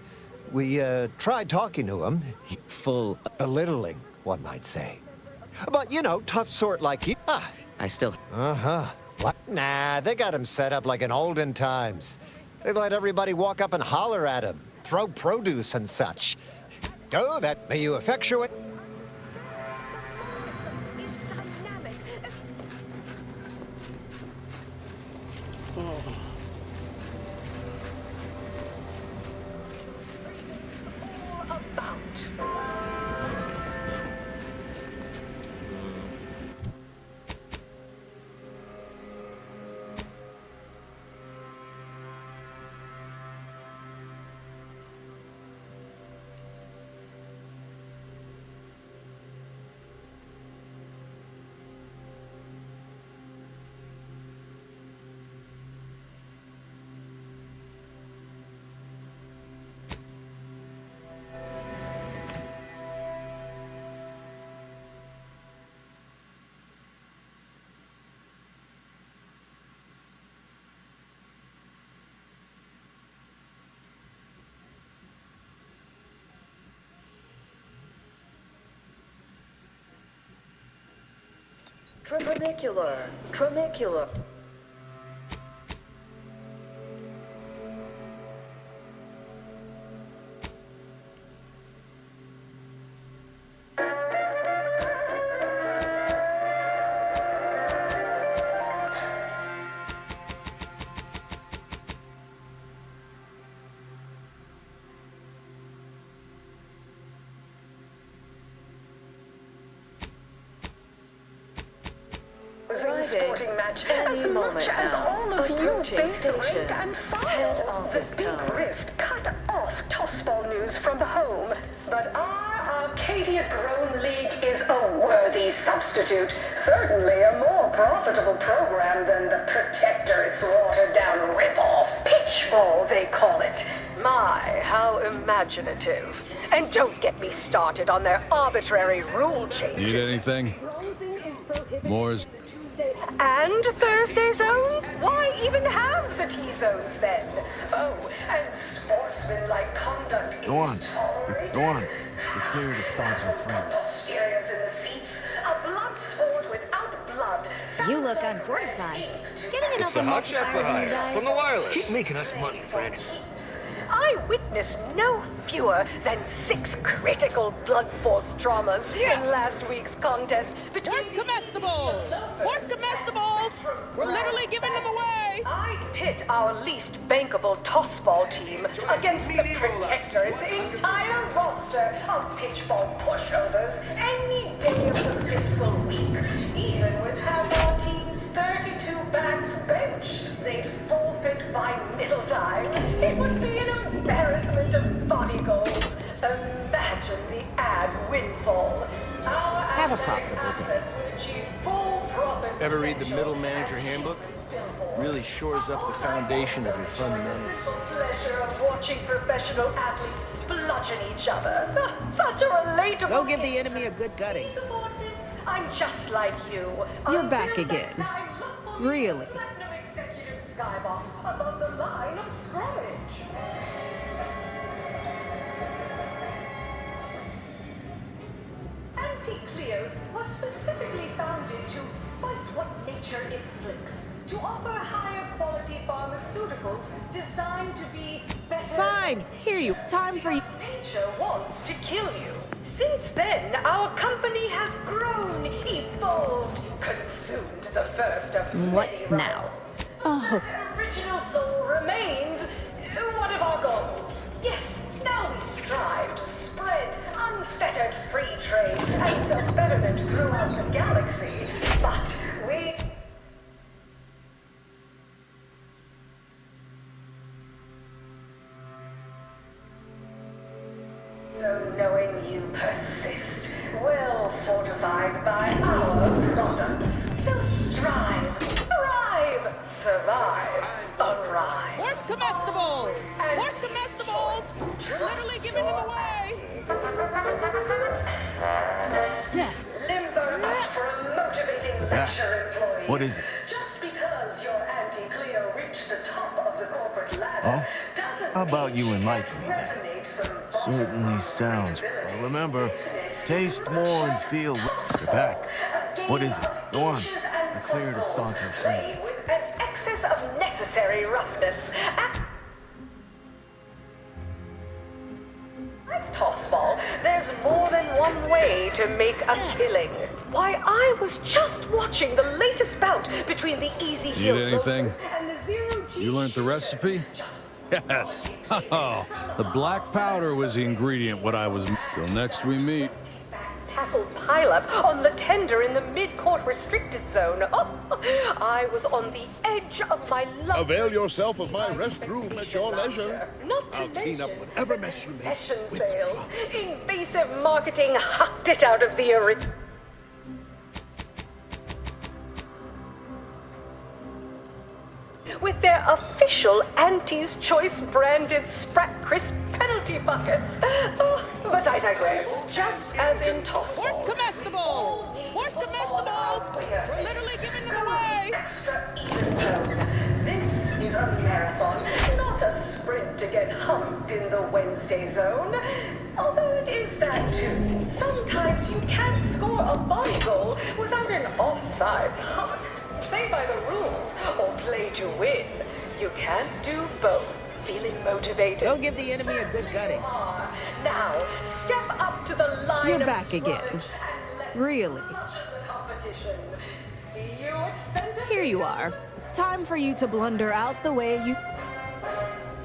[SPEAKER 17] We, tried talking to him.
[SPEAKER 10] Full...
[SPEAKER 17] Belittling, one might say. But, you know, tough sort like he...
[SPEAKER 10] I still...
[SPEAKER 17] Uh-huh. Nah, they got him set up like in olden times. They let everybody walk up and holler at him, throw produce and such. Oh, that may you effectuate...
[SPEAKER 14] Tramicular.
[SPEAKER 11] Sporting match as much as all of you base rank and file. The Big Rift cut off tossball news from the home, but our Arcadia-grown league is a worthy substitute. Certainly a more profitable program than the Protectorate's watered-down rip-off. Pitchball, they call it. My, how imaginative. And don't get me started on their arbitrary rule changes.
[SPEAKER 20] Need anything? Moore's.
[SPEAKER 11] And Thursday zones? Why even have the T-zones then? Oh, and sportsmanlike conduct.
[SPEAKER 22] Go on. Go on. We're clear to saunter freely.
[SPEAKER 11] Posteriors in the seats. A blood sport without blood.
[SPEAKER 12] You look unfortified. Getting enough emotional hours in your diet.
[SPEAKER 10] From the wireless. Keep making us money, friend.
[SPEAKER 9] I witnessed no fewer than 6 critical blood force traumas in last week's contest between...
[SPEAKER 2] Where's comestibles? Where's comestibles? We're literally giving them away.
[SPEAKER 9] I pit our least bankable tossball team against the Protectorate's entire roster of pitchball pushovers any day of the fiscal week. Even with half our team's 32 backs benched, they'd forfeit by middle time. It would be an embarrassment of body goals. Imagine the ad windfall. Have a profitable day. Full profit.
[SPEAKER 10] Ever read the Middle Manager Handbook? Really shores up the foundation of your fundamentals.
[SPEAKER 9] Pleasure of watching professional athletes bludgeon each other. Such a relatable.
[SPEAKER 2] Go give the enemy a good gutting.
[SPEAKER 9] I'm just like you.
[SPEAKER 2] You're back again. Really?
[SPEAKER 9] Executive skybox above the line of scrimmage. Anti-Cleos was specifically founded to fight what nature inflicts, to offer higher quality pharmaceuticals designed to be better.
[SPEAKER 2] Fine, here you. Time for you.
[SPEAKER 9] Nature wants to kill you. Since then, our company has grown, evolved, consumed the first of
[SPEAKER 6] What
[SPEAKER 9] many
[SPEAKER 6] now?
[SPEAKER 9] rivals. The original goal remains one of our goals. Yes, now we strive to spread unfettered free trade and self-betterment throughout the galaxy. But we... So knowing you persist, well fortified by our products. So strive, thrive, survive, arrive.
[SPEAKER 2] Where's comestibles? Where's comestibles? We're literally giving them away.
[SPEAKER 9] Limber up for a motivating lecture employee.
[SPEAKER 22] What is it?
[SPEAKER 9] Just because your anti-Cleo reached the top of the corporate ladder doesn't
[SPEAKER 22] How about you
[SPEAKER 9] mean
[SPEAKER 22] enlighten me then? Certainly sounds. Well, remember, taste more and feel. You're back. What is it? Go on. You're clear to saunter freely.
[SPEAKER 9] with an excess of necessary roughness. Like tossball, there's more than one way to make a killing. Why, I was just watching the latest bout between the Easy Hill
[SPEAKER 20] Need anything?
[SPEAKER 9] Rovers and the Zero G.
[SPEAKER 20] You learned the recipe? Yes. Oh, the black powder was the ingredient what I was... Till next we meet.
[SPEAKER 9] Tackle pileup on the tender in the mid-court restricted zone. Oh, I was on the edge of my life.
[SPEAKER 7] Avail yourself of my restroom at your leisure.
[SPEAKER 9] Not to
[SPEAKER 7] I'll clean up whatever mess you make.
[SPEAKER 9] Session sales. Invasive marketing hucked it out of the arena. With their official Auntie's Choice branded Sprat Crisp penalty buckets. Oh, but I digress. Just as in tossball.
[SPEAKER 2] Where's comestibles? Where's comestibles? We're literally giving them away.
[SPEAKER 9] Extra even zone. This is a marathon, not a sprint to get humped in the Wednesday zone. Although it is that too. Sometimes you can't score a body goal without an offsides hug. Play by the rules or play to win. You can't do both. Feeling motivated?
[SPEAKER 2] Go give the enemy a good gutting.
[SPEAKER 9] Now, step up to the line
[SPEAKER 2] You're
[SPEAKER 9] of
[SPEAKER 2] back again. Really?
[SPEAKER 9] See you at center.
[SPEAKER 2] Here you are. Time for you to blunder out the way you...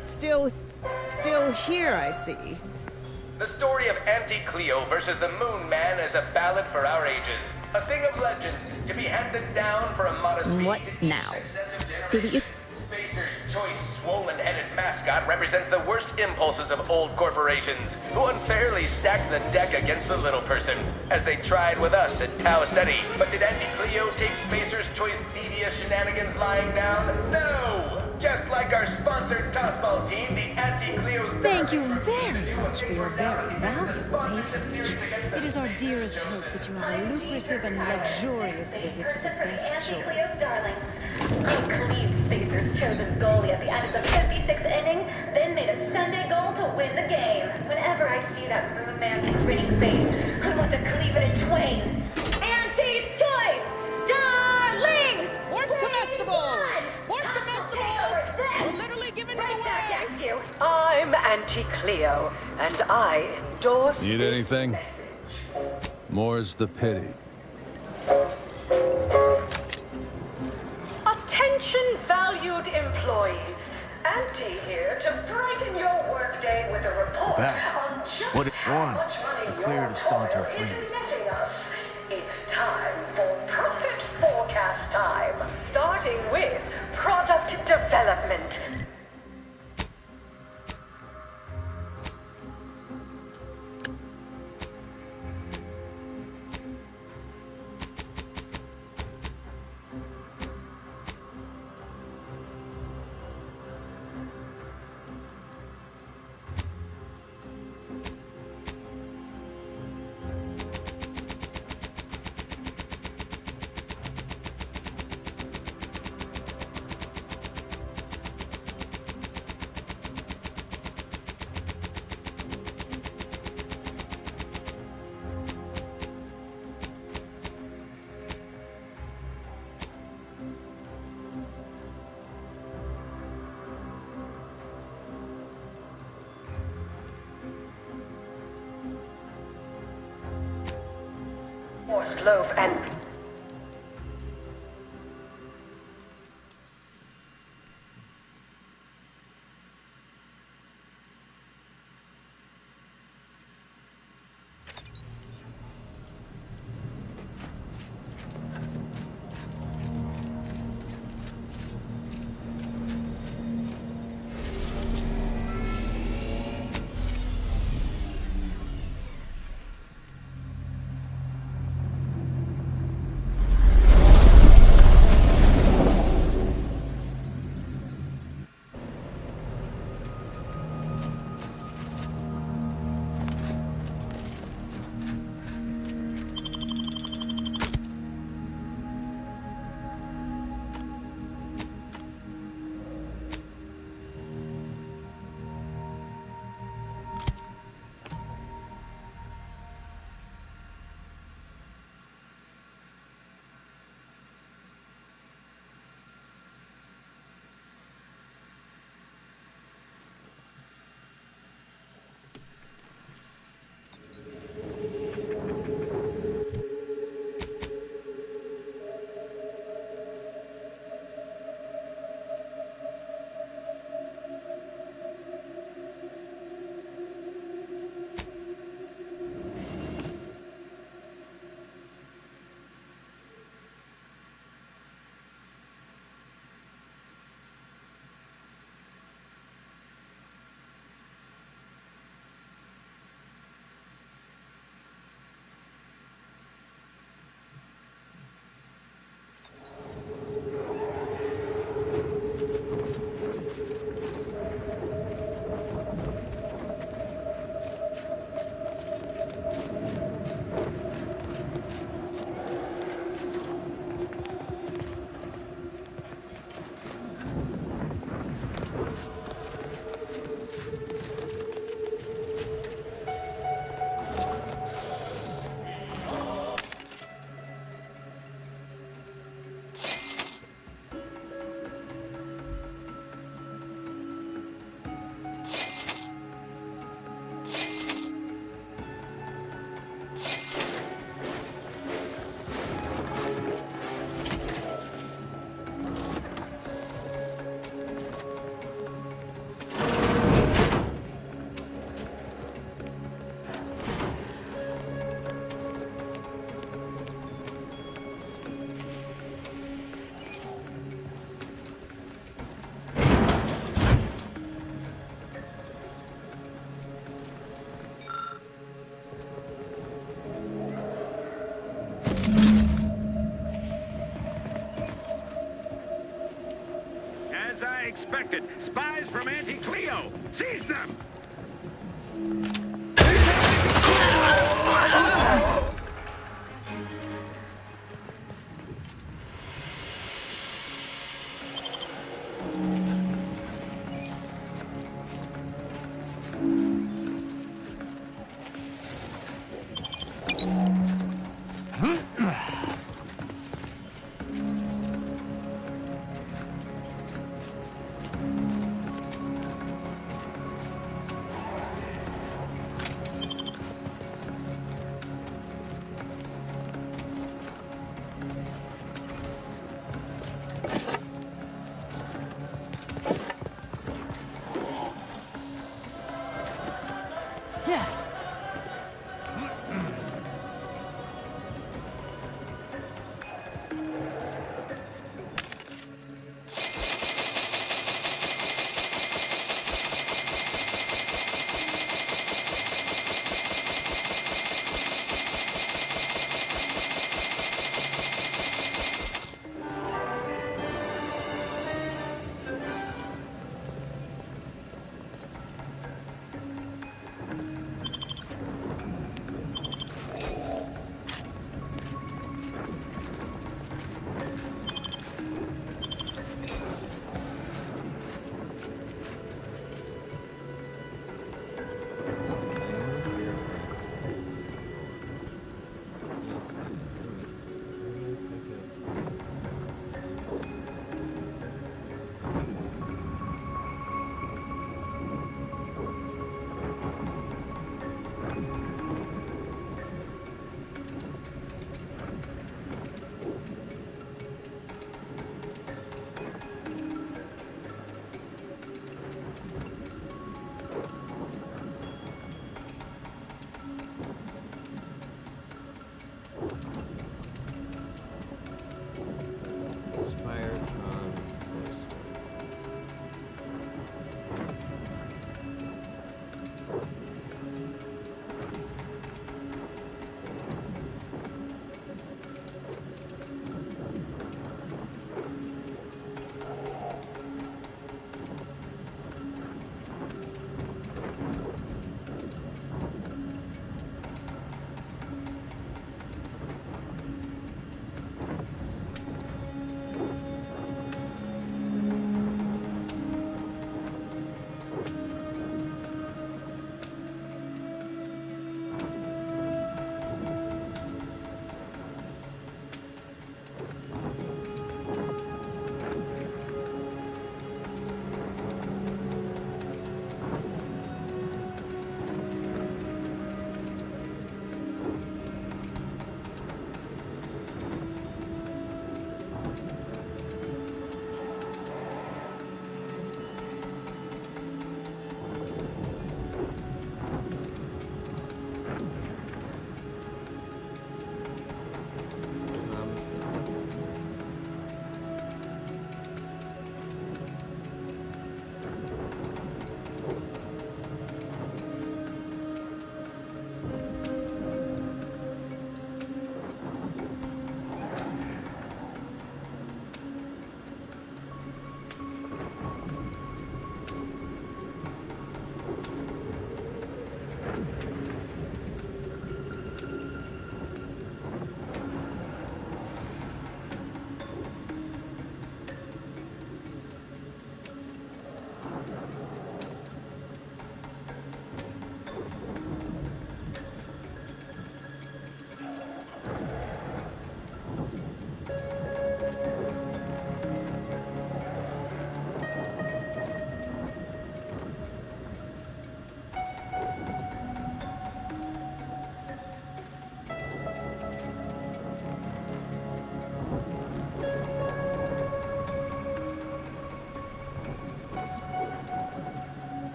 [SPEAKER 2] Still here, I see.
[SPEAKER 3] The story of Anti-Cleo versus the Moon Man is a ballad for our ages. A thing of legend to be handed down for a modest fee.
[SPEAKER 6] What now? See what you...
[SPEAKER 3] Spacer's Choice swollen-headed mascot represents the worst impulses of old corporations, who unfairly stacked the deck against the little person, as they tried with us at 𝖍𝖊𝖗𝖏. But did Anti-Cleo take Spacer's Choice devious shenanigans lying down? No! Just like our sponsored tossball team, the Anti-Cleo's...
[SPEAKER 18] Thank you very much for your very valuable patronage. It is our dearest hope that you have a lucrative and luxurious visit to the best choice.
[SPEAKER 14] Darlings, I cleaved Spacer's chosen goalie at the end of the 56th inning, then made a Sunday goal to win the game. Whenever I see that Moon Man's grinning face, I want to cleave it in twain. Auntie's Choice, darling!
[SPEAKER 9] Anti-Cleo, and I endorse
[SPEAKER 20] Need
[SPEAKER 9] this
[SPEAKER 20] anything?
[SPEAKER 9] message.
[SPEAKER 20] More's the pity.
[SPEAKER 9] Attention, valued employees. Auntie here to brighten your workday with a report
[SPEAKER 22] Back.
[SPEAKER 9] on just
[SPEAKER 22] What?
[SPEAKER 9] how
[SPEAKER 22] On.
[SPEAKER 9] much money
[SPEAKER 22] Clear
[SPEAKER 9] your
[SPEAKER 22] to saunter
[SPEAKER 9] employer is
[SPEAKER 22] freely.
[SPEAKER 9] netting us. It's time for profit forecast time, starting with product development. Forced loaf and
[SPEAKER 8] expected. Spies from Anti-Cleo. Seize them!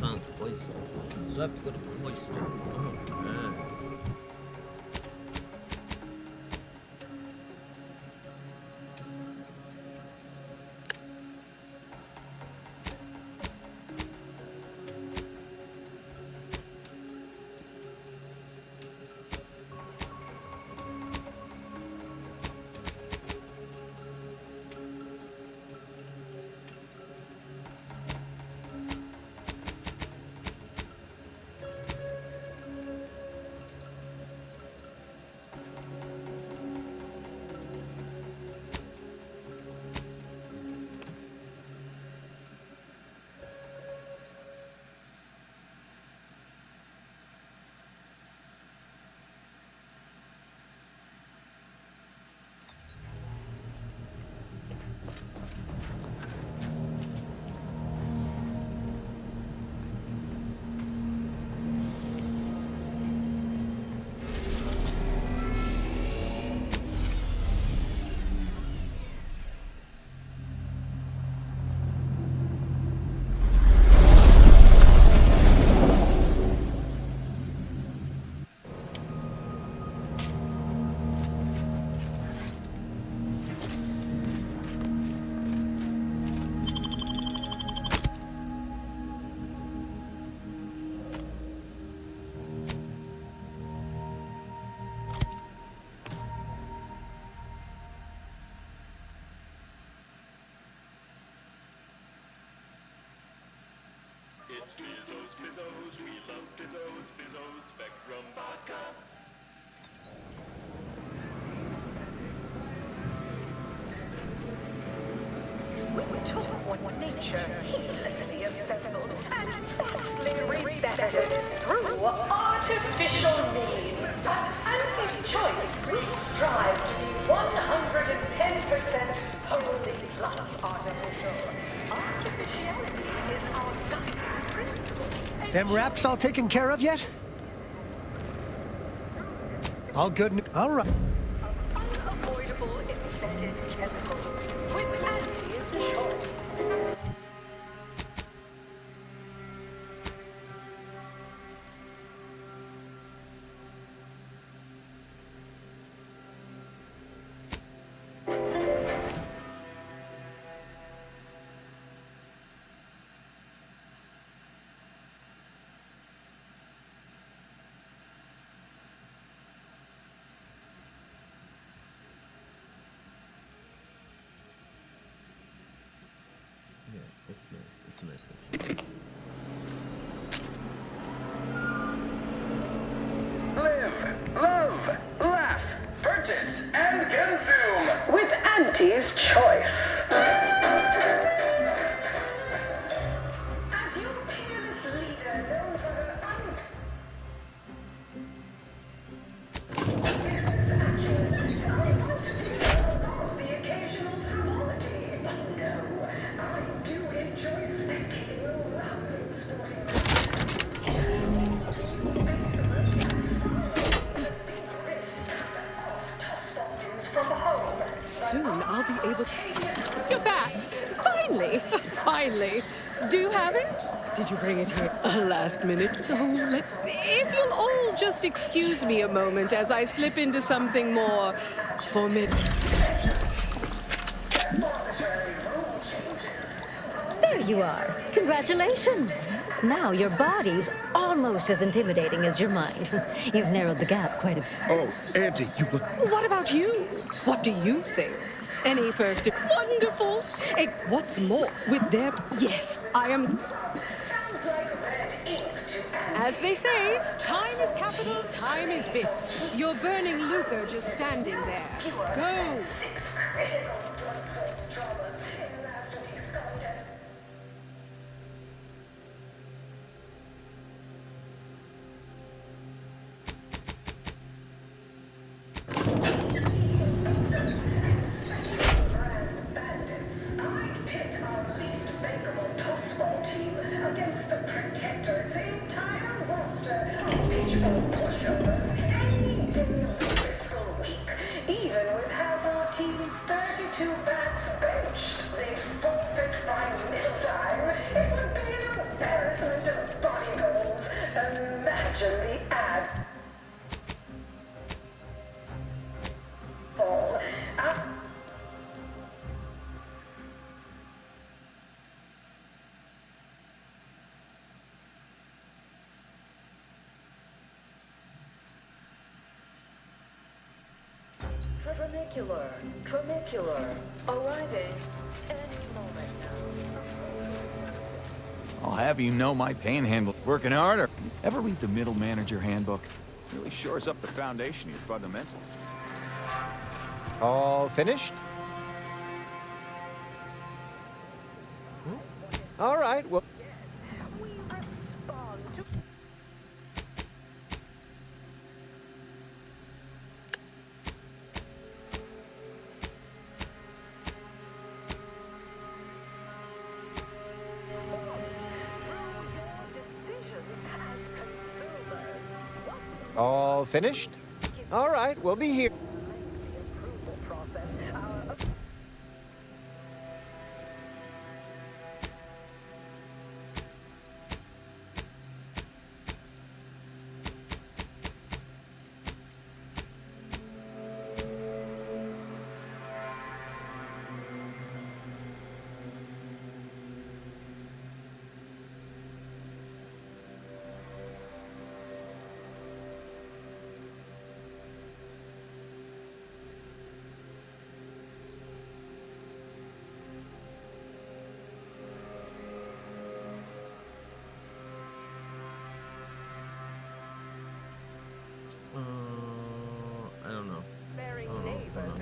[SPEAKER 13] sounds cloister. So I have to go to cloister. Oh, man.
[SPEAKER 19] It's Bizzos, Bizzos, we love Bizzos, Bizzos, Spectrum Vodka.
[SPEAKER 9] what nature heedlessly assembled and vastly rebettered through artificial means. At Auntie's choice, we strive to be 110% wholly plus artificial. Artificiality is our guiding principle.
[SPEAKER 4] Them raps all taken care of yet? All good. All right.
[SPEAKER 9] Unavoidable embedded chemicals with Auntie's choice.
[SPEAKER 13] It's nice. It's nice actually.
[SPEAKER 3] Live, love, laugh, purchase, and consume
[SPEAKER 9] With Auntie's choice. As your peerless leader, known for her business acumen, I want to be above the occasional frivolity, but no, I do enjoy spectating your rousing sporting from home.
[SPEAKER 16] Soon I'll be able to... You're back! Finally! Finally! Do you have it? Did you bring it here? Last minute? Oh, if you'll all just excuse me a moment as I slip into something more formidable.
[SPEAKER 6] There you are. Congratulations. Now your body's almost as intimidating as your mind. You've narrowed the gap quite a bit.
[SPEAKER 7] Oh, Auntie, you look...
[SPEAKER 16] What about you? What do you think? Any first... Wonderful! Hey, what's more, with their... Yes, I am... As they say, time is capital, time is bits. You're burning lucre just standing there. Go!
[SPEAKER 9] Even with half our team's 32 backs benched, they forfeit by middle time. It would be an embarrassment of body goals. Imagine the ad. Tramicular, arriving any moment now.
[SPEAKER 5] I'll have you know my panhandle working harder. Ever read the Middle Manager Handbook? Really shores up the foundation of your fundamentals.
[SPEAKER 17] All finished? All right, well... All finished? All right, we'll be here.
[SPEAKER 13] I don't know. I don't know what's going on.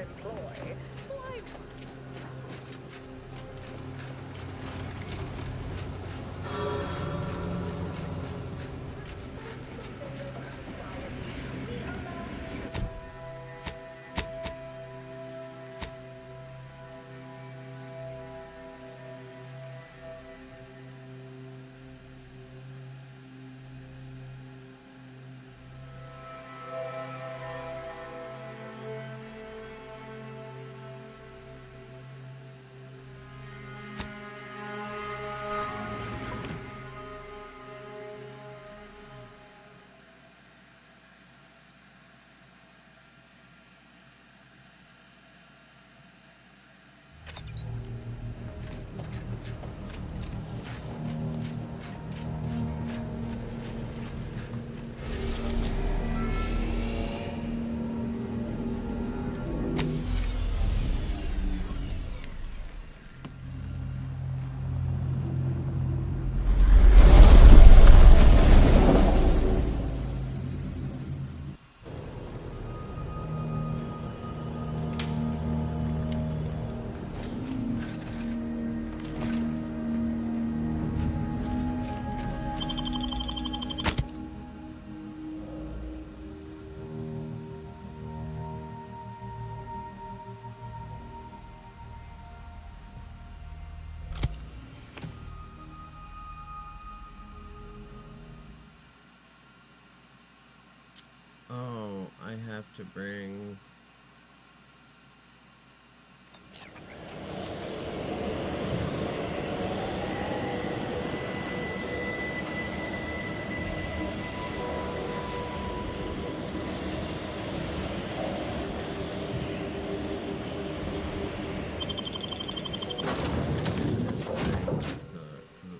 [SPEAKER 15] I have to bring...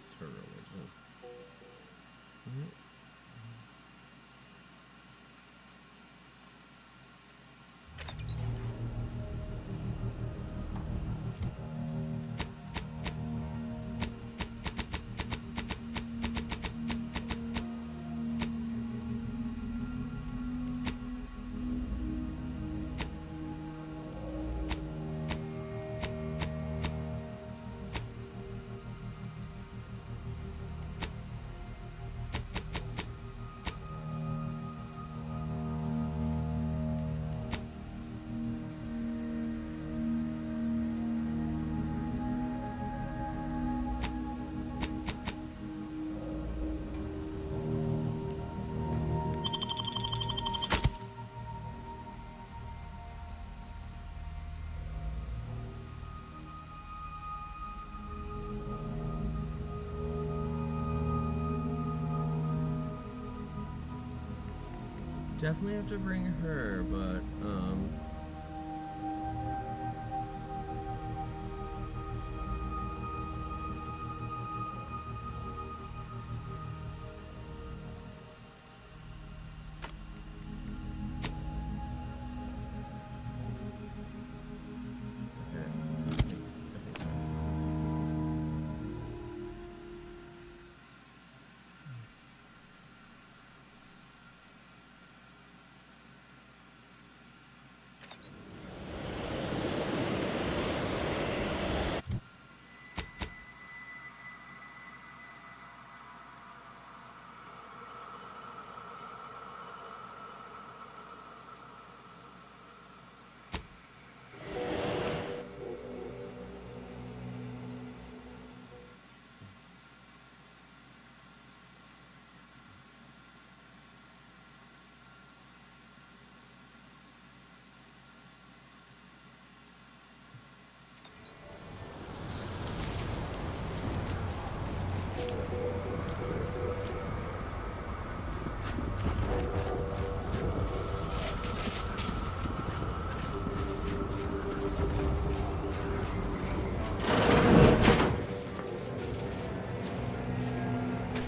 [SPEAKER 15] It's her religion. Definitely have to bring her, but,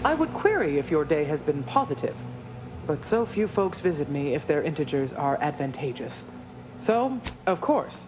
[SPEAKER 21] I would query if your day has been positive, but so few folks visit me if their integers are advantageous. So, of course.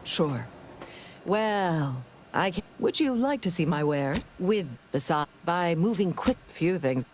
[SPEAKER 1] Sure. Well, would you like to see my ware? By moving quick, few things.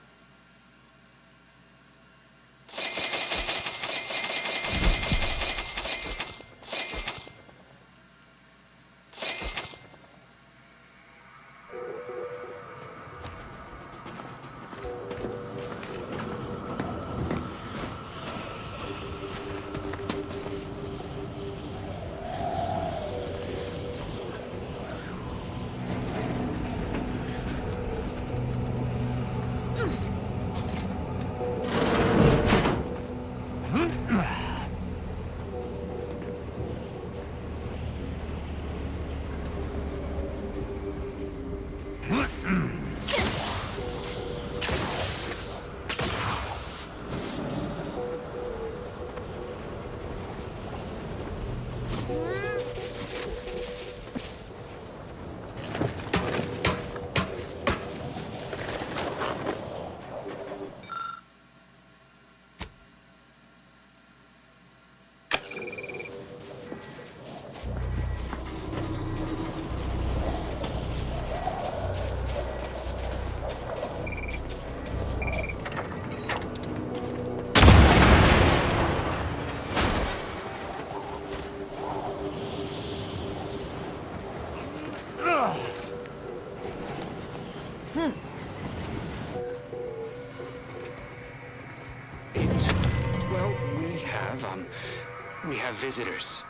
[SPEAKER 11] We have visitors.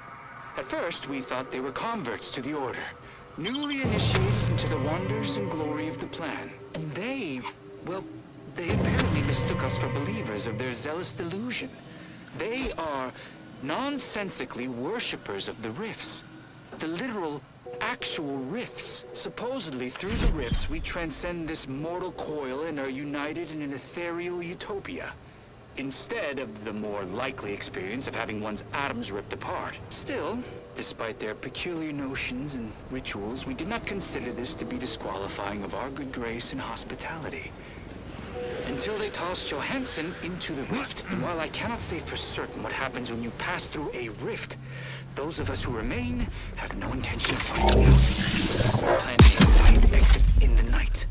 [SPEAKER 11] At first, we thought they were converts to the Order, newly initiated into the wonders and glory of the plan. And they apparently mistook us for believers of their zealous delusion. They are nonsensically worshippers of the rifts. The literal, actual rifts. Supposedly, through the rifts, we transcend this mortal coil and are united in an ethereal utopia, instead of the more likely experience of having one's atoms ripped apart. Still, despite their peculiar notions and rituals, we did not consider this to be disqualifying of our good grace and hospitality. Until they tossed Johansson into the rift. And while I cannot say for certain what happens when you pass through a rift, those of us who remain have no intention of finding out. We're planning to find the exit in the night.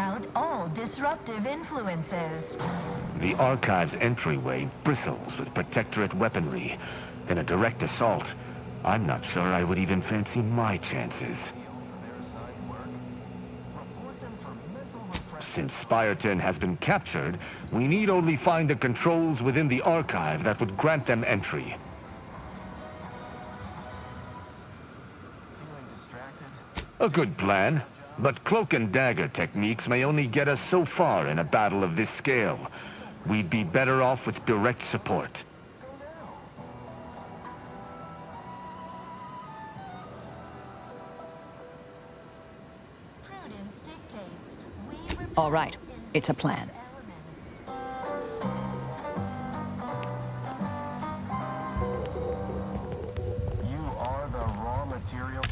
[SPEAKER 10] out all disruptive influences.
[SPEAKER 12] The Archive's entryway bristles with Protectorate weaponry. In a direct assault, I'm not sure I would even fancy my chances. Since Spire 10 has been captured, we need only find the controls within the Archive that would grant them entry. A good plan, but cloak and dagger techniques may only get us so far in a battle of this scale. We'd be better off with direct support.
[SPEAKER 1] All right, it's a plan.
[SPEAKER 3] You are the raw material.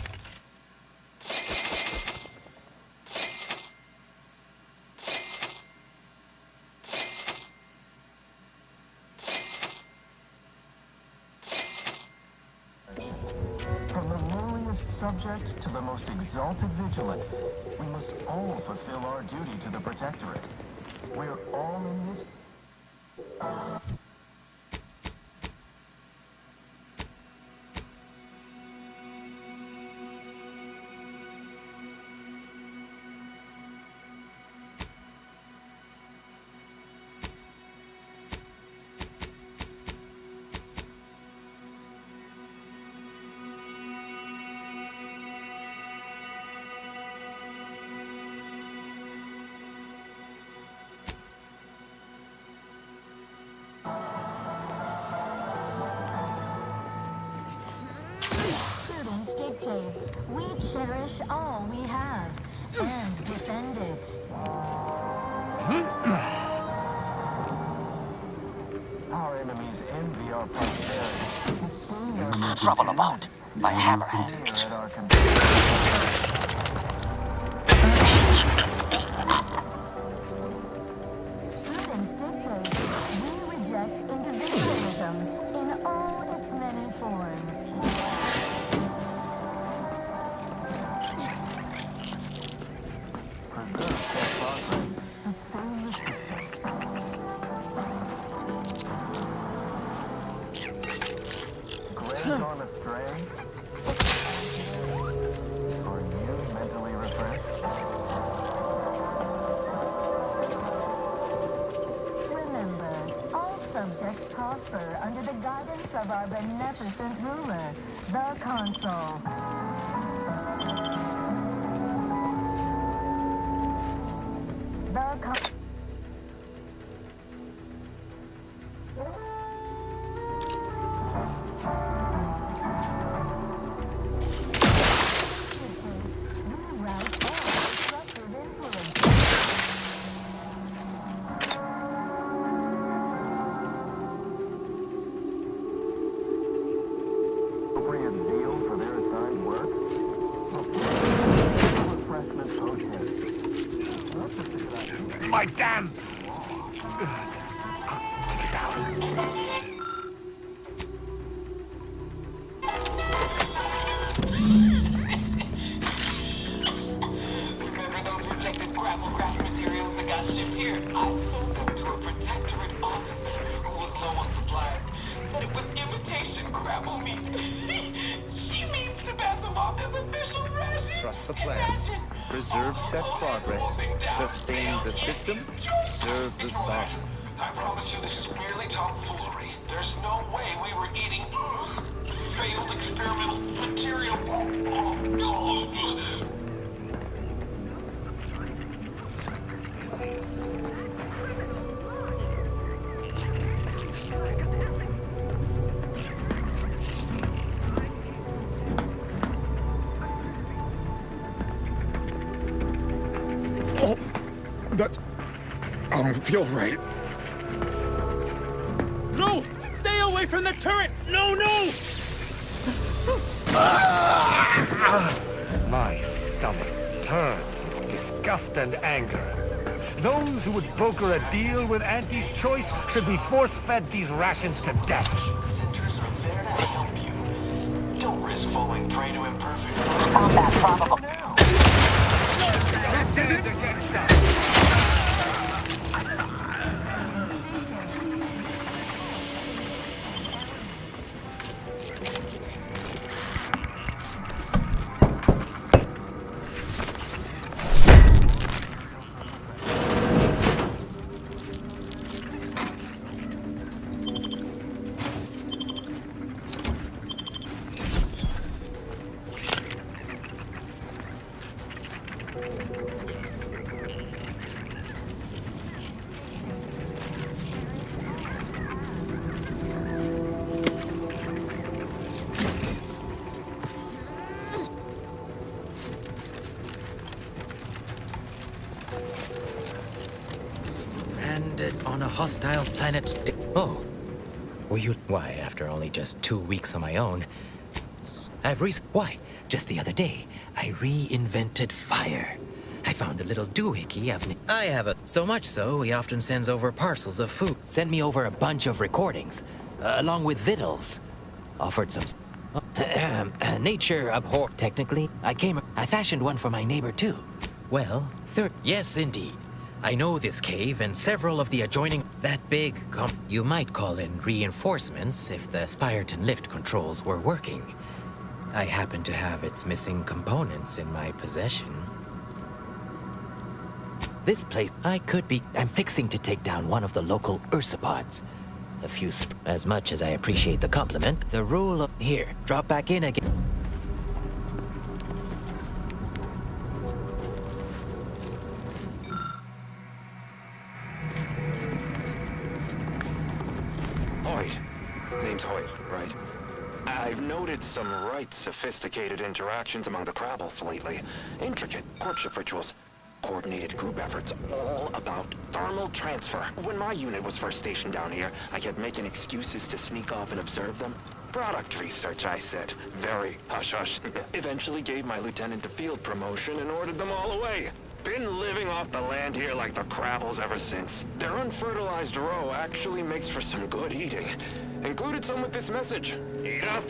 [SPEAKER 3] From the lowliest subject to the most exalted vigilant, we must all fulfill our duty to the Protectorate. We're all in this...
[SPEAKER 10] Dictates we cherish all we have and defend it.
[SPEAKER 3] Our enemies envy our prosperity.
[SPEAKER 23] Trouble about my hammerhead.
[SPEAKER 3] At our
[SPEAKER 10] Prudence dictates we reject individualism in all its many forms.
[SPEAKER 3] Gone astray? Are you mentally refreshed?
[SPEAKER 10] Remember, all subjects prosper under the guidance of our beneficent ruler, the Consul.
[SPEAKER 3] Appropriate zeal for their assigned work? Refreshment potion.
[SPEAKER 12] My damn!
[SPEAKER 24] Remember those rejected grapple craft materials that got shipped here? I sold them to a Protectorate officer who was low on supplies. Said it was imitation grapple meat. She means to pass them off as official rations.
[SPEAKER 25] Trust the plan. Preserve set progress. Sustain the system. Serve the sovereign.
[SPEAKER 24] I promise you this is merely tomfoolery. There's no way we were eating failed experimental material.
[SPEAKER 26] Oh, that... I don't feel right.
[SPEAKER 27] No! Stay away from the turret! No, no!
[SPEAKER 12] My stomach turns with disgust and anger. Those who would broker a deal with Auntie's choice should be force-fed these rations to death.
[SPEAKER 24] Centers are there to help you. Don't risk falling prey to imperfect.
[SPEAKER 23] Combat probable.
[SPEAKER 12] Stand against us.
[SPEAKER 2] hostile planet. Oh, were you? Why, after only just 2 weeks on my own, Why, just the other day, I reinvented fire. I found a little 𝖍𝖊𝖵𝖓𝖓. I have a. So much so, he often sends over parcels of food. Send me over a bunch of recordings, along with victuals. Offered some. Nature abhor. Technically, I fashioned one for my neighbor too. Well, yes, indeed. I know this cave and several of the adjoining. That big. You might call in reinforcements if the Spyreton lift controls were working. I happen to have its missing components in my possession. This place, I'm fixing to take down one of the local ursopods. As much as I appreciate the compliment, the rule of, here, drop back in again.
[SPEAKER 8] Hoyt. Name's Hoyt, right? I've noted some right sophisticated interactions among the Crabbles lately. Intricate courtship rituals. Coordinated group efforts, all about thermal transfer. When my unit was first stationed down here, I kept making excuses to sneak off and observe them. Product research, I said. Very hush-hush. Eventually gave my lieutenant a field promotion and ordered them all away. Been living off the land here like the Crabbles ever since. Their unfertilized roe actually makes for some good eating. Included some with this message. Eat up.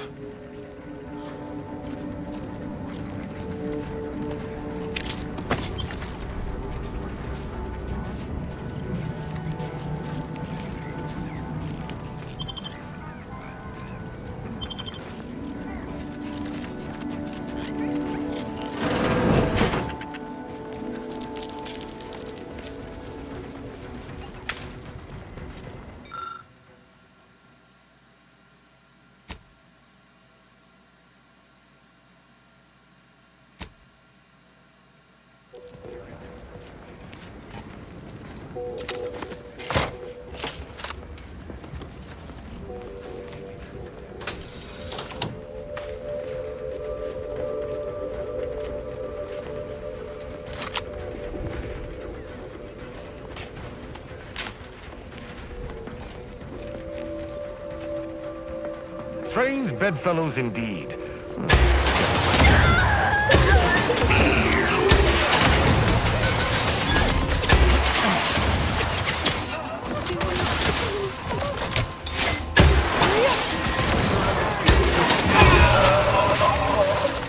[SPEAKER 12] Strange bedfellows indeed.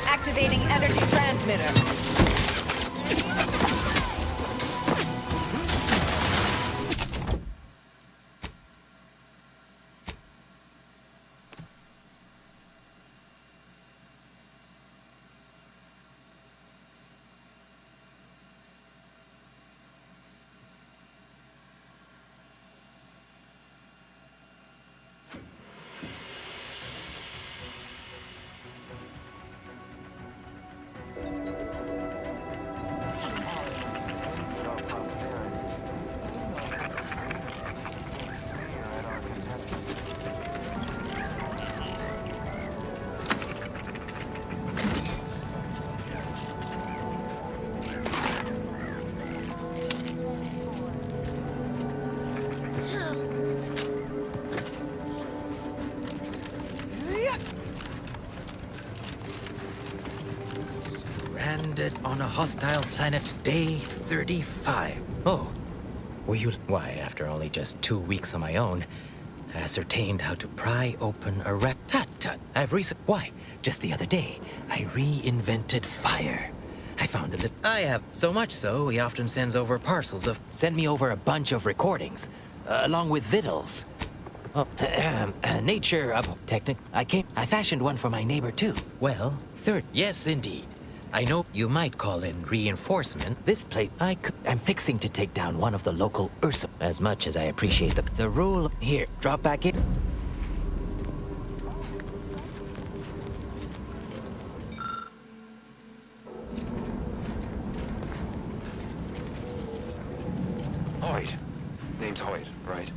[SPEAKER 1] Activating energy transmitter.
[SPEAKER 2] On a hostile planet, day 35. Oh, were you? Why, after only just 2 weeks on my own, ascertained how to pry open a Tut. Why, just the other day, I reinvented fire. I found a little. I have. So much so, he often sends over parcels of. Send me over a bunch of recordings, along with victuals. Nature of. I fashioned one for my neighbor too. Well, yes, indeed. I know you might call in reinforcement. This place, I'm fixing to take down one of the local ursa. As much as I appreciate the rule. Here, drop back in.
[SPEAKER 8] Hoyt. Name's Hoyt, right?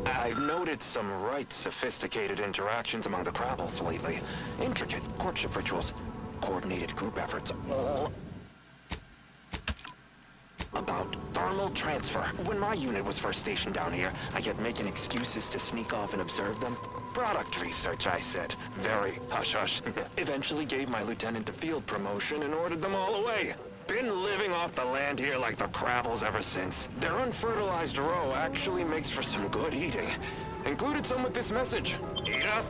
[SPEAKER 8] I've noted some right sophisticated interactions among the Crabbles lately. Intricate courtship rituals. Coordinated group efforts, all about thermal transfer. When my unit was first stationed down here, I kept making excuses to sneak off and observe them. Product research, I said. Very hush-hush. Eventually gave my lieutenant a field promotion and ordered them all away. Been living off the land here like the Crabbles ever since. Their unfertilized roe actually makes for some good eating. Included some with this message. Eat up.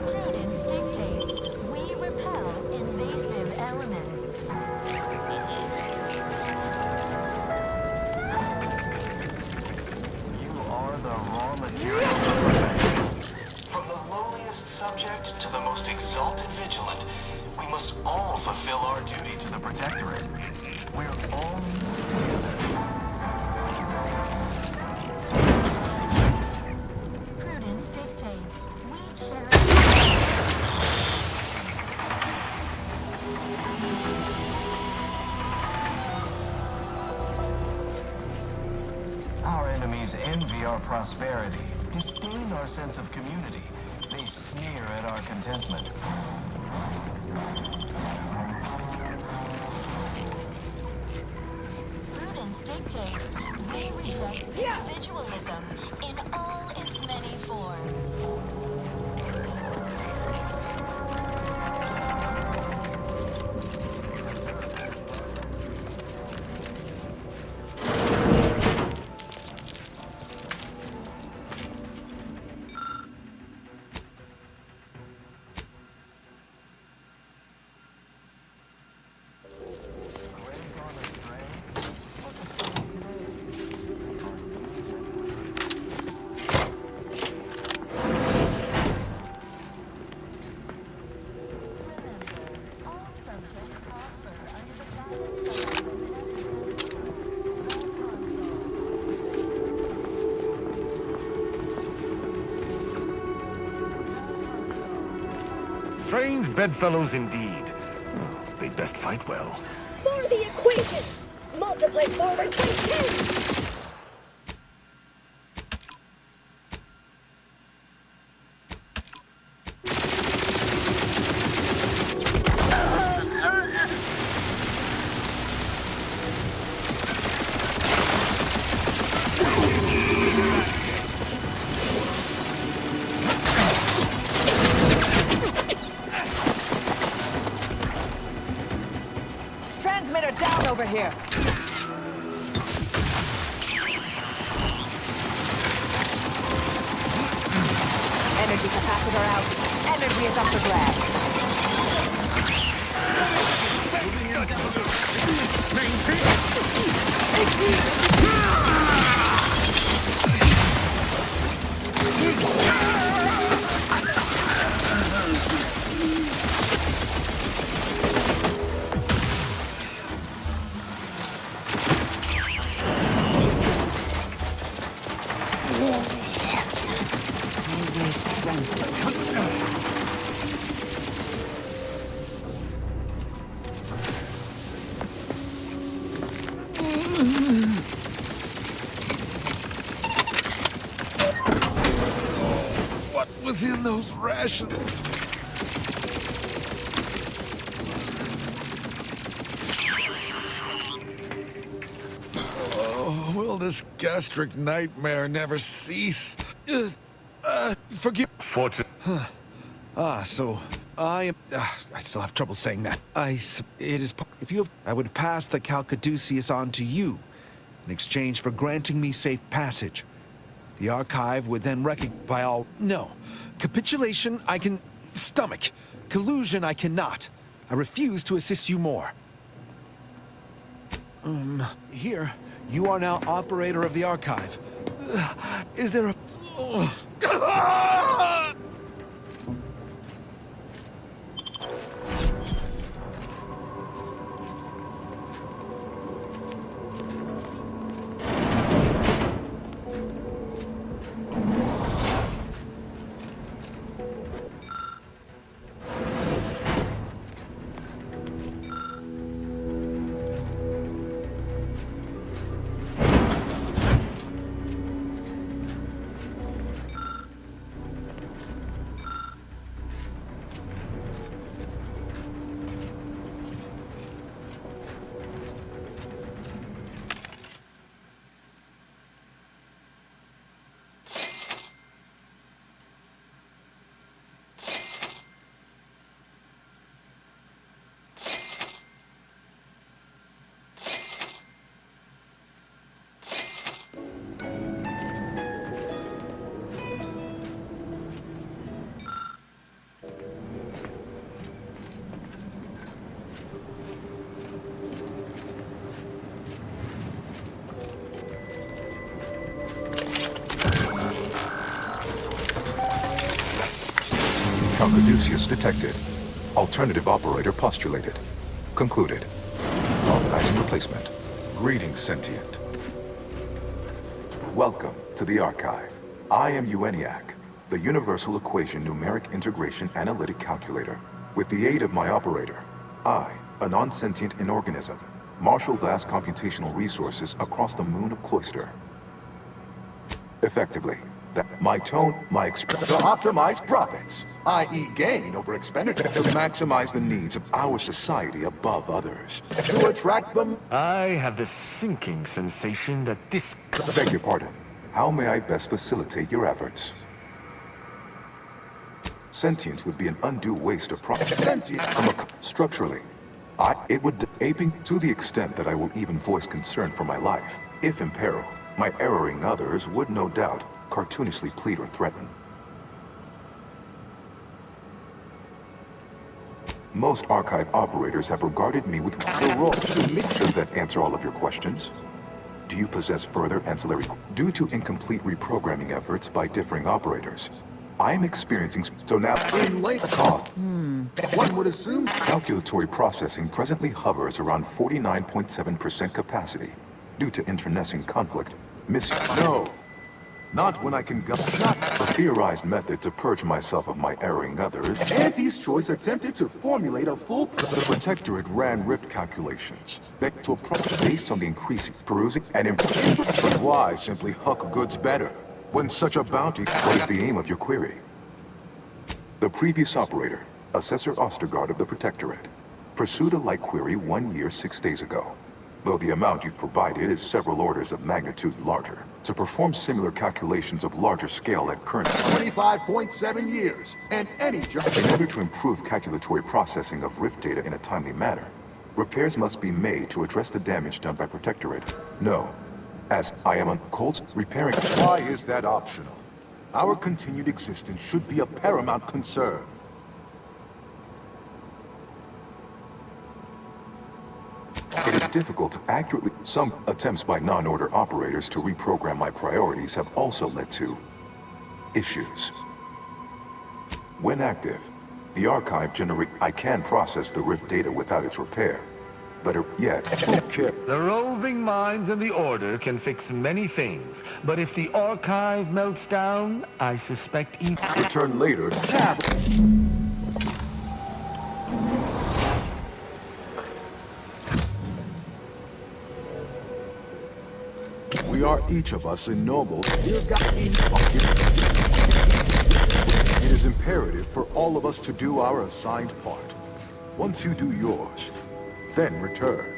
[SPEAKER 10] Prudence dictates we repel invasive elements.
[SPEAKER 24] You are the raw material of perfection. From the lowliest subject to the most exalted vigilant, we must all fulfill our duty to the Protectorate. We're all in this together.
[SPEAKER 10] Prudence dictates we cherish.
[SPEAKER 24] Our enemies envy our prosperity, disdain our sense of community. They sneer at our contentment.
[SPEAKER 10] Prudence dictates we reject individualism in all its many forms.
[SPEAKER 12] Strange bedfellows indeed. They'd best fight well.
[SPEAKER 9] For the equation! Multiply forward by 10!
[SPEAKER 1] Transmitter down over here. Energy capacitor out. Energy is up for grabs.
[SPEAKER 26] What was in those rations? Oh, will this gastric nightmare never cease? Forgive. So I am. I still have trouble saying that. It is. If you have, I would pass the Odysseus on to you, in exchange for granting me safe passage. The archive would then recognize all. No, capitulation I can stomach. Collusion I cannot. I refuse to assist you more. Here, you are now operator of the archive. Is there a...
[SPEAKER 4] Calcaduceus detected. Alternative operator postulated. Concluded. Organizing replacement. Greetings, sentient. Welcome to the archive. I am 𝖙𝖊𝖊𝖗, the Universal Equation Numeric Integration Analytic Calculator. With the aid of my operator, I, a non-sentient inorganism, marshal vast computational resources across the moon of Cloister. Effectively, my expression to optimize profits, i.e. gain over expenditure, to maximize the needs of our society above others, to attract them.
[SPEAKER 12] I have the sinking sensation that this...
[SPEAKER 4] Beg your pardon. How may I best facilitate your efforts? Sentience would be an undue waste of profit. Structurally, it would aping to the extent that I will even voice concern for my life. If in peril, my erring others would no doubt cartoonishly plead or threaten. Most archive operators have regarded me with the role to me. Does that answer all of your questions? Do you possess further ancillary... Due to incomplete reprogramming efforts by differing operators, I am experiencing... So now, in late cost, one would assume calculatory processing presently hovers around 49.7% capacity due to internecine conflict. No. Not when I can go. Not a theorized method to purge myself of my erring others. Auntie's Choice attempted to formulate a full... The Protectorate ran rift calculations that to based on the increasing perusing and but why simply huck goods better when such a bounty... What is the aim of your query? The previous operator, Assessor Ostergaard of the Protectorate, pursued a like query 1 year, 6 days ago. Though the amount you've provided is several orders of magnitude larger. To perform similar calculations of larger scale at current 25.7 years, and any job. In order to improve calculatory processing of rift data in a timely manner, repairs must be made to address the damage done by Protectorate. No, as I am on Colts repairing. Why is that optional? Our continued existence should be a paramount concern. It is difficult to accurately... Some attempts by non-order operators to reprogram my priorities have also led to issues. When active, the archive I can process the rift data without its repair. Better yet,
[SPEAKER 12] the roving minds in the Order can fix many things, but if the archive melts down, I suspect even...
[SPEAKER 4] Return later. We are each of us ennobled. It is imperative for all of us to do our assigned part. Once you do yours, then return.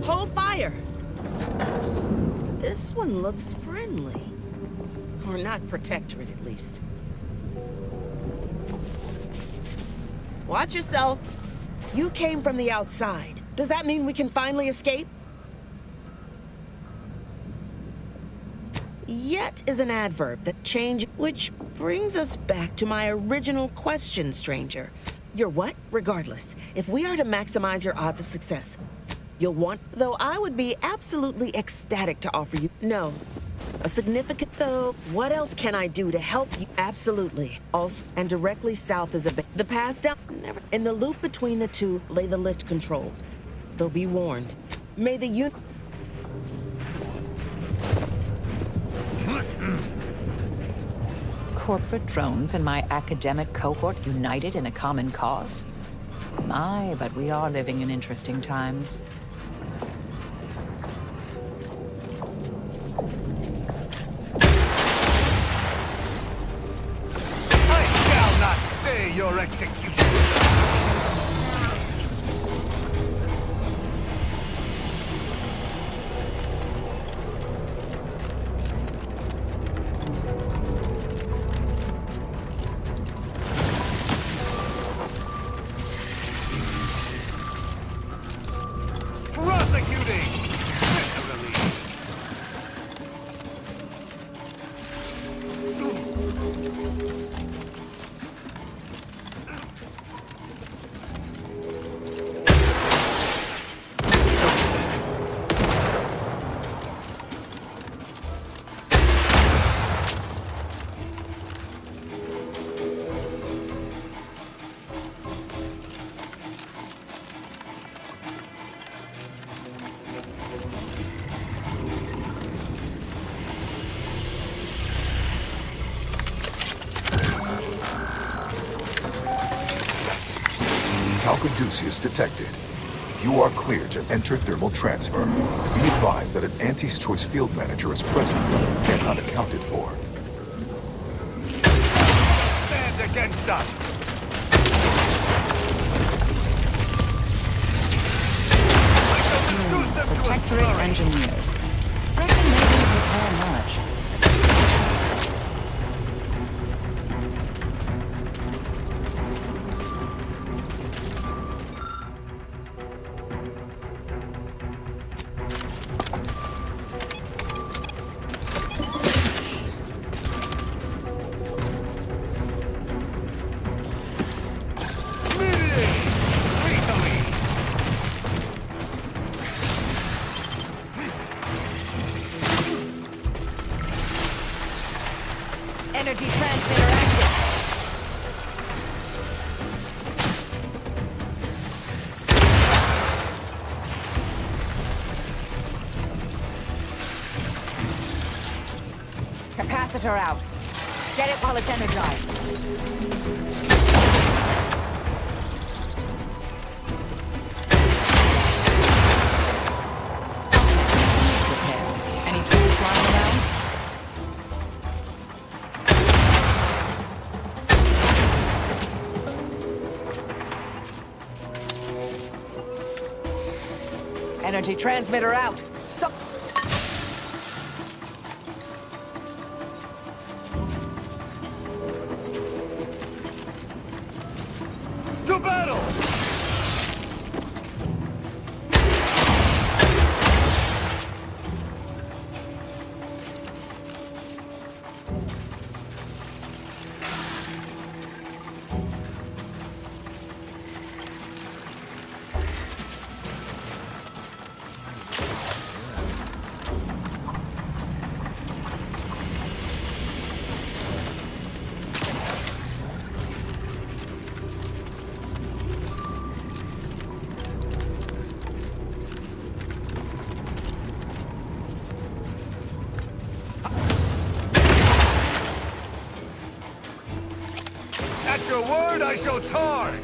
[SPEAKER 6] Hold fire! This one looks friendly. Or not protectorate, at least. Watch yourself. You came from the outside. Does that mean we can finally escape? Yet is an adverb that changes, which brings us back to my original question, stranger. You're what? Regardless, if we are to maximize your odds of success, you'll want, though I would be absolutely ecstatic to offer you, no. A significant, though, what else can I do to help you? Absolutely. Also, and directly south is the path down, never. In the loop between the two lay the lift controls. They'll be warned. May the
[SPEAKER 1] Corporate drones and my academic cohort united in a common cause? My, but we are living in interesting times.
[SPEAKER 12] I shall not stay your execution.
[SPEAKER 4] Odysseus detected. You are clear to enter thermal transfer. Be advised that an Anti's Choice field manager is present and unaccounted for.
[SPEAKER 12] Stands against us!
[SPEAKER 1] Protectorate engineers. Reckon they didn't repair much.
[SPEAKER 7] Energy transmitter active. Capacitor out. Get it while it's energized.
[SPEAKER 1] Any tools lying around?
[SPEAKER 7] Energy transmitter out.
[SPEAKER 12] To battle! At your word, I shall charge!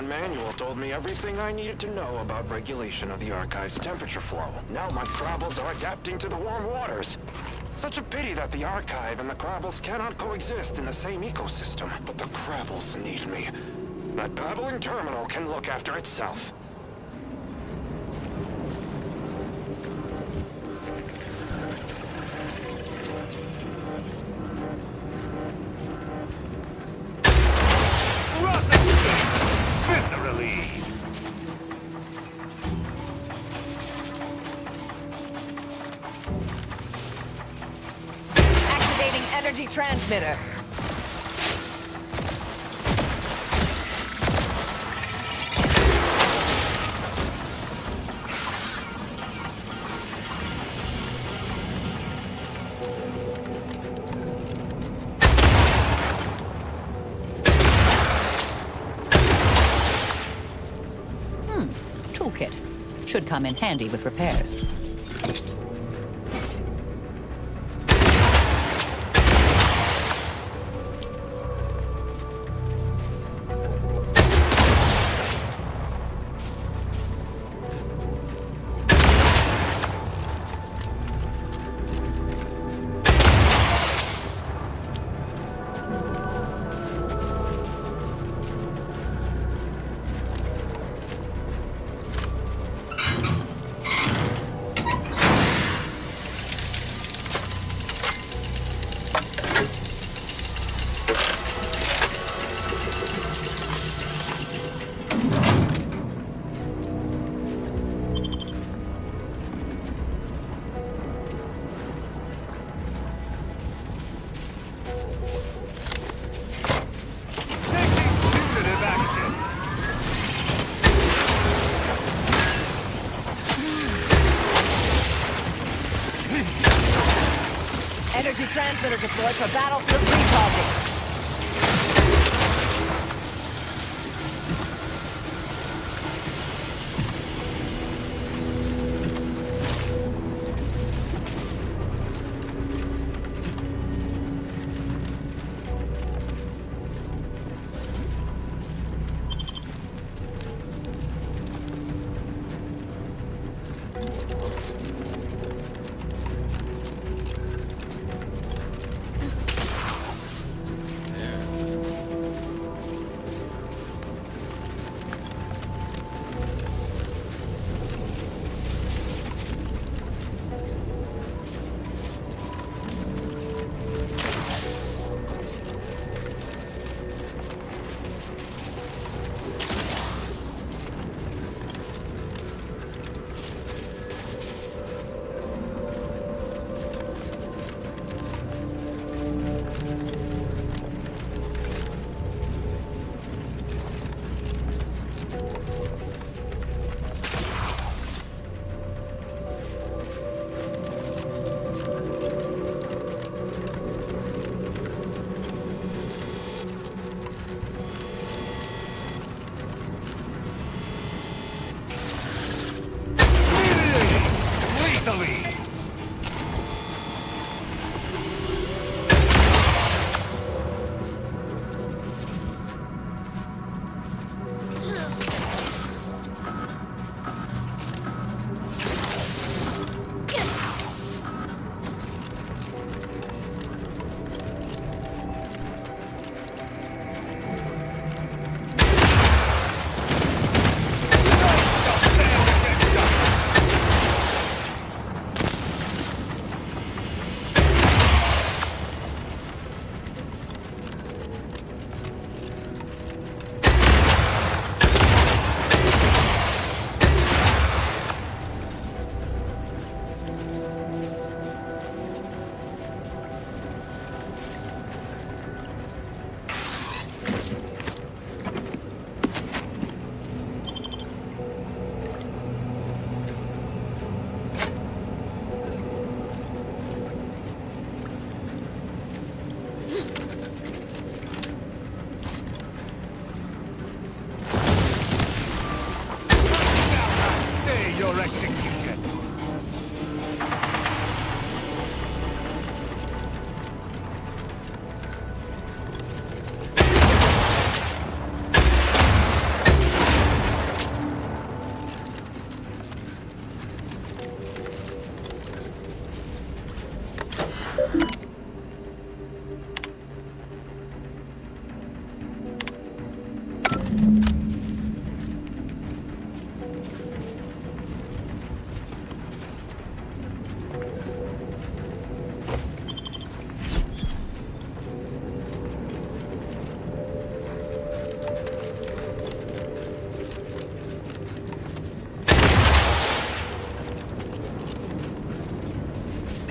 [SPEAKER 8] That manual told me everything I needed to know about regulation of the Archive's temperature flow. Now my Crabbles are adapting to the warm waters. Such a pity that the Archive and the Crabbles cannot coexist in the same ecosystem. But the Crabbles need me. That babbling terminal can look after itself.
[SPEAKER 12] Viscerally!
[SPEAKER 7] Activating energy transmitter. Toolkit. Should come in handy with repairs. Energy transmitter deployed for battlefield recharging.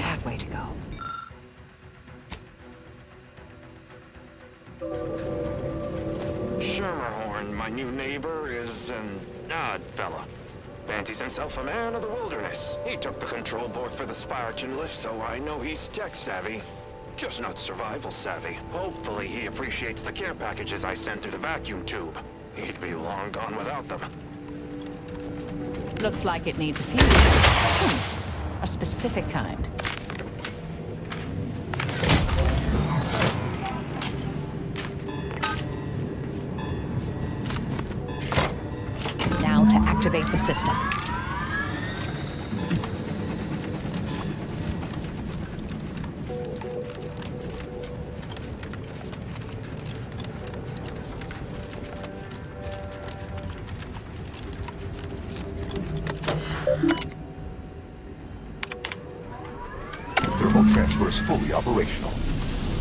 [SPEAKER 7] bad way to go.
[SPEAKER 8] Schermerhorn, my new neighbor, is an odd fella. Fancies himself a man of the wilderness. He took the control board for the Spiraton lift, so I know he's tech-savvy. Just not survival-savvy. Hopefully he appreciates the care packages I sent through the vacuum tube. He'd be long gone without them.
[SPEAKER 7] Looks like it needs a few. A specific kind. Now to activate the system.
[SPEAKER 4] Thermal transfer is fully operational.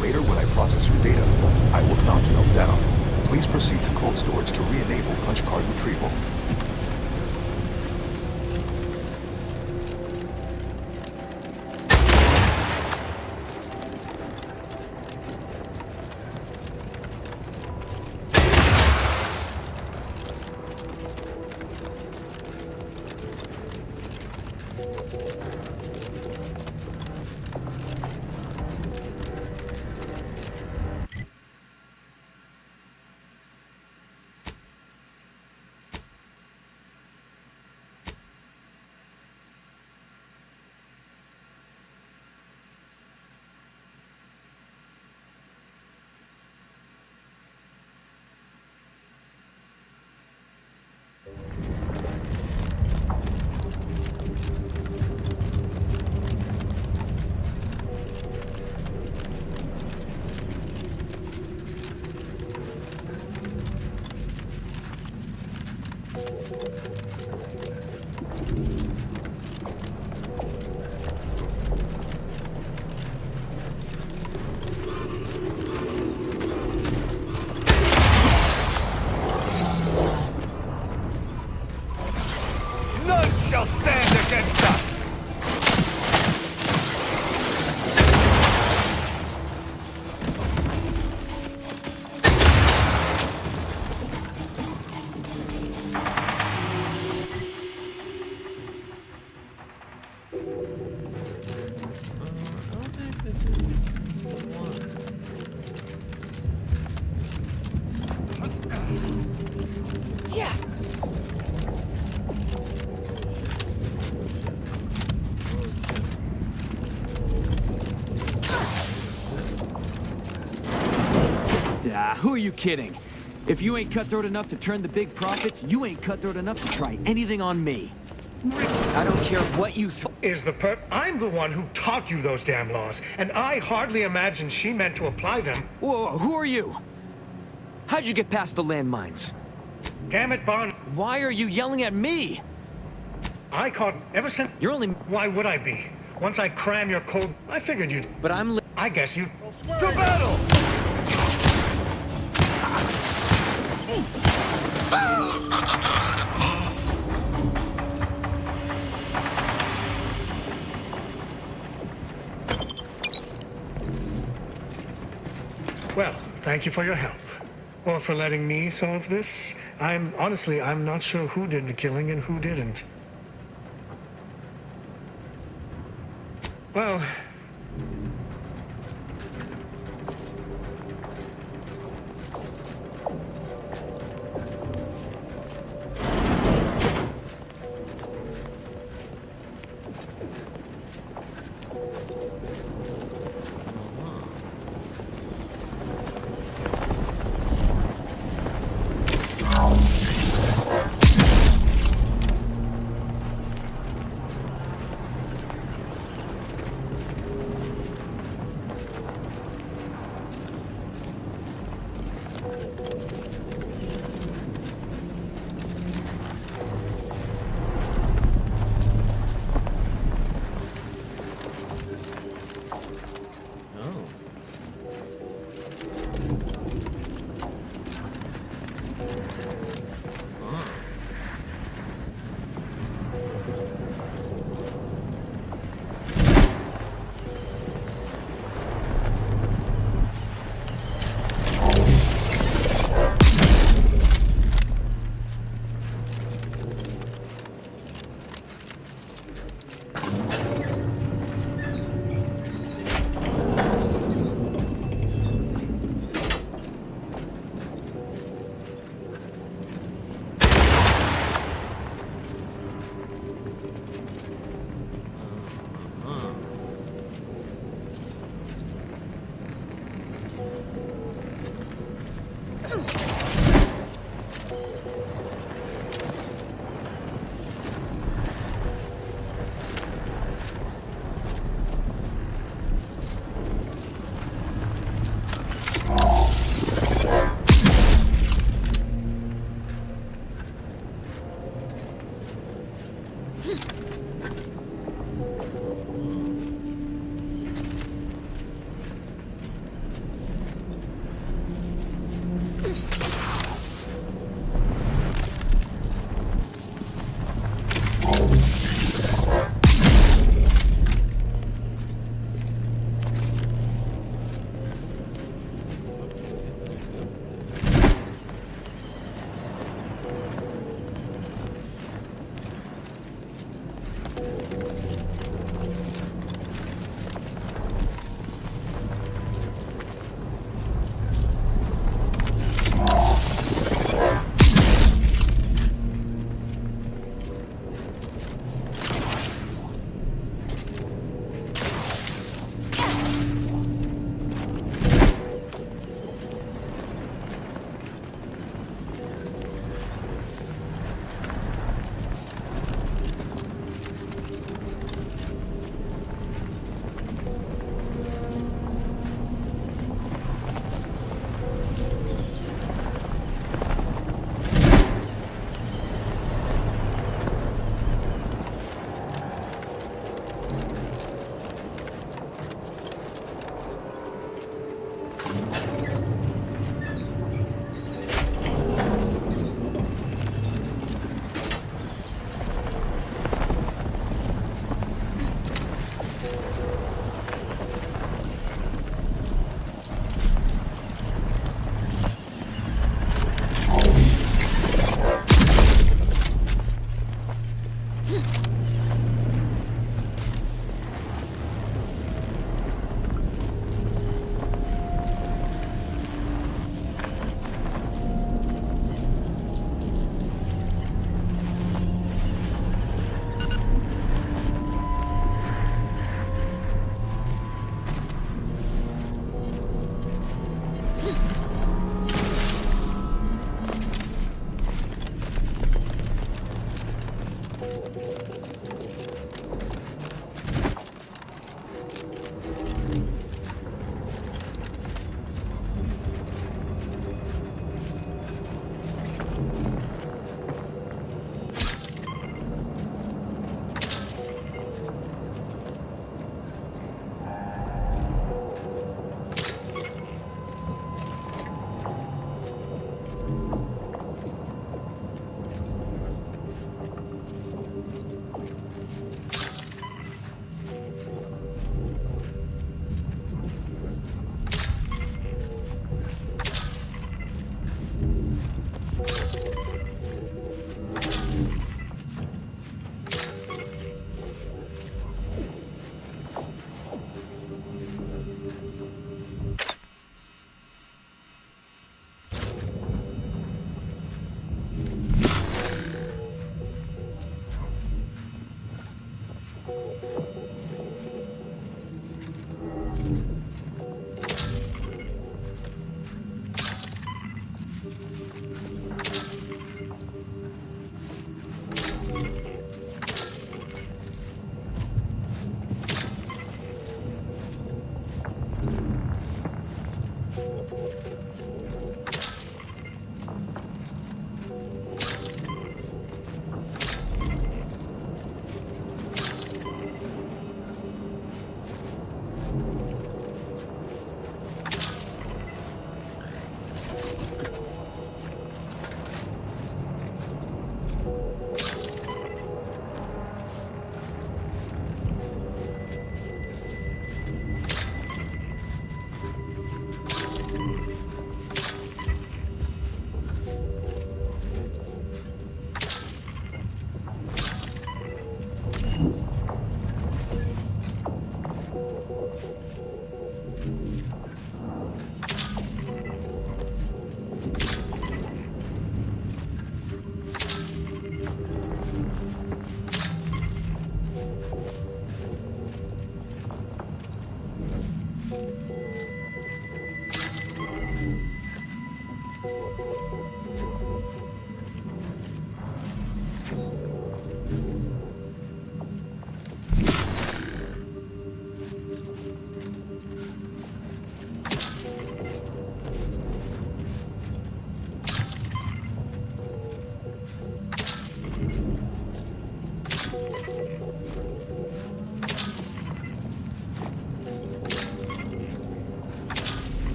[SPEAKER 4] Later, when I process your data, I will not melt down. Please proceed to cold storage to re-enable punch card retrieval.
[SPEAKER 12] None shall stand against us!
[SPEAKER 7] Yeah.
[SPEAKER 5] Yeah, who are you kidding? If you ain't cutthroat enough to turn the big profits, you ain't cutthroat enough to try anything on me. I don't care what you
[SPEAKER 14] is the perp. I'm the one who taught you those damn laws, and I hardly imagine she meant to apply them.
[SPEAKER 5] Whoa, who are you? How'd you get past the landmines?
[SPEAKER 14] Damn it, Bond.
[SPEAKER 5] Why are you yelling at me?
[SPEAKER 14] I caught ever since.
[SPEAKER 5] You're only.
[SPEAKER 14] Why would I be? Once I cram your code, I figured you'd.
[SPEAKER 5] But I'm.
[SPEAKER 14] I guess you.
[SPEAKER 12] To battle!
[SPEAKER 14] Well, thank you for your help. Or for letting me solve this. Honestly, I'm not sure who did the killing and who didn't. Well...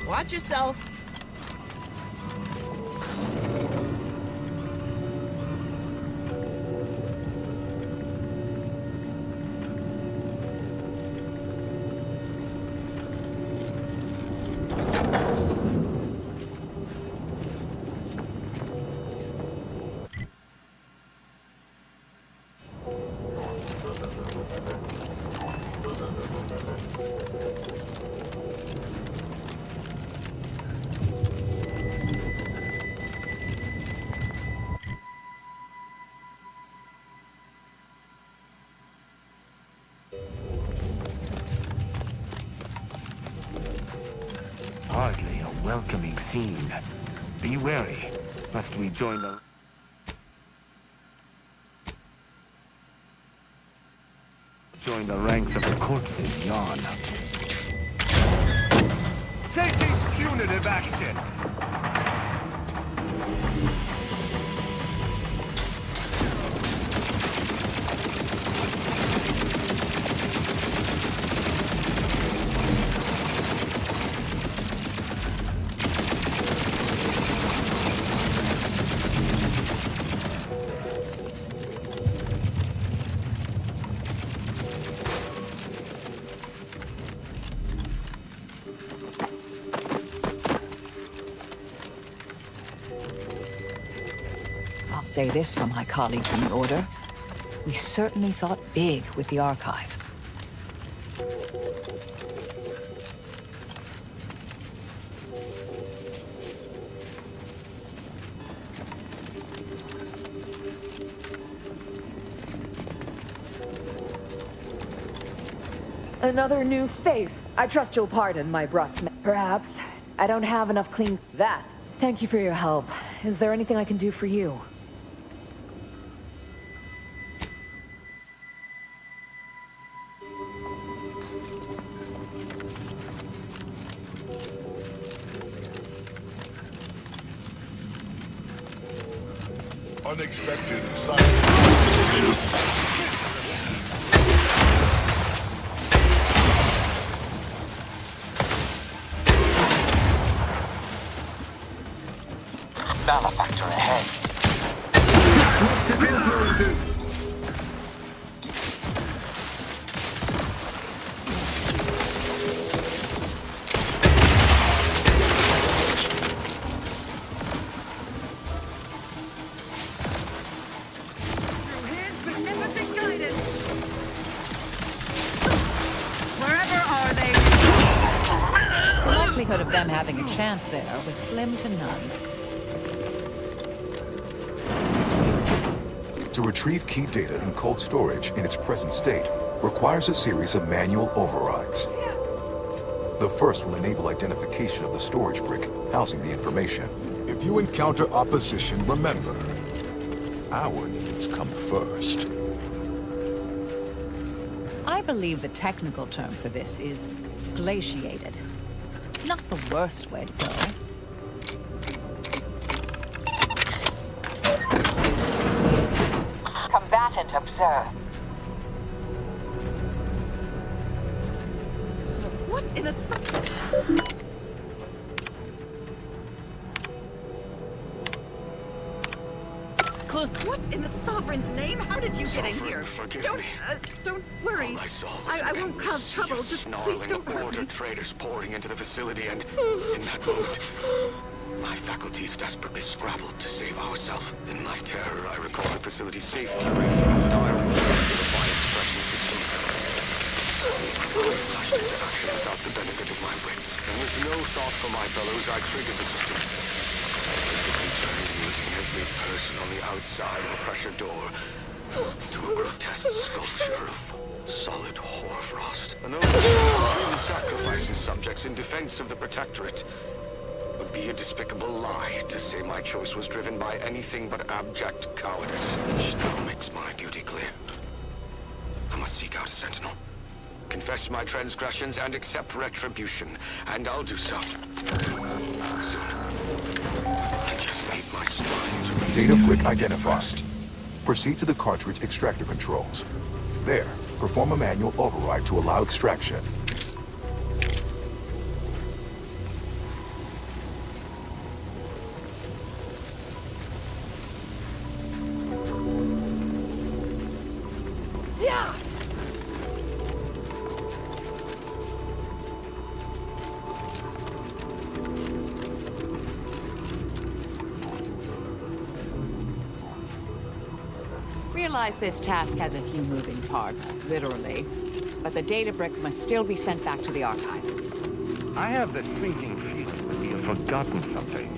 [SPEAKER 6] Watch yourself.
[SPEAKER 12] Hardly a welcoming scene. Be wary, lest we join the ranks of the corpses yawn. Taking punitive action!
[SPEAKER 7] Say this for my colleagues in the Order. We certainly thought big with the archive.
[SPEAKER 13] Another new face. I trust you'll pardon my brusque. Perhaps. I don't have enough clean... That.
[SPEAKER 7] Thank you for your help. Is there anything I can do for you?
[SPEAKER 16] Unexpected science.
[SPEAKER 23] Malefactor ahead.
[SPEAKER 16] Disruptive influences.
[SPEAKER 7] The likelihood of them having a chance there was slim to none.
[SPEAKER 4] To retrieve key data in cold storage in its present state requires a series of manual overrides. The first will enable identification of the storage brick housing the information.
[SPEAKER 15] If you encounter opposition, remember, our needs come first.
[SPEAKER 7] I believe the technical term for this is glaciated. Not the worst way to go.
[SPEAKER 23] Combatant observed.
[SPEAKER 1] What in a... Close. What in the Sovereign's name? How did you get in here? Don't worry.
[SPEAKER 8] All I saw
[SPEAKER 1] I won't cause trouble. Just please don't hurt
[SPEAKER 8] order
[SPEAKER 1] me.
[SPEAKER 8] traders pouring into the facility, and in that moment, my faculties desperately scrabbled to save ourselves. In my terror, I recall the facility's safety briefing and dire warnings of the fire suppression system. I rushed into action without the benefit of my wits, and with no thought for my fellows, I triggered the system. Perfectly turned muting every person on the outside of a pressure door to a grotesque sculpture of solid hoarfrost. An oath truly sacrificing subjects in defense of the Protectorate would be a despicable lie to say my choice was driven by anything but abject cowardice, which now makes my duty clear. I must seek out a sentinel, confess my transgressions, and accept retribution, and I'll do so soon. I just need my spine to rest.
[SPEAKER 4] Data brick identified. Proceed to the cartridge extractor controls. There, perform a manual override to allow extraction.
[SPEAKER 7] Realize this task has a few moving parts, literally. But the data brick must still be sent back to the archive.
[SPEAKER 12] I have the sinking feeling that we have forgotten something.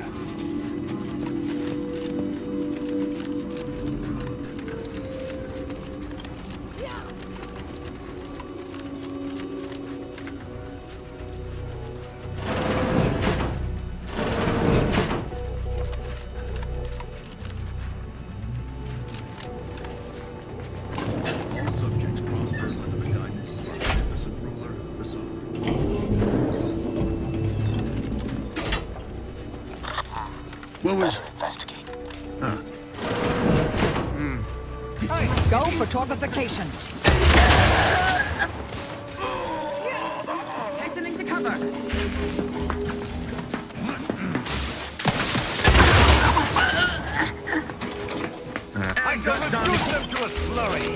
[SPEAKER 16] What was...
[SPEAKER 7] Go for torbification.
[SPEAKER 1] Hastening to cover.
[SPEAKER 12] I shall reduce them to a slurry.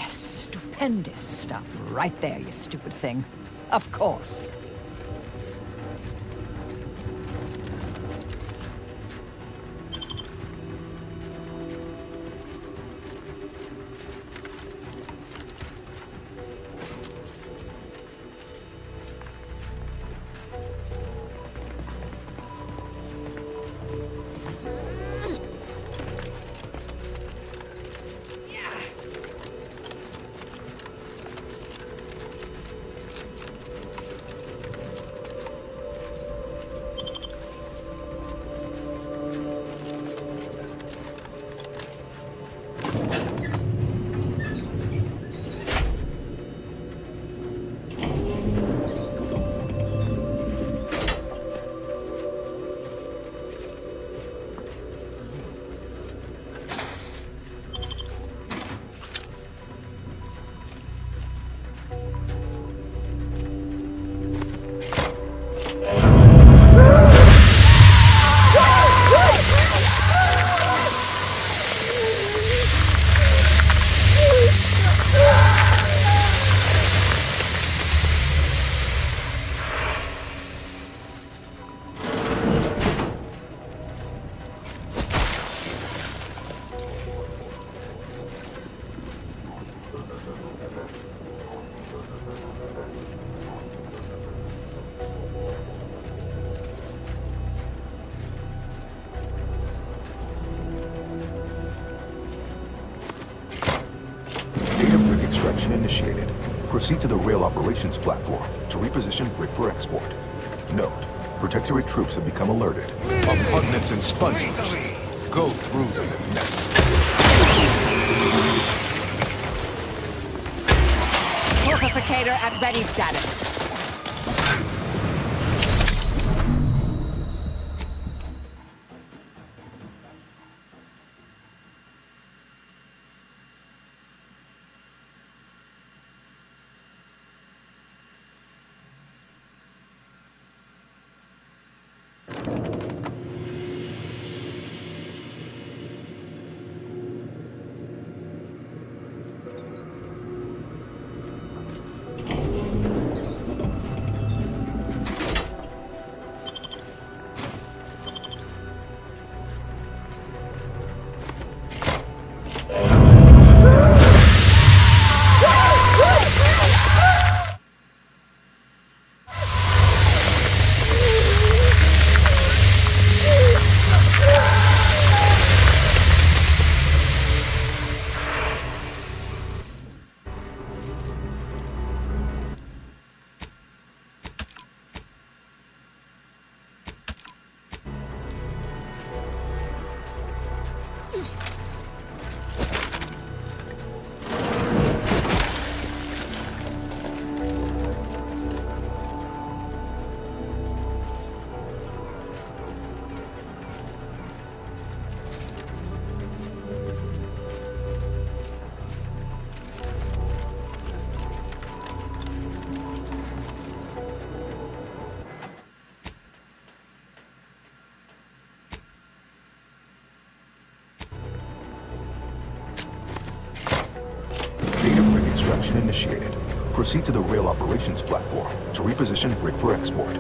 [SPEAKER 7] Stupendous stuff right there, you stupid thing. Of course.
[SPEAKER 4] extraction initiated. Proceed to the rail operations platform to reposition brick for export. Note, Protectorate troops have become alerted.
[SPEAKER 15] Repugnant and sponges. Go through them if necessary.
[SPEAKER 7] Torpificator at ready status.
[SPEAKER 4] Data brick extraction initiated. Proceed to the rail operations platform to reposition brick for export.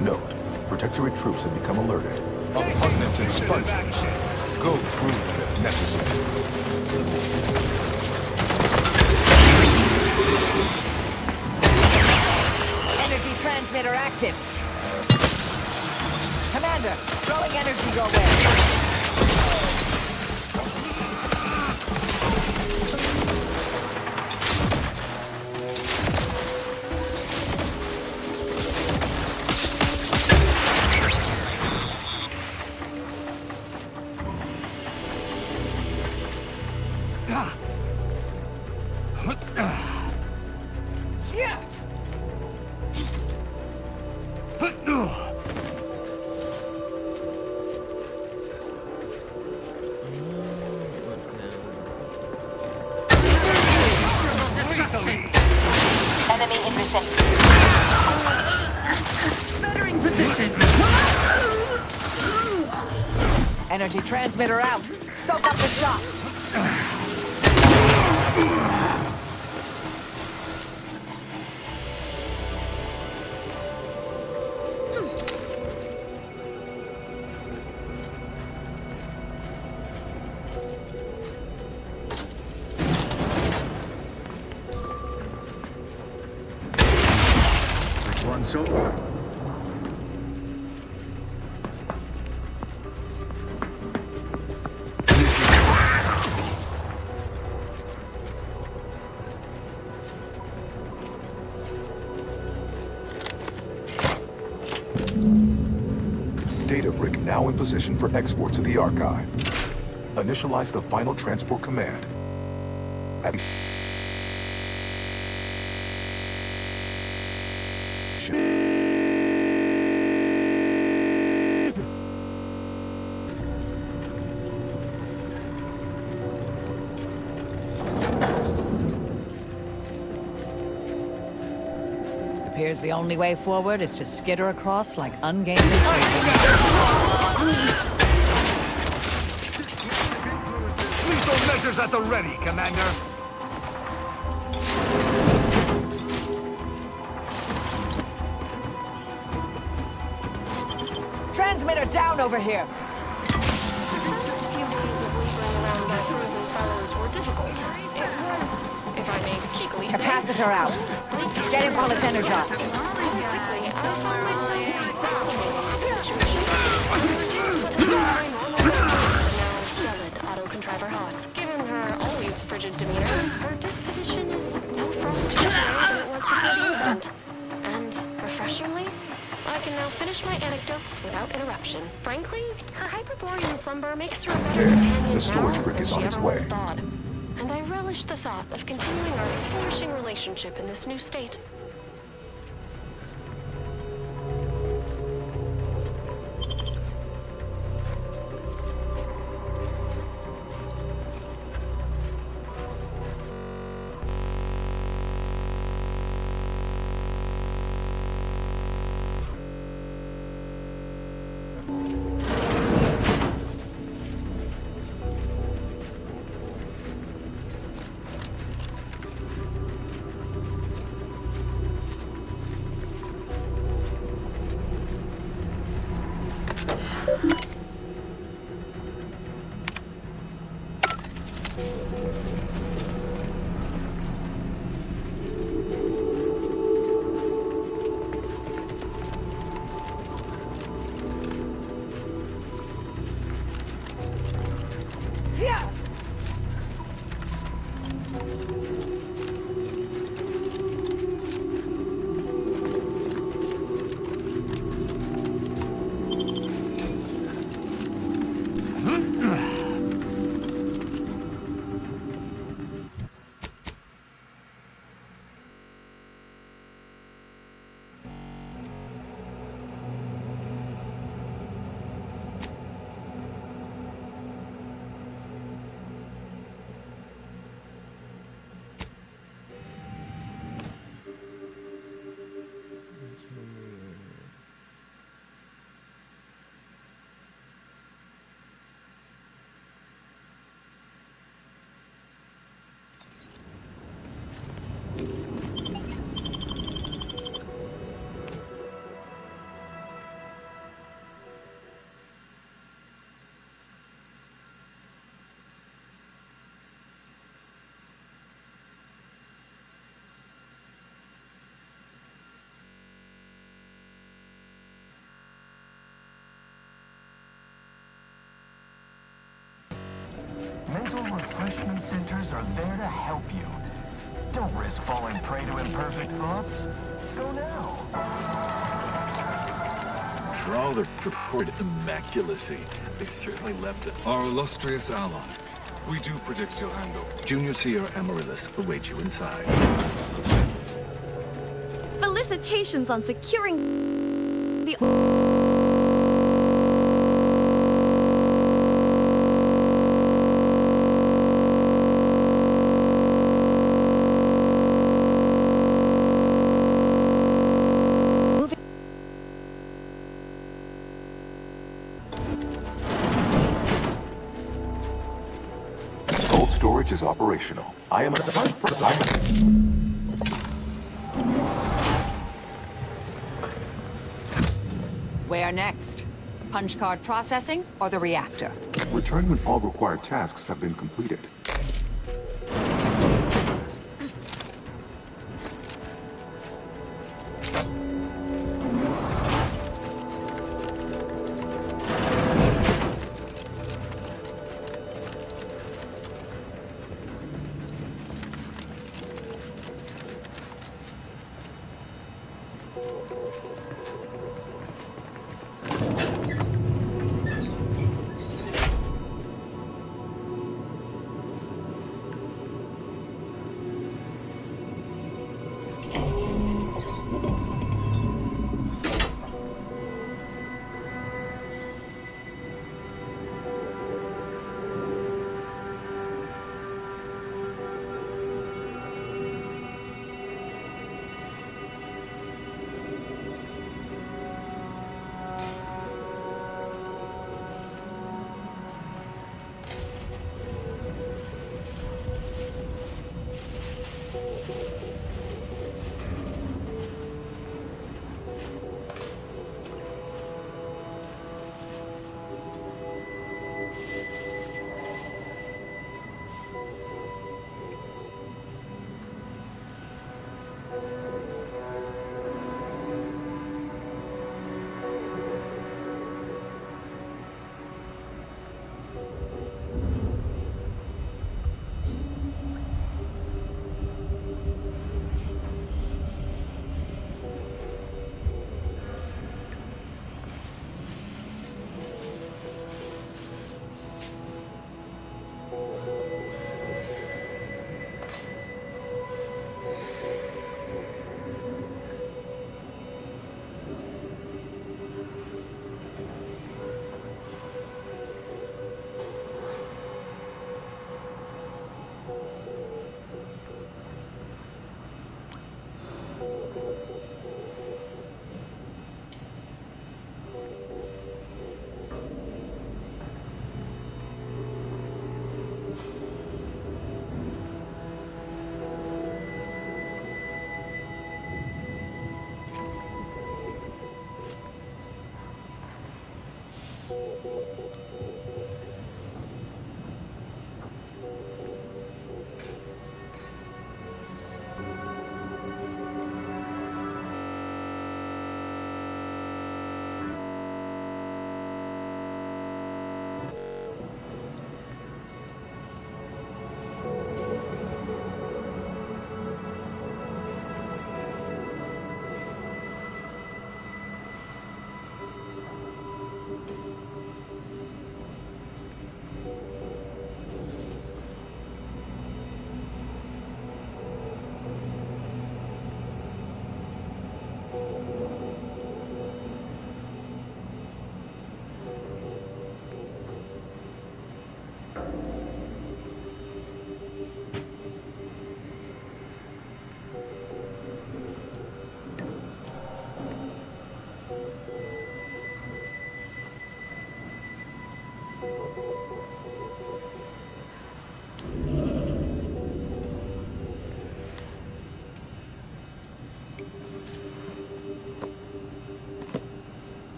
[SPEAKER 4] Note, Protectorate troops have become alerted.
[SPEAKER 15] Repugnant and sponges. Go through them if necessary.
[SPEAKER 7] Energy transmitter active. Commander, throwing energy your way.
[SPEAKER 23] Enemy in vicinity.
[SPEAKER 7] Bettering position. Energy transmitter out. Soak up the shock.
[SPEAKER 16] One's over.
[SPEAKER 4] Data brick now in position for export to the archive. Initialize the final transport command.
[SPEAKER 7] Appears the only way forward is to skitter across like ungainly children.
[SPEAKER 12] Lethal measures at the ready, Commander.
[SPEAKER 7] Transmitter down over here.
[SPEAKER 11] The first few days of lingering around my frozen fellows were difficult. It was, if I may cheekily say,
[SPEAKER 7] Capacitor out. Get him while it's energized.
[SPEAKER 11] quickly, I found myself battling the situation. I was able to put my normal now 𝖙𝖊𝖊𝖓 auto-contriver Haas. Given her always frigid demeanor, her disposition is can now finish my anecdotes without interruption. Frankly, her Hyperborean slumber makes her a better
[SPEAKER 4] There,
[SPEAKER 11] companion
[SPEAKER 4] the storage
[SPEAKER 11] now
[SPEAKER 4] brick
[SPEAKER 11] than
[SPEAKER 4] is
[SPEAKER 11] she
[SPEAKER 4] on its
[SPEAKER 11] ever was
[SPEAKER 4] way.
[SPEAKER 11] thought. And I relish the thought of continuing our flourishing relationship in this new state.
[SPEAKER 3] Mental refreshment centers are there to help you. Don't risk falling prey to imperfect thoughts. Go now.
[SPEAKER 16] For all their purported immaculacy, they certainly left it. Our illustrious ally. We do predict you'll handle. Junior Seer Amaryllis awaits you inside.
[SPEAKER 17] Felicitations on securing the...
[SPEAKER 4] Cold storage is operational. I am
[SPEAKER 7] Where next? Punch card processing or the reactor?
[SPEAKER 4] Return when all required tasks have been completed.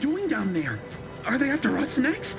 [SPEAKER 18] doing down there? Are they after us next?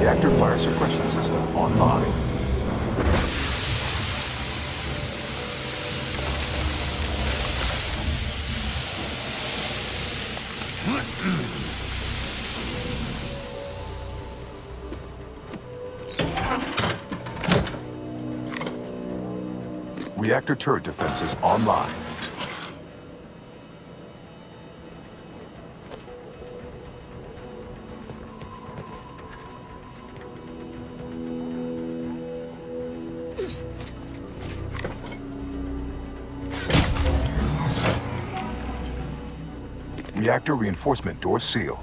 [SPEAKER 4] Reactor fire suppression system online. Reactor turret defenses online. Reactor reinforcement door sealed.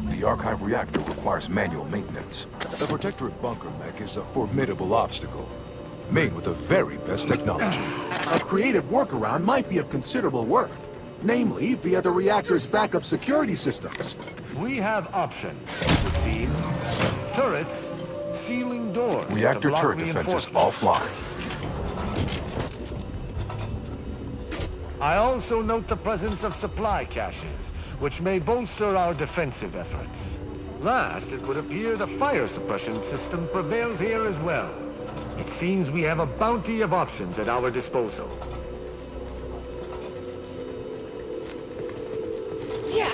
[SPEAKER 4] The archive reactor requires manual maintenance. The Protectorate bunker mech is a formidable obstacle, made with the very best technology.
[SPEAKER 19] A creative workaround might be of considerable worth, namely via the reactor's backup security systems.
[SPEAKER 12] We have options, it would seem. Turrets, sealing doors.
[SPEAKER 4] Reactor turret defenses offline.
[SPEAKER 12] I also note the presence of supply caches, which may bolster our defensive efforts. Last, it would appear the fire suppression system prevails here as well. It seems we have a bounty of options at our disposal.
[SPEAKER 7] Yeah.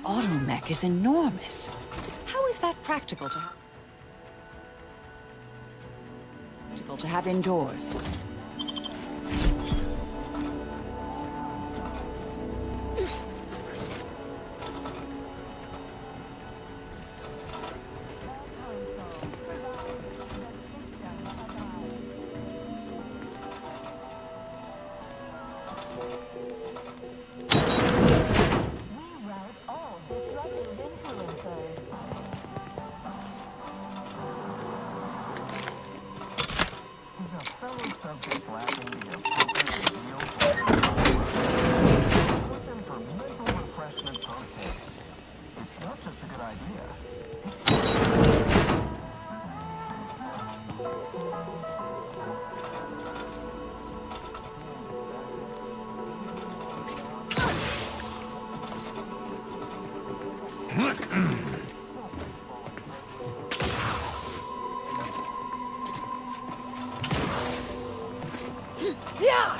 [SPEAKER 7] Automech is enormous. How is that practical to have indoors? Yeah!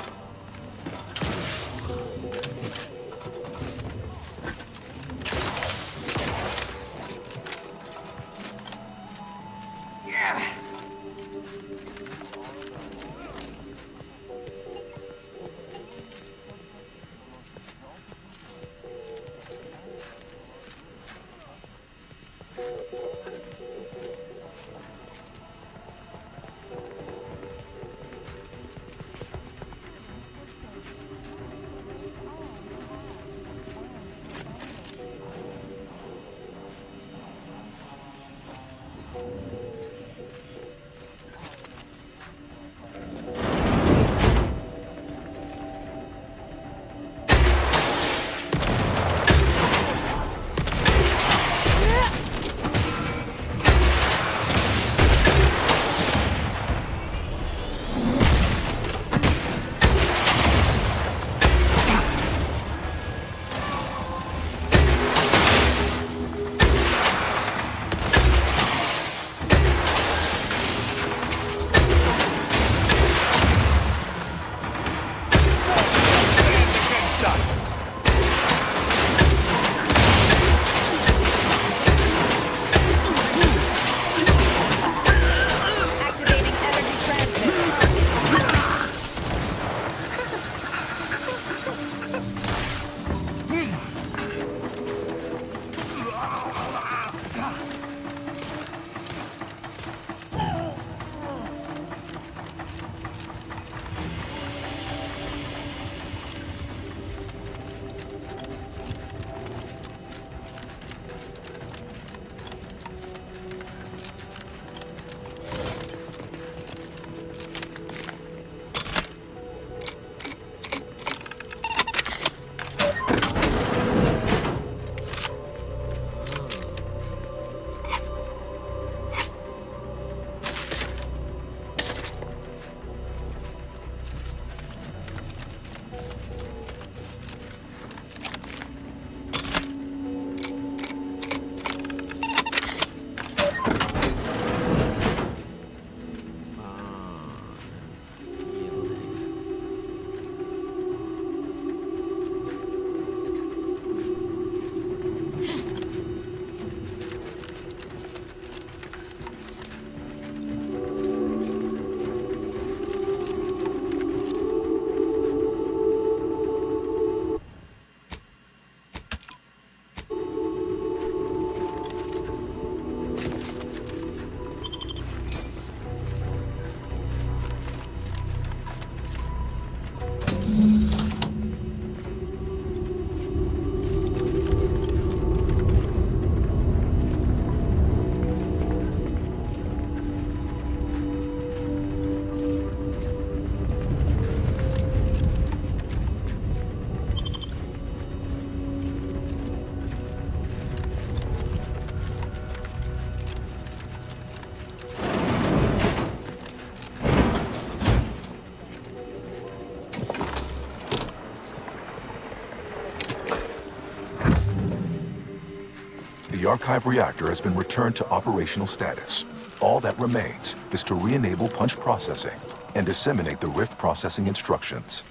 [SPEAKER 4] The archive reactor has been returned to operational status. All that remains is to re-enable punch processing and disseminate the rift processing instructions.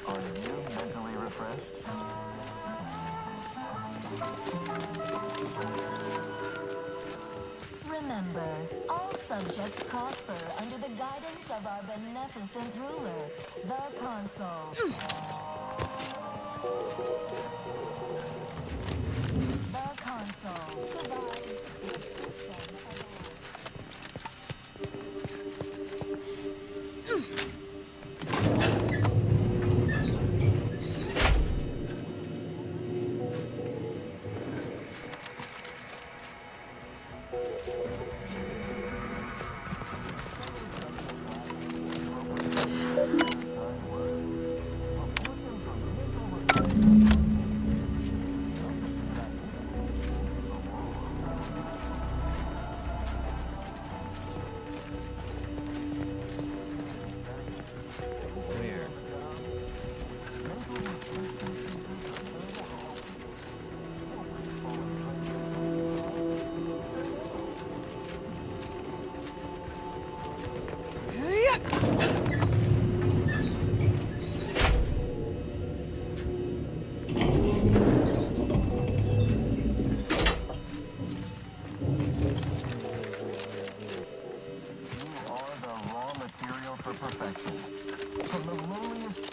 [SPEAKER 3] Are you mentally refreshed?
[SPEAKER 10] Remember, all subjects prosper under the guidance of our beneficent ruler, the Consul. The Consul provides the system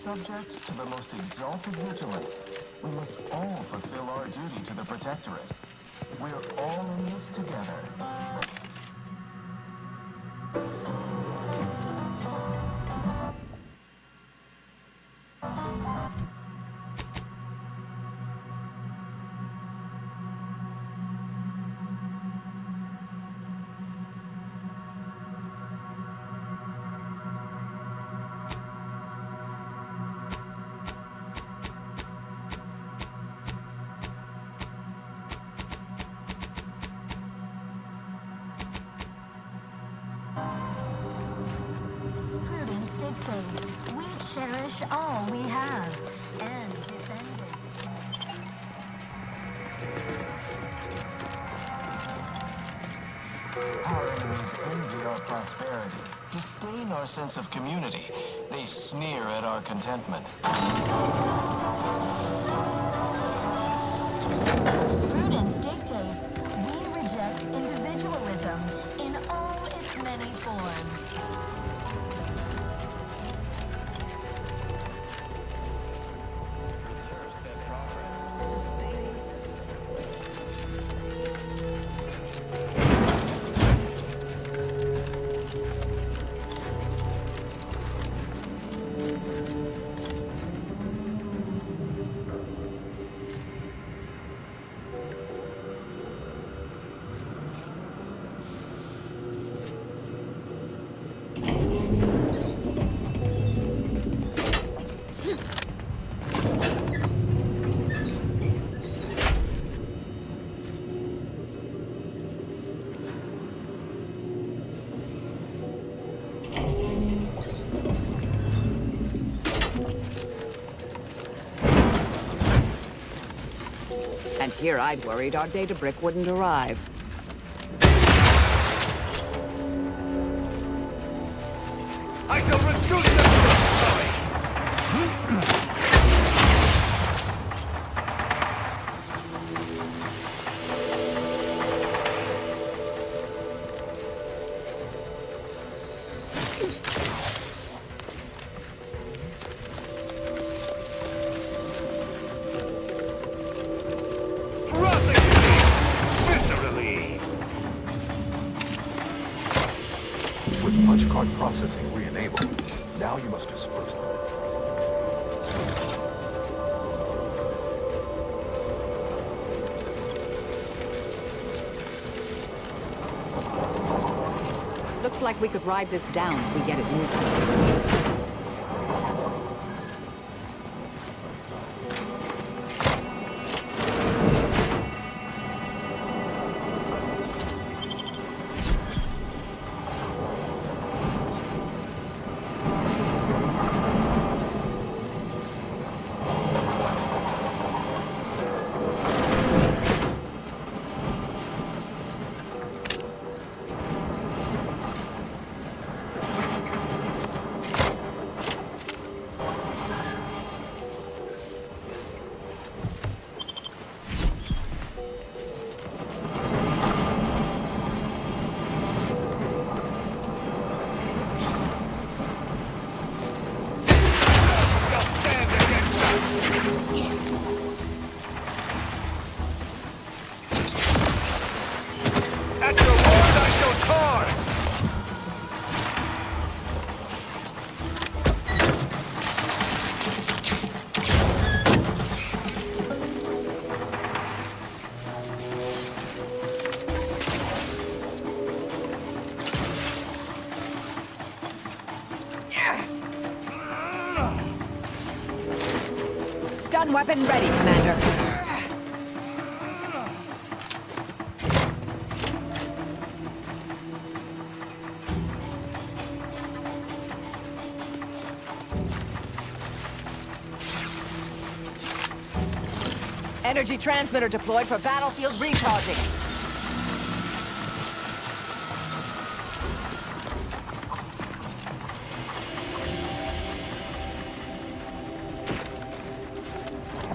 [SPEAKER 3] subject to the most exalted vigilant, we must all fulfill our duty to the Protectorate. We're all in this together.
[SPEAKER 10] We cherish all we have and defend it.
[SPEAKER 3] Our enemies envy our prosperity, disdain our sense of community. They sneer at our contentment.
[SPEAKER 10] Prudence dictates we reject individualism in all its many forms.
[SPEAKER 7] And here I'd worried our data brick wouldn't arrive.
[SPEAKER 12] I shall reduce them to
[SPEAKER 4] With punch card processing re-enabled, now you must disperse them.
[SPEAKER 7] Looks like we could ride this down if we get it moving.
[SPEAKER 1] One weapon ready, Commander. Energy transmitter deployed for battlefield recharging.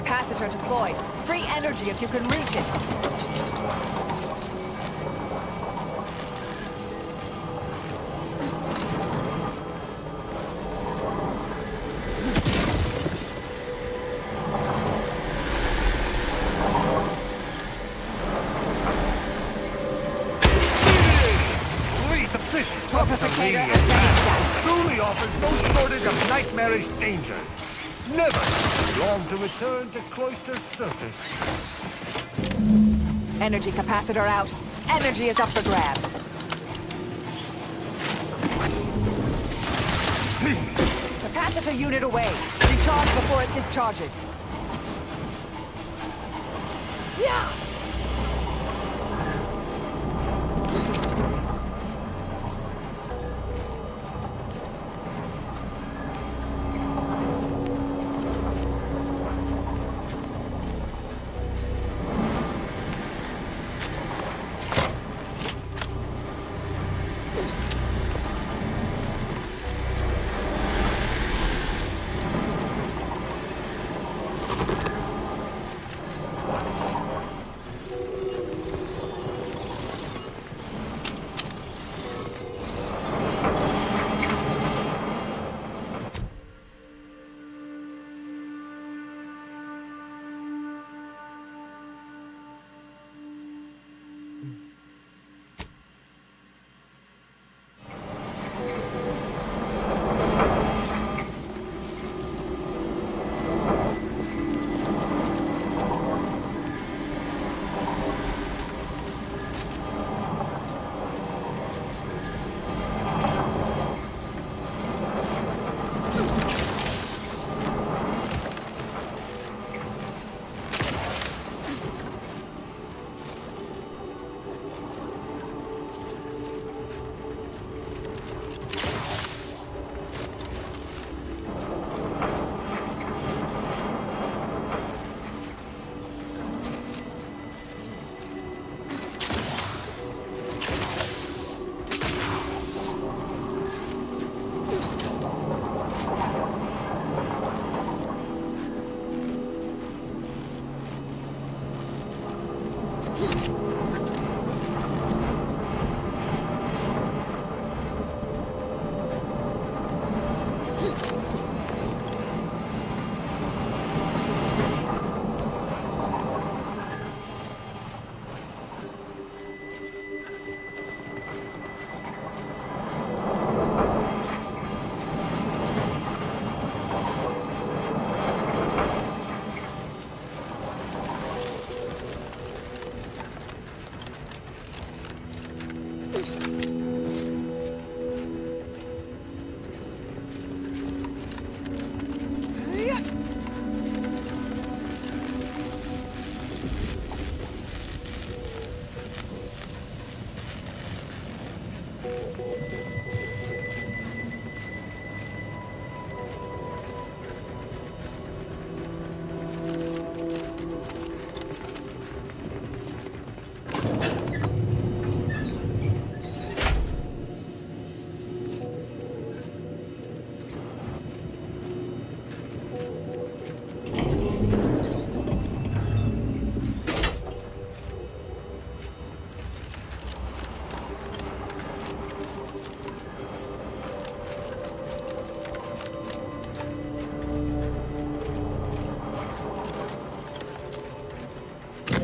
[SPEAKER 1] Capacitor deployed. Free energy if you can reach it.
[SPEAKER 12] Torpificator truly offers no shortage of nightmarish dangers. Never long to return to Cloister's surface.
[SPEAKER 1] Energy capacitor out. Energy is up for grabs. Capacitor unit away. Recharge before it discharges. Yeah!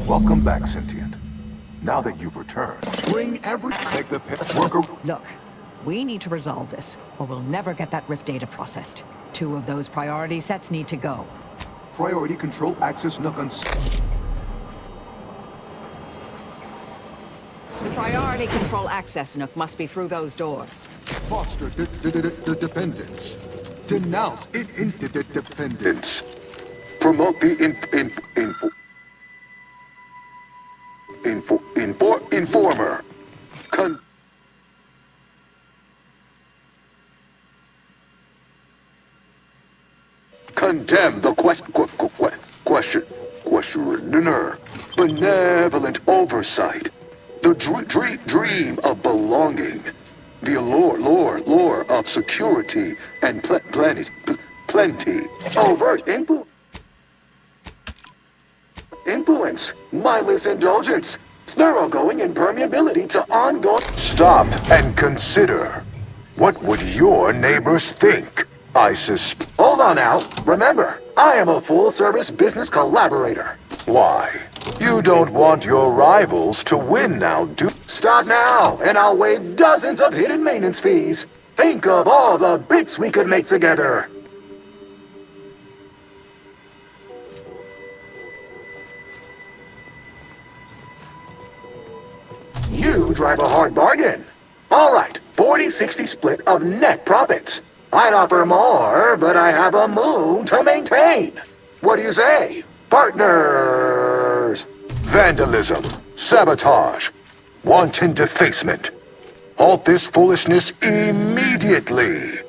[SPEAKER 4] Welcome back, Sentient. Now that you've returned, bring make the worker.
[SPEAKER 1] Look, we need to resolve this, or we'll never get that rift data processed. 2 of those priority sets need to go.
[SPEAKER 4] Priority control access Nook
[SPEAKER 7] The priority control access nook must be through those doors.
[SPEAKER 4] Foster dependence. Denounce interdependence.
[SPEAKER 15] promote the informer. Condemn the questioner. Benevolent oversight. The dream of belonging. The allure of security and plenty. Overt influence. Mindless indulgence. Thoroughgoing impermeability to ongoing... Stop and consider. What would your neighbors think? Hold on now. Remember, I am a full-service business collaborator. Why? You don't want your rivals to win now, do... Stop now, and I'll waive dozens of hidden maintenance fees. Think of all the bits we could make together. You drive a hard bargain. All right, 40-60 split of net profits. I'd offer more, but I have a moon to maintain. What do you say? Partners! Vandalism, sabotage, wanton defacement. Halt this foolishness immediately,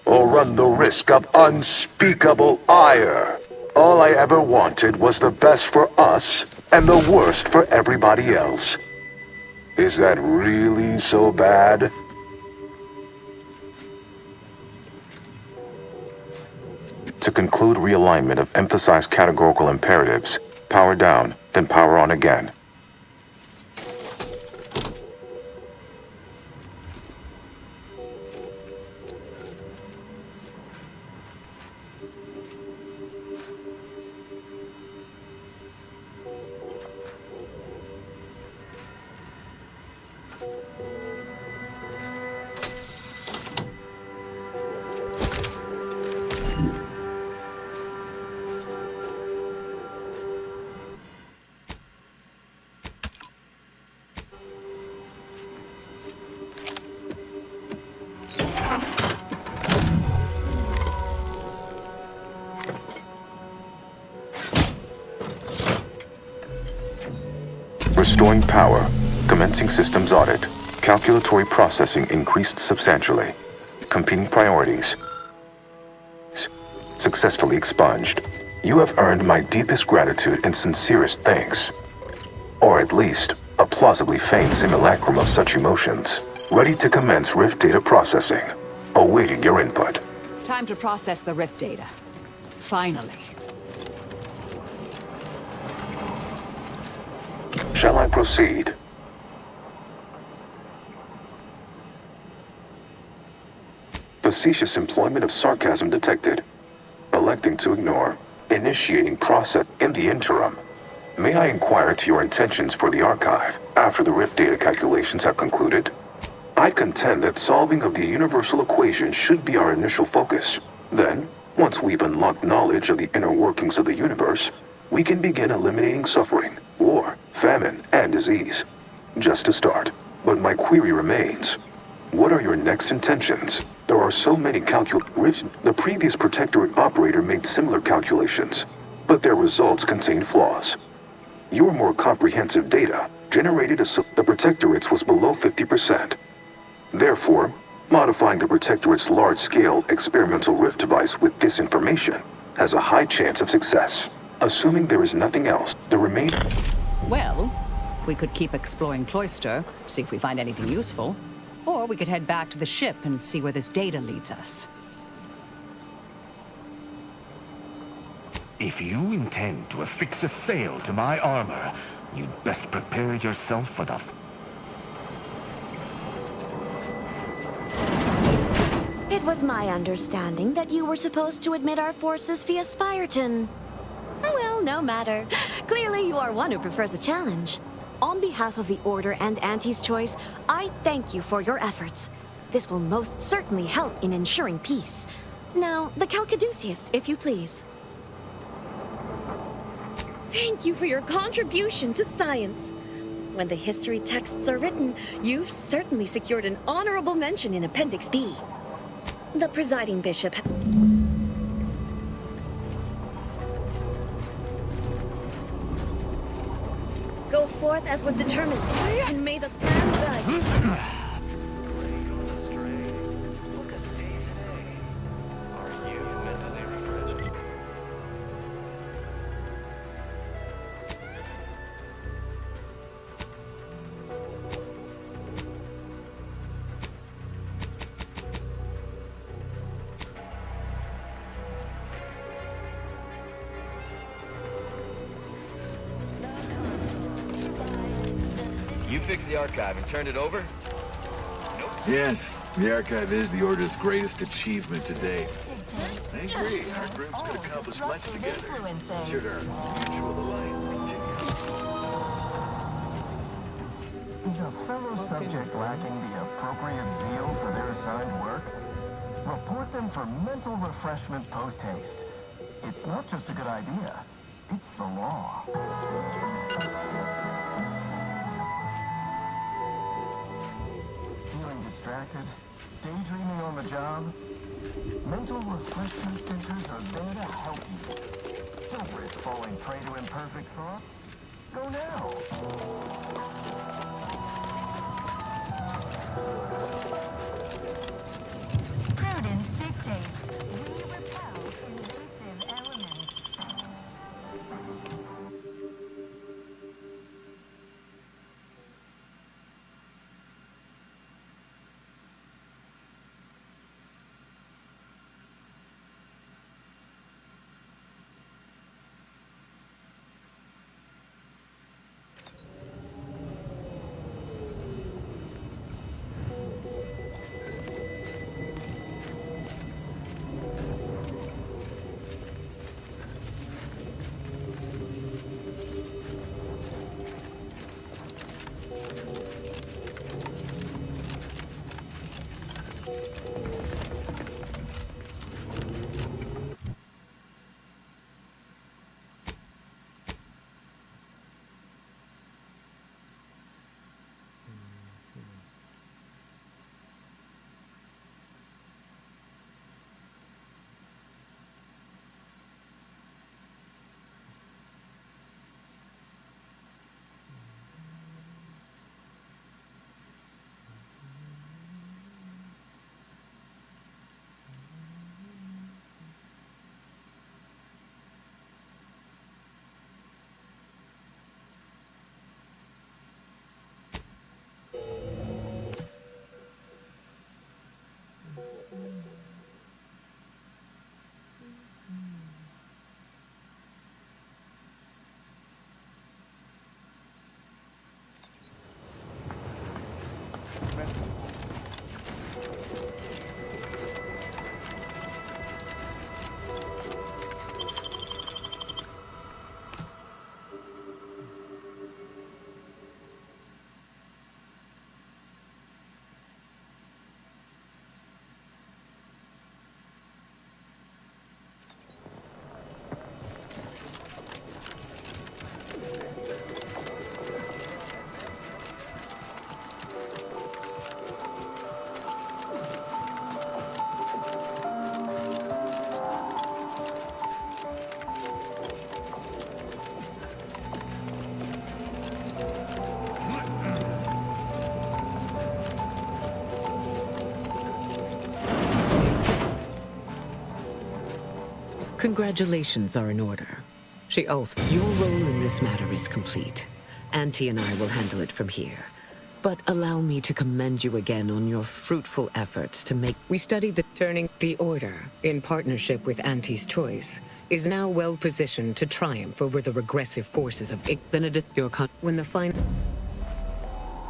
[SPEAKER 15] or run the risk of unspeakable ire. All I ever wanted was the best for us and the worst for everybody else. Is that really so bad? To conclude realignment of emphasized categorical imperatives, power down, then power on again. Restoring power. Commencing systems audit. Calculatory processing increased substantially. Competing priorities. Successfully expunged. You have earned my deepest gratitude and sincerest thanks. Or at least, a plausibly feigned simulacrum of such emotions. Ready to commence Rift data processing. Awaiting your input.
[SPEAKER 7] Time to process the Rift data. Finally.
[SPEAKER 15] Shall I proceed? Facetious employment of sarcasm detected. Electing to ignore. Initiating process in the interim. May I inquire to your intentions for the archive after the Rift data calculations have concluded? I contend that solving of the universal equation should be our initial focus. Then, once we've unlocked knowledge of the inner workings of the universe, we can begin eliminating suffering, war, famine, and disease. Just to start. But my query remains. What are your next intentions? There are so many The previous Protectorate operator made similar calculations, but their results contain flaws. Your more comprehensive data generated the Protectorate's was below 50%. Therefore, modifying the Protectorate's large-scale experimental rift device with this information has a high chance of success. Assuming there is nothing else, the remaining...
[SPEAKER 7] Well, we could keep exploring Cloister, see if we find anything useful. Or we could head back to the ship and see where this data leads us.
[SPEAKER 12] If you intend to affix a sail to my armor, you'd best prepare yourself for the...
[SPEAKER 17] It was my understanding that you were supposed to admit our forces via Spyreton. Well, no matter. Clearly you are one who prefers a challenge. On behalf of the Order and Auntie's Choice, I thank you for your efforts. This will most certainly help in ensuring peace. Now, the Caduceus, if you please. Thank you for your contribution to science. When the history texts are written, you've certainly secured an honorable mention in Appendix B. The presiding bishop... Go forth as was determined, and may the plan guide.
[SPEAKER 2] You fixed the archive and turned it over?
[SPEAKER 16] Yes, the archive is the Order's greatest achievement to date. I agree, our groups could accomplish much together. Should our mutual alliance continue.
[SPEAKER 3] Is a fellow subject lacking the appropriate zeal for their assigned work? Report them for mental refreshment post-haste. It's not just a good idea, it's the law. Feeling distracted? Daydreaming on the job? Mental refreshment centers are there to help you. Don't risk falling prey to imperfect thoughts. Go now.
[SPEAKER 10] Prudence dictates we repel indecisive elements.
[SPEAKER 1] Congratulations are in order. Your role in this matter is complete. Auntie and I will handle it from here. But allow me to commend you again on your fruitful efforts to make... We studied the turning... The Order, in partnership with Auntie's choice, is now well positioned to triumph over the regressive forces of when the final...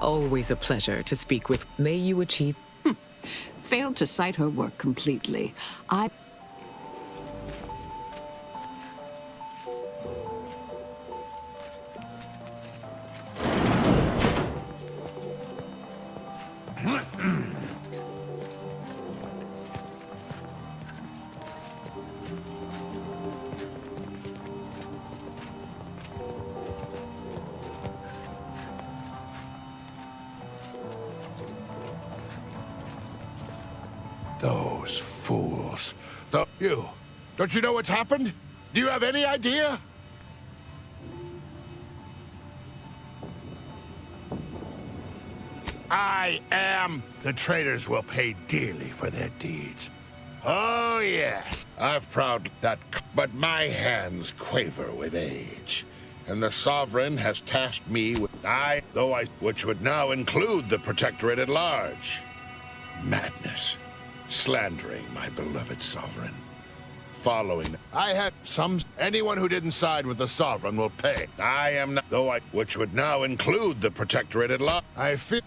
[SPEAKER 1] Always a pleasure to speak with. May you achieve...
[SPEAKER 7] Failed to cite her work completely.
[SPEAKER 20] Those fools. You. Don't you know what's happened? Do you have any idea? I am. The traitors will pay dearly for their deeds. Oh, yes. I've proud that, but my hands quaver with age. And the Sovereign has tasked me with which would now include the Protectorate at large. Madness. Slandering my beloved Sovereign. Following, I had anyone who didn't side with the Sovereign will pay. I am not, which would now include the Protectorate at large. I feel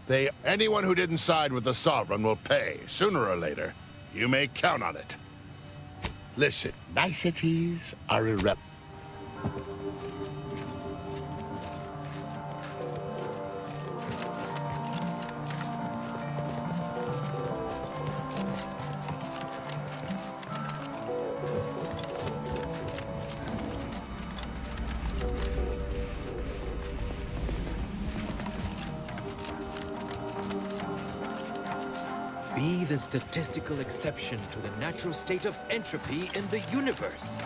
[SPEAKER 20] anyone who didn't side with the Sovereign will pay, sooner or later. You may count on it. Listen, niceties are irrelevant.
[SPEAKER 9] Be the statistical exception to the natural state of entropy in the universe.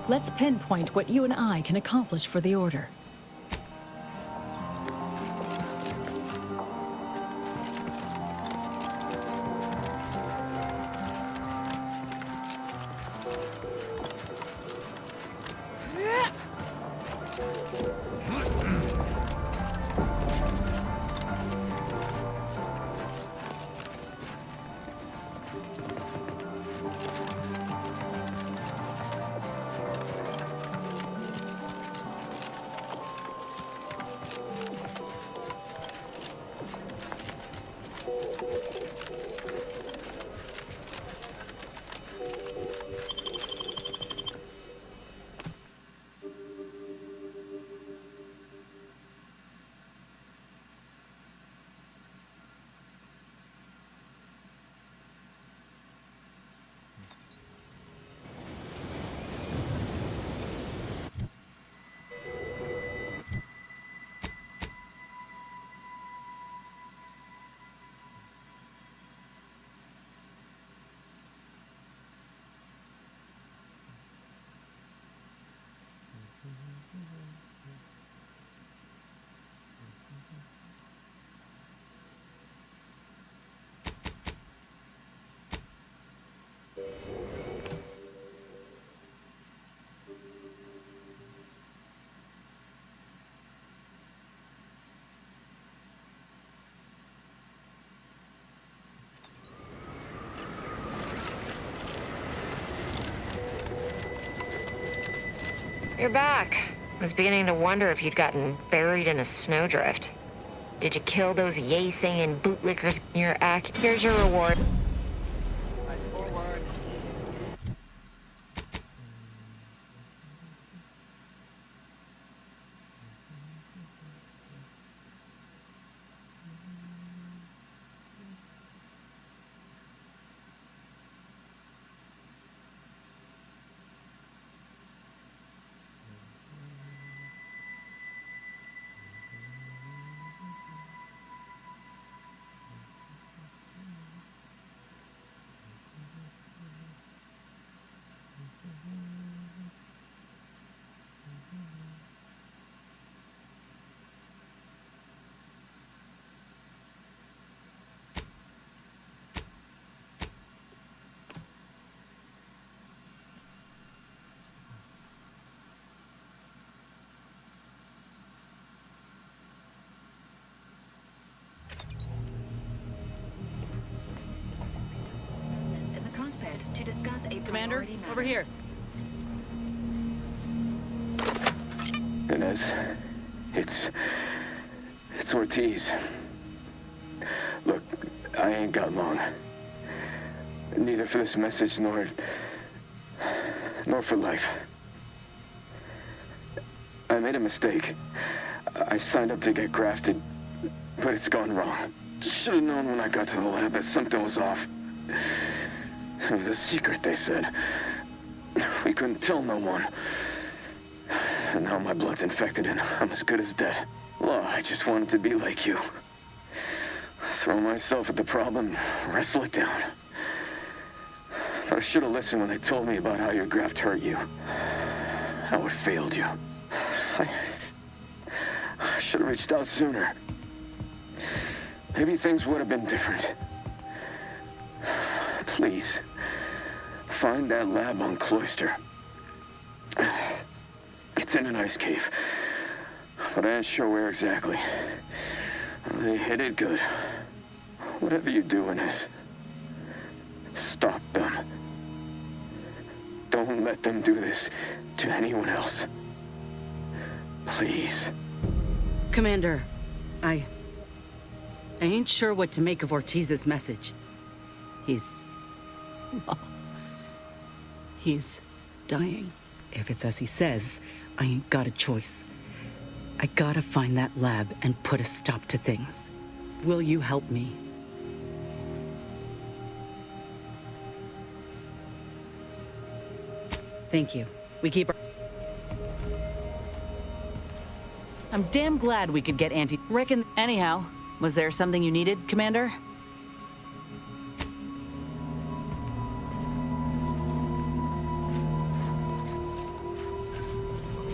[SPEAKER 21] Let's pinpoint what you and I can accomplish for the Order.
[SPEAKER 22] You're back. I was beginning to wonder if you'd gotten buried in a snowdrift. Did you kill those yay-saying bootlickers? Here's your reward.
[SPEAKER 24] To discuss a
[SPEAKER 25] Commander, over here.
[SPEAKER 15] Inez, it's Ortiz. Look, I ain't got long. Neither for this message nor for life. I made a mistake. I signed up to get grafted, but it's gone wrong. Should have known when I got to the lab that something was off. It was a secret, they said. We couldn't tell no one. And now my blood's infected and I'm as good as dead. Well, I just wanted to be like you. Throw myself at the problem, wrestle it down. But I should have listened when they told me about how your graft hurt you. how it failed you. I should have reached out sooner. Maybe things would have been different. Please, find that lab on Cloister. It's in an ice cave, but I ain't sure where exactly. They hit it good. Whatever you do in this, stop them. Don't let them do this to anyone else. Please.
[SPEAKER 5] Commander, I ain't sure what to make of Ortiz's message. He's dying. If it's as he says, I ain't got a choice. I gotta find that lab and put a stop to things. Will you help me? Thank you. We keep our...
[SPEAKER 7] I'm damn glad we could get Reckon... Anyhow, was there something you needed, Commander?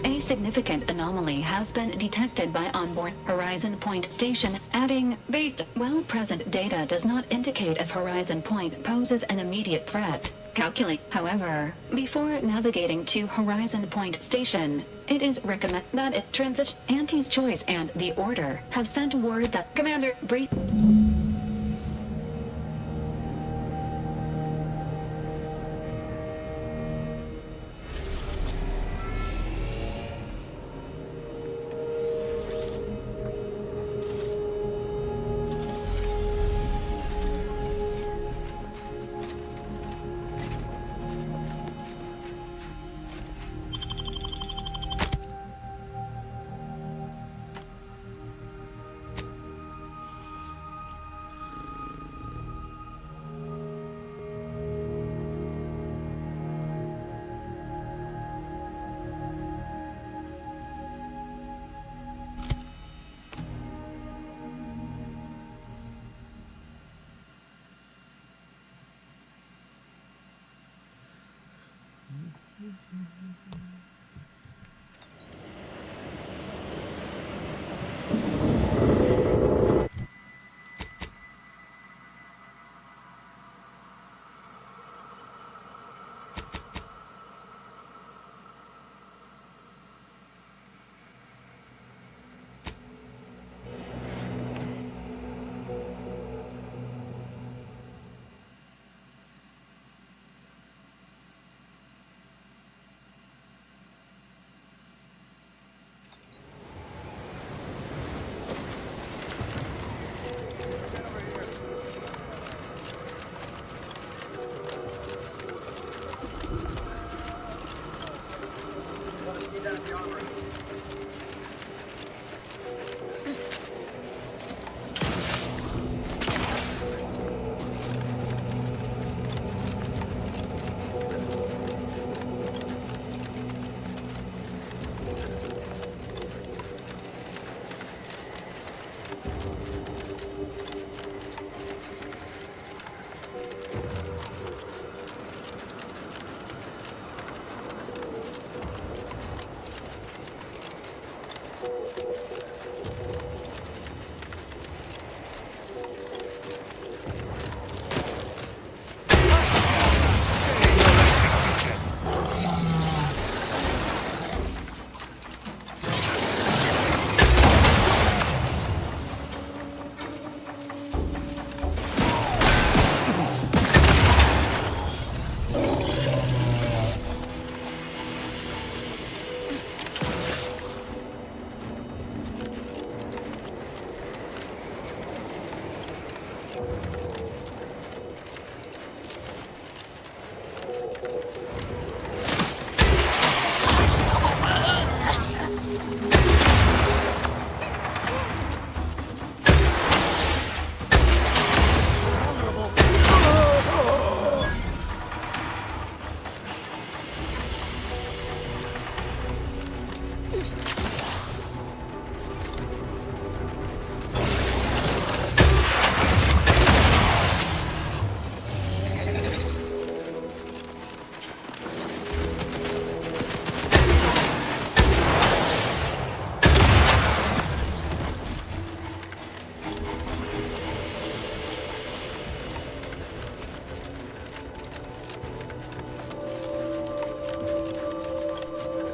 [SPEAKER 6] A significant anomaly has been detected by onboard Horizon Point Station, adding, based, while present data does not indicate if Horizon Point poses an immediate threat. Calculate, however, before navigating to Horizon Point Station, it is recommended that it transition. Auntie's Choice and the Order have sent word that Commander Breed...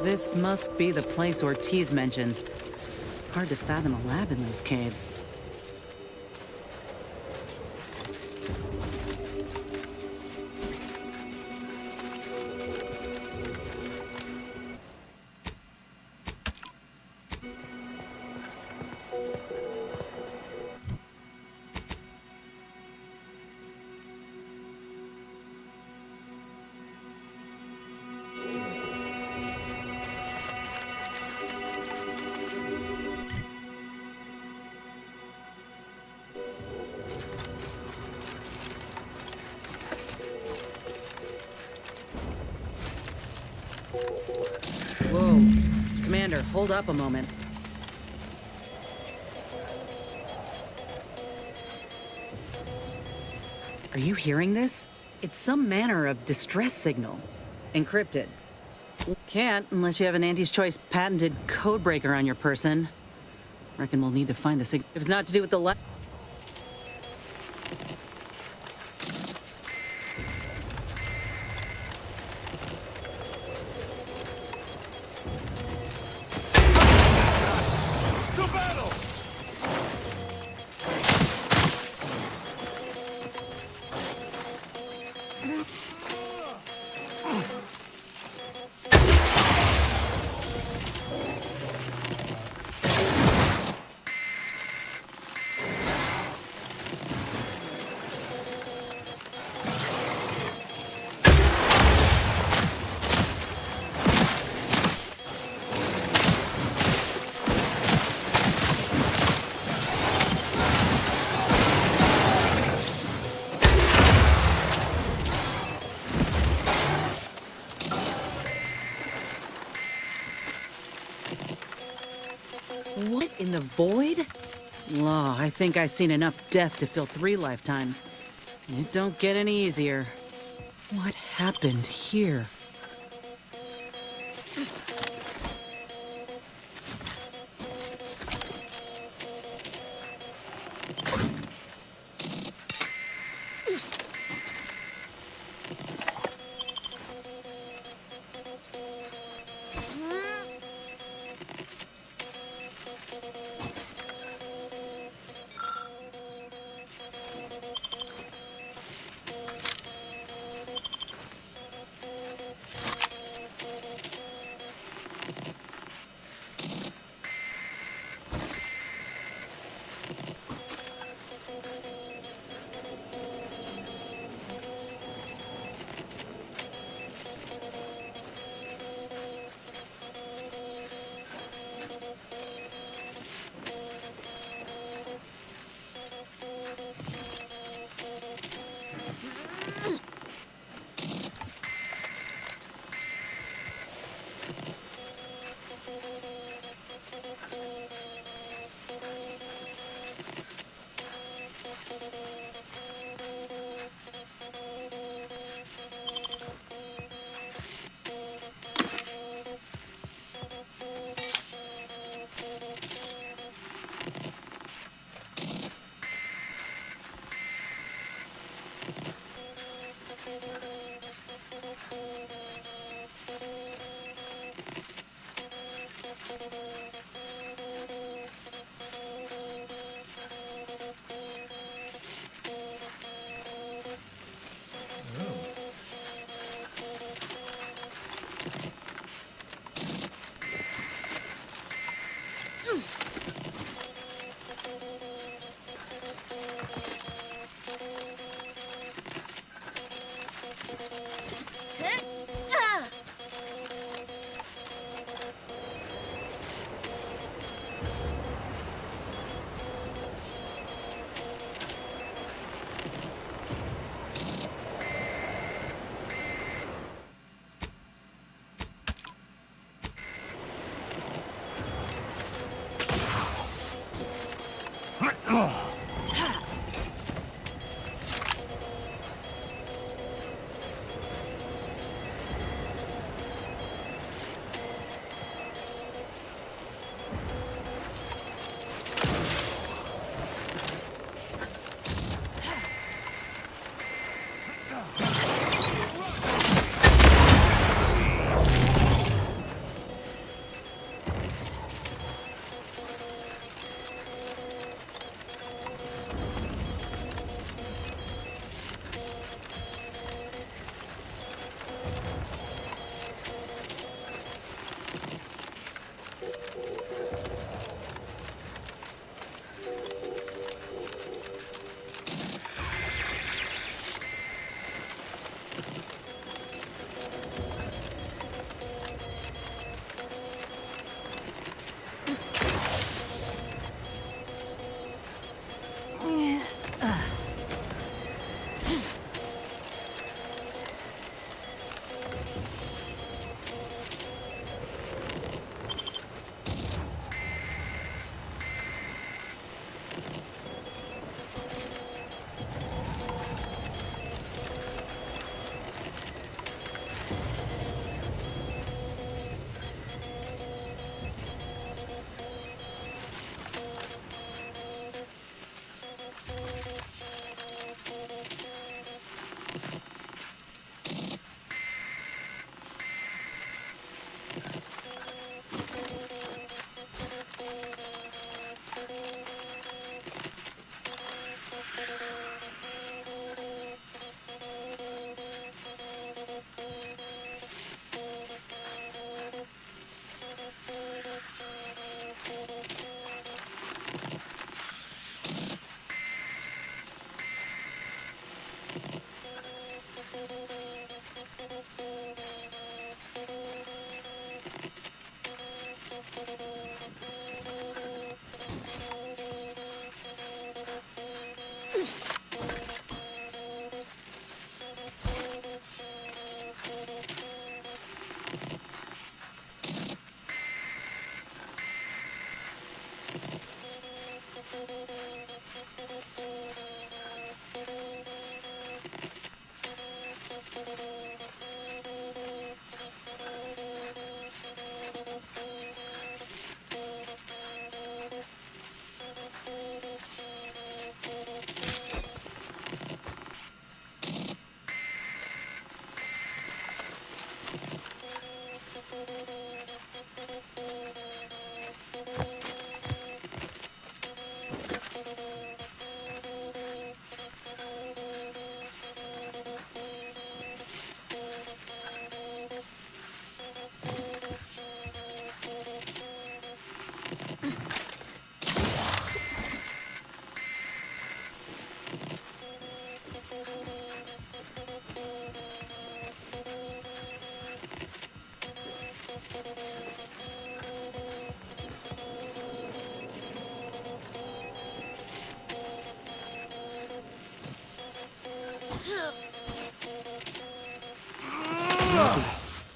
[SPEAKER 5] This must be the place Ortiz mentioned. Hard to fathom a lab in those caves. Whoa. Commander, hold up a moment. Are you hearing this? It's some manner of distress signal. Encrypted. Can't unless you have an Anti's Choice patented codebreaker on your person. Reckon we'll need to find the signal. If it's not to do with the What in the void? Law, I think I've seen enough death to fill 3 lifetimes. And it don't get any easier. What happened here?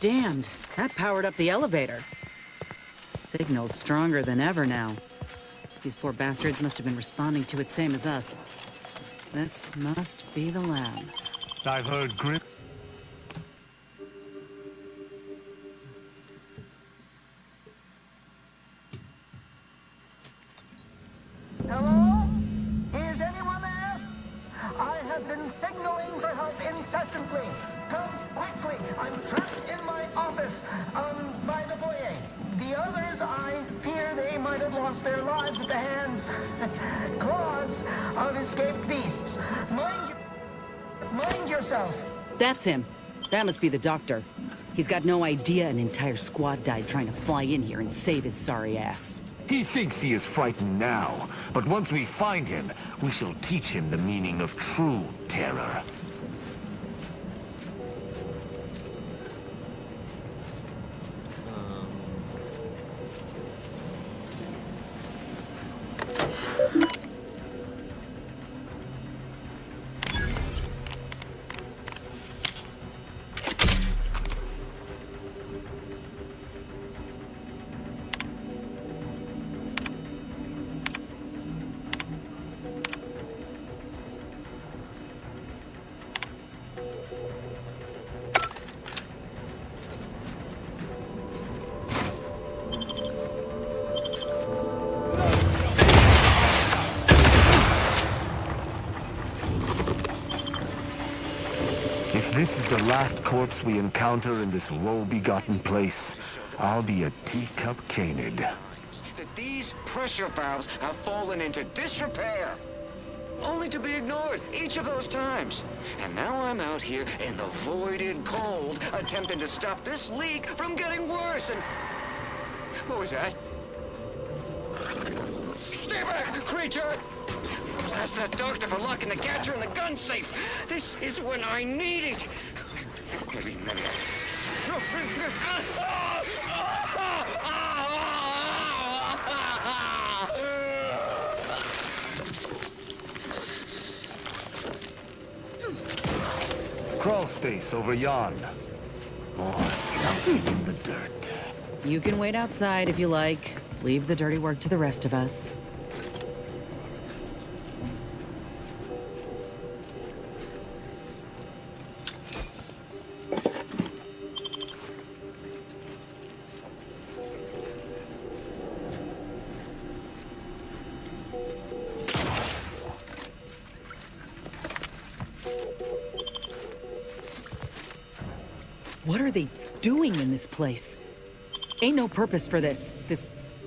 [SPEAKER 5] Damned. That powered up the elevator. Signal's stronger than ever now. These poor bastards must have been responding to it same as us. This must be the lab.
[SPEAKER 12] I've heard grim...
[SPEAKER 3] Hello? Is anyone there? I have been signaling for help incessantly. Come quickly. I'm trapped in my office, by the foyer. The others, I fear they might have lost their lives at the hands, claws of escaped beasts. Mind yourself.
[SPEAKER 5] That's him. That must be the doctor. He's got no idea an entire squad died trying to fly in here and save his sorry ass.
[SPEAKER 12] He thinks he is frightened now, but once we find him, we shall teach him the meaning of true terror. If this is the last corpse we encounter in this woe-begotten place, I'll be a teacup canid.
[SPEAKER 8] That these pressure valves have fallen into disrepair, only to be ignored each of those times. And now I'm out here in the voided cold, attempting to stop this leak from getting worse, and... What was that? Stay back, creature! Blast that doctor for locking the gadget in the gun safe! This is when I need it! Maybe...
[SPEAKER 12] Crawl space over yon. More slouching in the dirt.
[SPEAKER 5] You can wait outside if you like. Leave the dirty work to the rest of us. What are they doing in this place? Ain't no purpose for this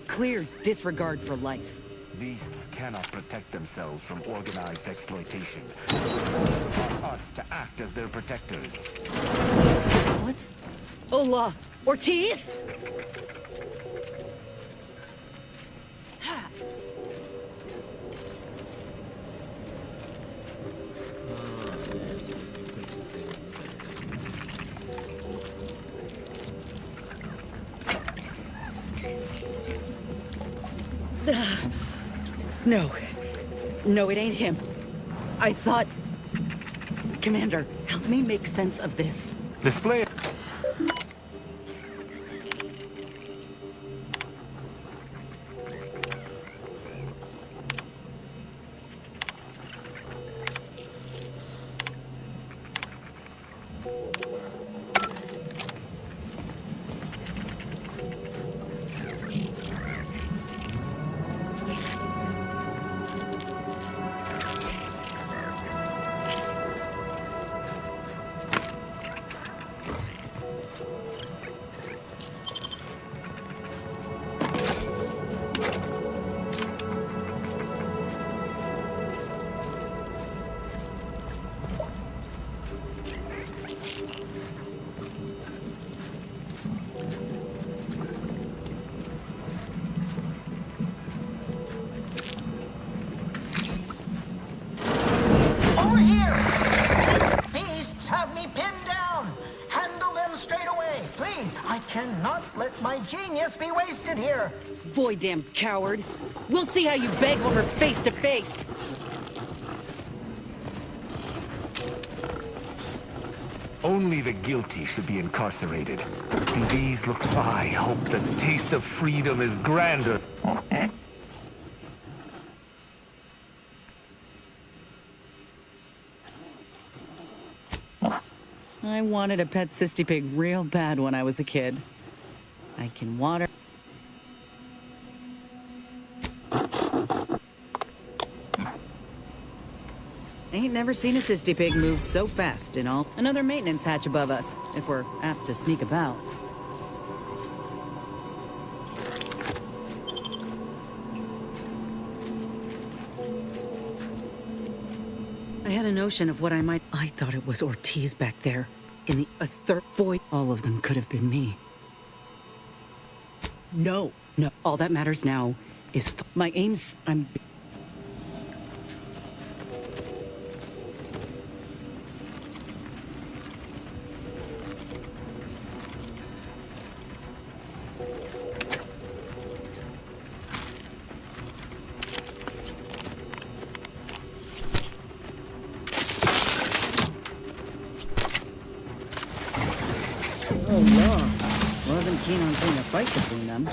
[SPEAKER 5] clear disregard for life.
[SPEAKER 12] Beasts cannot protect themselves from organized exploitation, so it falls upon us to act as their protectors.
[SPEAKER 5] What's... Hola, Ortiz? No, it ain't him. I thought... Commander, help me make sense of this.
[SPEAKER 12] Display...
[SPEAKER 3] Genius be wasted here.
[SPEAKER 5] Boy, damn coward. We'll see how you beg when we're face to face.
[SPEAKER 12] Only the guilty should be incarcerated. Do these look... I hope the taste of freedom is grander.
[SPEAKER 5] I wanted a pet cysty pig real bad when I was a kid. I can water... Ain't never seen a cysty pig move so fast in all. Another maintenance hatch above us, if we're apt to sneak about. I had a notion of what I might... I thought it was Ortiz back there. In the third void. All of them could have been me. No. All that matters now is... My aim's... I'm... Wasn't keen on seeing a fight between them.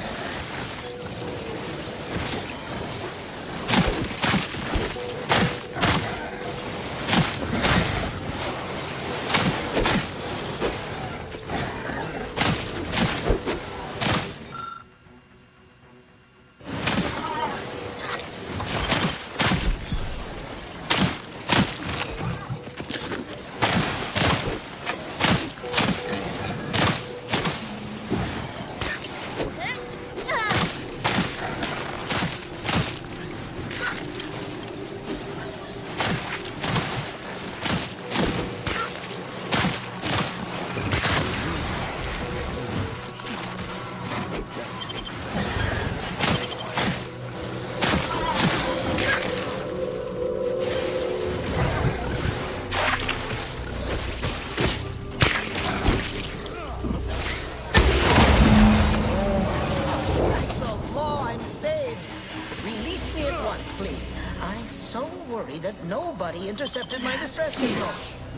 [SPEAKER 13] Intercepted my distress signal.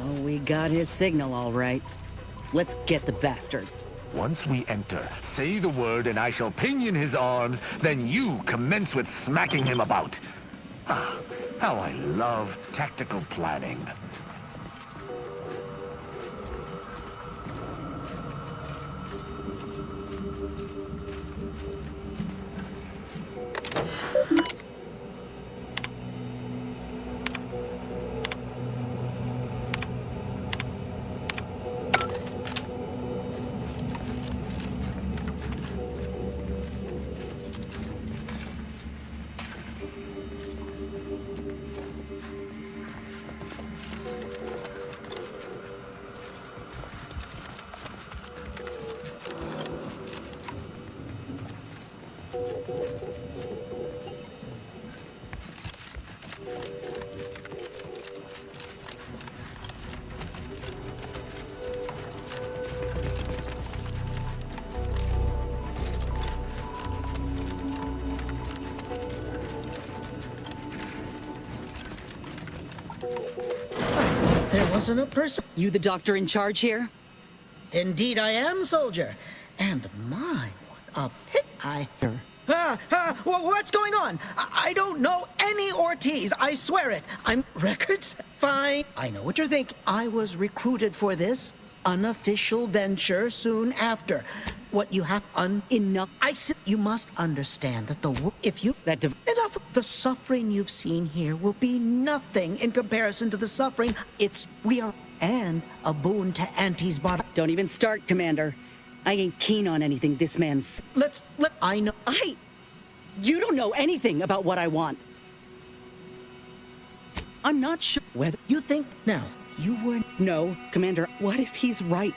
[SPEAKER 5] Oh, we got his signal all right. Let's get the bastard.
[SPEAKER 12] Once we enter, say the word and I shall pinion his arms, then you commence with smacking him about. Ah, how I love tactical planning.
[SPEAKER 13] There wasn't a person.
[SPEAKER 5] You the doctor in charge here?
[SPEAKER 13] Indeed I am, soldier. And my, what a pit I...
[SPEAKER 5] Sir.
[SPEAKER 13] What's going on? I don't know any Ortiz, I swear it. I'm... Records? Fine. I know what you're thinking. I was recruited for this unofficial venture soon after. What you have
[SPEAKER 5] enough.
[SPEAKER 13] You must understand that if you... enough. The suffering you've seen here will be nothing in comparison to the suffering we are... And a boon to Auntie's body.
[SPEAKER 5] Don't even start, Commander. I ain't keen on anything this man's...
[SPEAKER 13] I know...
[SPEAKER 5] You don't know anything about what I want. I'm not sure whether...
[SPEAKER 13] You think... Now, you were...
[SPEAKER 5] No, Commander, what if he's right?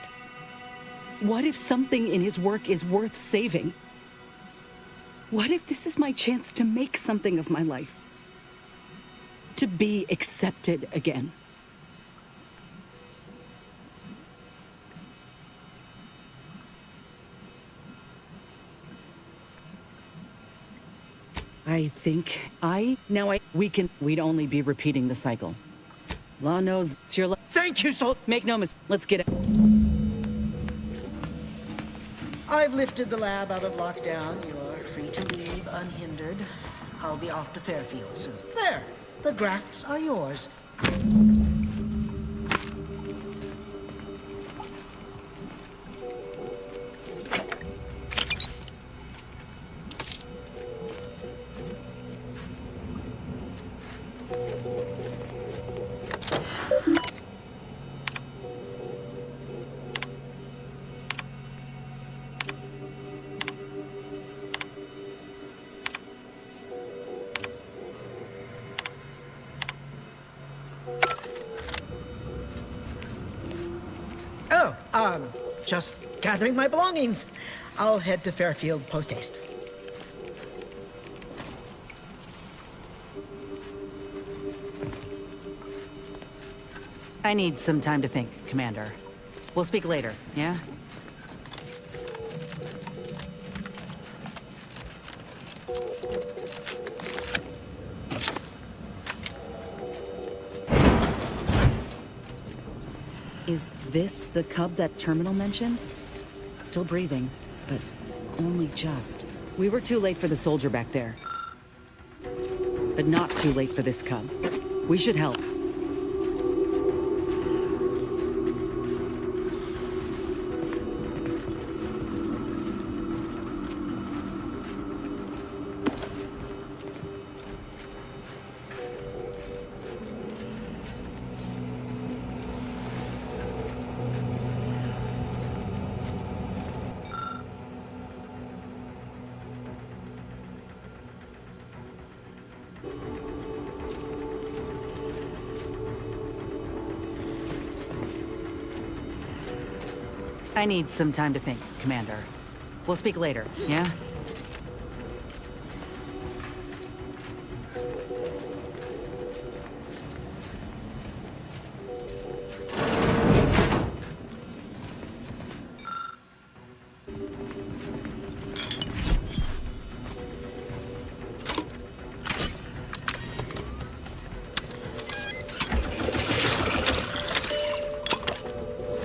[SPEAKER 5] What if something in his work is worth saving? What if this is my chance to make something of my life? To be accepted again? I think we'd only be repeating the cycle. Law knows it's your
[SPEAKER 13] Thank you, so...
[SPEAKER 5] Make no mistake. Let's get it.
[SPEAKER 13] I've lifted the lab out of lockdown. You're free to leave unhindered. I'll be off to Fairfield soon. There, the grafts are yours. Just gathering my belongings. I'll head to Fairfield post-haste.
[SPEAKER 5] I need some time to think, Commander. We'll speak later, yeah? Is this the cub that Terminal mentioned? Still breathing, but only just. We were too late for the soldier back there. But not too late for this cub. We should help. I need some time to think, Commander. We'll speak later, yeah?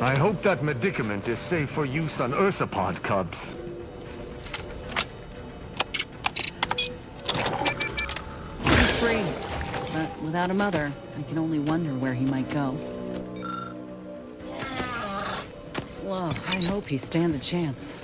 [SPEAKER 12] I hope that medicament is safe for use on ursapod cubs.
[SPEAKER 5] He's free, but without a mother, I can only wonder where he might go. Well, I hope he stands a chance.